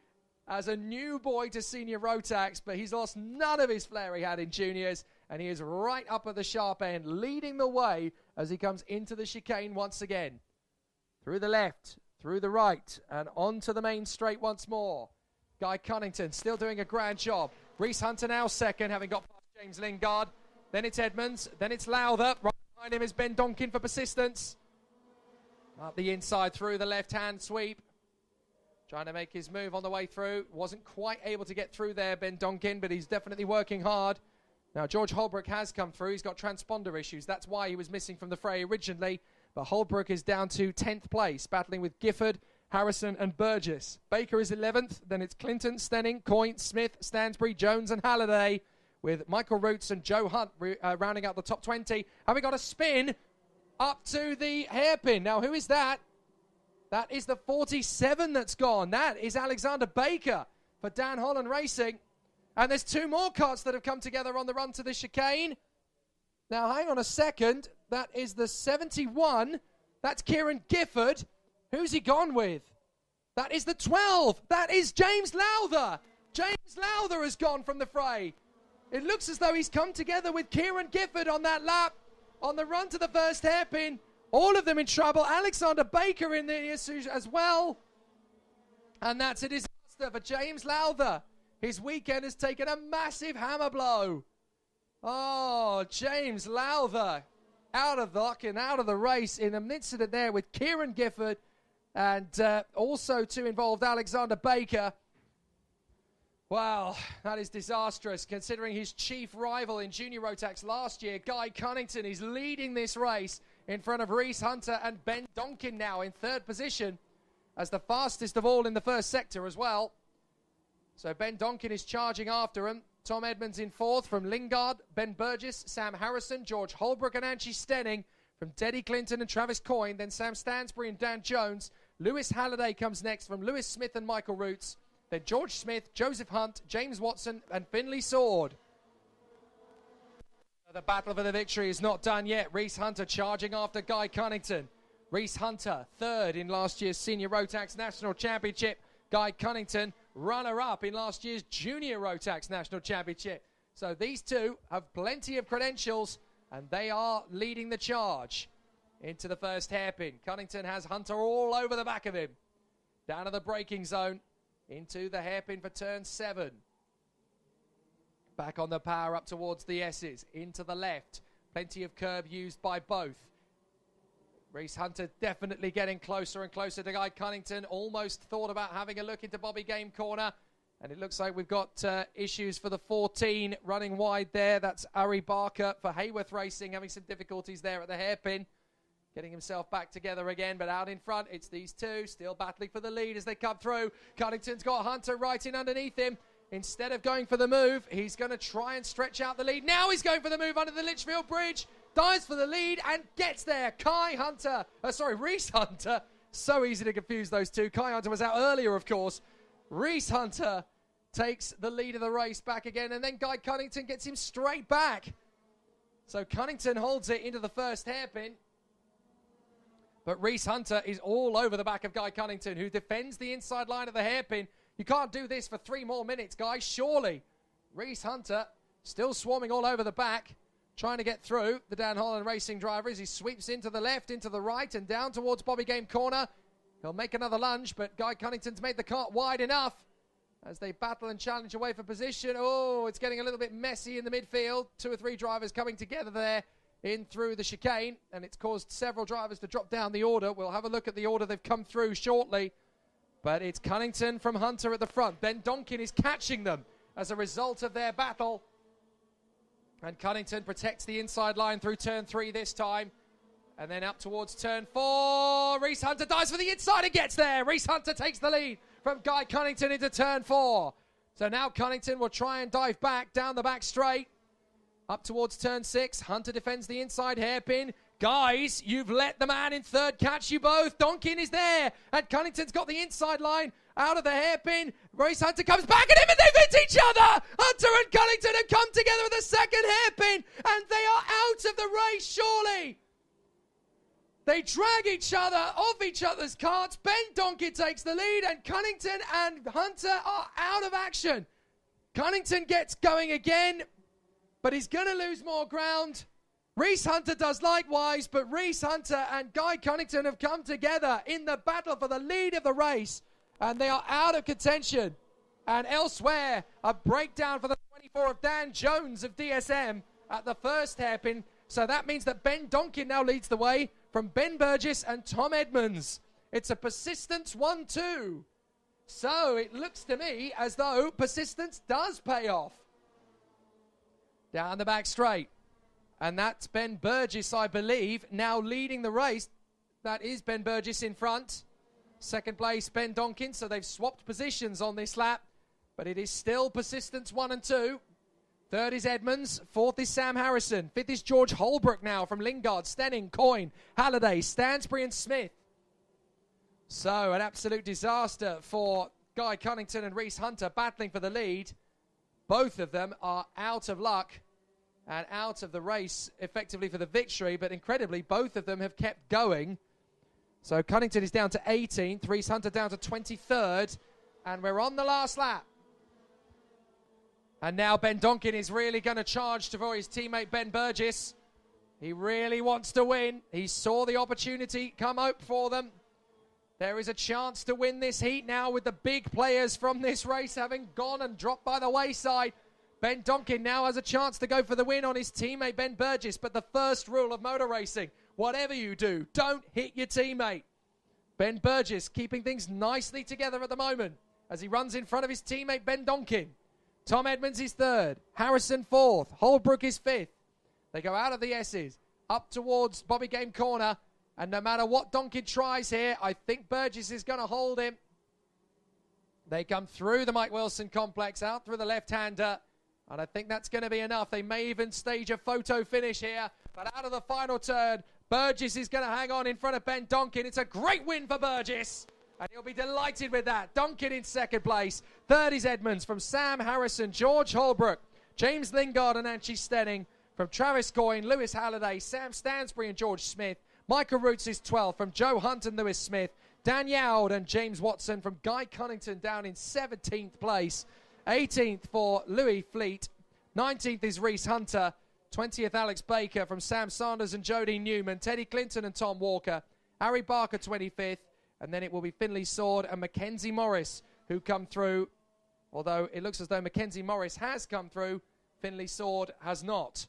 S10: as a new boy to senior Rotax, but he's lost none of his flair he had in juniors, and he is right up at the sharp end, leading the way as he comes into the chicane once again. Through the left, through the right, and onto the main straight once more. Guy Cunnington still doing a grand job. Reese Hunter now second, having got past James Lingard. Then it's Edmonds, then it's Lowther. Right behind him is Ben Donkin for persistence. Up the inside through the left-hand sweep. Trying to make his move on the way through. Wasn't quite able to get through there, Ben Donkin, but he's definitely working hard. Now, George Holbrook has come through. He's got transponder issues. That's why he was missing from the fray originally. But Holbrook is down to 10th place, battling with Gifford, Harrison and Burgess. Baker is 11th. Then it's Clinton, Stenning, Coyne, Smith, Stansbury, Jones and Halliday, with Michael Roots and Joe Hunt rounding out the top 20. And we got a spin up to the hairpin. Now, who is that? That is the 47 that's gone. That is Alexander Baker for Dan Holland Racing. And there's two more carts that have come together on the run to the chicane. Now, hang on a second. That is the 71. That's Kieran Gifford. Who's he gone with? That is the 12. That is James Lowther. James Lowther has gone from the fray. It looks as though he's come together with Kieran Gifford on that lap on the run to the first hairpin. All of them in trouble. Alexander Baker in the issue as well. And that's a disaster for James Lowther. His weekend has taken a massive hammer blow. Oh, James Lowther out of luck and out of the race in an incident there with Kieran Gifford and also to involved Alexander Baker. Wow, that is disastrous considering his chief rival in Junior Rotax last year, Guy Cunnington, is leading this race in front of Reese Hunter and Ben Donkin now in third position as the fastest of all in the first sector as well. So Ben Donkin is charging after him. Tom Edmonds in fourth from Lingard, Ben Burgess, Sam Harrison, George Holbrook and Angie Stenning from Teddy Clinton and Travis Coyne. Then Sam Stansbury and Dan Jones. Lewis Halliday comes next from Lewis Smith and Michael Roots. Then George Smith, Joseph Hunt, James Watson and Finley Sword. The battle for the victory is not done yet. Reese Hunter charging after Guy Cunnington. Reese Hunter, third in last year's Senior Rotax National Championship. Guy Cunnington, runner-up in last year's Junior Rotax National Championship. So these two have plenty of credentials, and they are leading the charge into the first hairpin. Cunnington has Hunter all over the back of him. Down to the braking zone, into the hairpin for turn 7. Back on the power up towards the S's, into the left. Plenty of curb used by both. Reese Hunter definitely getting closer and closer to Guy Cunnington. Almost thought about having a look into Bobby Game corner. And it looks like we've got issues for the 14 running wide there. That's Ari Barker for Hayworth Racing, having some difficulties there at the hairpin. Getting himself back together again, but out in front, it's these two still battling for the lead as they come through. Cunnington's got Hunter right in underneath him. Instead of going for the move, he's going to try and stretch out the lead. Now he's going for the move under the Litchfield Bridge. Dives for the lead and gets there. Reese Hunter. So easy to confuse those two. Kai Hunter was out earlier, of course. Reese Hunter takes the lead of the race back again, and then Guy Cunnington gets him straight back. So Cunnington holds it into the first hairpin. But Reese Hunter is all over the back of Guy Cunnington, who defends the inside line of the hairpin. You can't do this for 3 more minutes, guys, surely. Reese Hunter still swarming all over the back, trying to get through the Dan Holland Racing driver as he sweeps into the left, into the right, and down towards Bobby Game corner. He'll make another lunge, but Guy Cunnington's made the cart wide enough as they battle and challenge away for position. Oh, it's getting a little bit messy in the midfield. 2 or 3 drivers coming together there in through the chicane, and it's caused several drivers to drop down the order. We'll have a look at the order they've come through shortly. But it's Cunnington from Hunter at the front. Ben Donkin is catching them as a result of their battle. And Cunnington protects the inside line through turn 3 this time. And then up towards turn 4. Reese Hunter dives for the inside and gets there. Reese Hunter takes the lead from Guy Cunnington into turn 4. So now Cunnington will try and dive back down the back straight. Up towards turn 6. Hunter defends the inside hairpin. Guys, you've let the man in third catch you both. Donkin is there. And Cunnington's got the inside line out of the hairpin. Race Hunter comes back at him and they've hit each other. Hunter and Cunnington have come together with the second hairpin. And they are out of the race, surely. They drag each other off each other's carts. Ben Donkin takes the lead and Cunnington and Hunter are out of action. Cunnington gets going again, but he's going to lose more ground. Reese Hunter does likewise, but Reese Hunter and Guy Cunnington have come together in the battle for the lead of the race, and they are out of contention. And elsewhere, a breakdown for the 24 of Dan Jones of DSM at the first hairpin. So that means that Ben Donkin now leads the way from Ben Burgess and Tom Edmonds. It's a persistence 1-2. So it looks to me as though persistence does pay off. Down the back straight. And that's Ben Burgess, I believe, now leading the race. That is Ben Burgess in front. Second place, Ben Donkin. So they've swapped positions on this lap. But it is still persistence 1 and 2. Third is Edmonds. Fourth is Sam Harrison. Fifth is George Holbrook now from Lingard, Stenning, Coyne, Halliday, Stansbury and Smith. So an absolute disaster for Guy Cunnington and Reese Hunter battling for the lead. Both of them are out of luck and out of the race effectively for the victory, but incredibly both of them have kept going. So Cunnington is down to 18th, Reese Hunter down to 23rd, and we're on the last lap. And now Ben Donkin is really going to charge for his teammate Ben Burgess. He really wants to win. He saw the opportunity come up for them. There is a chance to win this heat now with the big players from this race having gone and dropped by the wayside. Ben Donkin now has a chance to go for the win on his teammate Ben Burgess. But the first rule of motor racing, whatever you do, don't hit your teammate. Ben Burgess keeping things nicely together at the moment as he runs in front of his teammate Ben Donkin. Tom Edmonds is third. Harrison fourth. Holbrook is fifth. They go out of the S's up towards Bobby Game Corner. And no matter what Donkin tries here, I think Burgess is going to hold him. They come through the Mike Wilson complex, out through the left-hander. And I think that's going to be enough. They may even stage a photo finish here. But out of the final turn, Burgess is going to hang on in front of Ben Donkin. It's a great win for Burgess. And he'll be delighted with that. Donkin in second place. Third is Edmonds from Sam Harrison, George Holbrook, James Lingard and Angie Stenning. From Travis Coyne, Lewis Halliday, Sam Stansbury and George Smith. Michael Roots is 12th from Joe Hunt and Lewis Smith. Dan Yowd and James Watson from Guy Cunnington down in 17th place. 18th for Louis Fleet. 19th is Reese Hunter. 20th Alex Baker from Sam Sanders and Jodie Newman. Teddy Clinton and Tom Walker. Harry Barker 25th. And then it will be Finley Sword and Mackenzie Morris who come through. Although it looks as though Mackenzie Morris has come through, Finley Sword has not.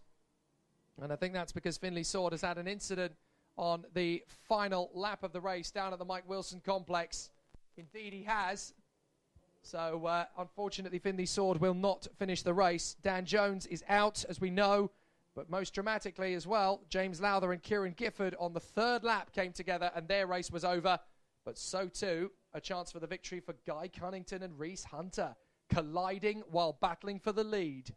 S10: And I think that's because Finley Sword has had an incident on the final lap of the race down at the Mike Wilson complex. Indeed he has. So unfortunately Finley Sword will not finish the race. Dan Jones is out, as we know. But most dramatically as well, James Lowther and Kieran Gifford on the third lap came together and their race was over. But so too, a chance for the victory for Guy Cunnington and Reese Hunter, colliding while battling for the lead.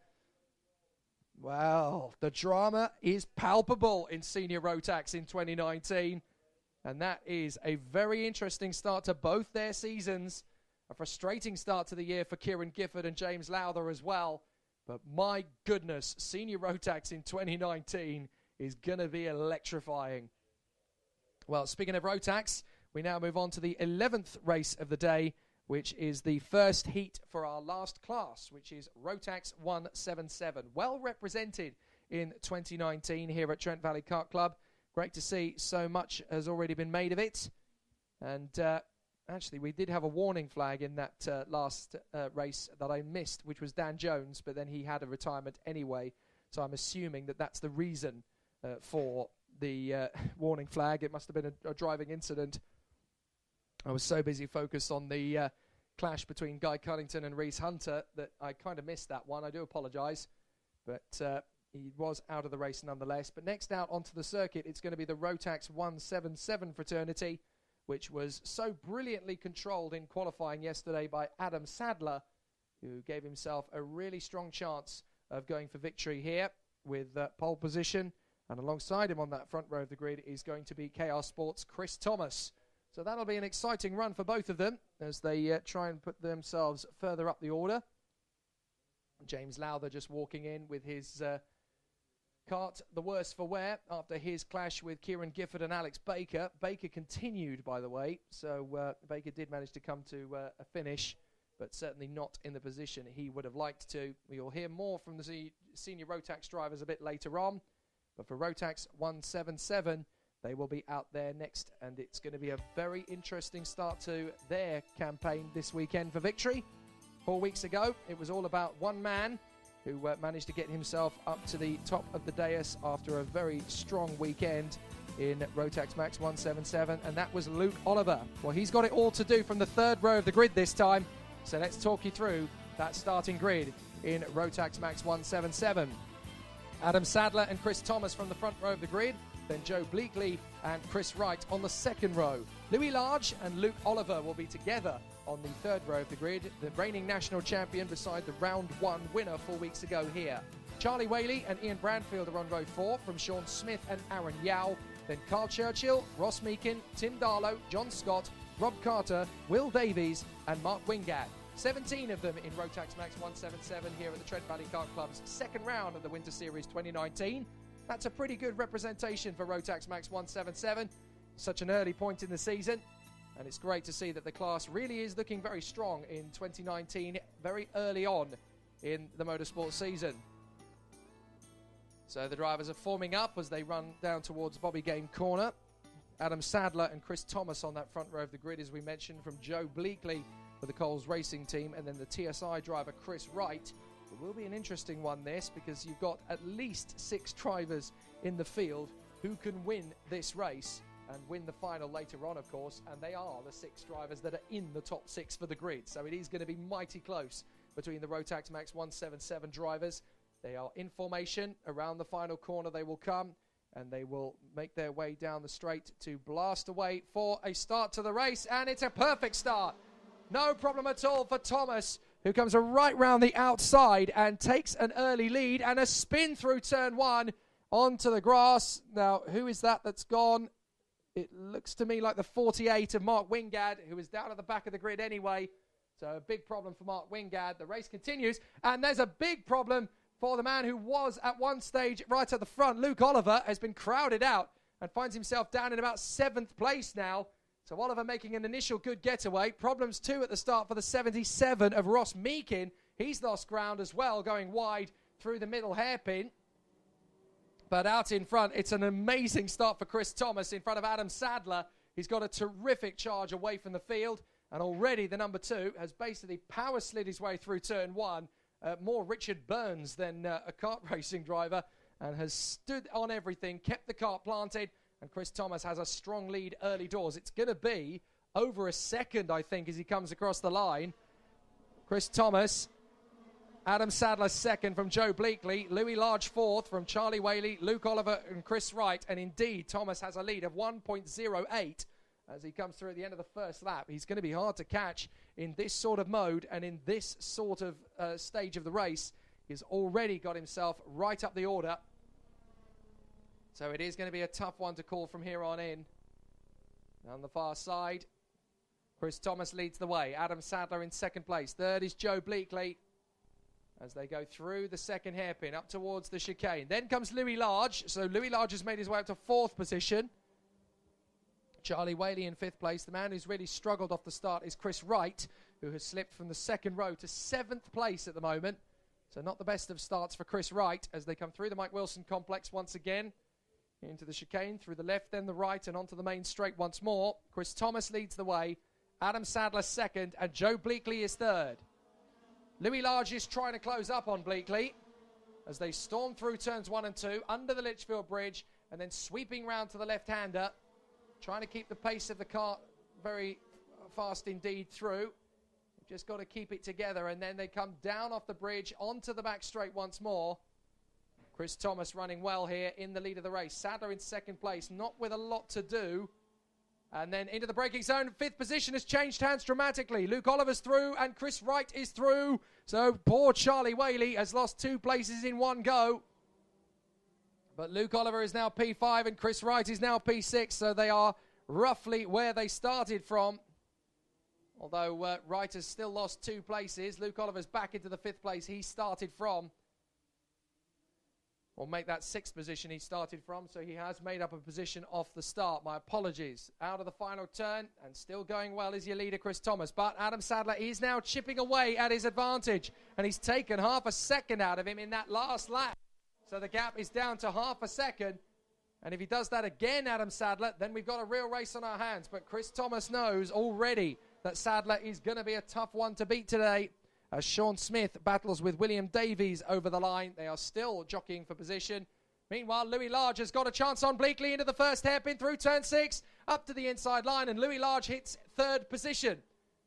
S10: Well, the drama is palpable in Senior Rotax in 2019. And that is a very interesting start to both their seasons. A frustrating start to the year for Kieran Gifford and James Lowther as well. But my goodness, Senior Rotax in 2019 is going to be electrifying. Well, speaking of Rotax, we now move on to the 11th race of the day, which is the first heat for our last class, which is Rotax 177. Well represented in 2019 here at Trent Valley Kart Club. Great to see so much has already been made of it. And actually, we did have a warning flag in that last race that I missed, which was Dan Jones, but then he had a retirement anyway. So I'm assuming that that's the reason for the warning flag. It must have been a driving incident. I was so busy focused on the clash between Guy Cunnington and Reese Hunter that I kind of missed that one. I do apologise. But he was out of the race nonetheless. But next out onto the circuit, it's going to be the Rotax 177 fraternity. which was so brilliantly controlled in qualifying yesterday by Adam Sadler, who gave himself a really strong chance of going for victory here with pole position. And alongside him on that front row of the grid is going to be KR Sports' Chris Thomas. So that'll be an exciting run for both of them as they try and put themselves further up the order. James Lowther just walking in with his kart the worse for wear after his clash with Kieran Gifford and Alex Baker. Baker continued, by the way, so Baker did manage to come to a finish, but certainly not in the position he would have liked to. We'll hear more from the senior Rotax drivers a bit later on, but for Rotax 177, they will be out there next, and it's going to be a very interesting start to their campaign this weekend for victory. 4 weeks ago, it was all about one man who managed to get himself up to the top of the dais after a very strong weekend in Rotax Max 177, and that was Luke Oliver. Well, he's got it all to do from the third row of the grid this time, so let's talk you through that starting grid in Rotax Max 177. Adam Sadler and Chris Thomas from the front row of the grid, then Joe Bleakley and Chris Wright on the second row. Louis Large and Luke Oliver will be together on the third row of the grid, the reigning national champion beside the round 1 winner 4 weeks ago here. Charlie Whaley and Ian Brandfield are on row 4 from Sean Smith and Aaron Yao. Then Carl Churchill, Ross Meakin, Tim Darlow, John Scott, Rob Carter, Will Davies and Mark Wingard. 17 of them in Rotax Max 177 here at the Trent Valley Kart Club's second round of the Winter Series 2019. That's a pretty good representation for Rotax Max 177. Such an early point in the season. And it's great to see that the class really is looking very strong in 2019, very early on in the motorsport season. So the drivers are forming up as they run down towards Bobby Game Corner. Adam Sadler and Chris Thomas on that front row of the grid, as we mentioned, from Joe Bleakley for the Coles Racing Team, and then the TSI driver Chris Wright. It will be an interesting one, this, because you've got at least 6 drivers in the field who can win this race and win the final later on, of course, and they are the 6 drivers that are in the top 6 for the grid. So it is going to be mighty close between the Rotax Max 177 drivers. They are in formation. Around the final corner they will come, and they will make their way down the straight to blast away for a start to the race, and it's a perfect start. No problem at all for Thomas, who comes right round the outside and takes an early lead and a spin through turn 1 onto the grass. Now, who is that that's gone? It looks to me like the 48 of Mark Wingard, who is down at the back of the grid anyway. So a big problem for Mark Wingard. The race continues, and there's a big problem for the man who was at one stage right at the front. Luke Oliver has been crowded out and finds himself down in about 7th place now. So Oliver making an initial good getaway. Problems too at the start for the 77 of Ross Meakin. He's lost ground as well, going wide through the middle hairpin. But out in front, it's an amazing start for Chris Thomas in front of Adam Sadler. He's got a terrific charge away from the field. And already the number 2 has basically power slid his way through turn 1. More Richard Burns than a kart racing driver, and has stood on everything, kept the kart planted. And Chris Thomas has a strong lead early doors. It's going to be over a second, I think, as he comes across the line. Chris Thomas, Adam Sadler second from Joe Bleakley, Louis Large 4th from Charlie Whaley, Luke Oliver and Chris Wright. And indeed, Thomas has a lead of 1.08 as he comes through at the end of the first lap. He's going to be hard to catch in this sort of mode and in this sort of stage of the race. He's already got himself right up the order. So it is going to be a tough one to call from here on in. On the far side, Chris Thomas leads the way. Adam Sadler in second place. Third is Joe Bleakley as they go through the second hairpin up towards the chicane. Then comes Louis Large. So Louis Large has made his way up to 4th position. Charlie Whaley in 5th place. The man who's really struggled off the start is Chris Wright, who has slipped from the 2nd row to 7th place at the moment. So not the best of starts for Chris Wright as they come through the Mike Wilson complex once again. Into the chicane, through the left, then the right, and onto the main straight once more. Chris Thomas leads the way. Adam Sadler second, and Joe Bleakley is third. Louis Large is trying to close up on Bleakley as they storm through turns 1 and 2, under the Litchfield Bridge, and then sweeping round to the left-hander, trying to keep the pace of the car very fast indeed through. You've just got to keep it together, and then they come down off the bridge, onto the back straight once more. Chris Thomas running well here in the lead of the race. Sadler in second place, not with a lot to do And then into the braking zone. Fifth position has changed hands dramatically. Luke Oliver's through and Chris Wright is through. So poor Charlie Whaley has lost 2 places in one go. But Luke Oliver is now P5 and Chris Wright is now P6. So they are roughly where they started from. Although Wright has still lost 2 places. Luke Oliver's back into the 5th place he started from. Or make that 6th position he started from, so he has made up a position off the start. My apologies. Out of the final turn, and still going well is your leader, Chris Thomas. But Adam Sadler is now chipping away at his advantage, and he's taken half a second out of him in that last lap. So the gap is down to half a second, and if he does that again, Adam Sadler, then we've got a real race on our hands. But Chris Thomas knows already that Sadler is going to be a tough one to beat today. As Sean Smith battles with William Davies over the line. They are still jockeying for position. Meanwhile, Louis Large has got a chance on Bleakley into the first hairpin through turn 6, up to the inside line, and Louis Large hits 3rd position.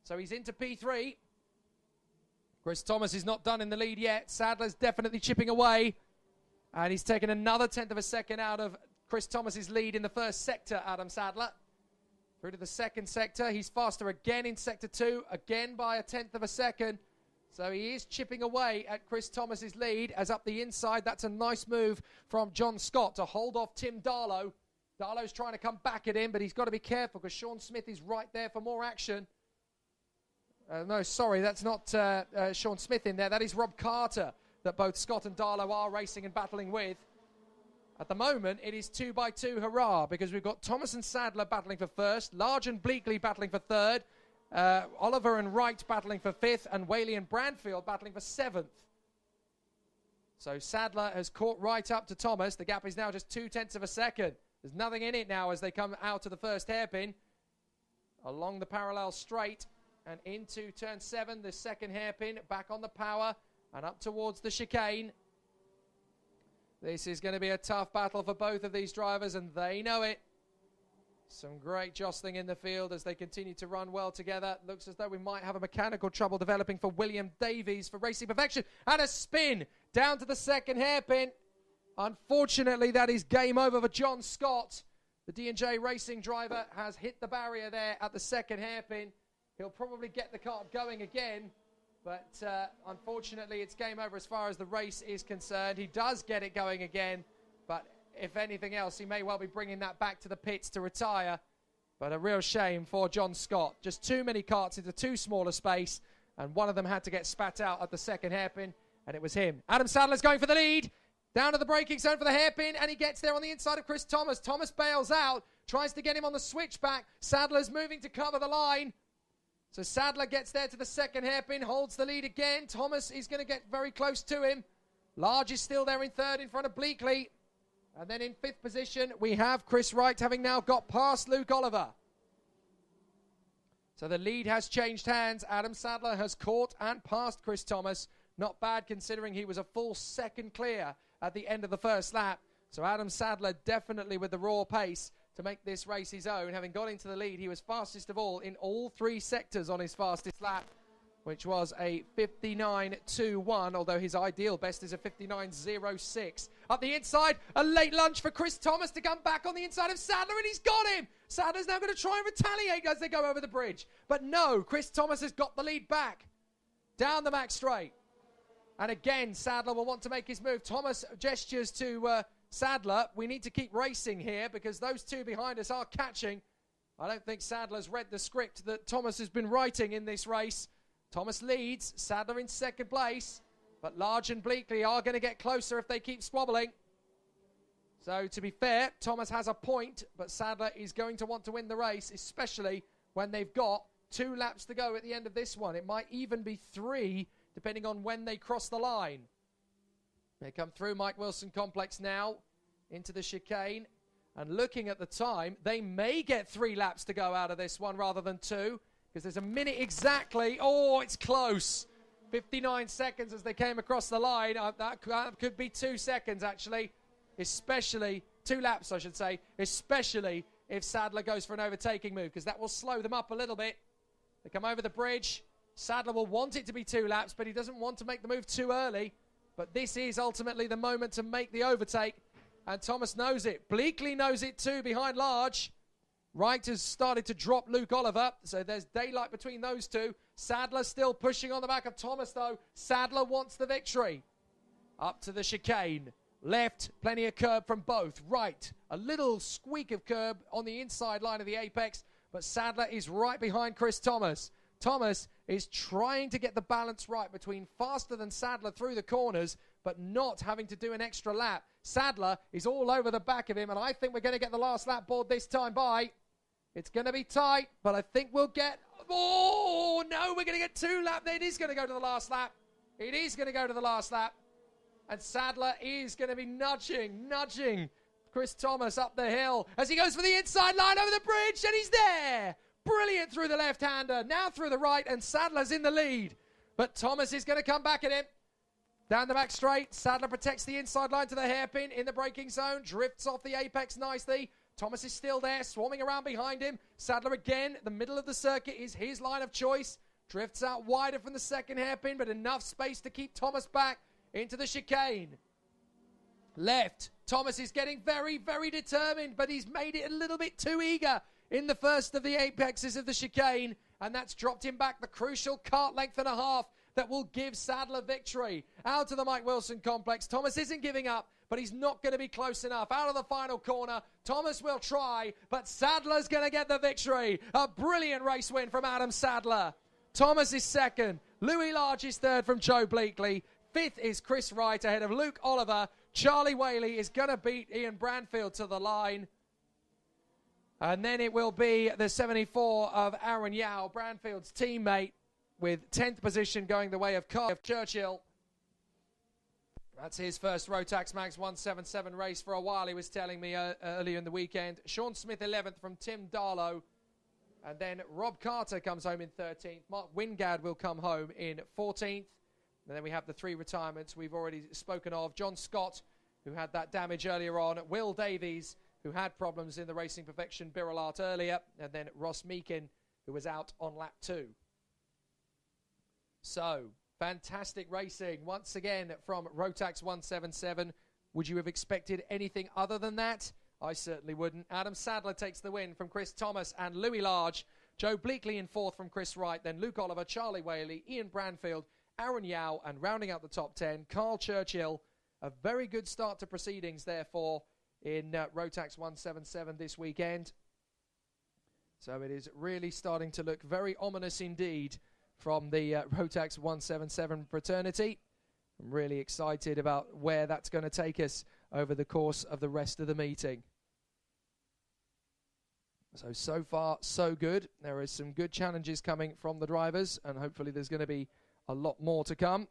S10: So he's into P3. Chris Thomas is not done in the lead yet. Sadler's definitely chipping away. And he's taken another 1/10 of a second out of Chris Thomas's lead in the first sector, Adam Sadler. Through to the second sector. He's faster again in sector 2, again by a 1/10 of a second. So he is chipping away at Chris Thomas's lead as up the inside. That's a nice move from John Scott to hold off Tim Darlow. Darlow's trying to come back at him, but he's got to be careful because Sean Smith is right there for more action. No, sorry, that's not Sean Smith in there. That is Rob Carter that both Scott and Darlow are racing and battling with. At the moment, it is 2x2 hurrah because we've got Thomas and Sadler battling for first, Large and Bleakley battling for third, Oliver and Wright battling for 5th, and Whaley and Bradfield battling for 7th. So Sadler has caught right up to Thomas. The gap is now just 2/10 of a second. There's nothing in it now as they come out of the first hairpin. Along the parallel straight and into turn 7, the second hairpin, back on the power and up towards the chicane. This is going to be a tough battle for both of these drivers, and they know it. Some great jostling in the field as they continue to run well together. Looks as though we might have a mechanical trouble developing for William Davies for Racing Perfection. And a spin down to the second hairpin. Unfortunately, that is game over for John Scott. The D&J Racing driver has hit the barrier there at the second hairpin. He'll probably get the car going again. But unfortunately, it's game over as far as the race is concerned. He does get it going again. But if anything else, he may well be bringing that back to the pits to retire. But a real shame for John Scott. Just too many karts into too small a space. And one of them had to get spat out at the second hairpin. And it was him. Adam Sadler's going for the lead. Down to the braking zone for the hairpin. And he gets there on the inside of Chris Thomas. Thomas bails out. Tries to get him on the switchback. Sadler's moving to cover the line. So Sadler gets there to the second hairpin. Holds the lead again. Thomas is going to get very close to him. Large is still there in third in front of Bleakley. And then in 5th position, we have Chris Wright having now got past Luke Oliver. So the lead has changed hands. Adam Sadler has caught and passed Chris Thomas. Not bad considering he was a full second clear at the end of the first lap. So Adam Sadler definitely with the raw pace to make this race his own. Having got into the lead, he was fastest of all in all 3 sectors on his fastest lap, which was a 59.21, although his ideal best is a 59.06. Up the inside, a late lunge for Chris Thomas to come back on the inside of Sadler, and he's got him! Sadler's now going to try and retaliate as they go over the bridge. But no, Chris Thomas has got the lead back. Down the max straight. And again, Sadler will want to make his move. Thomas gestures to Sadler, we need to keep racing here because those 2 behind us are catching. I don't think Sadler's read the script that Thomas has been writing in this race. Thomas leads, Sadler in second place, but Large and Bleakley are going to get closer if they keep squabbling. So to be fair, Thomas has a point, but Sadler is going to want to win the race, especially when they've got 2 laps to go at the end of this one. It might even be 3, depending on when they cross the line. They come through Mike Wilson Complex now into the chicane. And looking at the time, they may get 3 laps to go out of this one rather than 2. Because there's a minute exactly. Oh, it's close. 59 seconds as they came across the line. That could be 2 seconds, actually. Especially, 2 laps, I should say. Especially if Sadler goes for an overtaking move. Because that will slow them up a little bit. They come over the bridge. Sadler will want it to be 2 laps, but he doesn't want to make the move too early. But this is ultimately the moment to make the overtake. And Thomas knows it. Bleakley knows it too behind Large. Wright has started to drop Luke Oliver, so there's daylight between those two. Sadler still pushing on the back of Thomas, though. Sadler wants the victory. Up to the chicane. Left, plenty of curb from both. Right, a little squeak of curb on the inside line of the apex, but Sadler is right behind Chris Thomas. Thomas is trying to get the balance right between faster than Sadler through the corners, but not having to do an extra lap. Sadler is all over the back of him, and I think we're going to get the last lap board this time by. It's going to be tight, but I think we'll get... Oh, no, we're going to get 2 laps. It is going to go to the last lap. It is going to go to the last lap. And Sadler is going to be nudging Chris Thomas up the hill as he goes for the inside line over the bridge, and he's there. Brilliant through the left-hander, now through the right, and Sadler's in the lead. But Thomas is going to come back at him. Down the back straight, Sadler protects the inside line to the hairpin in the braking zone, drifts off the apex nicely. Thomas is still there, swarming around behind him. Sadler again, the middle of the circuit is his line of choice. Drifts out wider from the second hairpin, but enough space to keep Thomas back into the chicane. Left, Thomas is getting very, very determined, but he's made it a little bit too eager in the first of the apexes of the chicane, and that's dropped him back the crucial kart length and a half that will give Sadler victory. Out of the Mike Wilson complex, Thomas isn't giving up, but he's not going to be close enough. Out of the final corner, Thomas will try, but Sadler's going to get the victory. A brilliant race win from Adam Sadler. Thomas is second. Louis Large is third from Joe Bleakley. Fifth is Chris Wright ahead of Luke Oliver. Charlie Whaley is going to beat Ian Branfield to the line. And then it will be the 74 of Aaron Yao, Branfield's teammate, with 10th position going the way of Carl Churchill. That's his first Rotax Max 177 race for a while, he was telling me earlier in the weekend. Sean Smith 11th from Tim Darlow. And then Rob Carter comes home in 13th. Mark Wingard will come home in 14th. And then we have the 3 retirements we've already spoken of. John Scott, who had that damage earlier on. Will Davies, who had problems in the Racing Perfection Birolart earlier. And then Ross Meakin, who was out on lap 2. So, fantastic racing once again from Rotax 177. Would you have expected anything other than that? I certainly wouldn't. Adam Sadler takes the win from Chris Thomas and Louis Large. Joe Bleakley in 4th from Chris Wright. Then Luke Oliver, Charlie Whaley, Ian Branfield, Aaron Yao, and rounding out the top 10, Carl Churchill. A very good start to proceedings, therefore, in Rotax 177 this weekend. So it is really starting to look very ominous indeed from the Rotax 177 fraternity. I'm really excited about where that's going to take us over the course of the rest of the meeting. So far, so good. There is some good challenges coming from the drivers, and hopefully there's going to be a lot more to come.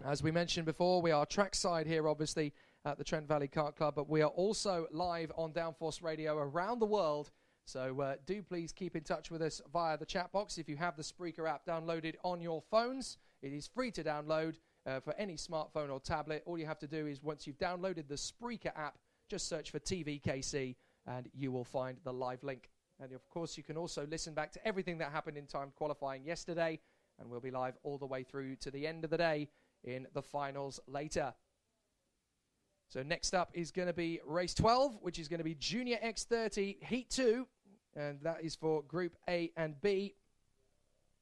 S10: As we mentioned before, we are trackside here, obviously, at the Trent Valley Kart Club, but we are also live on Downforce Radio around the world. So do please keep in touch with us via the chat box. If you have the Spreaker app downloaded on your phones, it is free to download for any smartphone or tablet. All you have to do is, once you've downloaded the Spreaker app, just search for TVKC and you will find the live link. And of course, you can also listen back to everything that happened in time qualifying yesterday, and we'll be live all the way through to the end of the day in the finals later. So next up is going to be race 12, which is going to be Junior X30 Heat 2, and that is for Group A and B.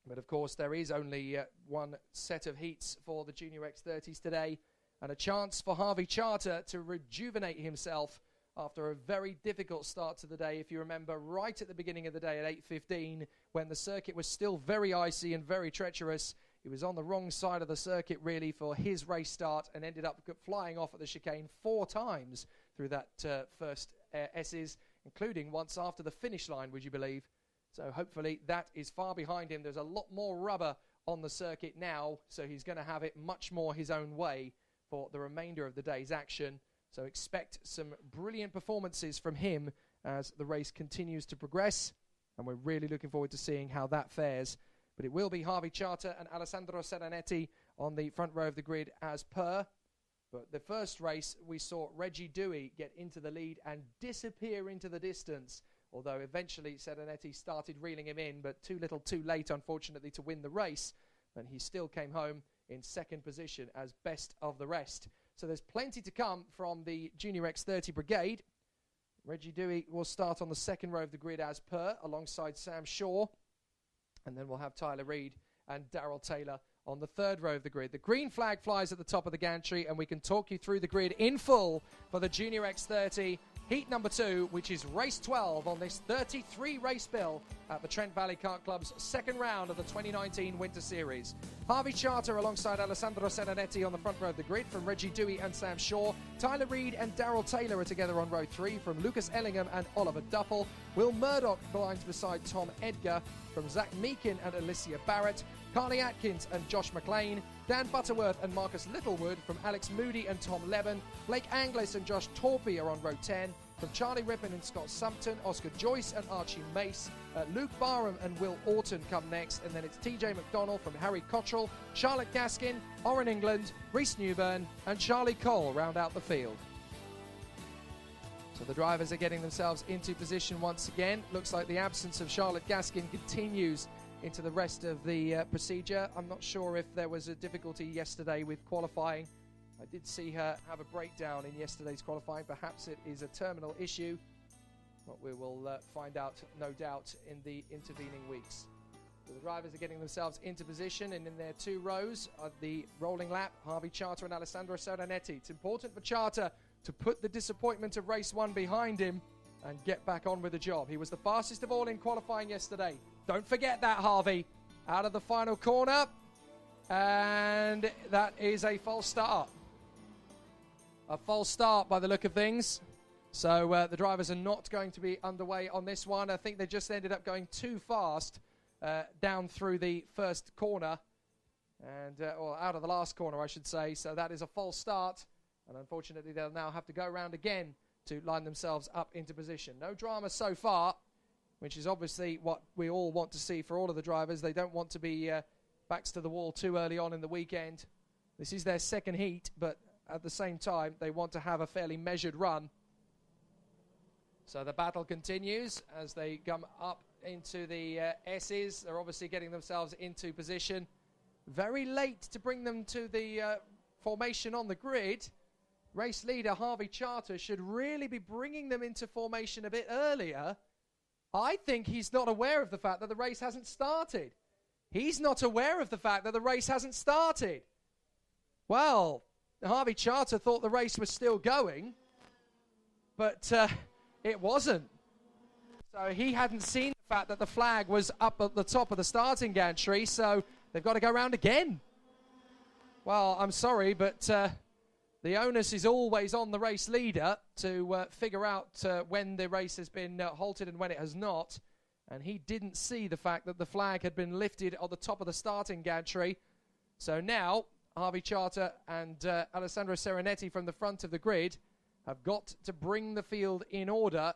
S10: But of course, there is only one set of heats for the Junior X30s today, and a chance for Harvey Charter to rejuvenate himself after a very difficult start to the day. If you remember, right at the beginning of the day at 8:15, when the circuit was still very icy and very treacherous, he was on the wrong side of the circuit, really, for his race start, and ended up flying off at the chicane 4 times through that first S's, including once after the finish line, would you believe? So hopefully that is far behind him. There's a lot more rubber on the circuit now, so he's going to have it much more his own way for the remainder of the day's action. So expect some brilliant performances from him as the race continues to progress, and we're really looking forward to seeing how that fares. But it will be Harvey Charter and Alessandro Seranetti on the front row of the grid as per. But the first race, we saw Reggie Dewey get into the lead and disappear into the distance, although eventually Seranetti started reeling him in, but too little too late, unfortunately, to win the race. And he still came home in second position as best of the rest. So there's plenty to come from the Junior X30 Brigade. Reggie Dewey will start on the second row of the grid as per, alongside Sam Shaw. And then we'll have Tyler Reid and Daryl Taylor on the third row of the grid. The green flag flies at the top of the gantry, and we can talk you through the grid in full for the Junior X30 Heat number 2, which is race 12 on this 33 race bill at the Trent Valley Kart Club's second round of the 2019 Winter Series. Harvey Charter alongside Alessandro Serenetti on the front row of the grid from Reggie Dewey and Sam Shaw. Tyler Reid and Daryl Taylor are together on row 3 from Lucas Ellingham and Oliver Duffel. Will Murdoch lines beside Tom Edgar from Zach Meakin and Alicia Barrett. Carly Atkins and Josh McLean. Dan Butterworth and Marcus Littlewood from Alex Moody and Tom Levin. Blake Anglis and Josh Torpey are on row 10. From Charlie Rippon and Scott Sumpton, Oscar Joyce and Archie Mace, Luke Barham and Will Orton come next, and then it's TJ McDonnell from Harry Cottrell, Charlotte Gaskin, Oren England, Reese Newburn and Charlie Cole round out the field. So the drivers are getting themselves into position once again. Looks like the absence of Charlotte Gaskin continues into the rest of the procedure. I'm not sure if there was a difficulty yesterday with qualifying. I did see her have a breakdown in yesterday's qualifying. Perhaps it is a terminal issue. But we will find out, no doubt, in the intervening weeks. So the drivers are getting themselves into position, and in their 2 rows of the rolling lap, Harvey Charter and Alessandro Serenetti. It's important for Charter to put the disappointment of race 1 behind him and get back on with the job. He was the fastest of all in qualifying yesterday. Don't forget that, Harvey. Out of the final corner, and that is a false start. A false start by the look of things. So the drivers are not going to be underway on this one. I think they just ended up going too fast down through the first corner. And or out of the last corner, I should say. So that is a false start. And unfortunately, they'll now have to go around again to line themselves up into position. No drama so far, which is obviously what we all want to see for all of the drivers. They don't want to be backs to the wall too early on in the weekend. This is their second heat, but at the same time, they want to have a fairly measured run. So the battle continues as they come up into the S's. They're obviously getting themselves into position. Very late to bring them to the formation on the grid. Race leader Harvey Charter should really be bringing them into formation a bit earlier. I think he's not aware of the fact that the race hasn't started. He's not aware of the fact that the race hasn't started. Well, Harvey Charter thought the race was still going, but it wasn't. So he hadn't seen the fact that the flag was up at the top of the starting gantry, so they've got to go round again. Well, I'm sorry, but the onus is always on the race leader to figure out when the race has been halted and when it has not. And he didn't see the fact that the flag had been lifted on the top of the starting gantry. So now Harvey Charter and Alessandro Serenetti from the front of the grid have got to bring the field in order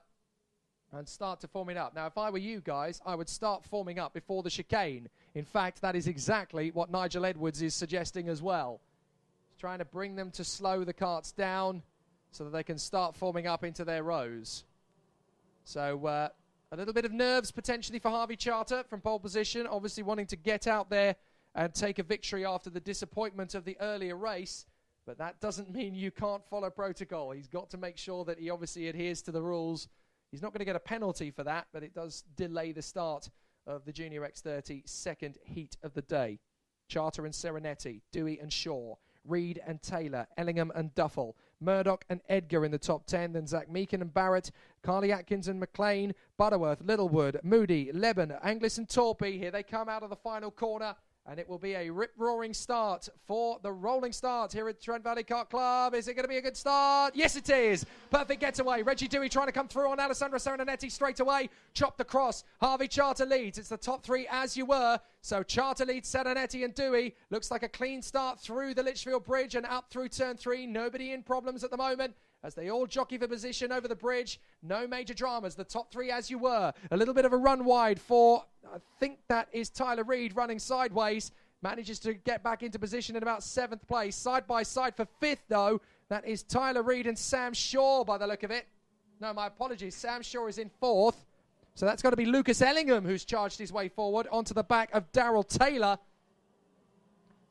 S10: and start to form it up. Now, if I were you guys, I would start forming up before the chicane. In fact, that is exactly what Nigel Edwards is suggesting as well. He's trying to bring them to slow the carts down so that they can start forming up into their rows. So a little bit of nerves potentially for Harvey Charter from pole position, obviously wanting to get out there and take a victory after the disappointment of the earlier race. But that doesn't mean you can't follow protocol. He's got to make sure that he obviously adheres to the rules. He's not going to get a penalty for that, but it does delay the start of the Junior X30 second heat of the day. Charter and Serenetti, Dewey and Shaw, Reid and Taylor, Ellingham and Duffel, Murdoch and Edgar in the top 10, then Zach Meakin and Barrett, Carly Atkins and McLean, Butterworth, Littlewood, Moody, Leben, Anglis and Torpey. Here they come out of the final corner. And it will be a rip-roaring start for the rolling start here at Trent Valley Kart Club. Is it going to be a good start? Yes, it is. Perfect getaway. Reggie Dewey trying to come through on Alessandro Serenetti straight away. Chopped across. Harvey Charter leads. It's the top 3 as you were. So Charter leads Serenetti and Dewey. Looks like a clean start through the Litchfield Bridge and up through turn 3. Nobody in problems at the moment as they all jockey for position over the bridge. No major dramas. The top 3 as you were. A little bit of a run wide for, I think that is Tyler Reid running sideways. Manages to get back into position in about 7th place. Side by side for 5th, though. That is Tyler Reid and Sam Shaw by the look of it. No, my apologies. Sam Shaw is in 4th. So that's got to be Lucas Ellingham who's charged his way forward onto the back of Daryl Taylor.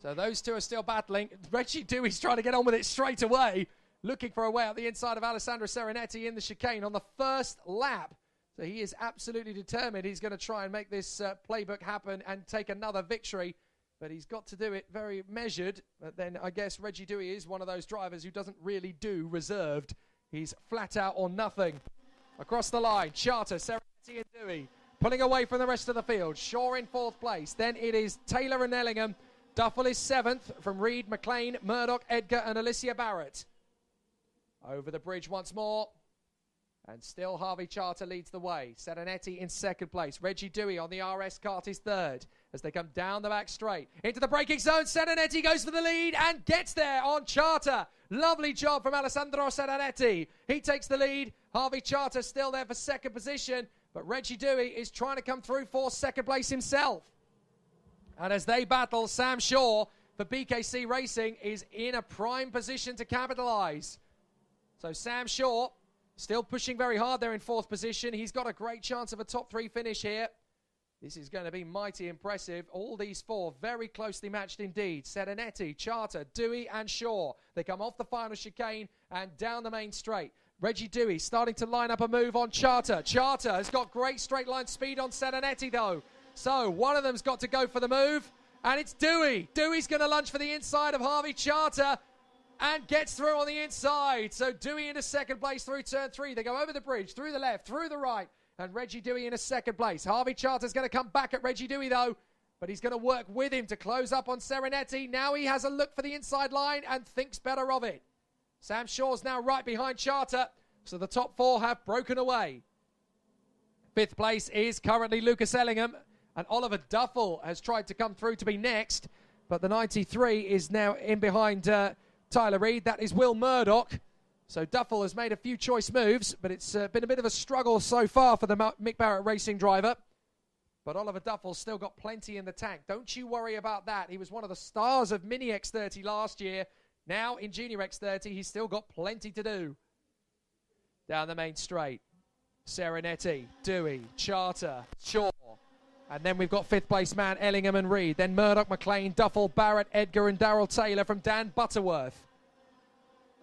S10: So those two are still battling. Reggie Dewey's trying to get on with it straight away. looking for a way out the inside of Alessandro Serenetti in the chicane on the first lap. So he is absolutely determined. He's going to try and make this playbook happen and take another victory. But he's got to do it very measured. But then I guess Reggie Dewey is one of those drivers who doesn't really do reserved. He's flat out or nothing. Across the line, Charter, Serenetti and Dewey pulling away from the rest of the field. Shaw in 4th place. Then it is Taylor and Ellingham. Duffel is 7th from Reed, McLean, Murdoch, Edgar and Alicia Barrett. Over the bridge once more. And still Harvey Charter leads the way. Serenetti in 2nd place. Reggie Dewey on the RS kart is 3rd. As they come down the back straight. Into the braking zone. Serenetti goes for the lead and gets there on Charter. Lovely job from Alessandro Serenetti. He takes the lead. Harvey Charter still there for 2nd position. But Reggie Dewey is trying to come through for 2nd place himself. And as they battle, Sam Shaw for BKC Racing is in a prime position to capitalise. So Sam Shaw still pushing very hard there in 4th position. He's got a great chance of a top 3 finish here. This is going to be mighty impressive. All these 4 very closely matched indeed. Serenetti, Charter, Dewey and Shaw. They come off the final chicane and down the main straight. Reggie Dewey starting to line up a move on Charter. Charter has got great straight line speed on Serenetti though. So one of them's got to go for the move. And it's Dewey. Dewey's going to lunge for the inside of Harvey Charter. And gets through on the inside. So Dewey into 2nd place through turn 3. They go over the bridge, through the left, through the right. And Reggie Dewey in a 2nd place. Harvey Charter's going to come back at Reggie Dewey though. But he's going to work with him to close up on Serenetti. Now he has a look for the inside line and thinks better of it. Sam Shaw's now right behind Charter. So the top 4 have broken away. 5th place is currently Lucas Ellingham. And Oliver Duffel has tried to come through to be next. But the 93 is now in behind Tyler Reed. That is Will Murdoch. So Duffel has made a few choice moves, but it's been a bit of a struggle so far for the Mick Barrett Racing driver. But Oliver Duffel's still got plenty in the tank. Don't you worry about that. He was one of the stars of Mini X30 last year. Now in Junior X30, he's still got plenty to do. Down the main straight. Serenetti, Dewey, Charter, Shaw. And then we've got 5th place man Ellingham and Reed. Then Murdoch, McLean, Duffel, Barrett, Edgar and Darrell Taylor from Dan Butterworth.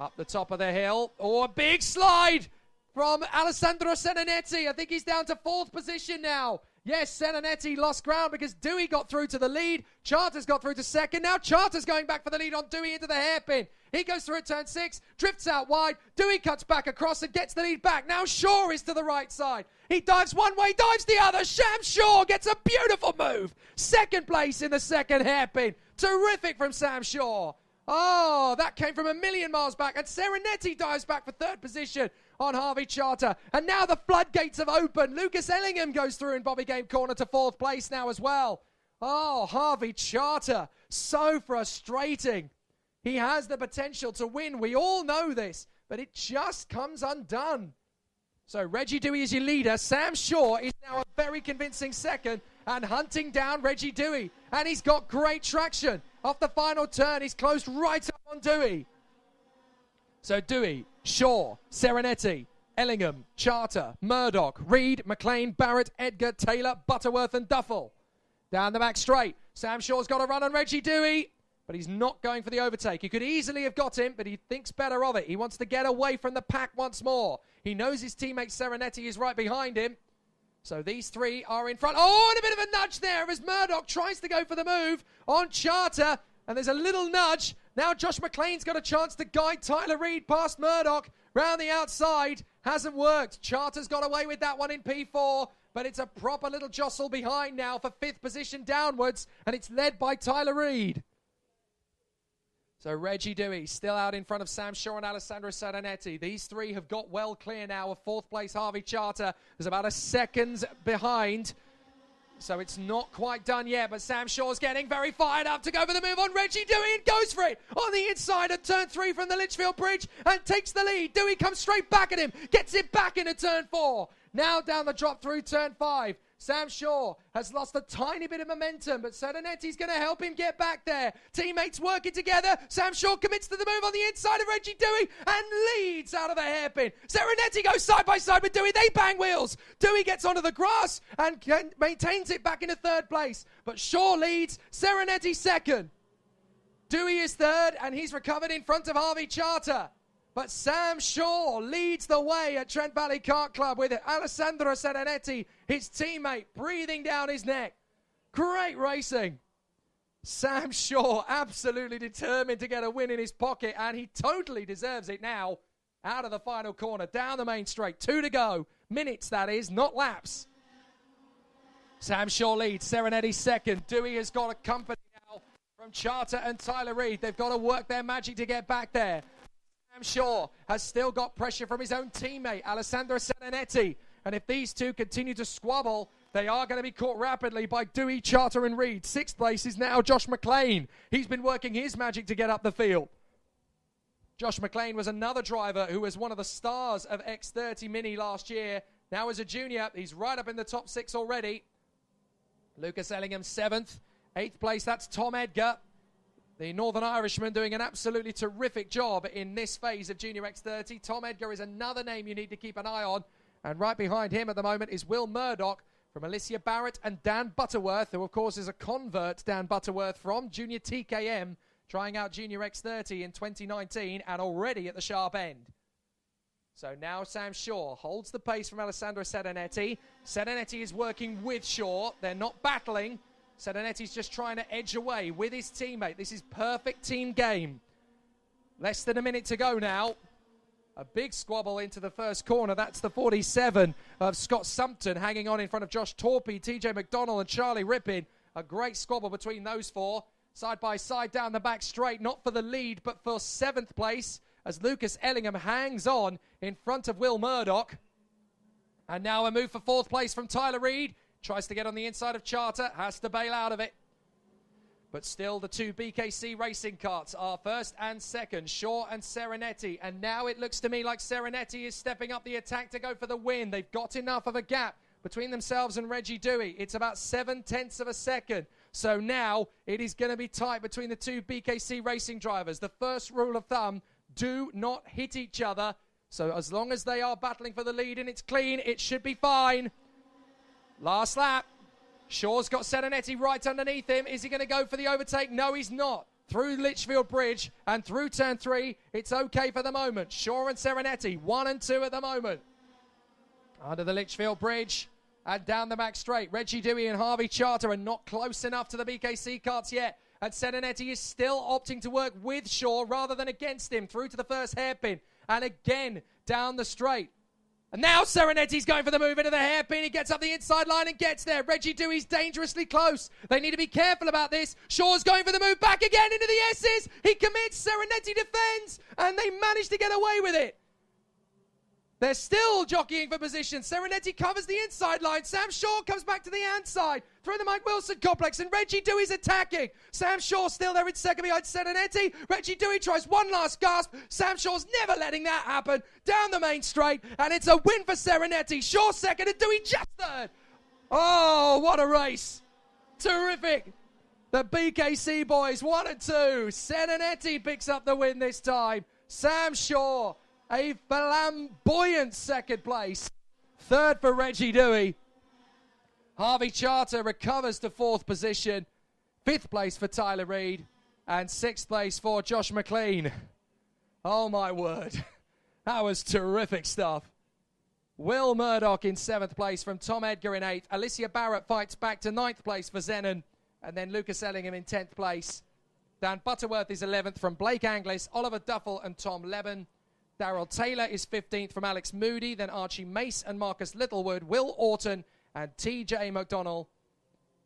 S10: Up the top of the hill. Oh, a big slide from Alessandro Serenetti. I think he's down to 4th position now. Yes, Serenetti lost ground because Dewey got through to the lead. Charter's got through to 2nd. Now Charter's going back for the lead on Dewey into the hairpin. He goes through at turn 6, drifts out wide. Dewey cuts back across and gets the lead back. Now Shaw is to the right side. He dives one way, dives the other. Sam Shaw gets a beautiful move. 2nd place in the 2nd hairpin. Terrific from Sam Shaw. Oh, that came from a million miles back. And Serenetti dives back for 3rd position on Harvey Charter. And now the floodgates have opened. Lucas Ellingham goes through in Bobby Game Corner to 4th place now as well. Oh, Harvey Charter. So frustrating. He has the potential to win. We all know this. But it just comes undone. So Reggie Dewey is your leader. Sam Shaw is now a very convincing 2nd and hunting down Reggie Dewey. And he's got great traction. Off the final turn, he's closed right up on Dewey. So Dewey, Shaw, Serenetti, Ellingham, Charter, Murdoch, Reed, McLean, Barrett, Edgar, Taylor, Butterworth and Duffel. Down the back straight. Sam Shaw's got a run on Reggie Dewey. But he's not going for the overtake. He could easily have got him, but he thinks better of it. He wants to get away from the pack once more. He knows his teammate Serenetti is right behind him. So these 3 are in front. Oh, and a bit of a nudge there as Murdoch tries to go for the move on Charter. And there's a little nudge. Now Josh McLean's got a chance to guide Tyler Reed past Murdoch. Round the outside. Hasn't worked. Charter's got away with that one in P4. But it's a proper little jostle behind now for 5th position downwards. And it's led by Tyler Reed. So Reggie Dewey still out in front of Sam Shaw and Alessandro Serenetti. These 3 have got well clear now of 4th place Harvey Charter. There's about a second behind. So it's not quite done yet, but Sam Shaw's getting very fired up to go for the move on Reggie Dewey and goes for it on the inside at turn 3 from the Litchfield Bridge and takes the lead. Dewey comes straight back at him, gets it back into turn 4. Now down the drop through turn 5. Sam Shaw has lost a tiny bit of momentum, but Serenetti's going to help him get back there. Teammates working together. Sam Shaw commits to the move on the inside of Reggie Dewey and leads out of the hairpin. Serenetti goes side by side with Dewey. They bang wheels. Dewey gets onto the grass and maintains it back into 3rd place. But Shaw leads. Serenetti 2nd. Dewey is 3rd, and he's recovered in front of Harvey Charter. But Sam Shaw leads the way at Trent Valley Kart Club with Alessandro Serenetti, his teammate, breathing down his neck. Great racing. Sam Shaw absolutely determined to get a win in his pocket, and he totally deserves it now. Out of the final corner, down the main straight, 2 to go. Minutes, that is, not laps. Sam Shaw leads, Serenetti second. Dewey has got a company now from Charter and Tyler Reed. They've got to work their magic to get back there. Sam Shaw has still got pressure from his own teammate, Alessandro Serenetti. And if these two continue to squabble, they are going to be caught rapidly by Dewey, Charter and Reed. 6th place is now Josh McLean. He's been working his magic to get up the field. Josh McLean was another driver who was one of the stars of X30 Mini last year. Now as a junior, he's right up in the top 6 already. Lucas Ellingham 7th. 8th place, that's Tom Edgar. The Northern Irishman doing an absolutely terrific job in this phase of Junior X30. Tom Edgar is another name you need to keep an eye on. And right behind him at the moment is Will Murdoch from Alicia Barrett and Dan Butterworth, who of course is a convert, Dan Butterworth, from Junior TKM, trying out Junior X30 in 2019 and already at the sharp end. So now Sam Shaw holds the pace from Alessandro Serenetti. Serenetti is working with Shaw. They're not battling. Serenetti's just trying to edge away with his teammate. This is perfect team game. Less than a minute to go now. A big squabble into the first corner. That's the 47 of Scott Sumpton hanging on in front of Josh Torpey, TJ McDonnell and Charlie Rippin. A great squabble between those four. Side by side down the back straight. Not for the lead, but for 7th place as Lucas Ellingham hangs on in front of Will Murdoch. And now a move for 4th place from Tyler Reed. Tries to get on the inside of Charter, has to bail out of it. But still the 2 BKC racing karts are 1st and 2nd, Shaw and Serenetti. And now it looks to me like Serenetti is stepping up the attack to go for the win. They've got enough of a gap between themselves and Reggie Dewey. It's about 7/10 of a second. So now it is going to be tight between the 2 BKC racing drivers. The first rule of thumb, do not hit each other. So as long as they are battling for the lead and it's clean, it should be fine. Last lap. Shaw's got Serenetti right underneath him. Is he going to go for the overtake? No, he's not. Through Litchfield Bridge and through turn 3, it's okay for the moment. Shaw and Serenetti, 1 and 2 at the moment. Under the Litchfield Bridge and down the back straight. Reggie Dewey and Harvey Charter are not close enough to the BKC karts yet. And Serenetti is still opting to work with Shaw rather than against him through to the first hairpin. And again, down the straight. And now Serenetti's going for the move into the hairpin. He gets up the inside line and gets there. Reggie Dewey's dangerously close. They need to be careful about this. Shaw's going for the move back again into the S's. He commits. Serenetti defends. And they manage to get away with it. They're still jockeying for position. Serenetti covers the inside line. Sam Shaw comes back to the outside through the Mike Wilson complex, and Reggie Dewey's attacking. Sam Shaw still there in second behind Serenetti. Reggie Dewey tries one last gasp. Sam Shaw's never letting that happen. Down the main straight, and it's a win for Serenetti. Shaw second and Dewey just third. Oh, what a race. Terrific. The BKC boys, 1 and 2. Serenetti picks up the win this time. Sam Shaw, a flamboyant 2nd place. 3rd for Reggie Dewey. Harvey Charter recovers to 4th position. 5th place for Tyler Reed. And 6th place for Josh McLean. Oh my word. That was terrific stuff. Will Murdoch in 7th place from Tom Edgar in 8th. Alicia Barrett fights back to 9th place for Zenon. And then Lucas Ellingham in 10th place. Dan Butterworth is 11th from Blake Anglis, Oliver Duffel and Tom Leben. Darrell Taylor is 15th from Alex Moody, then Archie Mace and Marcus Littlewood, Will Orton and TJ McDonnell,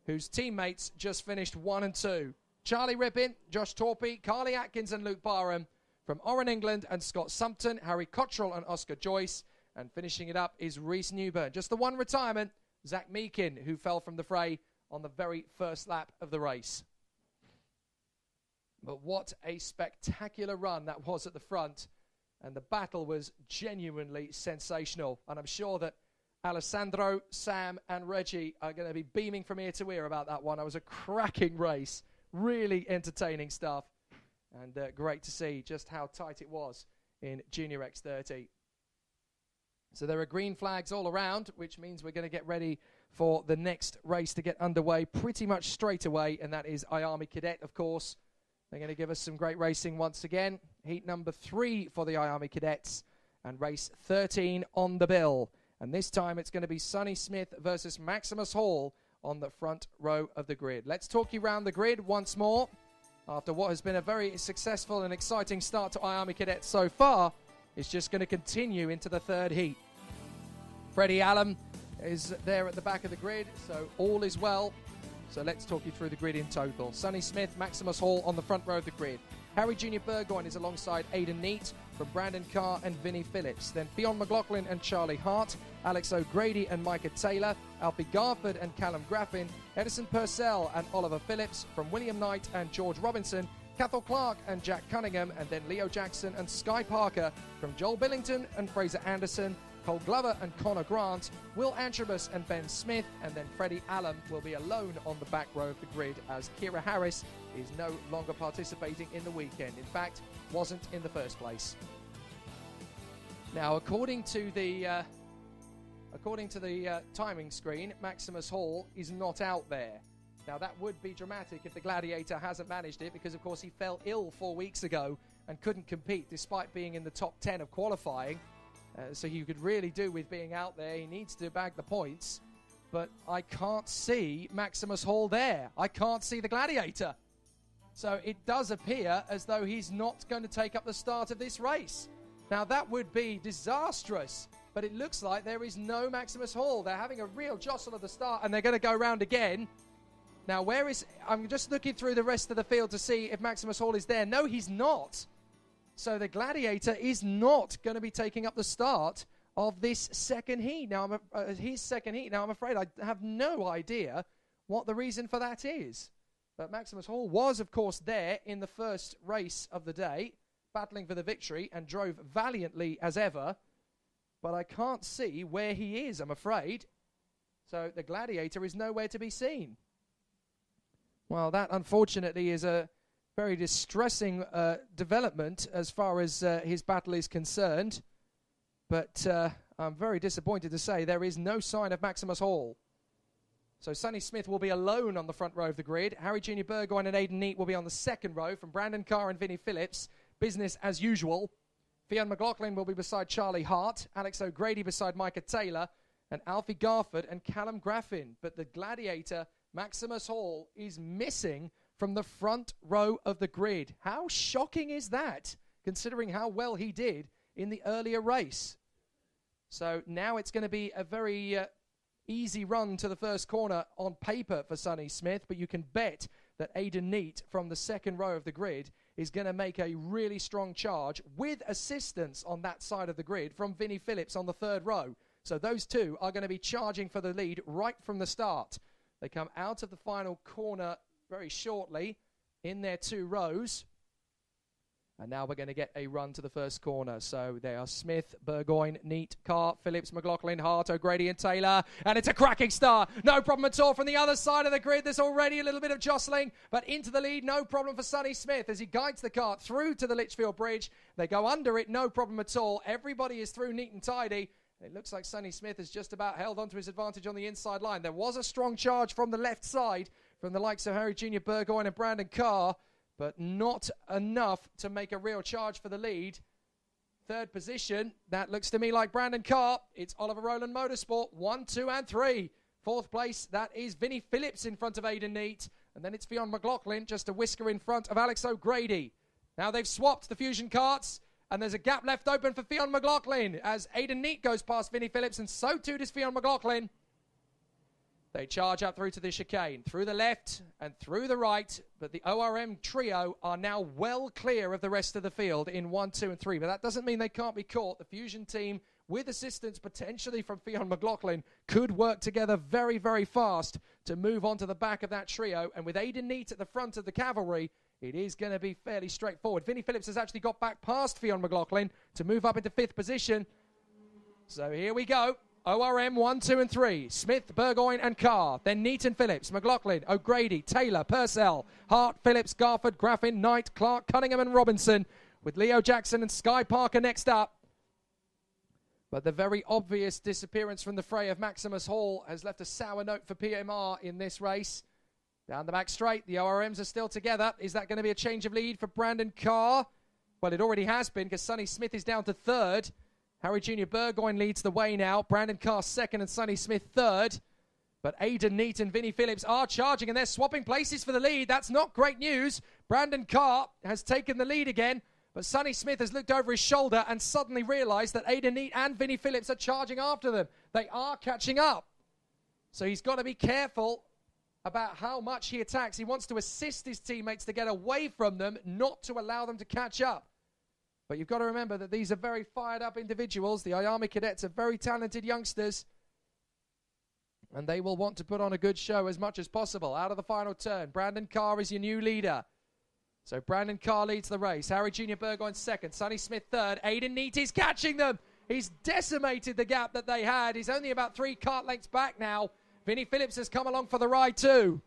S10: whose teammates just finished 1 and 2. Charlie Rippin, Josh Torpey, Carly Atkins and Luke Barham from Oran, England, and Scott Sumpton, Harry Cottrell and Oscar Joyce. And finishing it up is Reese Newburn. Just the one retirement, Zach Meakin, who fell from the fray on the very first lap of the race. But what a spectacular run that was at the front. And the battle was genuinely sensational. And I'm sure that Alessandro, Sam, and Reggie are going to be beaming from ear to ear about that one. It was a cracking race. Really entertaining stuff. And great to see just how tight it was in Junior X30. So there are green flags all around, which means we're going to get ready for the next race to get underway pretty much straight away. And that is Iami Cadet, of course. They're going to give us some great racing once again. heat number 3 for the Army Cadets, and race 13 on the bill. And this time it's going to be Sonny Smith versus Maximus Hall on the front row of the grid. Let's talk you around the grid once more. After what has been a very successful and exciting start to Army Cadets so far, it's just going to continue into the third heat. Freddie Allen is there at the back of the grid, so all is well. So let's talk you through the grid in total. Sonny Smith, Maximus Hall on the front row of the grid. Harry Jr. Burgoyne is alongside Aidan Neate from Brandon Carr and Vinnie Phillips. Then Fionn McLaughlin and Charlie Hart, Alex O'Grady and Micah Taylor, Alfie Garford and Callum Graffin, Edison Purcell and Oliver Phillips from William Knight and George Robinson, Cathal Clark and Jack Cunningham, and then Leo Jackson and Sky Parker from Joel Billington and Fraser Anderson, Cole Glover and Connor Grant, Will Antrobus and Ben Smith, and then Freddie Allen will be alone on the back row of the grid as Kira Harris is no longer participating in the weekend. In fact, wasn't in the first place. Now, according to the timing screen, Maximus Hall is not out there. Now, that would be dramatic if the Gladiator hasn't managed it, because, of course, he fell ill 4 weeks ago and couldn't compete despite being in the top 10 of qualifying. So you could really do with being out there. He needs to bag the points. But I can't see Maximus Hall there. I can't see the Gladiator. So it does appear as though he's not going to take up the start of this race. Now, that would be disastrous. But it looks like there is no Maximus Hall. They're having a real jostle at the start, and they're going to go round again. Now, where is... I'm just looking through the rest of the field to see if Maximus Hall is there. No, he's not. So the Gladiator is not going to be taking up the start of this second heat. Now, his second heat. Now, I'm afraid I have no idea what the reason for that is. But Maximus Hall was, of course, there in the first race of the day, battling for the victory, and drove valiantly as ever. But I can't see where he is, I'm afraid. So the Gladiator is nowhere to be seen. Well, that, unfortunately, is a very distressing development as far as his battle is concerned. But I'm very disappointed to say there is no sign of Maximus Hall. So Sonny Smith will be alone on the front row of the grid. Harry Jr. Burgoyne and Aidan Neate will be on the second row from Brandon Carr and Vinnie Phillips. Business as usual. Fionn McLaughlin will be beside Charlie Hart. Alex O'Grady beside Micah Taylor. And Alfie Garford and Callum Graffin. But the Gladiator, Maximus Hall, is missing from the front row of the grid. How shocking is that, considering how well he did in the earlier race? So now it's going to be a very easy run to the first corner on paper for Sonny Smith, but you can bet that Aidan Neate from the second row of the grid is going to make a really strong charge with assistance on that side of the grid from Vinnie Phillips on the third row. So those two are going to be charging for the lead right from the start. They come out of the final corner very shortly in their 2 rows. And now we're going to get a run to the first corner. So they are Smith, Burgoyne, Neate, Carr, Phillips, McLaughlin, Hart, O'Grady and Taylor. And it's a cracking start. No problem at all from the other side of the grid. There's already a little bit of jostling, but into the lead, no problem for Sonny Smith as he guides the cart through to the Litchfield Bridge. They go under it, no problem at all. Everybody is through neat and tidy. It looks like Sonny Smith has just about held on to his advantage on the inside line. There was a strong charge from the left side from the likes of Harry Jr. Burgoyne and Brandon Carr, but not enough to make a real charge for the lead. Third position, that looks to me like Brandon Carr. It's Oliver Rowland Motorsport, 1, 2, and 3. Fourth place, that is Vinnie Phillips in front of Aidan Neate. And then it's Fionn McLaughlin, just a whisker in front of Alex O'Grady. Now they've swapped the Fusion carts, and there's a gap left open for Fionn McLaughlin as Aidan Neate goes past Vinnie Phillips, and so too does Fionn McLaughlin. They charge up through to the chicane, through the left and through the right, but the ORM trio are now well clear of the rest of the field in 1, 2, and 3. But that doesn't mean they can't be caught. The Fusion team, with assistance potentially from Fionn McLaughlin, could work together very, very fast to move on to the back of that trio. And with Aidan Neate at the front of the cavalry, it is going to be fairly straightforward. Vinnie Phillips has actually got back past Fionn McLaughlin to move up into 5th position. So here we go. ORM 1, 2, and 3. Smith, Burgoyne, and Carr. Then Neate and Phillips, McLaughlin, O'Grady, Taylor, Purcell, Hart, Phillips, Garford, Graffin, Knight, Clark, Cunningham, and Robinson, with Leo Jackson and Sky Parker next up. But the very obvious disappearance from the fray of Maximus Hall has left a sour note for PMR in this race. Down the back straight, the ORMs are still together. Is that going to be a change of lead for Brandon Carr? Well, it already has been because Sonny Smith is down to third. Harry Jr. Burgoyne leads the way now. Brandon Carr second and Sonny Smith third. But Aidan Neate and Vinnie Phillips are charging and they're swapping places for the lead. That's not great news. Brandon Carr has taken the lead again. But Sonny Smith has looked over his shoulder and suddenly realised that Aidan Neate and Vinnie Phillips are charging after them. They are catching up. So he's got to be careful about how much he attacks. He wants to assist his teammates to get away from them, not to allow them to catch up. But you've got to remember that these are very fired up individuals. The Army Cadets are very talented youngsters. And they will want to put on a good show as much as possible. Out of the final turn, Brandon Carr is your new leader. So Brandon Carr leads the race. Harry Jr. Burgoyne second. Sonny Smith third. Aidan Neate is catching them. He's decimated the gap that they had. He's only about 3 kart lengths back now. Vinnie Phillips has come along for the ride too.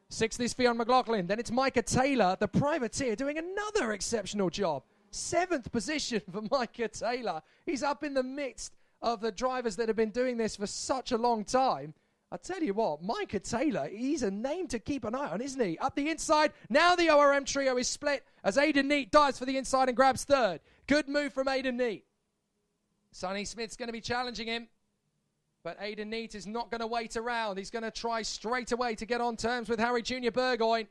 S10: Sixth is Fionn McLaughlin. Then it's Micah Taylor, the privateer, doing another exceptional job. 7th position for Micah Taylor. He's up in the midst of the drivers that have been doing this for such a long time. I tell you what, Micah Taylor, he's a name to keep an eye on, isn't he? Up the inside, now the ORM trio is split as Aidan Neate dives for the inside and grabs third. Good move from Aidan Neate. Sonny Smith's going to be challenging him, but Aidan Neate is not going to wait around. He's going to try straight away to get on terms with Harry Jr. Burgoyne.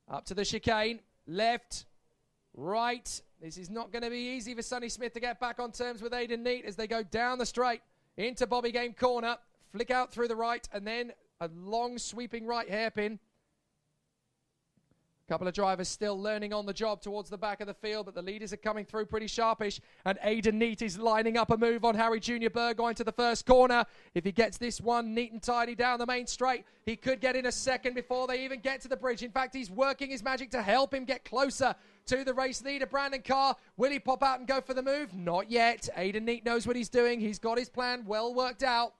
S10: Up to the chicane, left, right. This is not going to be easy for Sonny Smith to get back on terms with Aidan Neate as they go down the straight into Bobby Game corner. Flick out through the right, and then a long sweeping right hairpin. A couple of drivers still learning on the job towards the back of the field, but the leaders are coming through pretty sharpish, and Aidan Neate is lining up a move on Harry Jr. Burgoyne to the first corner. If he gets this one neat and tidy down the main straight, he could get in a second before they even get to the bridge. In fact, he's working his magic to help him get closer to the race leader, Brandon Carr. Will he pop out and go for the move? Not yet. Aidan Neate knows what he's doing. He's got his plan well worked out.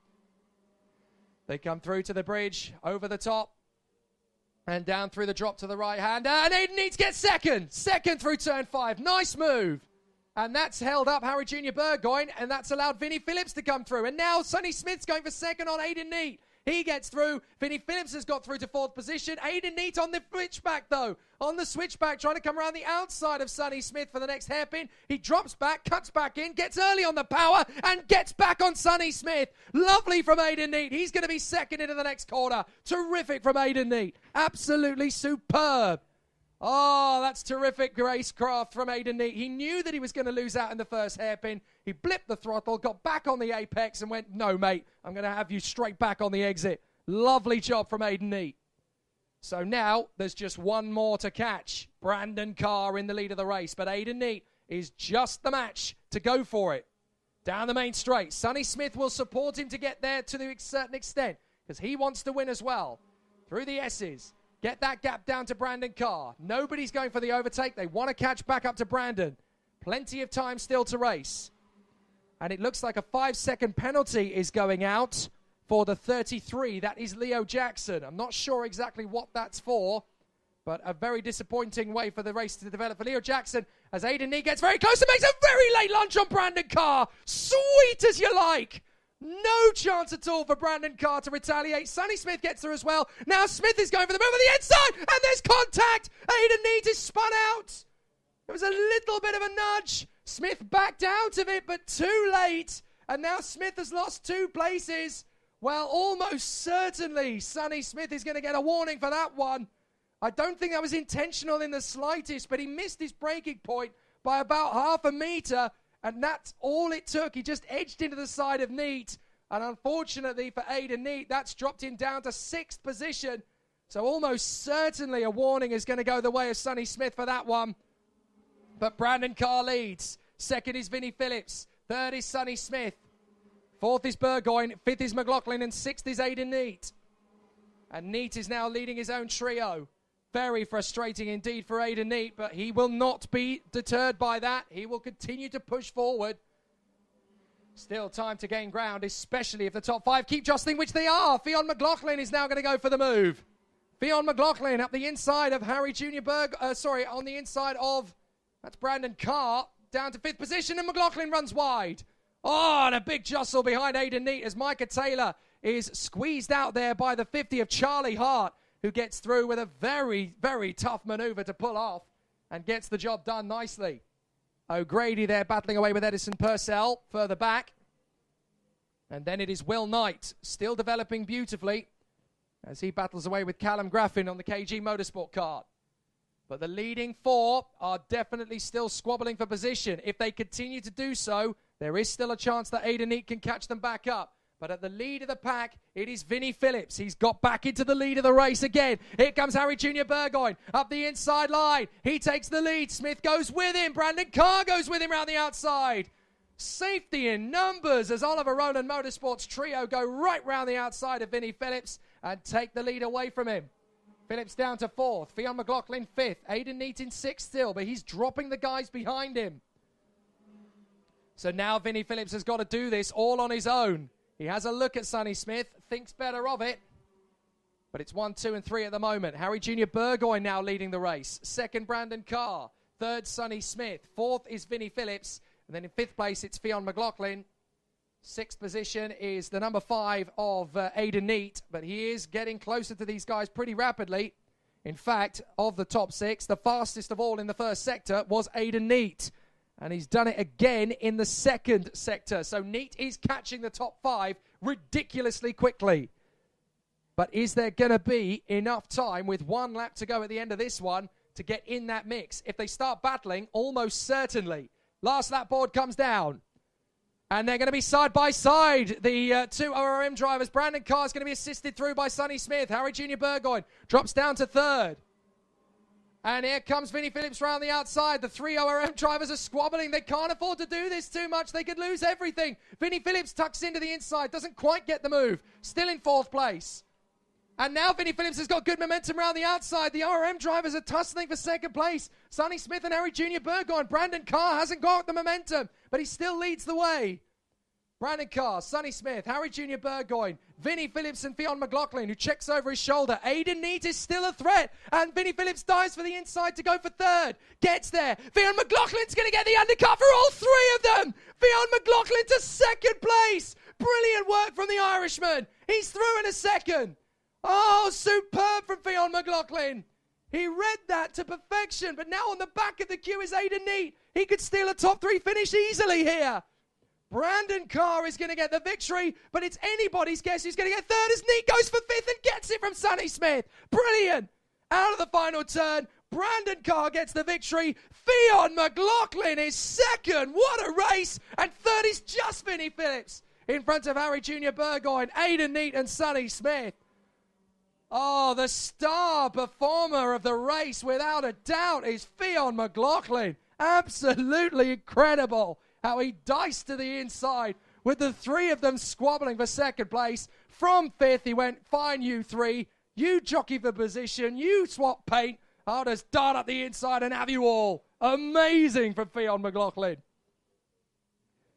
S10: They come through to the bridge, over the top, and down through the drop to the right-hander. And Aidan Neate gets second. Second through turn 5. Nice move. And that's held up Harry Jr. Burgoyne, and that's allowed Vinnie Phillips to come through. And now Sonny Smith's going for second on Aidan Neate. He gets through. Vinnie Phillips has got through to 4th position. Aidan Neate on the switchback, though. On the switchback, trying to come around the outside of Sonny Smith for the next hairpin. He drops back, cuts back in, gets early on the power, and gets back on Sonny Smith. Lovely from Aidan Neate. He's going to be second into the next corner. Terrific from Aidan Neate. Absolutely superb. Oh, that's terrific racecraft from Aidan Neate. He knew that he was going to lose out in the first hairpin. He blipped the throttle, got back on the apex, and went, no, mate, I'm going to have you straight back on the exit. Lovely job from Aidan Neate. So now there's just one more to catch. Brandon Carr in the lead of the race, but Aidan Neate is just the match to go for it. Down the main straight, Sonny Smith will support him to get there to a certain extent because he wants to win as well. Through the S's. Get that gap down to Brandon Carr. Nobody's going for the overtake. They want to catch back up to Brandon. Plenty of time still to race. And it looks like a 5-second penalty is going out for the 33. That is Leo Jackson. I'm not sure exactly what that's for, but a very disappointing way for the race to develop for Leo Jackson as Aidan Neate gets very close and makes a very late lunge on Brandon Carr. Sweet as you like. No chance at all for Brandon Carr to retaliate. Sonny Smith gets through as well. Now Smith is going for the move on the inside, and there's contact. Aidan Neate is spun out. It was a little bit of a nudge. Smith backed out of it, but too late. And now Smith has lost 2 places. Well, almost certainly Sonny Smith is going to get a warning for that one. I don't think that was intentional in the slightest, but he missed his braking point by about half a meter. And that's all it took. He just edged into the side of Neate. And unfortunately for Aidan Neate, that's dropped him down to 6th position. So almost certainly a warning is going to go the way of Sonny Smith for that one. But Brandon Carr leads. 2nd is Vinnie Phillips. 3rd is Sonny Smith. 4th is Burgoyne. 5th is McLaughlin. And 6th is Aidan Neate. And Neate is now leading his own trio. Very frustrating indeed for Aidan Neate, but he will not be deterred by that. He will continue to push forward. Still time to gain ground, especially if the top 5 keep jostling, which they are. Fionn McLaughlin is now going to go for the move. Fionn McLaughlin up the inside of Harry Jr. On the inside of, that's Brandon Carr, down to 5th position, and McLaughlin runs wide. Oh, and a big jostle behind Aidan Neate as Micah Taylor is squeezed out there by the 50 of Charlie Hart, who gets through with a very, very tough maneuver to pull off and gets the job done nicely. O'Grady there battling away with Edison Purcell further back. And then it is Will Knight, still developing beautifully as he battles away with Callum Graffin on the KG Motorsport card. But the leading four are definitely still squabbling for position. If they continue to do so, there is still a chance that Aidan Neate can catch them back up. But at the lead of the pack, it is Vinnie Phillips. He's got back into the lead of the race again. Here comes Harry Junior Burgoyne up the inside line. He takes the lead. Smith goes with him. Brandon Carr goes with him around the outside. Safety in numbers as Oliver Rowland Motorsports trio go right round the outside of Vinnie Phillips and take the lead away from him. Phillips down to 4th. Fionn McLaughlin 5th. Aidan Neate in 6th still, but he's dropping the guys behind him. So now Vinnie Phillips has got to do this all on his own. He has a look at Sonny Smith, thinks better of it. But it's 1, 2, and 3 at the moment. Harry Junior Burgoyne now leading the race. 2nd, Brandon Carr. 3rd, Sonny Smith. 4th is Vinnie Phillips. And then in 5th place, it's Fionn McLaughlin. 6th position is the number 5 of Aidan Neate. But he is getting closer to these guys pretty rapidly. In fact, of the top 6, the fastest of all in the first sector was Aidan Neate. And he's done it again in the 2nd sector. So Neate is catching the top 5 ridiculously quickly. But is there going to be enough time with 1 lap to go at the end of this one to get in that mix? If they start battling, almost certainly. Last lap board comes down. And they're going to be side by side. The 2 ORM drivers. Brandon Carr is going to be assisted through by Sonny Smith. Harry Junior Burgoyne drops down to 3rd. And here comes Vinnie Phillips round the outside. The 3 ORM drivers are squabbling. They can't afford to do this too much. They could lose everything. Vinnie Phillips tucks into the inside. Doesn't quite get the move. Still in 4th place. And now Vinnie Phillips has got good momentum around the outside. The ORM drivers are tussling for 2nd place. Sonny Smith and Harry Junior Burgoyne. Brandon Carr hasn't got the momentum, but he still leads the way. Brandon Carr, Sonny Smith, Harry Junior Burgoyne, Vinnie Phillips and Fionn McLaughlin, who checks over his shoulder. Aidan Neate is still a threat, and Vinnie Phillips dives for the inside to go for 3rd. Gets there. Fionn McLaughlin's going to get the undercut for all 3 of them. Fionn McLaughlin to 2nd place. Brilliant work from the Irishman. He's through in a 2nd. Oh, superb from Fionn McLaughlin. He read that to perfection, but now on the back of the queue is Aidan Neate. He could steal a top 3 finish easily here. Brandon Carr is going to get the victory, but it's anybody's guess who's going to get 3rd as Neate goes for 5th and gets it from Sonny Smith. Brilliant. Out of the final turn, Brandon Carr gets the victory. Fionn McLaughlin is 2nd. What a race. And 3rd is just Vinnie Phillips in front of Harry Junior Burgoyne, Aidan Neate and Sonny Smith. Oh, the star performer of the race, without a doubt, is Fionn McLaughlin. Absolutely incredible how he diced to the inside with the 3 of them squabbling for 2nd place. From 5th, he went, fine, you 3. You jockey for position. You swap paint. I'll just dart up the inside and have you all. Amazing from Fionn McLaughlin.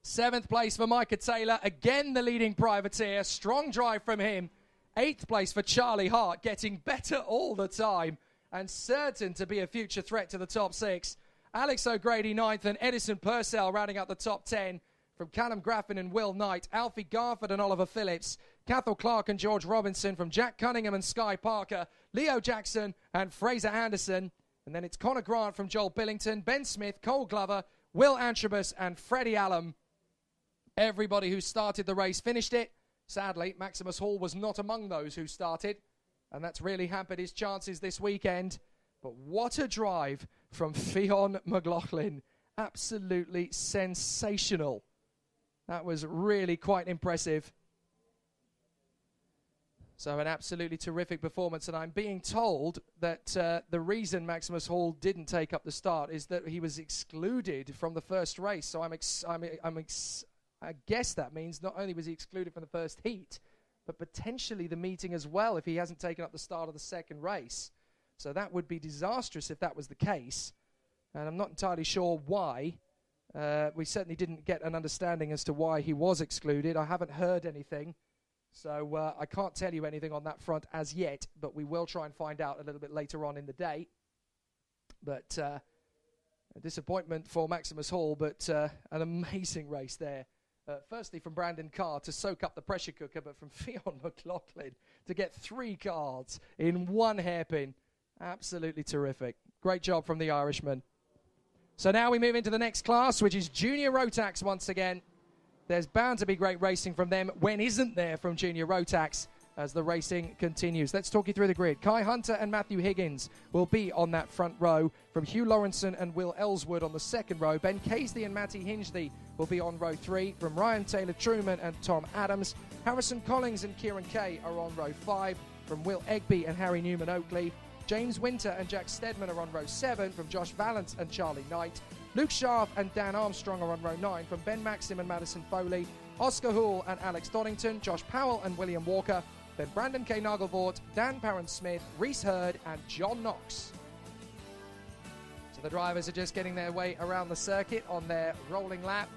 S10: 7th place for Micah Taylor. Again, the leading privateer. Strong drive from him. 8th place for Charlie Hart, getting better all the time and certain to be a future threat to the top 6. Alex O'Grady 9th and Edison Purcell rounding out the top 10 from Callum Graffin and Will Knight, Alfie Garford and Oliver Phillips, Cathal Clark and George Robinson from Jack Cunningham and Sky Parker, Leo Jackson and Fraser Anderson. And then it's Connor Grant from Joel Billington, Ben Smith, Cole Glover, Will Antrobus and Freddie Allen. Everybody who started the race finished it. Sadly, Maximus Hall was not among those who started, and that's really hampered his chances this weekend. But what a drive from Fionn McLaughlin. Absolutely sensational. That was really quite impressive. So an absolutely terrific performance, and I'm being told that the reason Maximus Hall didn't take up the start is that he was excluded from the first race. So I guess that means not only was he excluded from the first heat, but potentially the meeting as well if he hasn't taken up the start of the 2nd race. So that would be disastrous if that was the case. And I'm not entirely sure why. We certainly didn't get an understanding as to why he was excluded. I haven't heard anything. So I can't tell you anything on that front as yet, but we will try and find out a little bit later on in the day. But a disappointment for Maximus Hall, but an amazing race there. Firstly, from Brandon Carr to soak up the pressure cooker, but from Fionn McLaughlin to get 3 cards in 1 hairpin. Absolutely terrific. Great job from the Irishman. So now we move into the next class, which is Junior Rotax once again. There's bound to be great racing from them. When isn't there from Junior Rotax as the racing continues? Let's talk you through the grid. Kai Hunter and Matthew Higgins will be on that front row. From Hugh Lawrenson and Will Ellswood on the second row. Ben Casey and Matty Hingley will be on row 3. From Ryan Taylor-Truman and Tom Adams. Harrison Collins and Kieran Kay are on row 5. From Will Egby and Harry Newman-Oakley. James Winter and Jack Steadman are on row 7. From Josh Valance and Charlie Knight. Luke Scharf and Dan Armstrong are on row 9. From Ben Maxim and Madison Foley. Oscar Houle and Alex Donington. Josh Powell and William Walker. Then Brandon K. Nagelvort, Dan Parent-Smith, Reese Hurd and John Knox. So the drivers are just getting their way around the circuit on their rolling lap.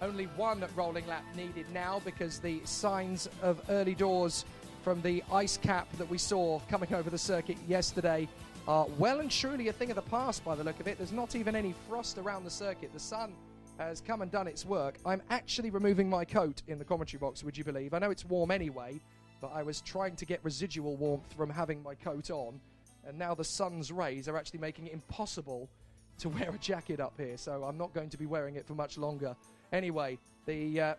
S10: Only one rolling lap needed now because the signs of early doors from the ice cap that we saw coming over the circuit yesterday are well and truly a thing of the past by the look of it. There's not even any frost around the circuit. The sun has come and done its work. I'm actually removing my coat in the commentary box, would you believe? I know it's warm anyway, but I was trying to get residual warmth from having my coat on, and now the sun's rays are actually making it impossible to wear a jacket up here, so I'm not going to be wearing it for much longer. Anyway, the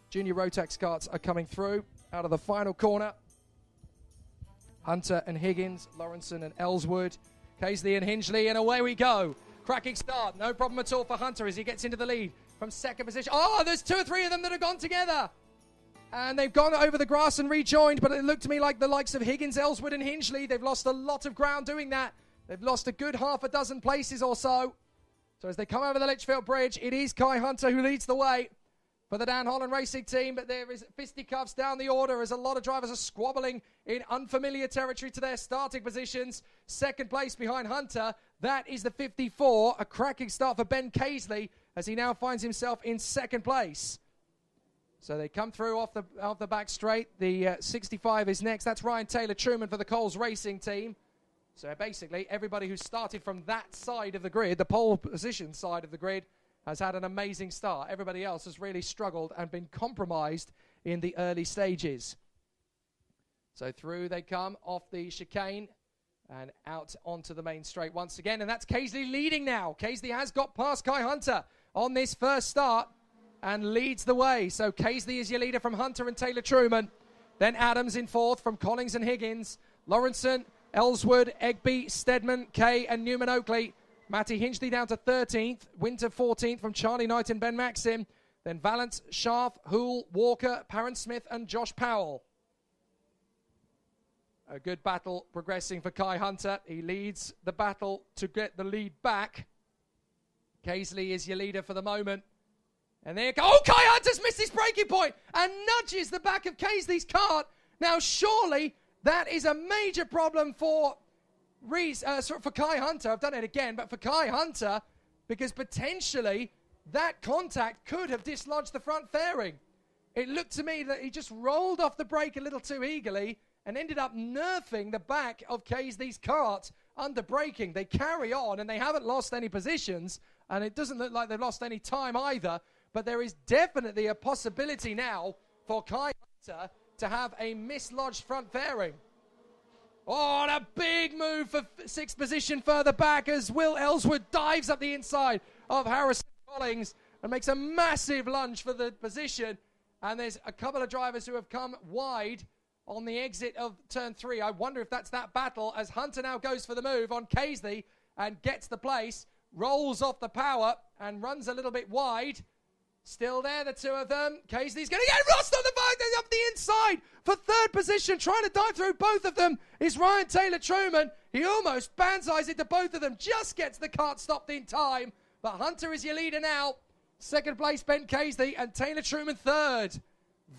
S10: Junior Rotax karts are coming through out of the final corner. Hunter and Higgins, Lawrenson and Ellswood, Casey and Hingley, and away we go. Cracking start, no problem at all for Hunter as he gets into the lead from second position. Oh, there's 2 or 3 of them that have gone together. And they've gone over the grass and rejoined, but it looked to me like the likes of Higgins, Ellswood and Hingley, they've lost a lot of ground doing that. They've lost a good half a dozen places or so. So as they come over the Litchfield Bridge, it is Kai Hunter who leads the way for the Dan Holland Racing team, but there is fisticuffs down the order as a lot of drivers are squabbling in unfamiliar territory to their starting positions. Second place behind Hunter, that is the 54. A cracking start for Ben Casey as he now finds himself in second place. So they come through off the back straight. The 65 is next. That's Ryan Taylor-Truman for the Coles Racing team. So basically, everybody who started from that side of the grid, the pole position side of the grid, has had an amazing start. Everybody else has really struggled and been compromised in the early stages. So through they come off the chicane and out onto the main straight once again. And that's Casey leading now. Casey has got past Kai Hunter on this first start and leads the way. So Casey is your leader from Hunter and Taylor-Truman. Then Adams in fourth from Collins and Higgins. Lawrenson, Ellswood, Egby, Steadman, Kay and Newman-Oakley. Matty Hingley down to 13th. Winter 14th from Charlie Knight and Ben Maxim. Then Valance, Scharf, Houle, Walker, Parent-Smith and Josh Powell. A good battle progressing for Kai Hunter. He leads the battle to get the lead back. Casey is your leader for the moment. And there you go. Oh, Kai Hunter's missed his braking point and nudges the back of Casey's kart. Now, surely that is a major problem for Kai Hunter. I've done it again, but for Kai Hunter, because potentially that contact could have dislodged the front fairing. It looked to me that he just rolled off the brake a little too eagerly and ended up nerfing the back of Casey's kart under braking. They carry on and they haven't lost any positions, and it doesn't look like they've lost any time either. But there is definitely a possibility now for Kai Hunter to have a mislodged front fairing. Oh, and a big move for sixth position further back as Will Ellswood dives up the inside of Harrison Collins and makes a massive lunge for the position. And there's a couple of drivers who have come wide on the exit of turn 3. I wonder if that's that battle as Hunter now goes for the move on Casey and gets the place, rolls off the power and runs a little bit wide. Still there, the two of them. Casey's going to get lost on the back. They're up the inside for third position. Trying to dive through both of them is Ryan Taylor-Truman. He almost banzais into both of them. Just gets the kart stopped in time. But Hunter is your leader now. Second place, Ben Casey, and Taylor-Truman third.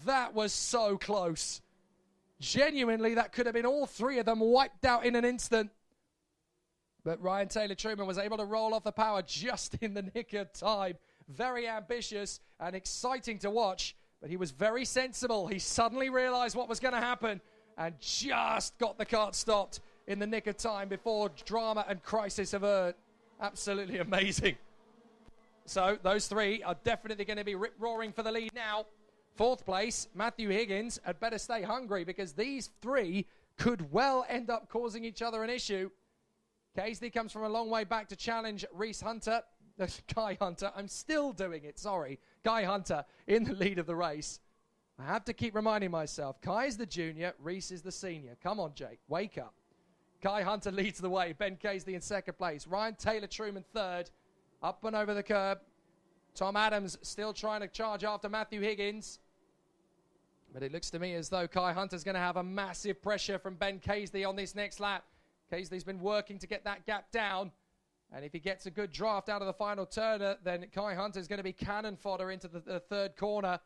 S10: That was so close. Genuinely, that could have been all three of them wiped out in an instant. But Ryan Taylor-Truman was able to roll off the power just in the nick of time. Very ambitious and exciting to watch, but he was very sensible. He suddenly realized what was going to happen and just got the kart stopped in the nick of time before drama and crisis occurred. Absolutely amazing. So those three are definitely going to be rip-roaring for the lead now. Fourth place, Matthew Higgins had better stay hungry because these three could well end up causing each other an issue. Casey comes from a long way back to challenge Reese Hunter. Guy Hunter, I'm still doing it, sorry. Guy Hunter in the lead of the race. I have to keep reminding myself, Kai is the junior, Reese is the senior. Come on, Jake, wake up. Guy Hunter leads the way, Ben Casey in second place. Ryan Taylor-Truman third, up and over the curb. Tom Adams still trying to charge after Matthew Higgins. But it looks to me as though Kai Hunter's going to have a massive pressure from Ben Casey on this next lap. Casey's been working to get that gap down. And if he gets a good draft out of the final turner, then Kai Hunter's going to be cannon fodder into the third corner.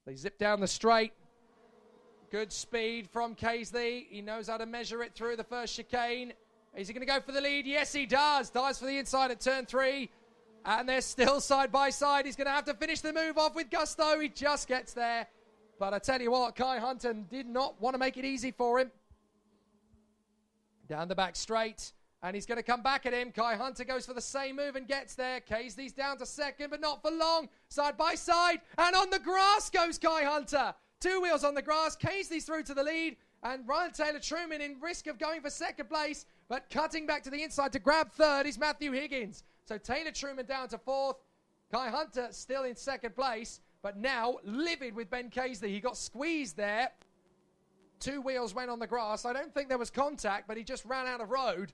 S10: They zip down the straight. Good speed from Casey. He knows how to measure it through the first chicane. Is he going to go for the lead? Yes, he does. Dives for the inside at turn 3. And they're still side by side. He's going to have to finish the move off with gusto. He just gets there. But I tell you what, Kai Hunter did not want to make it easy for him. Down the back straight. And he's going to come back at him. Kai Hunter goes for the same move and gets there. Casey's down to second, but not for long. Side by side. And on the grass goes Kai Hunter. 2 wheels on the grass. Casey's through to the lead. And Ryan Taylor-Truman in risk of going for second place. But cutting back to the inside to grab third is Matthew Higgins. So Taylor-Truman down to fourth. Kai Hunter still in second place. But now livid with Ben Casey. He got squeezed there. 2 wheels went on the grass. I don't think there was contact, but he just ran out of road.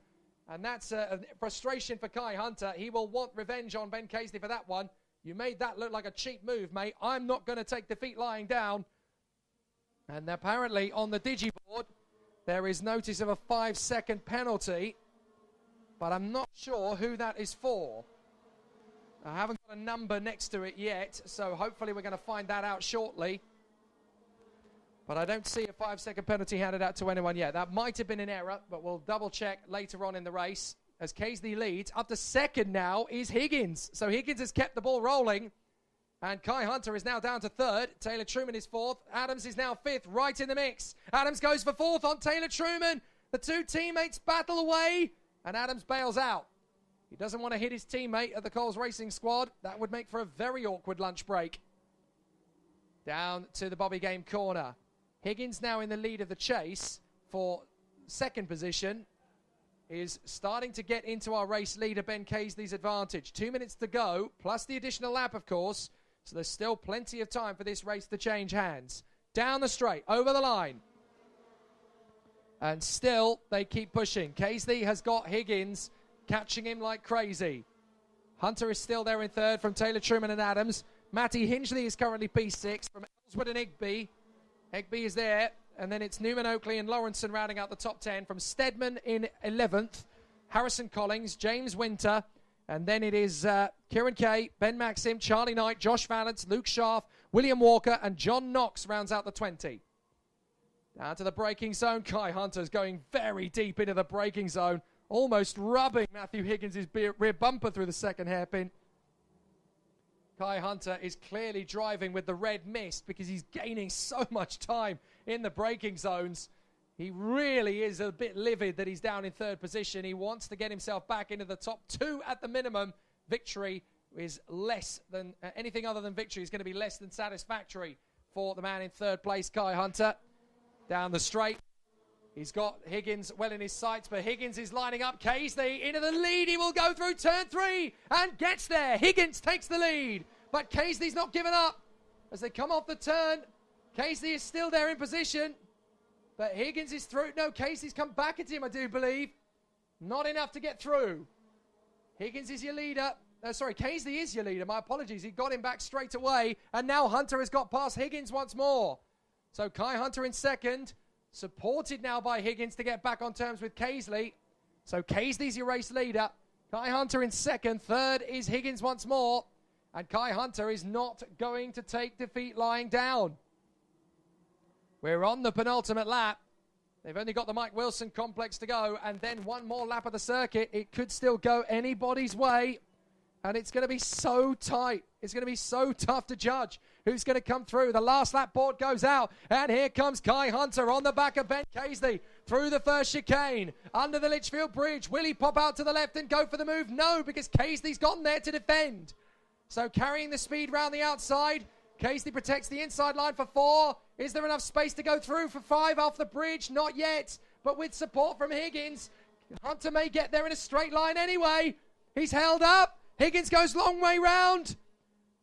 S10: And that's a frustration for Kai Hunter. He will want revenge on Ben Casey for that one. You made that look like a cheap move, mate. I'm not going to take defeat lying down. And apparently on the digiboard, there is notice of a 5-second penalty. But I'm not sure who that is for. I haven't got a number next to it yet, so hopefully we're going to find that out shortly. But I don't see a 5-second penalty handed out to anyone yet. That might have been an error, but we'll double check later on in the race. As Casey leads, up to second now is Higgins. So Higgins has kept the ball rolling. And Kai Hunter is now down to third. Taylor-Truman is fourth. Adams is now fifth, right in the mix. Adams goes for fourth on Taylor-Truman. The two teammates battle away, and Adams bails out. He doesn't want to hit his teammate at the Coles Racing Squad. That would make for a very awkward lunch break. Down to the Bobby Game corner. Higgins now in the lead of the chase for second position. Is starting to get into our race leader, Ben Casey's advantage. 2 minutes to go, plus the additional lap, of course. So there's still plenty of time for this race to change hands. Down the straight, over the line. And still, they keep pushing. Casey has got Higgins catching him like crazy. Hunter is still there in third from Taylor-Truman and Adams. Matty Hinchley is currently P6 from Ellswood and Igby. Igby is there. And then it's Newman Oakley and Lawrenson rounding out the top 10 from Stedman in 11th. Harrison Collins, James Winter. And then it is Kieran Kay, Ben Maxim, Charlie Knight, Josh Valance, Luke Scharf, William Walker, and John Knox rounds out the 20. Down to the braking zone. Kai Hunter's going very deep into the braking zone, almost rubbing Matthew Higgins' rear bumper through the second hairpin. Kai Hunter is clearly driving with the red mist because he's gaining so much time in the braking zones. He really is a bit livid that he's down in third position. He wants to get himself back into the top 2 at the minimum. Victory is less than anything other than victory is going to be less than satisfactory for the man in third place, Kai Hunter. Down the straight. He's got Higgins well in his sights, but Higgins is lining up. Casey into the lead. He will go through turn 3 and gets there. Higgins takes the lead, but Casey's not given up. As they come off the turn, Casey is still there in position, but Higgins is through. No, Casey's come back at him, I do believe. Not enough to get through. Higgins is your leader. Casey is your leader. My apologies. He got him back straight away, and now Hunter has got past Higgins once more. So Kai Hunter in second. Supported now by Higgins to get back on terms with Casey. So Casey's your race leader. Kai Hunter in second. Third is Higgins once more. And Kai Hunter is not going to take defeat lying down. We're on the penultimate lap. They've only got the Mike Wilson complex to go. And then one more lap of the circuit. It could still go anybody's way. And it's going to be so tight. It's going to be so tough to judge who's going to come through. The last lap board goes out. And here comes Kai Hunter on the back of Ben Casey through the first chicane. Under the Litchfield Bridge. Will he pop out to the left and go for the move? No, because Casey's gone there to defend. So carrying the speed round the outside. Casey protects the inside line for 4. Is there enough space to go through for 5 off the bridge? Not yet. But with support from Higgins, Hunter may get there in a straight line anyway. He's held up. Higgins goes long way round.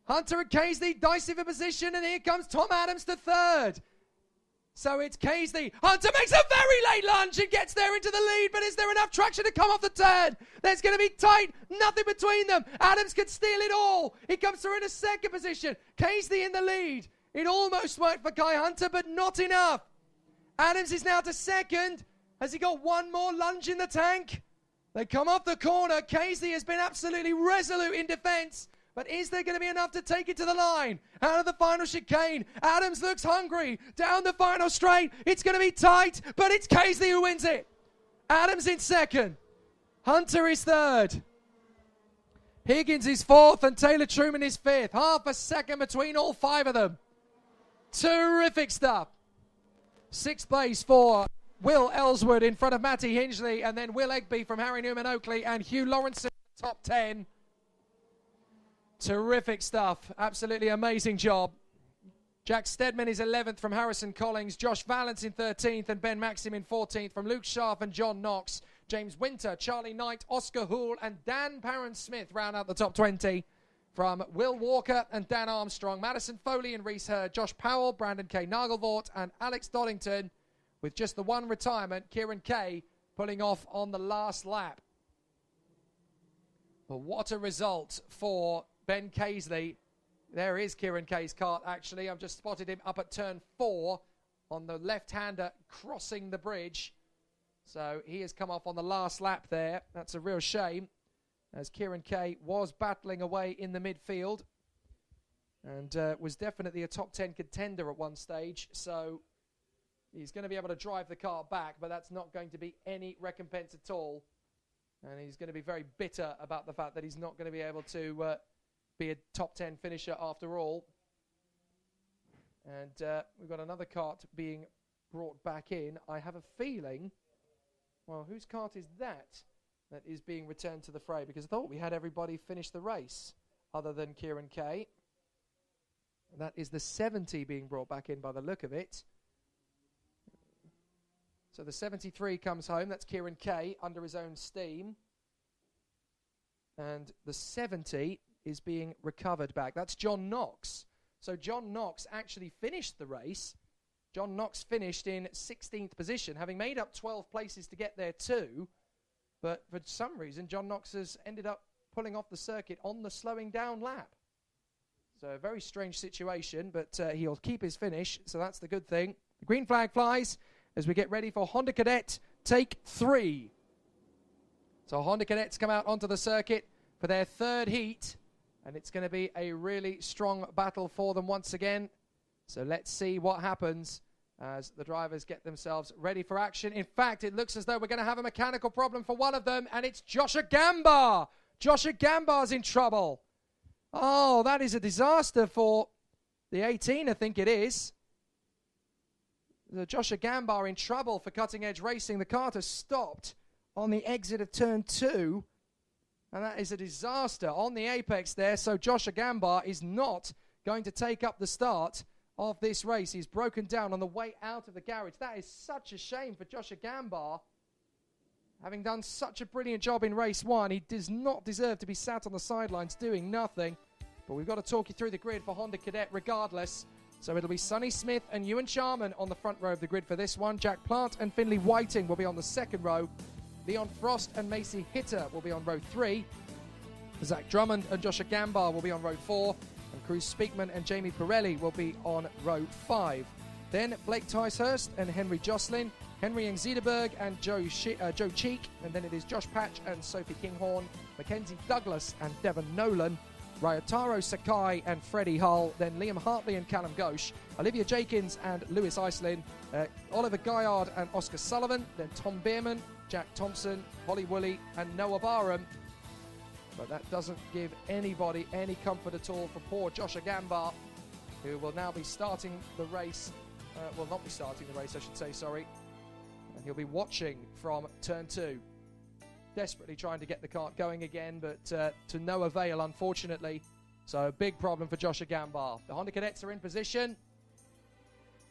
S10: Hunter and Casey dicey for position, and here comes Tom Adams to third. So it's Casey. Hunter makes a very late lunge and gets there into the lead, but is there enough traction to come off the turn? There's going to be tight, nothing between them. Adams could steal it all. He comes through in a second position. Casey in the lead. It almost worked for Guy Hunter, but not enough. Adams is now to second. Has he got one more lunge in the tank? They come off the corner. Casey has been absolutely resolute in defence. But is there going to be enough to take it to the line? Out of the final chicane. Adams looks hungry. Down the final straight. It's going to be tight, but it's Casey who wins it. Adams in second. Hunter is third. Higgins is fourth, and Taylor Truman is fifth. Half a second between all five of them. Terrific stuff. Sixth place for Will Ellswood in front of Matty Hinchley, and then Will Egby from Harry Newman Oakley, and Hugh Lawrence in the top 10. Terrific stuff. Absolutely amazing job. Jack Stedman is 11th from Harrison Collins. Josh Valance in 13th, and Ben Maxim in 14th from Luke Sharp and John Knox. James Winter, Charlie Knight, Oscar Houle, and Dan Parent-Smith round out the top 20. From Will Walker and Dan Armstrong, Madison Foley and Reese Hurd, Josh Powell, Brandon K. Nagelvort, and Alex Doddington, with just the one retirement, Kieran Kay pulling off on the last lap. But what a result for Ben Casey. There is Kieran Kay's kart, actually. I've just spotted him up at turn 4 on the left-hander crossing the bridge. So he has come off on the last lap there. That's a real shame, as Kieran Kay was battling away in the midfield and was definitely a top 10 contender at one stage. So he's going to be able to drive the car back, but that's not going to be any recompense at all. And he's going to be very bitter about the fact that he's not going to be able to be a top 10 finisher after all. And we've got another kart being brought back in. I have a feeling, well, whose kart is that is being returned to the fray? Because I thought we had everybody finish the race other than Kieran Kay. And that is the 70 being brought back in by the look of it. So the 73 comes home. That's Kieran Kay under his own steam. And the 70 is being recovered back. That's John Knox. So John Knox actually finished the race. John Knox finished in 16th position, having made up 12 places to get there too. But for some reason, John Knox has ended up pulling off the circuit on the slowing down lap. So a very strange situation, but he'll keep his finish, so that's the good thing. The green flag flies as we get ready for Honda Cadet Take 3. So Honda Cadets come out onto the circuit for their third heat, and it's going to be a really strong battle for them once again. So let's see what happens as the drivers get themselves ready for action. In fact, it looks as though we're going to have a mechanical problem for one of them, and it's Joshua Gambar. Joshua Gambar's in trouble. Oh, that is a disaster for the 18, I think it is. Joshua Gambar in trouble for Cutting Edge Racing. The car has stopped on the exit of turn 2. And that is a disaster on the apex there. So Joshua Gambar is not going to take up the start of this race. He's broken down on the way out of the garage. That is such a shame for Joshua Gambar. Having done such a brilliant job in race 1, he does not deserve to be sat on the sidelines doing nothing. But we've got to talk you through the grid for Honda Cadet regardless. So it'll be Sonny Smith and Ewan Charman on the front row of the grid for this one. Jack Plant and Finley Whiting will be on the second row. Leon Frost and Macy Hitter will be on row 3. Zach Drummond and Joshua Gambar will be on row 4. And Cruz Speakman and Jamie Pirelli will be on row 5. Then Blake Ticehurst and Henry Jocelyn, Henry Engziederberg and Joe Cheek. And then it is Josh Patch and Sophie Kinghorn, Mackenzie Douglas and Devon Nolan, Ryotaro Sakai and Freddie Hull, then Liam Hartley and Callum Ghosh, Olivia Jakins and Lewis Iceland, Oliver Guyard and Oscar Sullivan, then Tom Bierman, Jack Thompson, Holly Woolley and Noah Barham. But that doesn't give anybody any comfort at all for poor Joshua Gambar, who will now be starting the race, will not be starting the race, I should say, sorry. And he'll be watching from turn 2. Desperately trying to get the kart going again, but to no avail, unfortunately. So a big problem for Joshua Gambar. The Honda Cadets are in position.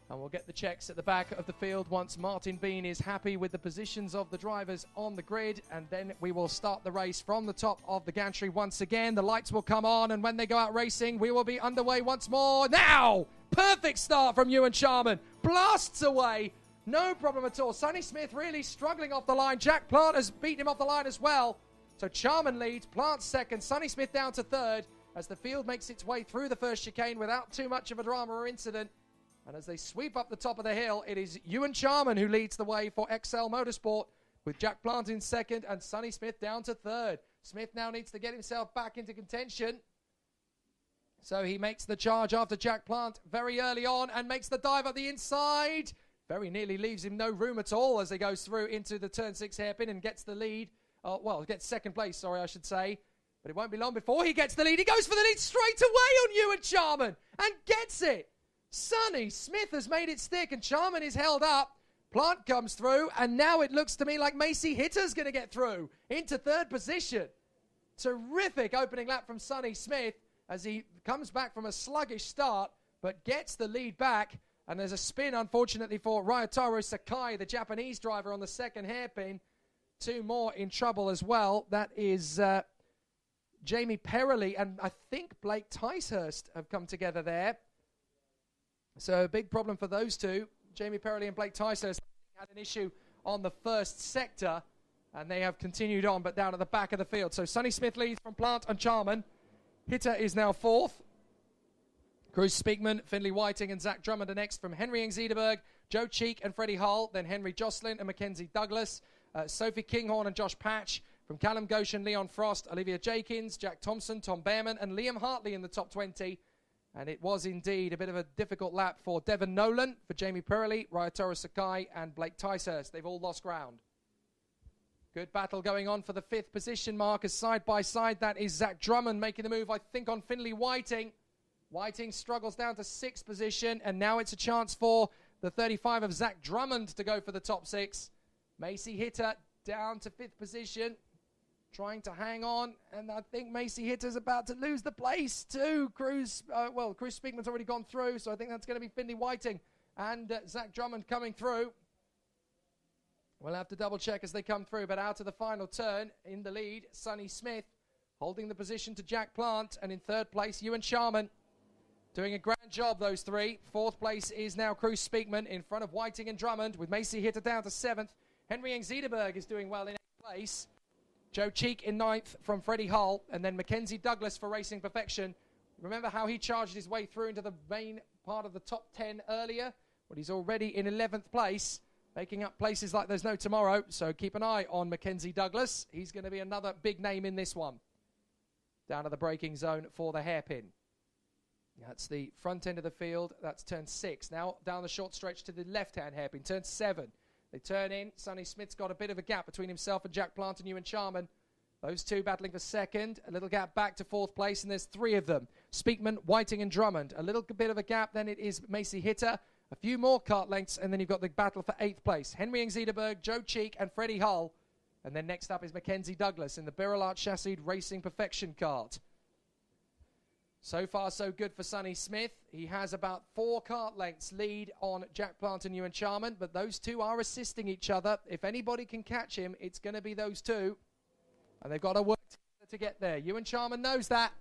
S10: And we'll get the checks at the back of the field once Martin Bean is happy with the positions of the drivers on the grid. And then we will start the race from the top of the gantry once again. The lights will come on, and when they go out racing, we will be underway once more. Now! Perfect start from Ewan Charman. Blasts away. No problem at all. Sonny Smith really struggling off the line. Jack Plant has beaten him off the line as well. So Charman leads, Plant second, Sonny Smith down to third as the field makes its way through the first chicane without too much of a drama or incident. And as they sweep up the top of the hill, it is Ewan Charman who leads the way for XL Motorsport, with Jack Plant in second and Sonny Smith down to third. Smith now needs to get himself back into contention. So he makes the charge after Jack Plant very early on and makes the dive up the inside. Very nearly leaves him no room at all as he goes through into the turn 6 hairpin and gets the lead. Gets second place, sorry, I should say. But it won't be long before he gets the lead. He goes for the lead straight away on Ewan Charman and gets it. Sonny Smith has made it stick, and Charman is held up. Plant comes through, and now it looks to me like Macy Hitter's going to get through into third position. Terrific opening lap from Sonny Smith as he comes back from a sluggish start, but gets the lead back. And there's a spin, unfortunately, for Ryotaro Sakai, the Japanese driver, on the second hairpin. Two more in trouble as well. That is Jamie Perrelli and I think Blake Ticehurst have come together there. So a big problem for those two. Jamie Perrelli and Blake Ticehurst had an issue on the first sector, and they have continued on, but down at the back of the field. So Sonny Smith leads from Plant and Charman. Hitter is now fourth. Cruz Speakman, Finley Whiting and Zach Drummond are next from Henry Engzederberg, Joe Cheek and Freddie Hull, then Henry Jocelyn and Mackenzie Douglas, Sophie Kinghorn and Josh Patch, from Callum Goshen, Leon Frost, Olivia Jakins, Jack Thompson, Tom Behrman and Liam Hartley in the top 20. And it was indeed a bit of a difficult lap for Devon Nolan, for Jamie Perrelli, Ryotaro Sakai and Blake Ticehurst. They've all lost ground. Good battle going on for the 5th position markers side by side. That is Zach Drummond making the move, I think, on Finley Whiting. Whiting struggles down to 6th position, and now it's a chance for the 35 of Zach Drummond to go for the top 6. Macy Hitter down to 5th position, trying to hang on, and I think Macy Hitter's about to lose the place too. Cruz Speakman's already gone through, so I think that's going to be Finley Whiting and Zach Drummond coming through. We'll have to double check as they come through, but out of the final turn, in the lead, Sonny Smith holding the position to Jack Plant, and in 3rd place, Ewan Charman. Doing a grand job, those three. 4th place is now Cruz Speakman in front of Whiting and Drummond, with Macy Hitter down to 7th. Henry Engzederberg is doing well in 8th place. Joe Cheek in 9th from Freddie Hull, and then Mackenzie Douglas for Racing Perfection. Remember how he charged his way through into the main part of the top 10 earlier? Well, he's already in 11th place, making up places like there's no tomorrow. So keep an eye on Mackenzie Douglas. He's going to be another big name in this one. Down to the braking zone for the hairpin. That's the front end of the field. That's turn 6. Now down the short stretch to the left-hand hairpin, turn 7. They turn in. Sonny Smith's got a bit of a gap between himself and Jack Plant and Ewan Charman. Those two battling for 2nd. A little gap back to 4th place, and there's 3 of them. Speakman, Whiting and Drummond. A little bit of a gap, then it is Macy Hitter. A few more kart lengths, and then you've got the battle for 8th place. Henry Engzederberg, Joe Cheek and Freddie Hull. And then next up is Mackenzie Douglas in the Birrell Chassis Racing Perfection kart. So far, so good for Sonny Smith. He has about 4 kart lengths lead on Jack Plant and Ewan Charman, but those two are assisting each other. If anybody can catch him, it's going to be those two. And they've got to work together to get there. Ewan Charman knows that.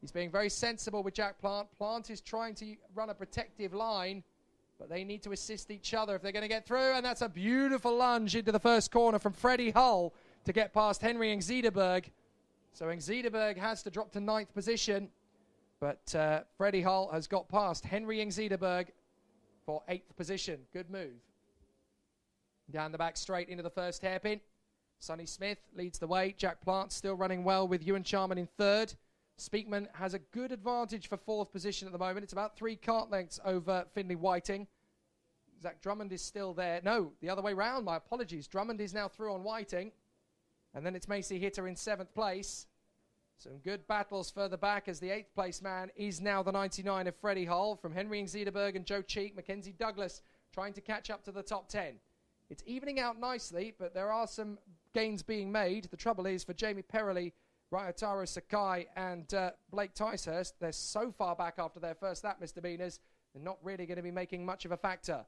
S10: He's being very sensible with Jack Plant. Plant is trying to run a protective line, but they need to assist each other if they're going to get through. And that's a beautiful lunge into the first corner from Freddie Hull to get past Henry Engzederberg. So Engzederberg has to drop to 9th position. But Freddie Hull has got past Henry Engzederberg for 8th position. Good move. Down the back straight into the first hairpin. Sonny Smith leads the way. Jack Plant still running well with Ewan Charman in 3rd. Speakman has a good advantage for 4th position at the moment. It's about 3 kart lengths over Finley Whiting. Zach Drummond is still there. No, the other way round. My apologies. Drummond is now through on Whiting. And then it's Macy Hitter in 7th place. Some good battles further back as the 8th place man is now the 99 of Freddie Hull from Henry Engzederberg and Joe Cheek. Mackenzie Douglas trying to catch up to the top 10. It's evening out nicely, but there are some gains being made. The trouble is for Jamie Perrelli, Ryotaro Sakai and Blake Ticehurst, they're so far back after their first lap misdemeanors they're not really going to be making much of a factor.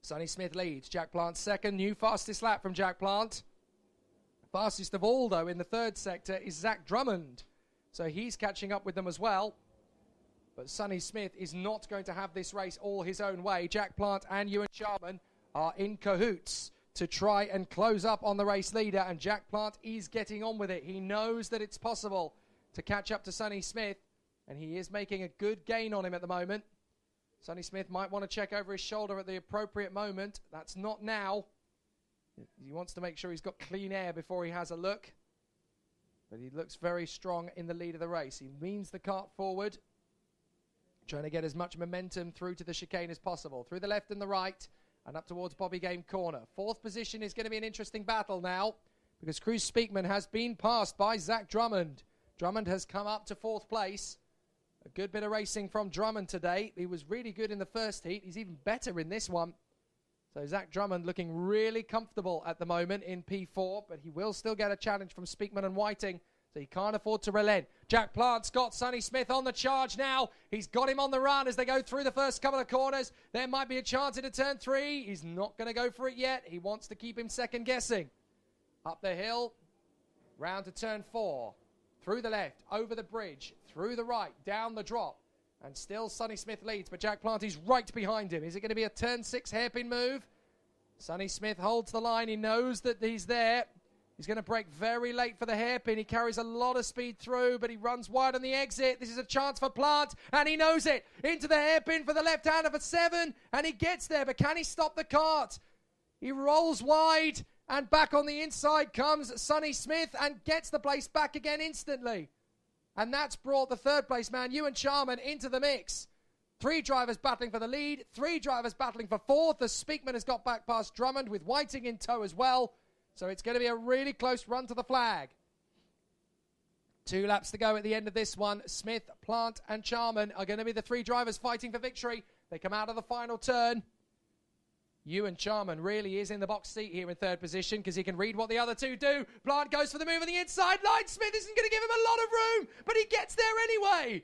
S10: Sonny Smith leads. Jack Plant second. New fastest lap from Jack Plant. Fastest of all, though, in the third sector is Zach Drummond. So he's catching up with them as well. But Sonny Smith is not going to have this race all his own way. Jack Plant and Ewan Sharman are in cahoots to try and close up on the race leader. And Jack Plant is getting on with it. He knows that it's possible to catch up to Sonny Smith. And he is making a good gain on him at the moment. Sonny Smith might want to check over his shoulder at the appropriate moment. That's not now. He wants to make sure he's got clean air before he has a look. But he looks very strong in the lead of the race. He leans the cart forward, trying to get as much momentum through to the chicane as possible. Through the left and the right, and up towards Bobby Game corner. Fourth position is going to be an interesting battle now, because Cruz Speakman has been passed by Zach Drummond. Drummond has come up to fourth place. A good bit of racing from Drummond today. He was really good in the first heat. He's even better in this one. So Zach Drummond looking really comfortable at the moment in P4, but he will still get a challenge from Speakman and Whiting, so he can't afford to relent. Jack Plant's got Sonny Smith on the charge now. He's got him on the run as they go through the first couple of corners. There might be a chance into turn 3. He's not going to go for it yet. He wants to keep him second guessing. Up the hill, round to turn 4. Through the left, over the bridge, through the right, down the drop. And still Sonny Smith leads, but Jack Plant is right behind him. Is it going to be a turn 6 hairpin move? Sonny Smith holds the line. He knows that he's there. He's going to brake very late for the hairpin. He carries a lot of speed through, but he runs wide on the exit. This is a chance for Plant, and he knows it. Into the hairpin for the left-hander for 7, and he gets there, but can he stop the cart? He rolls wide. And back on the inside comes Sonny Smith and gets the place back again instantly. And that's brought the third place man, Ewan Sharman, into the mix. 3 drivers battling for the lead, 3 drivers battling for fourth. The Speakman has got back past Drummond with Whiting in tow as well. So it's going to be a really close run to the flag. 2 laps to go at the end of this one. Smith, Plant and Sharman are going to be the 3 drivers fighting for victory. They come out of the final turn. Ewan Sharman really is in the box seat here in third position because he can read what the other 2 do. Plant goes for the move on the inside line. Smith isn't going to give him a lot of room, but he gets there anyway.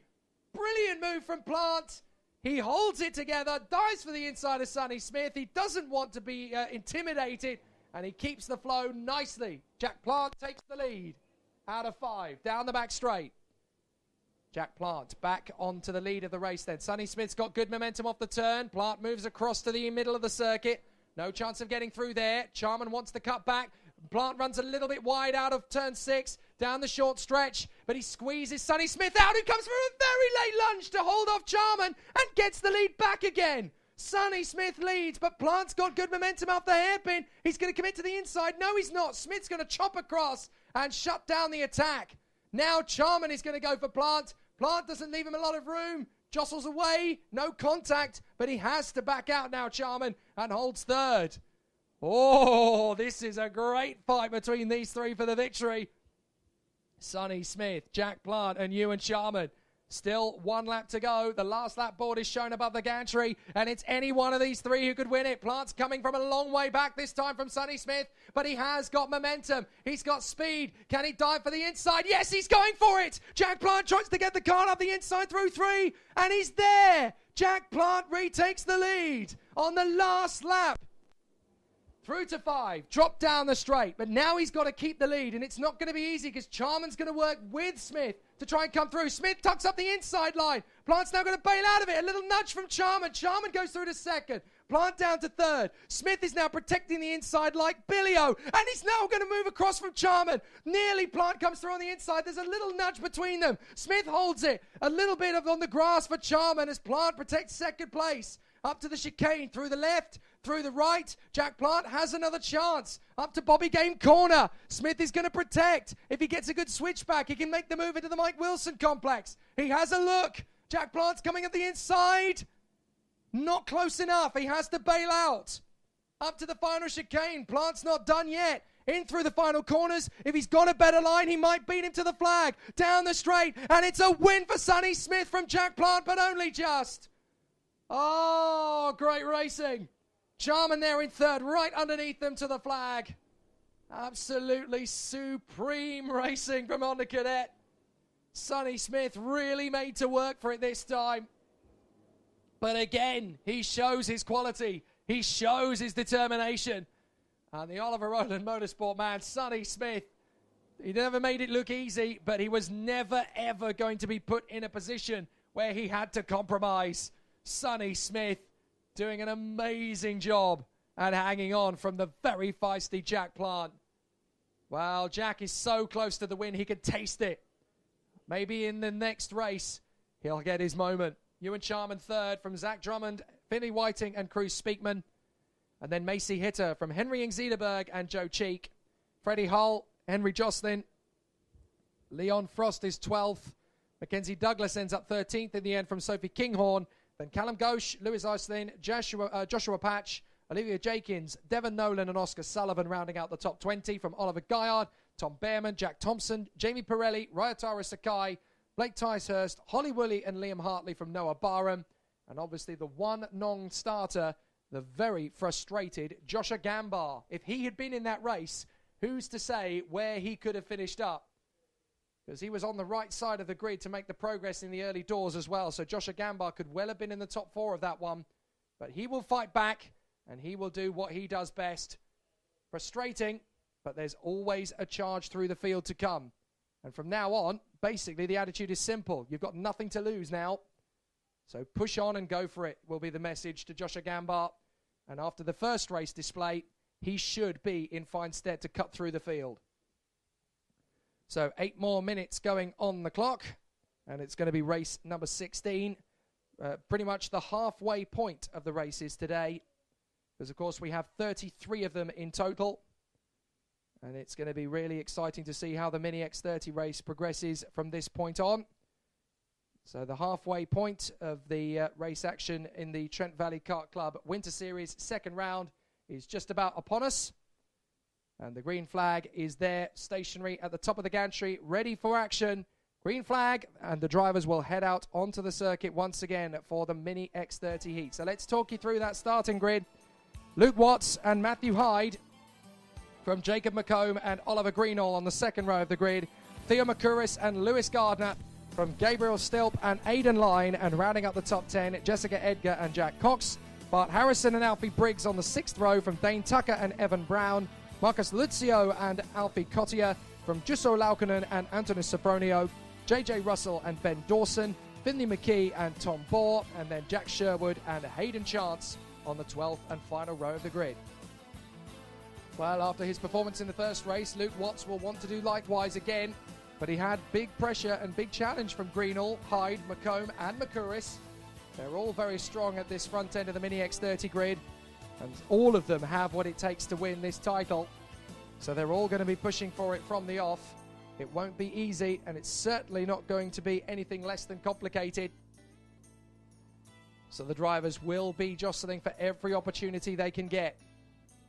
S10: Brilliant move from Plant. He holds it together, dives for the inside of Sonny Smith. He doesn't want to be intimidated, and he keeps the flow nicely. Jack Plant takes the lead out of 5, down the back straight. Jack Plant back onto the lead of the race then. Sonny Smith's got good momentum off the turn. Plant moves across to the middle of the circuit. No chance of getting through there. Sharman wants to cut back. Plant runs a little bit wide out of turn 6, down the short stretch, but he squeezes Sonny Smith out, who comes for a very late lunge to hold off Sharman and gets the lead back again. Sonny Smith leads, but Plant's got good momentum off the hairpin. He's going to commit to the inside. No, he's not. Smith's going to chop across and shut down the attack. Now Sharman is going to go for Plant. Plant doesn't leave him a lot of room. Jostles away. No contact. But he has to back out now, Sharman, and holds third. Oh, this is a great fight between these 3 for the victory. Sonny Smith, Jack Plant, and Ewan Sharman. Still 1 lap to go. The last lap board is shown above the gantry, and it's any one of these 3 who could win it. Plant's coming from a long way back this time from Sonny Smith, but he has got momentum. He's got speed. Can he dive for the inside? Yes, he's going for it. Jack Plant tries to get the car up the inside through 3, and he's there. Jack Plant retakes the lead on the last lap. Through to 5, drop down the straight, but now he's got to keep the lead, and it's not going to be easy because Sharman's going to work with Smith to try and come through. Smith tucks up the inside line. Plant's now going to bail out of it. A little nudge from Sharman. Sharman goes through to second. Plant down to third. Smith is now protecting the inside like Billy-O, and he's now going to move across from Sharman. Nearly Plant comes through on the inside. There's a little nudge between them. Smith holds it. A little bit on the grass for Sharman as Plant protects second place. Up to the chicane, through the left, through the right. Jack Plant has another chance. Up to Bobby Game corner. Smith is going to protect. If he gets a good switchback, he can make the move into the Mike Wilson complex. He has a look. Jack Plant's coming up the inside. Not close enough. He has to bail out. Up to the final chicane. Plant's not done yet. In through the final corners. If he's got a better line, he might beat him to the flag. Down the straight. And it's a win for Sonny Smith from Jack Plant, but only just. Oh, great racing. Sharman there in third, right underneath them to the flag. Absolutely supreme racing from Honda Cadet. Sonny Smith really made to work for it this time. But again, he shows his quality. He shows his determination. And the Oliver Rowland Motorsport man, Sonny Smith, he never made it look easy, but he was never, ever going to be put in a position where he had to compromise. Sonny Smith doing an amazing job and hanging on from the very feisty Jack Plant. Well, Jack is so close to the win, he could taste it. Maybe in the next race, he'll get his moment. Ewan Charman third from Zach Drummond, Finley Whiting and Cruz Speakman. And then Macy Hitter from Henry Ing-Zederberg and Joe Cheek. Freddie Hull, Henry Jocelyn. Leon Frost is 12th. Mackenzie Douglas ends up 13th in the end from Sophie Kinghorn. Then Callum Ghosh, Lewis Iselin, Joshua Patch, Olivia Jakins, Devon Nolan and Oscar Sullivan rounding out the top 20 from Oliver Guyard, Tom Behrman, Jack Thompson, Jamie Pirelli, Ryotaro Sakai, Blake Ticehurst, Holly Woolley and Liam Hartley from Noah Barham. And obviously the one non-starter, the very frustrated Joshua Gambar. If he had been in that race, who's to say where he could have finished up? Because he was on the right side of the grid to make the progress in the early doors as well. So Joshua Gambar could well have been in the top 4 of that one. But he will fight back, and he will do what he does best. Frustrating, but there's always a charge through the field to come. And from now on, basically the attitude is simple. You've got nothing to lose now. So push on and go for it will be the message to Joshua Gambar. And after the first race display, he should be in fine stead to cut through the field. So 8 more minutes going on the clock. And it's going to be race number 16. Pretty much the halfway point of the races today. Because, of course, we have 33 of them in total. And it's going to be really exciting to see how the Mini X30 race progresses from this point on. So the halfway point of the race action in the Trent Valley Kart Club Winter Series second round is just about upon us. And the green flag is there, stationary at the top of the gantry, ready for action. Green flag, and the drivers will head out onto the circuit once again for the Mini X30 heat. So let's talk you through that starting grid. Luke Watts and Matthew Hyde from Jacob McComb and Oliver Greenall on the second row of the grid. Theo McCurris and Lewis Gardner from Gabriel Stilp and Aidan Line, and rounding up the top 10, Jessica Edgar and Jack Cox. Bart Harrison and Alfie Briggs on the 6th row from Dane Tucker and Evan Brown. Marcus Luzio and Alfie Cottier from Jusso Laukkanen and Antonis Sofronio. JJ Russell and Ben Dawson. Finley McKee and Tom Bohr. And then Jack Sherwood and Hayden Chance on the 12th and final row of the grid. Well, after his performance in the first race, Luke Watts will want to do likewise again. But he had big pressure and big challenge from Greenall, Hyde, McComb and McCurris. They're all very strong at this front end of the Mini X30 grid. And all of them have what it takes to win this title. So they're all going to be pushing for it from the off. It won't be easy, and it's certainly not going to be anything less than complicated. So the drivers will be jostling for every opportunity they can get.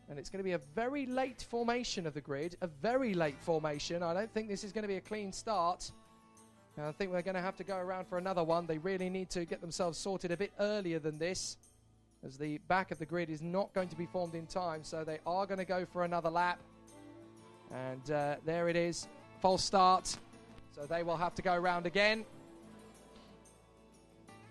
S10: And it's going to be a very late formation of the grid, a very late formation. I don't think this is going to be a clean start. And I think we're going to have to go around for another one. They really need to get themselves sorted a bit earlier than this, as the back of the grid is not going to be formed in time. So they are going to go for another lap. And there it is, false start. So they will have to go around again.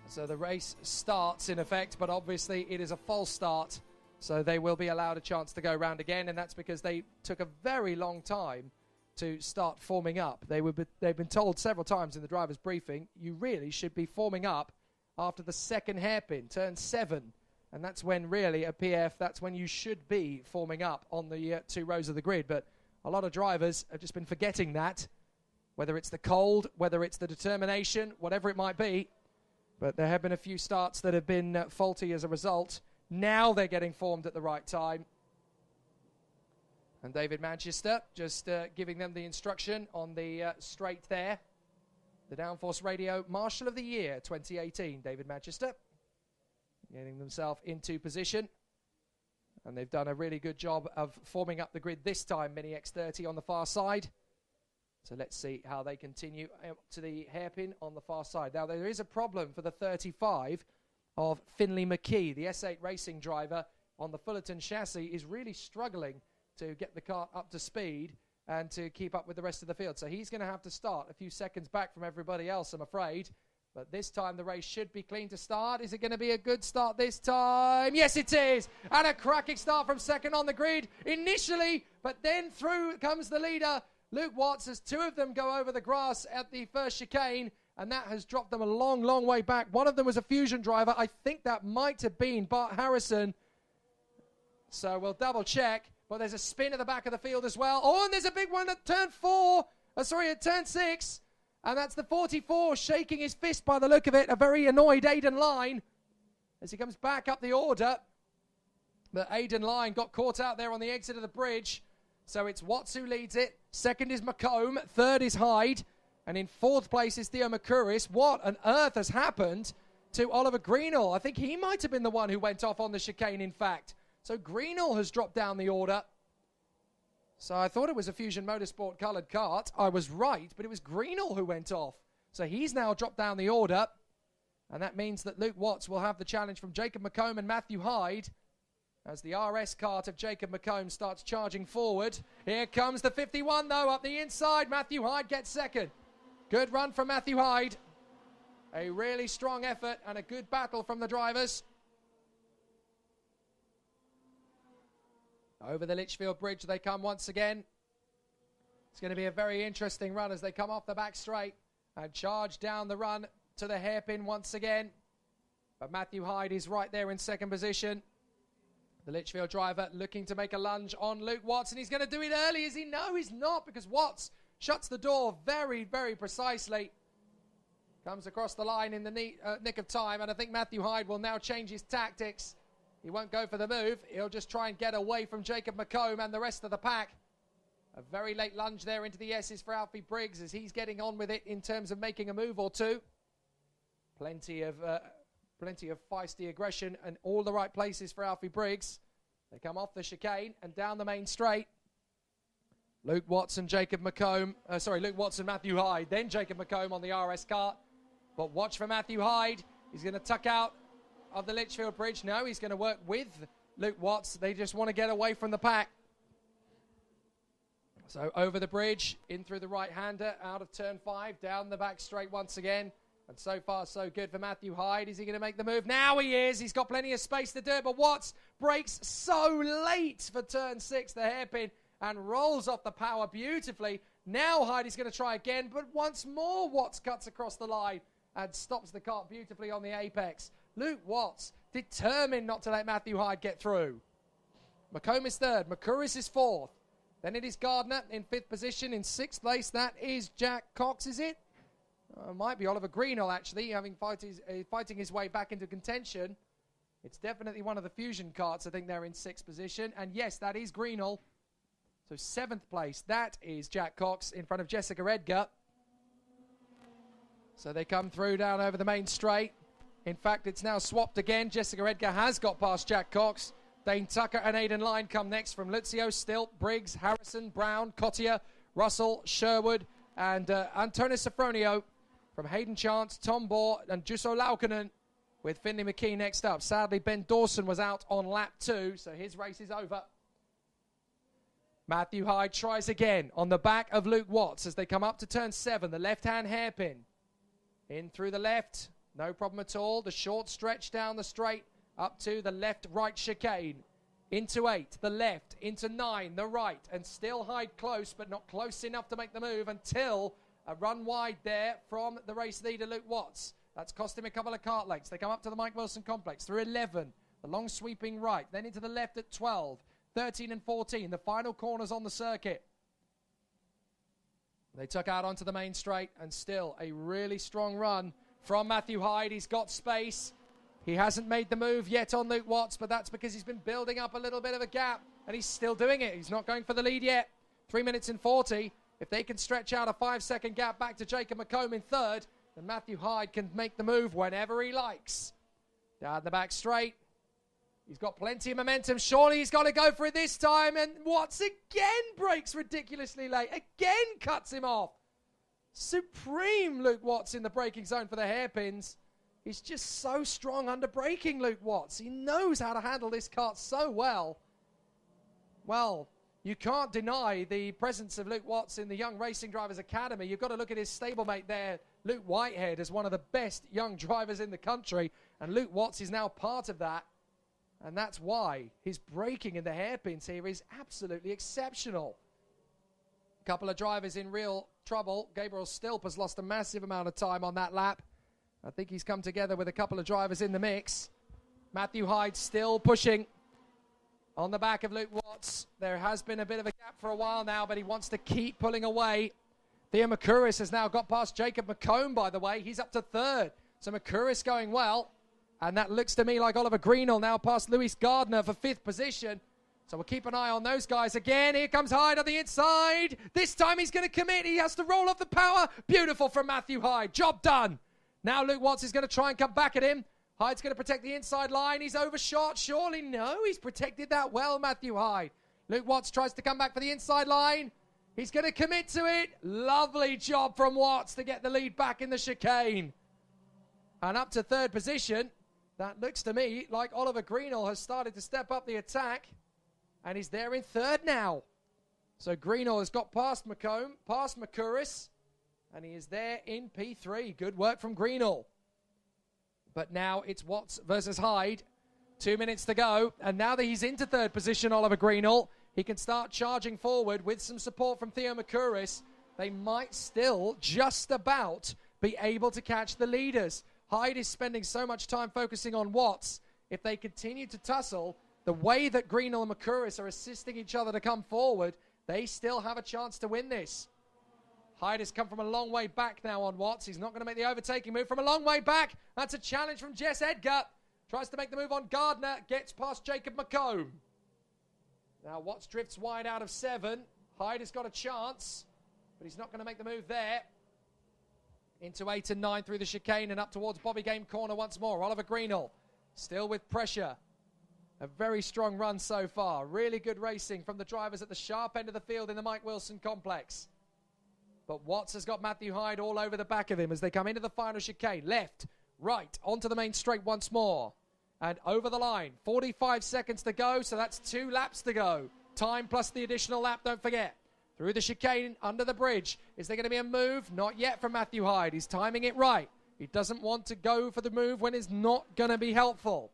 S10: So the race starts in effect, but obviously it is a false start. So they will be allowed a chance to go round again, and that's because they took a very long time to start forming up. They've been told several times in the driver's briefing, you really should be forming up after the second hairpin, turn 7. And that's when really a PF, that's when you should be forming up on the 2 rows of the grid. But a lot of drivers have just been forgetting that, whether it's the cold, whether it's the determination, whatever it might be. But there have been a few starts that have been faulty as a result. Now they're getting formed at the right time. And David Manchester just giving them the instruction on the straight there. The Downforce Radio Marshal of the Year 2018, David Manchester. Getting themselves into position. And they've done a really good job of forming up the grid this time, Mini X30 on the far side. So let's see how they continue up to the hairpin on the far side. Now there is a problem for the 35 of Finley McKee. The S8 racing driver on the Fullerton chassis is really struggling to get the car up to speed. and to keep up with the rest of the field. So he's going to have to start a few seconds back from everybody else, I'm afraid. But this time the race should be clean to start. Is it going to be a good start this time? Yes, it is. And a cracking start from second on the grid initially, but then through comes the leader, Luke Watts, as two of them go over the grass at the first chicane, and that has dropped them a long, long way back. One of them was a Fusion driver. I think that might have been Bart Harrison. So we'll double check. But there's a spin at the back of the field as well. Oh, and there's a big one at turn 6. And that's the 44 shaking his fist by the look of it. A very annoyed Aidan Line as he comes back up the order. But Aidan Line got caught out there on the exit of the bridge. So it's Watts who leads it. Second is McComb. Third is Hyde. And in fourth place is Theo McCurris. What on earth has happened to Oliver Greenall? I think he might have been the one who went off on the chicane, in fact. So Greenall has dropped down the order. So I thought it was a Fusion Motorsport coloured kart. I was right, but it was Greenall who went off. So he's now dropped down the order. And that means that Luke Watts will have the challenge from Jacob McComb and Matthew Hyde as the RS kart of Jacob McComb starts charging forward. Here comes the 51, though, up the inside. Matthew Hyde gets second. Good run from Matthew Hyde. A really strong effort and a good battle from the drivers. Over the Litchfield Bridge they come once again. It's going to be a very interesting run as they come off the back straight and charge down the run to the hairpin once again. But Matthew Hyde is right there in second position. The Litchfield driver looking to make a lunge on Luke Watts, and he's going to do it early. Is he? No, he's not, because Watts shuts the door very, very precisely. Comes across the line in the nick of time, and I think Matthew Hyde will now change his tactics. He won't go for the move. He'll just try and get away from Jacob McComb and the rest of the pack. A very late lunge there into the S's for Alfie Briggs as he's getting on with it in terms of making a move or two. Plenty of feisty aggression and all the right places for Alfie Briggs. They come off the chicane and down the main straight. Luke Watts and Matthew Hyde. Then Jacob McComb on the RS kart. But watch for Matthew Hyde. He's going to tuck out of the Litchfield Bridge. No, he's going to work with Luke Watts. They just want to get away from the pack. So over the bridge, in through the right-hander, out of turn 5, down the back straight once again. And so far, so good for Matthew Hyde. Is he going to make the move? Now he is. He's got plenty of space to do it, but Watts brakes so late for turn 6, the hairpin, and rolls off the power beautifully. Now Hyde is going to try again, but once more Watts cuts across the line and stops the kart beautifully on the apex. Luke Watts determined not to let Matthew Hyde get through. McComb is third. McCurris is fourth. Then it is Gardner in 5th position. In 6th place, that is Jack Cox, is it? Might be Oliver Greenall, actually, fighting his way back into contention. It's definitely one of the Fusion karts. I think they're in 6th position. And yes, that is Greenall. So 7th place, that is Jack Cox in front of Jessica Edgar. So they come through down over the main straight. In fact, it's now swapped again. Jessica Edgar has got past Jack Cox. Dane Tucker and Aidan Line come next from Lucio, Stilt, Briggs, Harrison, Brown, Cottier, Russell, Sherwood, and Antonis Safronio from Hayden Chance, Tom Bohr, and Jusso Laukkanen, with Finley McKee next up. Sadly, Ben Dawson was out on lap 2, so his race is over. Matthew Hyde tries again on the back of Luke Watts as they come up to turn 7, the left-hand hairpin. In through the left. No problem at all. The short stretch down the straight up to the left-right chicane. Into 8, the left. Into 9, the right. And still Hyde close, but not close enough to make the move until a run wide there from the race leader, Luke Watts. That's cost him a couple of kart lengths. They come up to the Mike Wilson complex through 11. The long sweeping right. Then into the left at 12, 13 and 14. The final corners on the circuit. They took out onto the main straight, and still a really strong run from Matthew Hyde. He's got space. He hasn't made the move yet on Luke Watts, but that's because he's been building up a little bit of a gap, and he's still doing it. He's not going for the lead yet. 3 minutes and 40. If they can stretch out a 5-second gap back to Jacob McComb in third, then Matthew Hyde can make the move whenever he likes. Down the back straight. He's got plenty of momentum. Surely he's got to go for it this time. And Watts again breaks ridiculously late. Again cuts him off. Supreme Luke Watts in the braking zone for the hairpins. He's just so strong under braking, Luke Watts. He knows how to handle this kart so well. Well, You can't deny the presence of Luke Watts in the Young Racing Drivers Academy. You've got to look at his stablemate there, Luke Whitehead, as one of the best young drivers in the country. And Luke Watts is now part of that. And that's why his braking in the hairpins here is absolutely exceptional. A couple of drivers in real trouble. Gabriel Stilp has lost a massive amount of time on that lap. I think he's come together with a couple of drivers in the mix. Matthew Hyde still pushing on the back of Luke Watts. There has been a bit of a gap for a while now, but he wants to keep pulling away. Theo Makuris has now got past Jacob McComb, by the way. He's up to third. So Makuris going well. And that looks to me like Oliver Greenall now past Lewis Gardner for fifth position. So we'll keep an eye on those guys again. Here comes Hyde on the inside. This time he's going to commit. He has to roll off the power. Beautiful from Matthew Hyde. Job done. Now Luke Watts is going to try and come back at him. Hyde's going to protect the inside line. He's overshot. Surely no. He's protected that well, Matthew Hyde. Luke Watts tries to come back for the inside line. He's going to commit to it. Lovely job from Watts to get the lead back in the chicane. And up to third position. That looks to me like Oliver Greenall has started to step up the attack. And he's there in third now. So Greenall has got past McComb, past Makuris. And he is there in P3. Good work from Greenall. But now it's Watts versus Hyde. 2 minutes to go. And now that he's into third position, Oliver Greenall, he can start charging forward with some support from Theo Makuris. They might still just about be able to catch the leaders. Hyde is spending so much time focusing on Watts. If they continue to tussle, the way that Greenall and Makuris are assisting each other to come forward, they still have a chance to win this. Hyde has come from a long way back now on Watts. He's not going to make the overtaking move from a long way back. That's a challenge from Jess Edgar. Tries to make the move on Gardner. Gets past Jacob McComb. Now Watts drifts wide out of 7. Hyde has got a chance, but he's not going to make the move there. Into 8 and 9 through the chicane and up towards Bobby Game corner once more. Oliver Greenall still with pressure. A very strong run so far. Really good racing from the drivers at the sharp end of the field in the Mike Wilson complex. But Watts has got Matthew Hyde all over the back of him as they come into the final chicane. Left, right, onto the main straight once more. And over the line. 45 seconds to go, so that's 2 laps to go. Time plus the additional lap, don't forget. Through the chicane, under the bridge. Is there going to be a move? Not yet from Matthew Hyde. He's timing it right. He doesn't want to go for the move when it's not going to be helpful.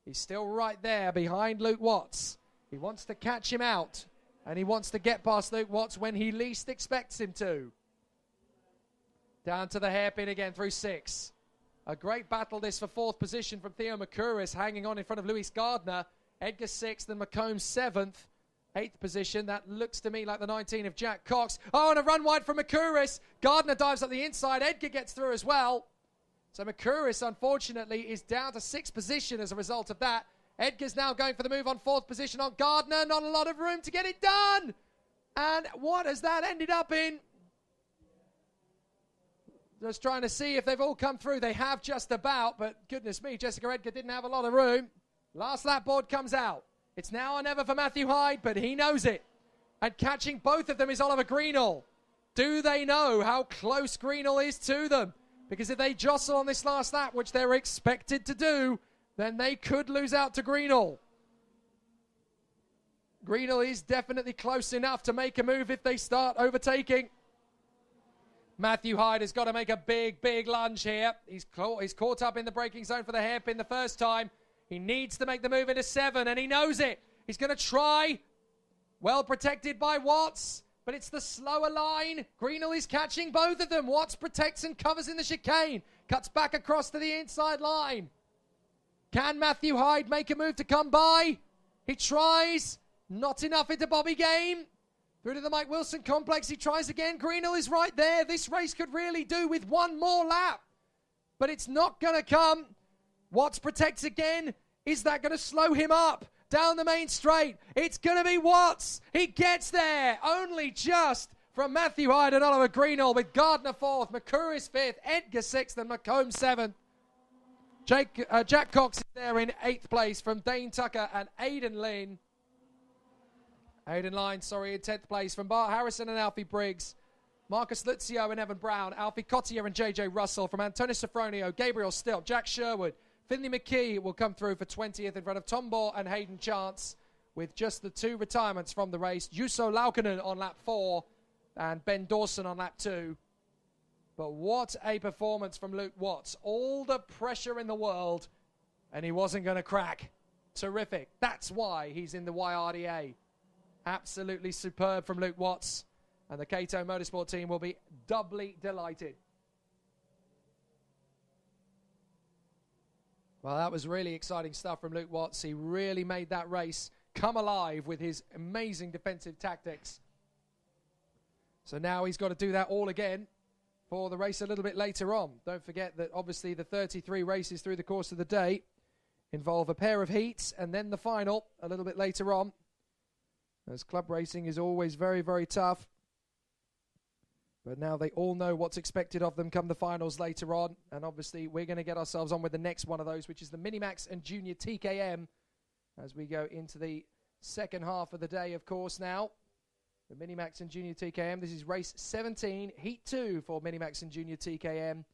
S10: He's still right there behind Luke Watts. He wants to catch him out. And he wants to get past Luke Watts when he least expects him to. Down to the hairpin again through 6. A great battle this for 4th position from Theo Makuris, hanging on in front of Lewis Gardner. Edgar 6th and McComb 7th. 8th position, that looks to me like the 19 of Jack Cox. Oh, and a run wide from Makuris. Gardner dives up the inside. Edgar gets through as well. So Makuris, unfortunately, is down to 6th position as a result of that. Edgar's now going for the move on 4th position on Gardner. Not a lot of room to get it done. And what has that ended up in? Just trying to see if they've all come through. They have just about, but goodness me, Jessica Edgar didn't have a lot of room. Last lap board comes out. It's now or never for Matthew Hyde, but he knows it. And catching both of them is Oliver Greenall. Do they know how close Greenall is to them? Because if they jostle on this last lap, which they're expected to do, then they could lose out to Greenall. Greenall is definitely close enough to make a move if they start overtaking. Matthew Hyde has got to make a big, big lunge here. He's caught up in the braking zone for the hairpin the first time. He needs to make the move into 7, and he knows it. He's going to try. Well protected by Watts, but it's the slower line. Greenall is catching both of them. Watts protects and covers in the chicane. Cuts back across to the inside line. Can Matthew Hyde make a move to come by? He tries. Not enough into Bobby Game. Through to the Mike Wilson complex. He tries again. Greenall is right there. This race could really do with one more lap. But it's not going to come. Watts protects again. Is that going to slow him up? Down the main straight. It's going to be Watts. He gets there. Only just from Matthew Hyde and Oliver Greenall with Gardner 4th, Makuris 5th, Edgar 6th and McComb 7th. Jack Cox is there in 8th place from Dane Tucker and Aidan Line, in 10th place from Bart Harrison and Alfie Briggs. Marcus Luzio and Evan Brown. Alfie Cottier and JJ Russell from Antonio Sofronio, Gabriel Stilp, Jack Sherwood. Finley McKee will come through for 20th in front of Tom Bohr and Hayden Chance. with just the 2 retirements from the race. Juuso Laukkanen on lap 4 and Ben Dawson on lap 2. But what a performance from Luke Watts. All the pressure in the world, and he wasn't going to crack. Terrific. That's why he's in the YRDA. Absolutely superb from Luke Watts. And the Kato Motorsport team will be doubly delighted. Well, that was really exciting stuff from Luke Watts. He really made that race come alive with his amazing defensive tactics. So now he's got to do that all again for the race a little bit later on. Don't forget that obviously the 33 races through the course of the day involve a pair of heats and then the final a little bit later on, as club racing is always very, very tough. But now they all know what's expected of them come the finals later on. And obviously we're going to get ourselves on with the next one of those, which is the Minimax and Junior TKM, as we go into the second half of the day, of course, now. The Minimax and Junior TKM. This is race 17, heat 2 for Minimax and Junior TKM.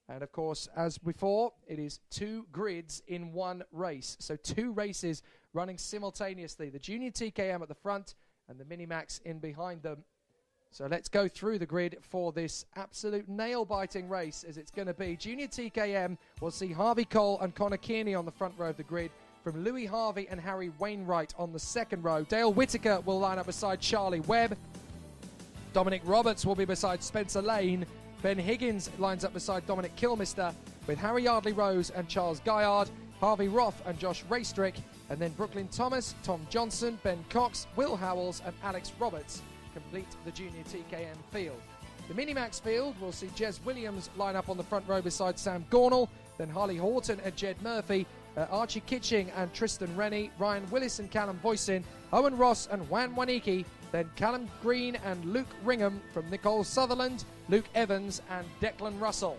S10: And of course, as before, it is 2 grids in 1 race. So 2 races running simultaneously. The Junior TKM at the front and the Minimax in behind them. So let's go through the grid for this absolute nail-biting race as it's going to be. Junior TKM will see Harvey Cole and Connor Kearney on the front row of the grid, from Louis Harvey and Harry Wainwright on the second row. Dale Whittaker will line up beside Charlie Webb. Dominic Roberts will be beside Spencer Lane. Ben Higgins lines up beside Dominic Kilmister, with Harry Yardley Rose and Charles Gaillard, Harvey Roth and Josh Raystrick, and then Brooklyn Thomas, Tom Johnson, Ben Cox, Will Howells and Alex Roberts complete the Junior TKM field. The Minimax field will see Jez Williams line up on the front row beside Sam Gornall, then Harley Horton and Jed Murphy, Archie Kitching and Tristan Rennie, Ryan Willis and Callum Boyson, Owen Ross and Juan Waniki, then Callum Green and Luke Ringham from Nicole Sutherland, Luke Evans and Declan Russell.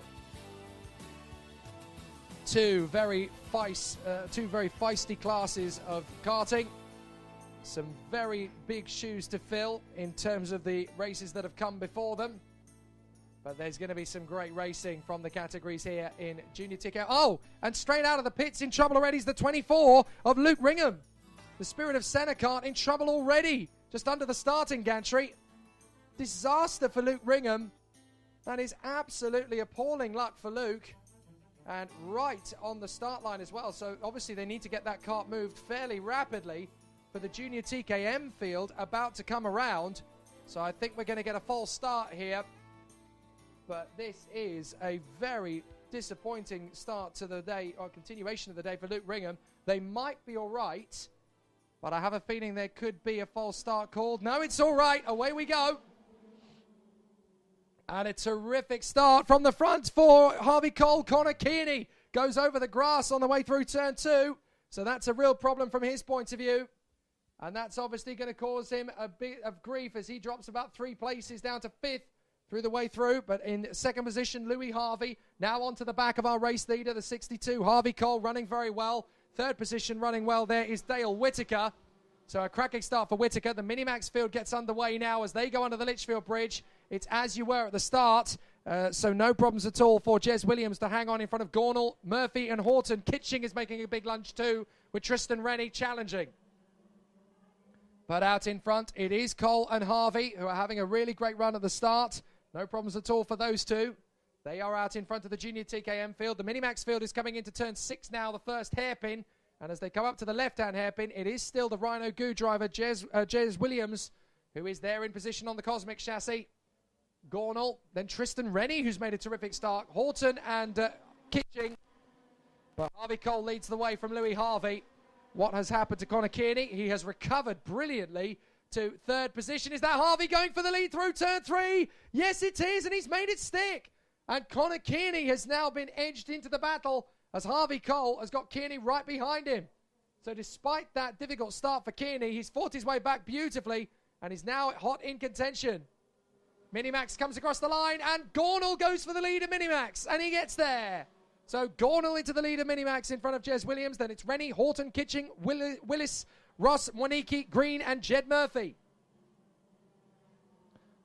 S10: Two very feisty classes of karting. Some very big shoes to fill in terms of the races that have come before them. But there's going to be some great racing from the categories here in Junior TKM. Oh, and straight out of the pits in trouble already is the 24 of Luke Ringham. The Spirit of Senecart in trouble already, just under the starting gantry. Disaster for Luke Ringham. That is absolutely appalling luck for Luke. And right on the start line as well. So obviously they need to get that kart moved fairly rapidly for the Junior TKM field about to come around. So I think we're going to get a false start here. But this is a very disappointing start to the day, or continuation of the day for Luke Ringham. They might be all right, but I have a feeling there could be a false start called. No, it's all right. Away we go. And a terrific start from the front for Harvey Cole. Connor Kearney goes over the grass on the way through turn 2. So that's a real problem from his point of view. And that's obviously going to cause him a bit of grief as he drops about 3 places down to 5th. Through the way through, but in second position, Louis Harvey. Now onto the back of our race leader, the 62, Harvey Cole, running very well. Third position running well there is Dale Whittaker. So a cracking start for Whittaker. The Minimax field gets underway now as they go under the Litchfield Bridge. It's as you were at the start, so no problems at all for Jez Williams to hang on in front of Gornall, Murphy and Horton. Kitching is making a big lunge too, with Tristan Rennie challenging. But out in front, it is Cole and Harvey, who are having a really great run at the start. No problems at all for those two. They are out in front of the Junior TKM field. The Minimax field is coming into turn 6 now, the first hairpin. And as they come up to the left-hand hairpin, it is still the Rhino Goo driver, Jez Williams, who is there in position on the Cosmic chassis. Gornall, then Tristan Rennie, who's made a terrific start. Horton and Kitching. But Harvey Cole leads the way from Louis Harvey. What has happened to Connor Kearney? He has recovered brilliantly to third position. Is that Harvey going for the lead through turn 3? Yes, it is, and he's made it stick. And Connor Kearney has now been edged into the battle as Harvey Cole has got Kearney right behind him. So despite that difficult start for Kearney, he's fought his way back beautifully and is now hot in contention. Minimax comes across the line and Gornall goes for the lead of Minimax and he gets there. So Gornall into the lead of Minimax in front of Jez Williams. Then it's Rennie, Horton, Kitching, Willis, Ross, Waniki, Green and Jed Murphy.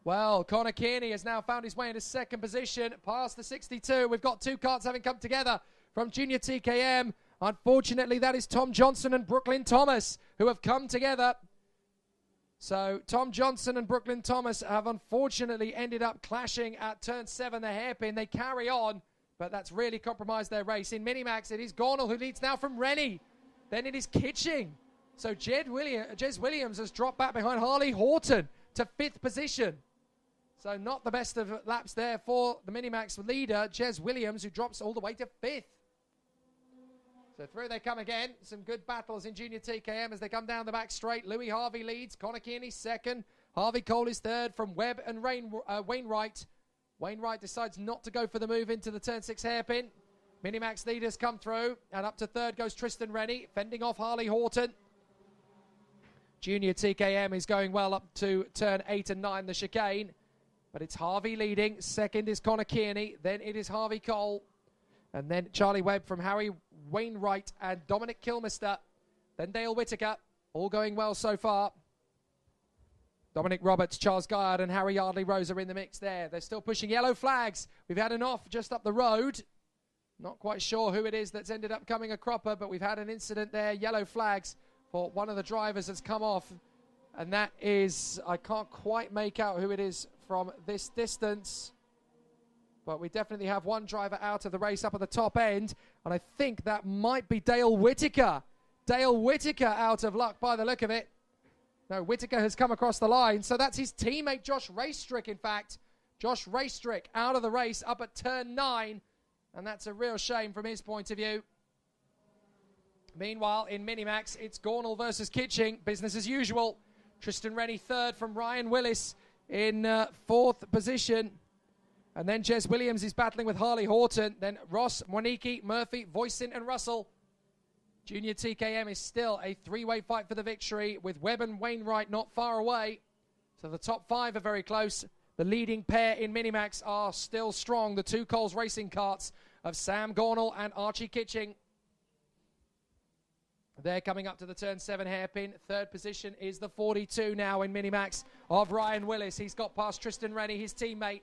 S10: Well, Connor Kearney has now found his way into second position past the 62. We've got 2 karts having come together from Junior TKM. Unfortunately, that is Tom Johnson and Brooklyn Thomas who have come together. So Tom Johnson and Brooklyn Thomas have unfortunately ended up clashing at turn 7, the hairpin. They carry on, but that's really compromised their race. In Minimax, it is Gornall who leads now from Rennie. Then it is Kitching. So Jez Williams has dropped back behind Harley Horton to 5th position. So not the best of laps there for the Minimax leader, Jez Williams, who drops all the way to 5th. So through they come again. Some good battles in Junior TKM as they come down the back straight. Louis Harvey leads. Connor Kearney 2nd. Harvey Cole is 3rd from Webb and Wainwright. Wainwright decides not to go for the move into the turn 6 hairpin. Minimax leaders come through. And up to 3rd goes Tristan Rennie, fending off Harley Horton. Junior TKM is going well up to turn 8 and 9, the chicane. But it's Harvey leading. 2nd is Connor Kearney. Then it is Harvey Cole. And then Charlie Webb from Harry Wainwright and Dominic Kilmister. Then Dale Whittaker. All going well so far. Dominic Roberts, Charles Guyard and Harry Yardley Rose are in the mix there. They're still pushing yellow flags. We've had an off just up the road. Not quite sure who it is that's ended up coming a cropper, but we've had an incident there. Yellow flags for one of the drivers has come off. And that is, I can't quite make out who it is from this distance. But we definitely have one driver out of the race up at the top end. And I think that might be Dale Whittaker. Dale Whittaker out of luck by the look of it. No, Whittaker has come across the line. So that's his teammate, Josh Raystrick, in fact. Josh Raystrick out of the race up at turn 9. And that's a real shame from his point of view. Meanwhile, in Minimax, it's Gornall versus Kitching. Business as usual. Tristan Rennie 3rd from Ryan Willis in 4th position. And then Jez Williams is battling with Harley Horton. Then Ross, Mwaniki, Murphy, Voisin and Russell. Junior TKM is still a 3-way fight for the victory with Webb and Wainwright not far away. So the top 5 are very close. The leading pair in Minimax are still strong. The 2 Coles Racing Carts of Sam Gornall and Archie Kitching. They're coming up to the turn 7 hairpin. 3rd position is the 42 now in Minimax of Ryan Willis. He's got past Tristan Rennie, his teammate.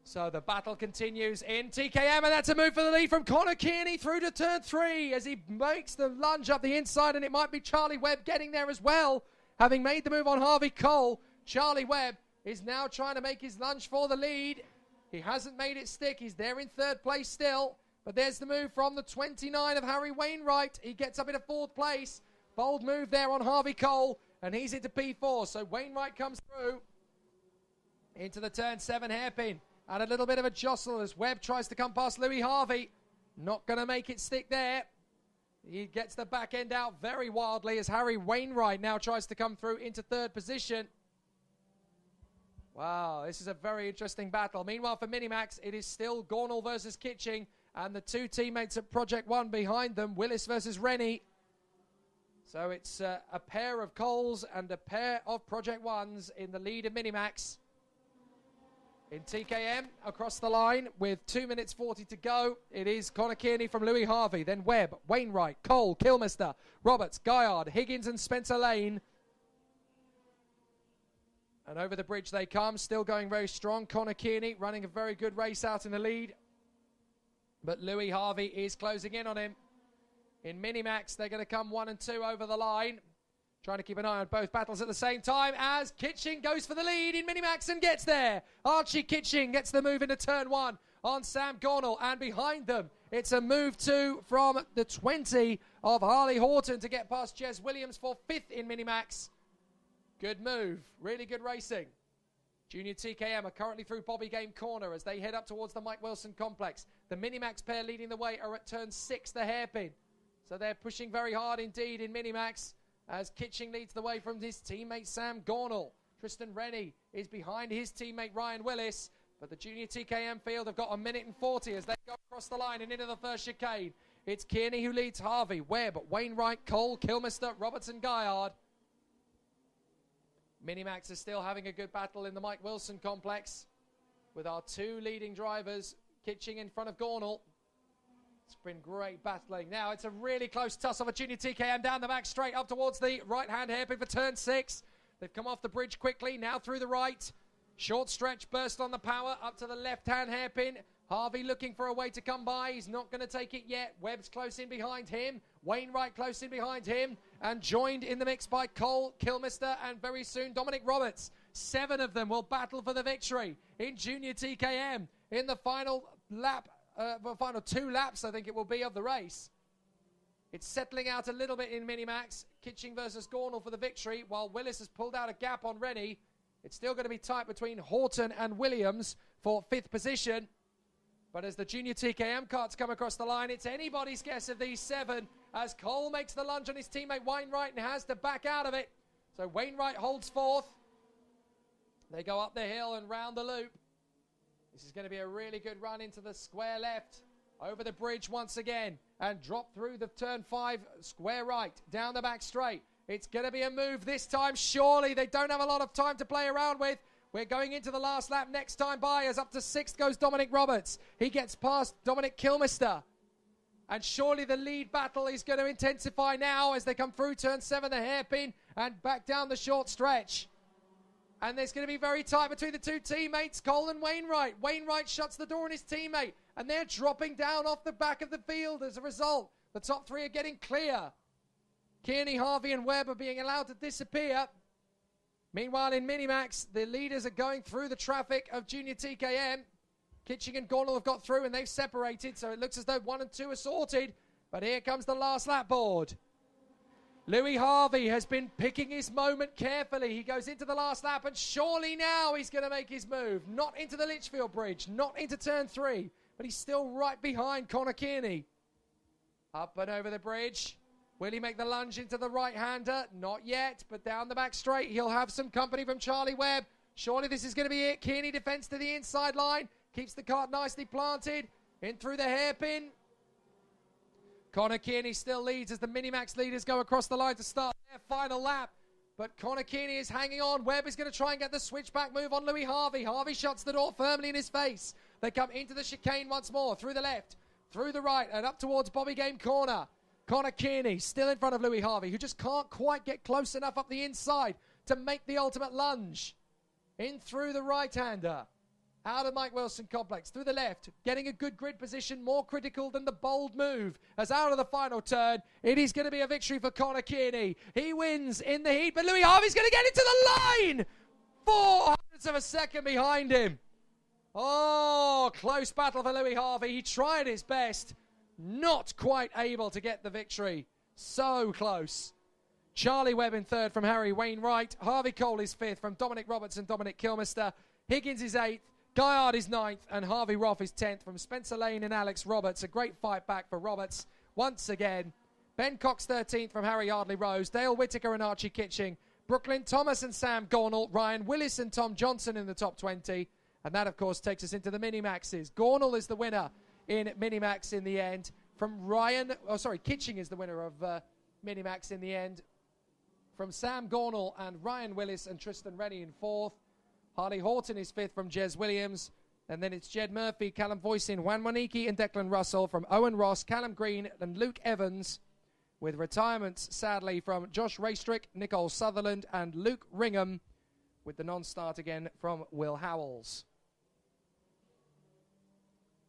S10: So the battle continues in TKM, and that's a move for the lead from Connor Kearney through to turn 3 as he makes the lunge up the inside, and it might be Charlie Webb getting there as well. Having made the move on Harvey Cole, Charlie Webb is now trying to make his lunge for the lead. He hasn't made it stick. He's there in 3rd place still. But there's the move from the 29 of Harry Wainwright. He gets up into 4th place. Bold move there on Harvey Cole, and he's into P4. So Wainwright comes through into the turn 7 hairpin. And a little bit of a jostle as Webb tries to come past Louis Harvey. Not going to make it stick there. He gets the back end out very wildly as Harry Wainwright now tries to come through into 3rd position. Wow, this is a very interesting battle. Meanwhile, for Minimax, it is still Gornall versus Kitching. And the 2 teammates at Project 1 behind them, Willis versus Rennie. So it's a pair of Coles and a pair of Project 1s in the lead of Minimax. In TKM, across the line with 2 minutes 40 to go, it is Connor Kearney from Louis Harvey, then Webb, Wainwright, Cole, Kilmister, Roberts, Guyard, Higgins and Spencer Lane. And over the bridge they come, still going very strong. Connor Kearney running a very good race out in the lead. But Louis Harvey is closing in on him. In Minimax, they're going to come 1 and 2 over the line. Trying to keep an eye on both battles at the same time as Kitching goes for the lead in Minimax and gets there. Archie Kitching gets the move into turn 1 on Sam Gornall. And behind them, it's a move 2 from the 20 of Harley Horton to get past Jez Williams for 5th in Minimax. Good move. Really good racing. Junior TKM are currently through Bobby Game Corner as they head up towards the Mike Wilson complex. The Minimax pair leading the way are at turn 6, the hairpin. So they're pushing very hard indeed in Minimax as Kitching leads the way from his teammate Sam Gornall. Tristan Rennie is behind his teammate Ryan Willis. But the Junior TKM field have got 1 minute and 40 as they go across the line and into the first chicane. It's Kearney who leads Harvey, Webb, Wainwright, Cole, Kilmister, Robertson, Guyard. Minimax is still having a good battle in the Mike Wilson complex with our 2 leading drivers, Kitching in front of Gornall. It's been great battling. Now it's a really close tussle for Junior TKM down the back straight up towards the right-hand hairpin for turn 6. They've come off the bridge quickly, now through the right. Short stretch burst on the power up to the left-hand hairpin. Harvey looking for a way to come by. He's not going to take it yet. Webb's close in behind him. Wainwright close in behind him. And joined in the mix by Cole, Kilmister, and very soon Dominic Roberts. 7 of them will battle for the victory in Junior TKM in the final lap, the final 2 laps, I think it will be, of the race. It's settling out a little bit in Minimax. Kitching versus Gornall for the victory, while Willis has pulled out a gap on Rennie. It's still going to be tight between Horton and Williams for 5th position. But as the Junior TKM carts come across the line, it's anybody's guess of these 7 as Cole makes the lunge on his teammate Wainwright and has to back out of it. So Wainwright holds 4th. They go up the hill and round the loop. This is going to be a really good run into the square left, over the bridge once again, and drop through the turn 5 square right, down the back straight. It's going to be a move this time, surely. They don't have a lot of time to play around with. We're going into the last lap next time by, as up to 6th goes Dominic Roberts. He gets past Dominic Kilmister. And surely the lead battle is going to intensify now as they come through turn 7, the hairpin, and back down the short stretch. And there's going to be very tight between the 2 teammates, Cole and Wainwright. Wainwright shuts the door on his teammate, and they're dropping down off the back of the field as a result. The top 3 are getting clear. Kearney, Harvey, and Webb are being allowed to disappear. Meanwhile, in Minimax, the leaders are going through the traffic of Junior TKM. Kitching and Gornall have got through and they've separated, so it looks as though 1 and 2 are sorted. But here comes the last lap board. Louis Harvey has been picking his moment carefully. He goes into the last lap, and surely now he's going to make his move. Not into the Litchfield Bridge, not into turn 3, but he's still right behind Connor Kearney. Up and over the bridge. Will he make the lunge into the right-hander? Not yet, but down the back straight, he'll have some company from Charlie Webb. Surely this is going to be it. Kearney defends to the inside line. Keeps the cart nicely planted. In through the hairpin. Connor Kearney still leads as the Minimax leaders go across the line to start their final lap. But Connor Kearney is hanging on. Webb is going to try and get the switchback move on Louis Harvey. Harvey shuts the door firmly in his face. They come into the chicane once more. Through the left, through the right, and up towards Bobby Game Corner. Connor Kearney still in front of Louis Harvey, who just can't quite get close enough up the inside to make the ultimate lunge. In through the right-hander. Out of Mike Wilson complex. Through the left. Getting a good grid position. More critical than the bold move. As out of the final turn, it is going to be a victory for Connor Kearney. He wins in the heat, but Louis Harvey's going to get into the line. 400ths of a second behind him. Oh, close battle for Louis Harvey. He tried his best. Not quite able to get the victory. So close. Charlie Webb in 3rd from Harry Wainwright. Harvey Cole is 5th from Dominic Roberts and Dominic Kilmister. Higgins is 8th. Guyard is 9th. And Harvey Roth is 10th from Spencer Lane and Alex Roberts. A great fight back for Roberts once again. Ben Cox 13th from Harry Yardley Rose. Dale Whittaker and Archie Kitching. Brooklyn Thomas and Sam Gornall. Ryan Willis and Tom Johnson in the top 20. And that, of course, takes us into the Minimaxes. Gornall is the winner in Minimax in the end. Kitching is the winner of Minimax in the end. From Sam Gornall and Ryan Willis and Tristan Rennie in 4th. Harley Horton is 5th from Jez Williams. And then it's Jed Murphy, Callum Voisin, Juan Monique and Declan Russell from Owen Ross, Callum Green and Luke Evans. With retirements, sadly, from Josh Raystrick, Nicole Sutherland and Luke Ringham. With the non-start again from Will Howells.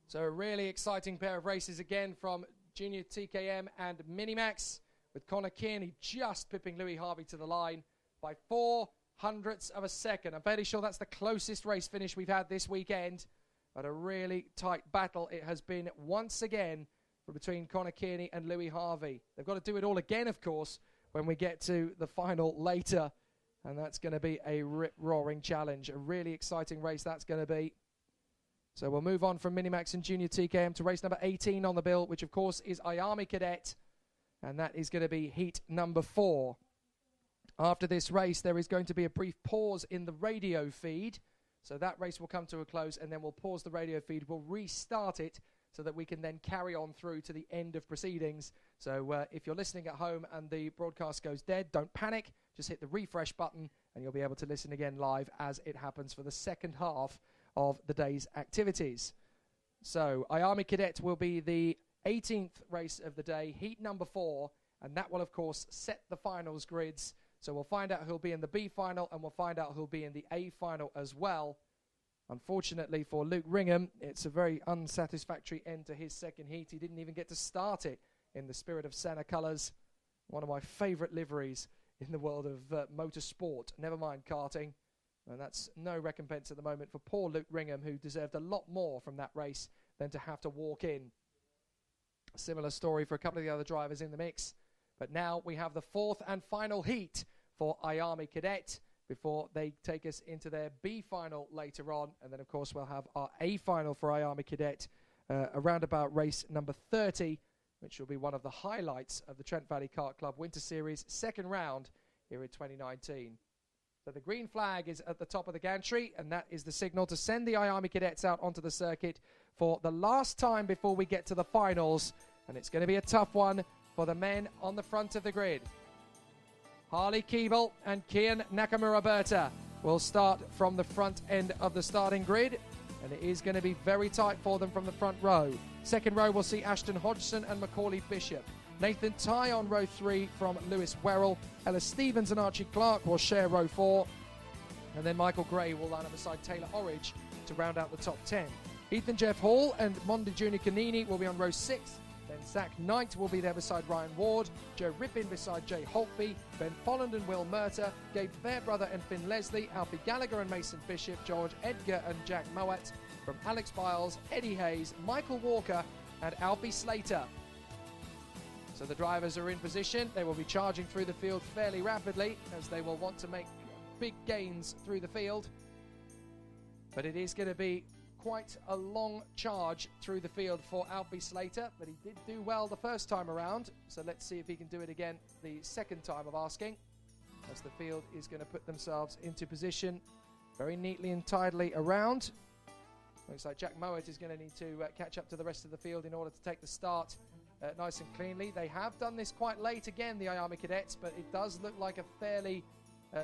S10: So a really exciting pair of races again from Junior TKM and Minimax, with Connor Kearney just pipping Louis Harvey to the line by 400ths of a second. I'm fairly sure that's the closest race finish we've had this weekend, but a really tight battle it has been once again between Connor Kearney and Louis Harvey. They've got to do it all again, of course, when we get to the final later, and that's going to be a rip-roaring challenge. A really exciting race that's going to be. So we'll move on from Minimax and Junior TKM to race number 18 on the bill, which of course is Ayami Cadet, and that is going to be heat number 4. After this race, there is going to be a brief pause in the radio feed, so that race will come to a close, and then we'll pause the radio feed. We'll restart it so that we can then carry on through to the end of proceedings. So if you're listening at home and the broadcast goes dead, don't panic. Just hit the refresh button, and you'll be able to listen again live as it happens for the second half of the day's activities. So Ayami Cadet will be the 18th race of the day, heat number 4, and that will of course set the finals grids. So we'll find out who'll be in the B final, and we'll find out who'll be in the A final as well Unfortunately for Luke Ringham, it's a very unsatisfactory end to his second heat. He didn't even get to start it in the Spirit of Senna colours. One of my favourite liveries in the world of motorsport, never mind karting. And that's no recompense at the moment for poor Luke Ringham, who deserved a lot more from that race than to have to walk in. A similar story for a couple of the other drivers in the mix. But now we have the fourth and final heat for Ayami Cadet before they take us into their B final later on. And then, of course, we'll have our A final for Ayami Cadet around about race number 30, which will be one of the highlights of the Trent Valley Kart Club Winter Series second round here in 2019. So the green flag is at the top of the gantry, and that is the signal to send the Ayami Cadets out onto the circuit for the last time before we get to the finals. And it's going to be a tough one for the men on the front of the grid. Harley Keeble and Kian Nakamura-Berta will start from the front end of the starting grid, and it is going to be very tight for them from the front row. Second row will see Ashton Hodgson and Macaulay Bishop. Nathan Tye on row 3 from Lewis Werrell. Ellis Stevens and Archie Clark will share row 4. And then Michael Gray will line up beside Taylor Orridge to round out the top 10. Ethan Jeff Hall and Mondi Junior Canini will be on row 6. Then Zach Knight will be there beside Ryan Ward, Joe Rippin beside Jay Holtby, Ben Folland and Will Murta, Gabe Fairbrother and Finn Leslie, Alfie Gallagher and Mason Bishop, George Edgar and Jack Mowat, from Alex Biles, Eddie Hayes, Michael Walker and Alfie Slater. So the drivers are in position. They will be charging through the field fairly rapidly, as they will want to make big gains through the field. But it is going to be quite a long charge through the field for Alfie Slater, but he did do well the first time around, so let's see if he can do it again the second time of asking, as the field is going to put themselves into position very neatly and tidily around. Looks like Jack Mowat is going to need to catch up to the rest of the field in order to take the start nice and cleanly. They have done this quite late again, the Ayami Cadets, but it does look like a fairly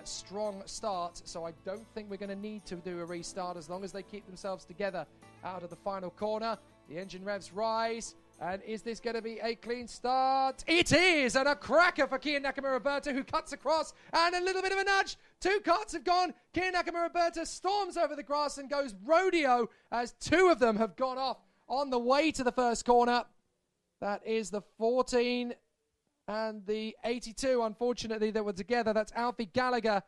S10: strong start, so I don't think we're going to need to do a restart as long as they keep themselves together out of the final corner. The engine revs rise, and is this going to be a clean start? It is, and a cracker for Kian Nakamura-Berta, who cuts across, and a little bit of a nudge. 2 karts have gone. Kian Nakamura-Berta storms over the grass and goes rodeo, as 2 of them have gone off on the way to the first corner. That is the 14 and the 82, unfortunately, that were together. That's Alfie Gallagher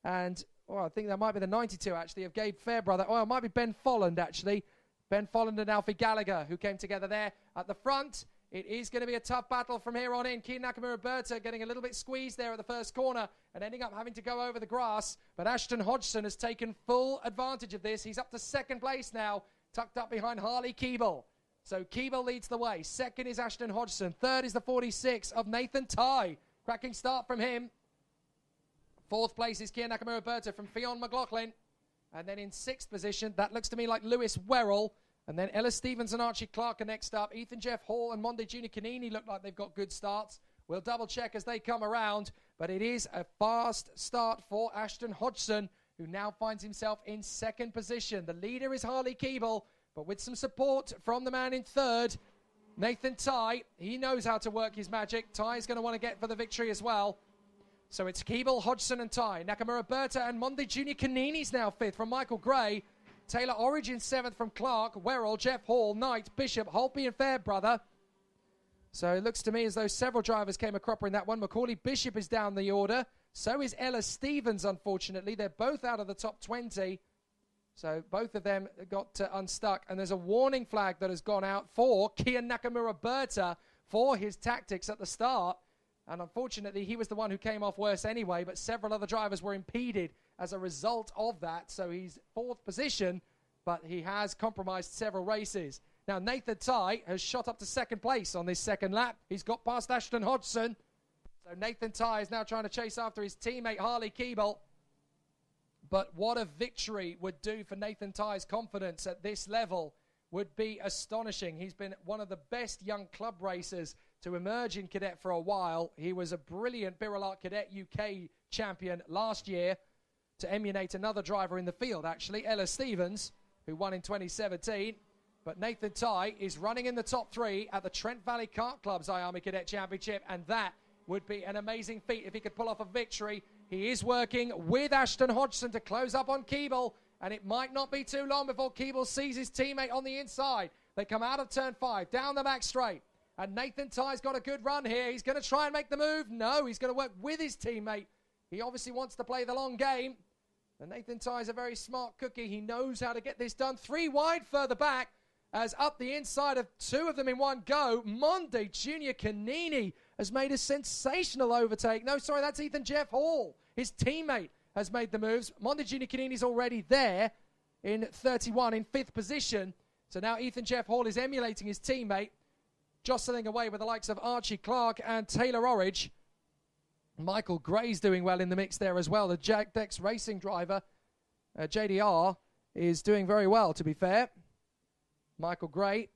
S10: and, I think that might be the 92, actually, of Gabe Fairbrother. It might be Ben Folland, actually. Ben Folland and Alfie Gallagher, who came together there at the front. It is going to be a tough battle from here on in. Kian Nakamura-Berta getting a little bit squeezed there at the first corner and ending up having to go over the grass. But Ashton Hodgson has taken full advantage of this. He's up to second place now, tucked up behind Harley Keeble. So Keeble leads the way. Second is Ashton Hodgson. Third is the 46 of Nathan Tye. Cracking start from him. Fourth place is Kian Nakamura-Berta from Fionn McLaughlin. And then in 6th position, that looks to me like Lewis Werrell. And then Ellis Stevens and Archie Clark are next up. Ethan Jeff Hall and Mondi Junior Canini look like they've got good starts. We'll double check as they come around. But it is a fast start for Ashton Hodgson, who now finds himself in 2nd position. The leader is Harley Keeble, but with some support from the man in 3rd, Nathan Tye. He knows how to work his magic. Tye's going to want to get for the victory as well. So it's Keeble, Hodgson and Tye. Nakamura-Berta and Mondi Junior Canini's now 5th from Michael Gray. Taylor Orridge in 7th from Clark. Werrell, Jeff Hall, Knight, Bishop, Holtby and Fairbrother. So it looks to me as though several drivers came a cropper in that one. Macaulay Bishop is down the order. So is Ellis Stevens, unfortunately. They're both out of the top 20. So both of them got unstuck. And there's a warning flag that has gone out for Kian Nakamura-Berta for his tactics at the start. And unfortunately, he was the one who came off worse anyway, but several other drivers were impeded as a result of that. So he's 4th position, but he has compromised several races. Now, Nathan Tye has shot up to 2nd place on this 2nd lap. He's got past Ashton Hodgson. So Nathan Tye is now trying to chase after his teammate, Harley Keeble. But what a victory would do for Nathan Tye's confidence at this level would be astonishing. He's been one of the best young club racers to emerge in cadet for a while. He was a brilliant Birrell Cadet UK champion last year to emulate another driver in the field, actually, Ellis Stevens, who won in 2017. But Nathan Tye is running in the top 3 at the Trent Valley Kart Club's Ayami Cadet Championship, and that would be an amazing feat if he could pull off a victory. He is working with Ashton Hodgson to close up on Keeble, And it might not be too long before Keeble sees his teammate on the inside. They come out of turn 5, down the back straight. And Nathan Ty's got a good run here. He's going to try and make the move. No, he's going to work with his teammate. He obviously wants to play the long game. And Nathan Ty's a very smart cookie. He knows how to get this done. 3 wide further back as up the inside of 2 of them in one go. Monde Junior Canini has made a sensational overtake. No, sorry, that's Ethan Jeff Hall. His teammate has made the moves. Monde Junior Canini's already there in 31, in 5th position. So now Ethan Jeff Hall is emulating his teammate, jostling away with the likes of Archie Clark and Taylor Orridge. Michael Gray's doing well in the mix there as well. The Jack Dex racing driver, JDR, is doing very well, to be fair. Michael Gray,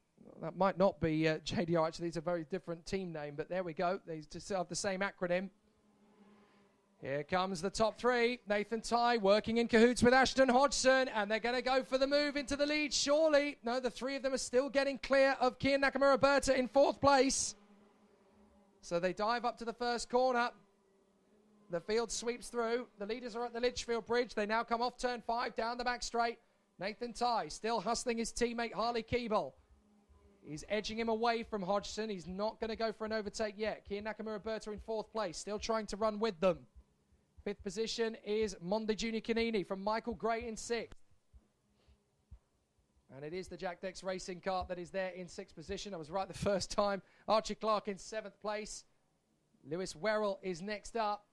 S10: that might not be JDR, actually. It's a very different team name, but there we go. They just have the same acronym. Here comes the top 3. Nathan Ty working in cahoots with Ashton Hodgson, and they're going to go for the move into the lead, surely. No, the 3 of them are still getting clear of Kian Nakamura-Berta in 4th place. So they dive up to the first corner. The field sweeps through. The leaders are at the Litchfield Bridge. They now come off turn 5, down the back straight. Nathan Ty still hustling his teammate Harley Keeble. He's edging him away from Hodgson. He's not going to go for an overtake yet. Kian Nakamura-Berta in 4th place, still trying to run with them. 5th position is Monde Junior Canini from Michael Gray in 6th. And it is the Jack Dex racing kart that is there in 6th position. I was right the first time. Archie Clark in 7th place. Lewis Werrell is next up,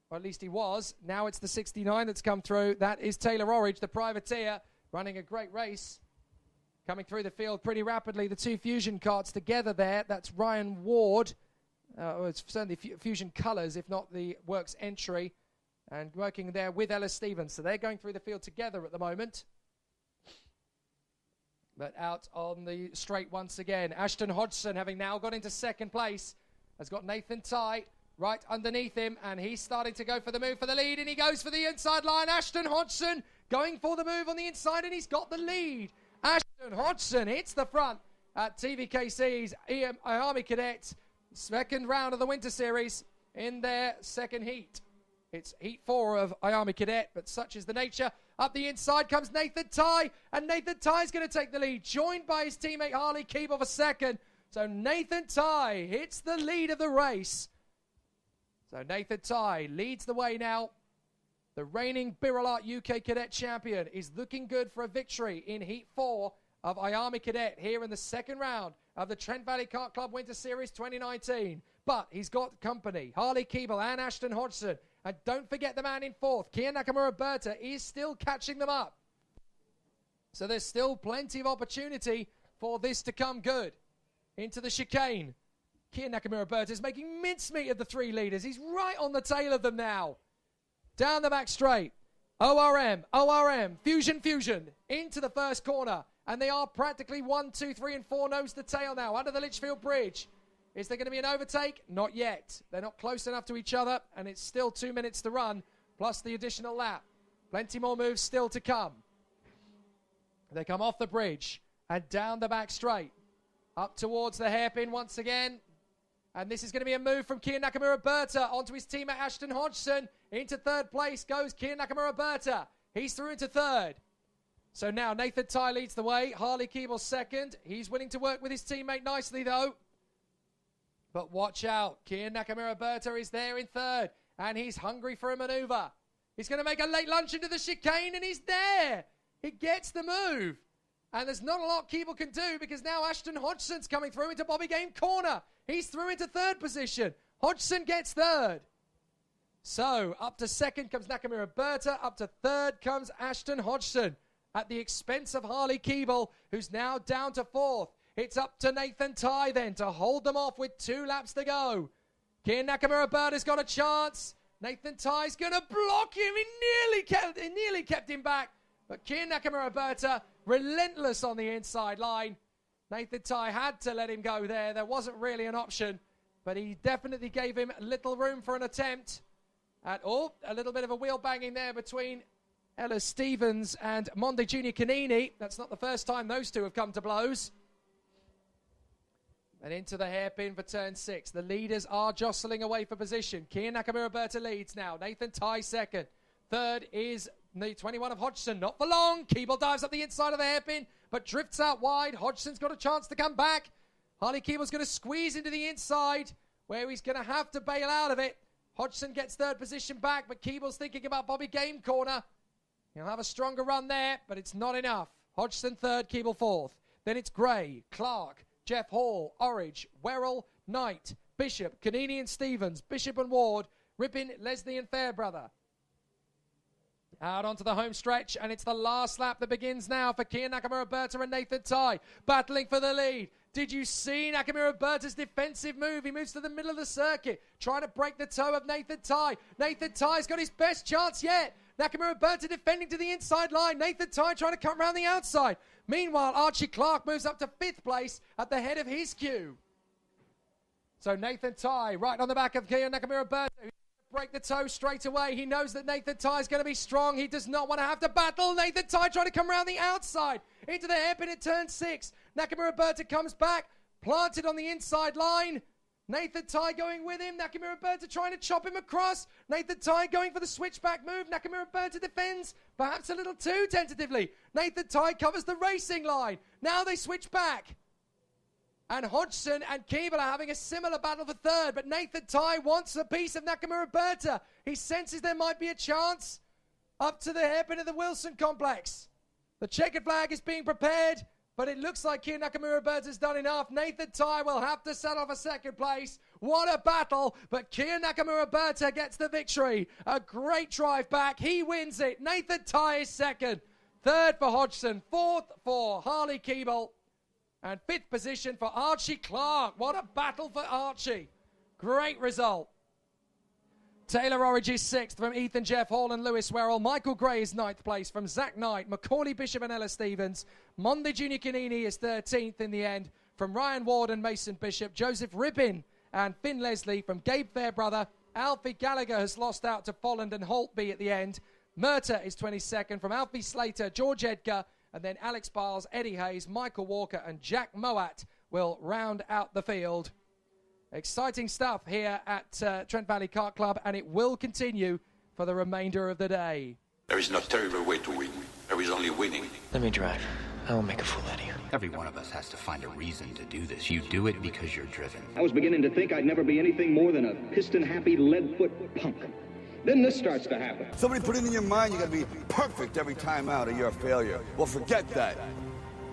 S10: or at least he was. Now it's the 69 that's come through. That is Taylor Orridge, the privateer, running a great race. Coming through the field pretty rapidly. The 2 Fusion karts together there. That's Ryan Ward. It's certainly Fusion Colours, if not the Works entry. And working there with Ellis Stevens. So they're going through the field together at the moment. But out on the straight once again. Ashton Hodgson, having now got into 2nd place, has got Nathan Ty right underneath him. And he's starting to go for the move for the lead. And he goes for the inside line. Ashton Hodgson going for the move on the inside. And he's got the lead. Ashton Hodgson hits the front at TVKC's Army Cadet. 2nd round of the Winter Series in their 2nd heat. It's heat 4 of Army Cadet, but such is the nature. Up the inside comes Nathan Ty, and Nathan Ty's going to take the lead, joined by his teammate Harley Keeble for 2nd. So Nathan Ty hits the lead of the race. So Nathan Ty leads the way now. The reigning Birolart UK Cadet champion is looking good for a victory in heat 4 of Army Cadet here in the 2nd round of the Trent Valley Kart Club Winter Series 2019. But he's got company, Harley Keeble and Ashton Hodgson. And don't forget the man in 4th, Kian Nakamura-Berta, is still catching them up. So there's still plenty of opportunity for this to come good. Into the chicane. Kian Nakamura-Berta is making mincemeat of the 3 leaders. He's right on the tail of them now. Down the back straight. ORM, Fusion, into the first corner. And they are practically 1, 2, 3, and 4 nose to tail now, under the Litchfield Bridge. Is there going to be an overtake? Not yet. They're not close enough to each other, and it's still 2 minutes to run, plus the additional lap. Plenty more moves still to come. They come off the bridge and down the back straight. Up towards the hairpin once again. And this is going to be a move from Kian Nakamura-Berta onto his teammate Ashton Hodgson. Into 3rd place goes Kian Nakamura-Berta. He's through into 3rd. So now Nathan Ty leads the way. Harley Keeble 2nd. He's willing to work with his teammate nicely, though. But watch out. Kian Nakamura-Berta is there in 3rd. And he's hungry for a maneuver. He's going to make a late lunge into the chicane, and he's there. He gets the move. And there's not a lot Keeble can do, because now Ashton Hodgson's coming through into Bobby Game corner. He's through into 3rd position. Hodgson gets 3rd. So up to 2nd comes Nakamura-Berta. Up to 3rd comes Ashton Hodgson at the expense of Harley Keeble, who's now down to 4th. It's up to Nathan Ty then to hold them off with 2 laps to go. Kian Nakamura-Berta's got a chance. Nathan Ty's going to block him. He nearly kept him back. But Kian Nakamura-Berta, relentless on the inside line. Nathan Ty had to let him go there. There wasn't really an option. But he definitely gave him little room for an attempt. A little bit of a wheel banging there between Ellis Stevens and Monde Junior Canini. That's not the first time those 2 have come to blows. And into the hairpin for turn 6. The leaders are jostling away for position. Kian Nakamura-Berta leads now. Nathan Ty 2nd. 3rd is The 21 of Hodgson, not for long. Keeble dives up the inside of the hairpin, but drifts out wide. Hodgson's got a chance to come back. Harley Keeble's going to squeeze into the inside, where he's going to have to bail out of it. Hodgson gets third position back, but Keeble's thinking about Bobby Game corner. He'll have a stronger run there, but it's not enough. Hodgson third, Keeble fourth. Then it's Gray, Clark, Jeff Hall, Orridge, Werrell, Knight, Bishop, Canini and Stevens, Bishop and Ward, Rippin, Leslie and Fairbrother. Out onto the home stretch, and it's the last lap that begins now for Kia Nakamura-Berta and Nathan Tai, battling for the lead. Did you see Nakamura-Berta's defensive move? He moves to the middle of the circuit, trying to break the toe of Nathan Tai. Nathan Tai's got his best chance yet. Nakamura-Berta defending to the inside line. Nathan Tai trying to come around the outside. Meanwhile, Archie Clark moves up to 5th place at the head of his queue. So Nathan Tai right on the back of Kia Nakamura-Berta. Break the toe straight away. He knows that Nathan Tai is going to be strong. He does not want to have to battle. Nathan Tai trying to come around the outside into the hairpin at turn 6. Nakamura-Berta comes back, planted on the inside line. Nathan Tai going with him. Nakamura-Berta trying to chop him across. Nathan Tai going for the switchback move. Nakamura-Berta defends, perhaps a little too tentatively. Nathan Tai covers the racing line. Now they switch back. And Hodgson and Keeble are having a similar battle for third, but Nathan Tai wants a piece of Nakamura-Berta. He senses there might be a chance up to the hairpin of the Wilson complex. The checkered flag is being prepared, but it looks like Kia Nakamura-Berta's done enough. Nathan Tai will have to settle for second place. What a battle, but Kia Nakamura-Berta gets the victory. A great drive back. He wins it. Nathan Tai is second. Third for Hodgson. Fourth for Harley Keeble. And 5th position for Archie Clark. What a battle for Archie. Great result. Taylor Orridge is 6th from Ethan Jeff Hall and Lewis Werrell. Michael Gray is 9th place from Zach Knight, Macaulay Bishop and Ella Stevens. Monde Junior Canini is 13th in the end from Ryan Ward and Mason Bishop. Joseph Ribbin and Finn Leslie from Gabe Fairbrother. Alfie Gallagher has lost out to Folland and Holtby at the end. Murta is 22nd from Alfie Slater, George Edgar, and then Alex Biles, Eddie Hayes, Michael Walker and Jack Moat will round out the field. Exciting stuff here at Trent Valley Kart Club, and it will continue for the remainder of the day.
S1: There is no terrible way to win. There is only winning.
S13: Let me drive. I will make a fool out of you.
S3: Every one of us has to find a reason to do this. You do it because you're driven.
S4: I was beginning to think I'd never be anything more than a piston-happy lead-foot punk. Then this starts to happen.
S5: Somebody put it in your mind you gotta be perfect every time out or you're a failure. Well, forget that.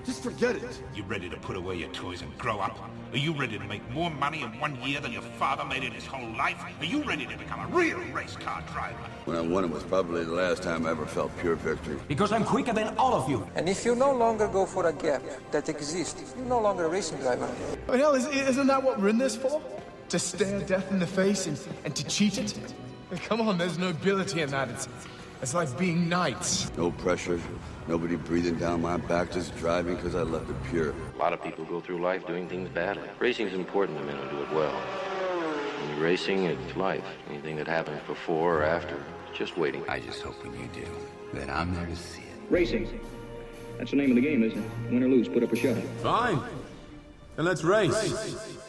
S5: Just forget it.
S6: You ready to put away your toys and grow up? Are you ready to make more money in 1 year than your father made in his whole life? Are you ready to become a real race car driver?
S5: When I won it was probably the last time I ever felt pure victory.
S7: Because I'm quicker than all of you.
S2: And if you no longer go for a gap that exists, you're no longer a racing driver.
S8: But hell, isn't that what we're in this for? To stare death in the face and to cheat it? Come on, there's nobility in that. It's like being knights.
S5: No pressure, nobody breathing down my back, just driving because I left it pure.
S9: A lot of people go through life doing things badly. Racing's important to men who do it well. When you're racing, it's life. Anything that happens before or after, it's just waiting.
S3: I just hope when you do, that I'm there to see it.
S4: Racing. That's the name of the game, isn't it? Win or lose, put up a show.
S7: Fine. Then let's race.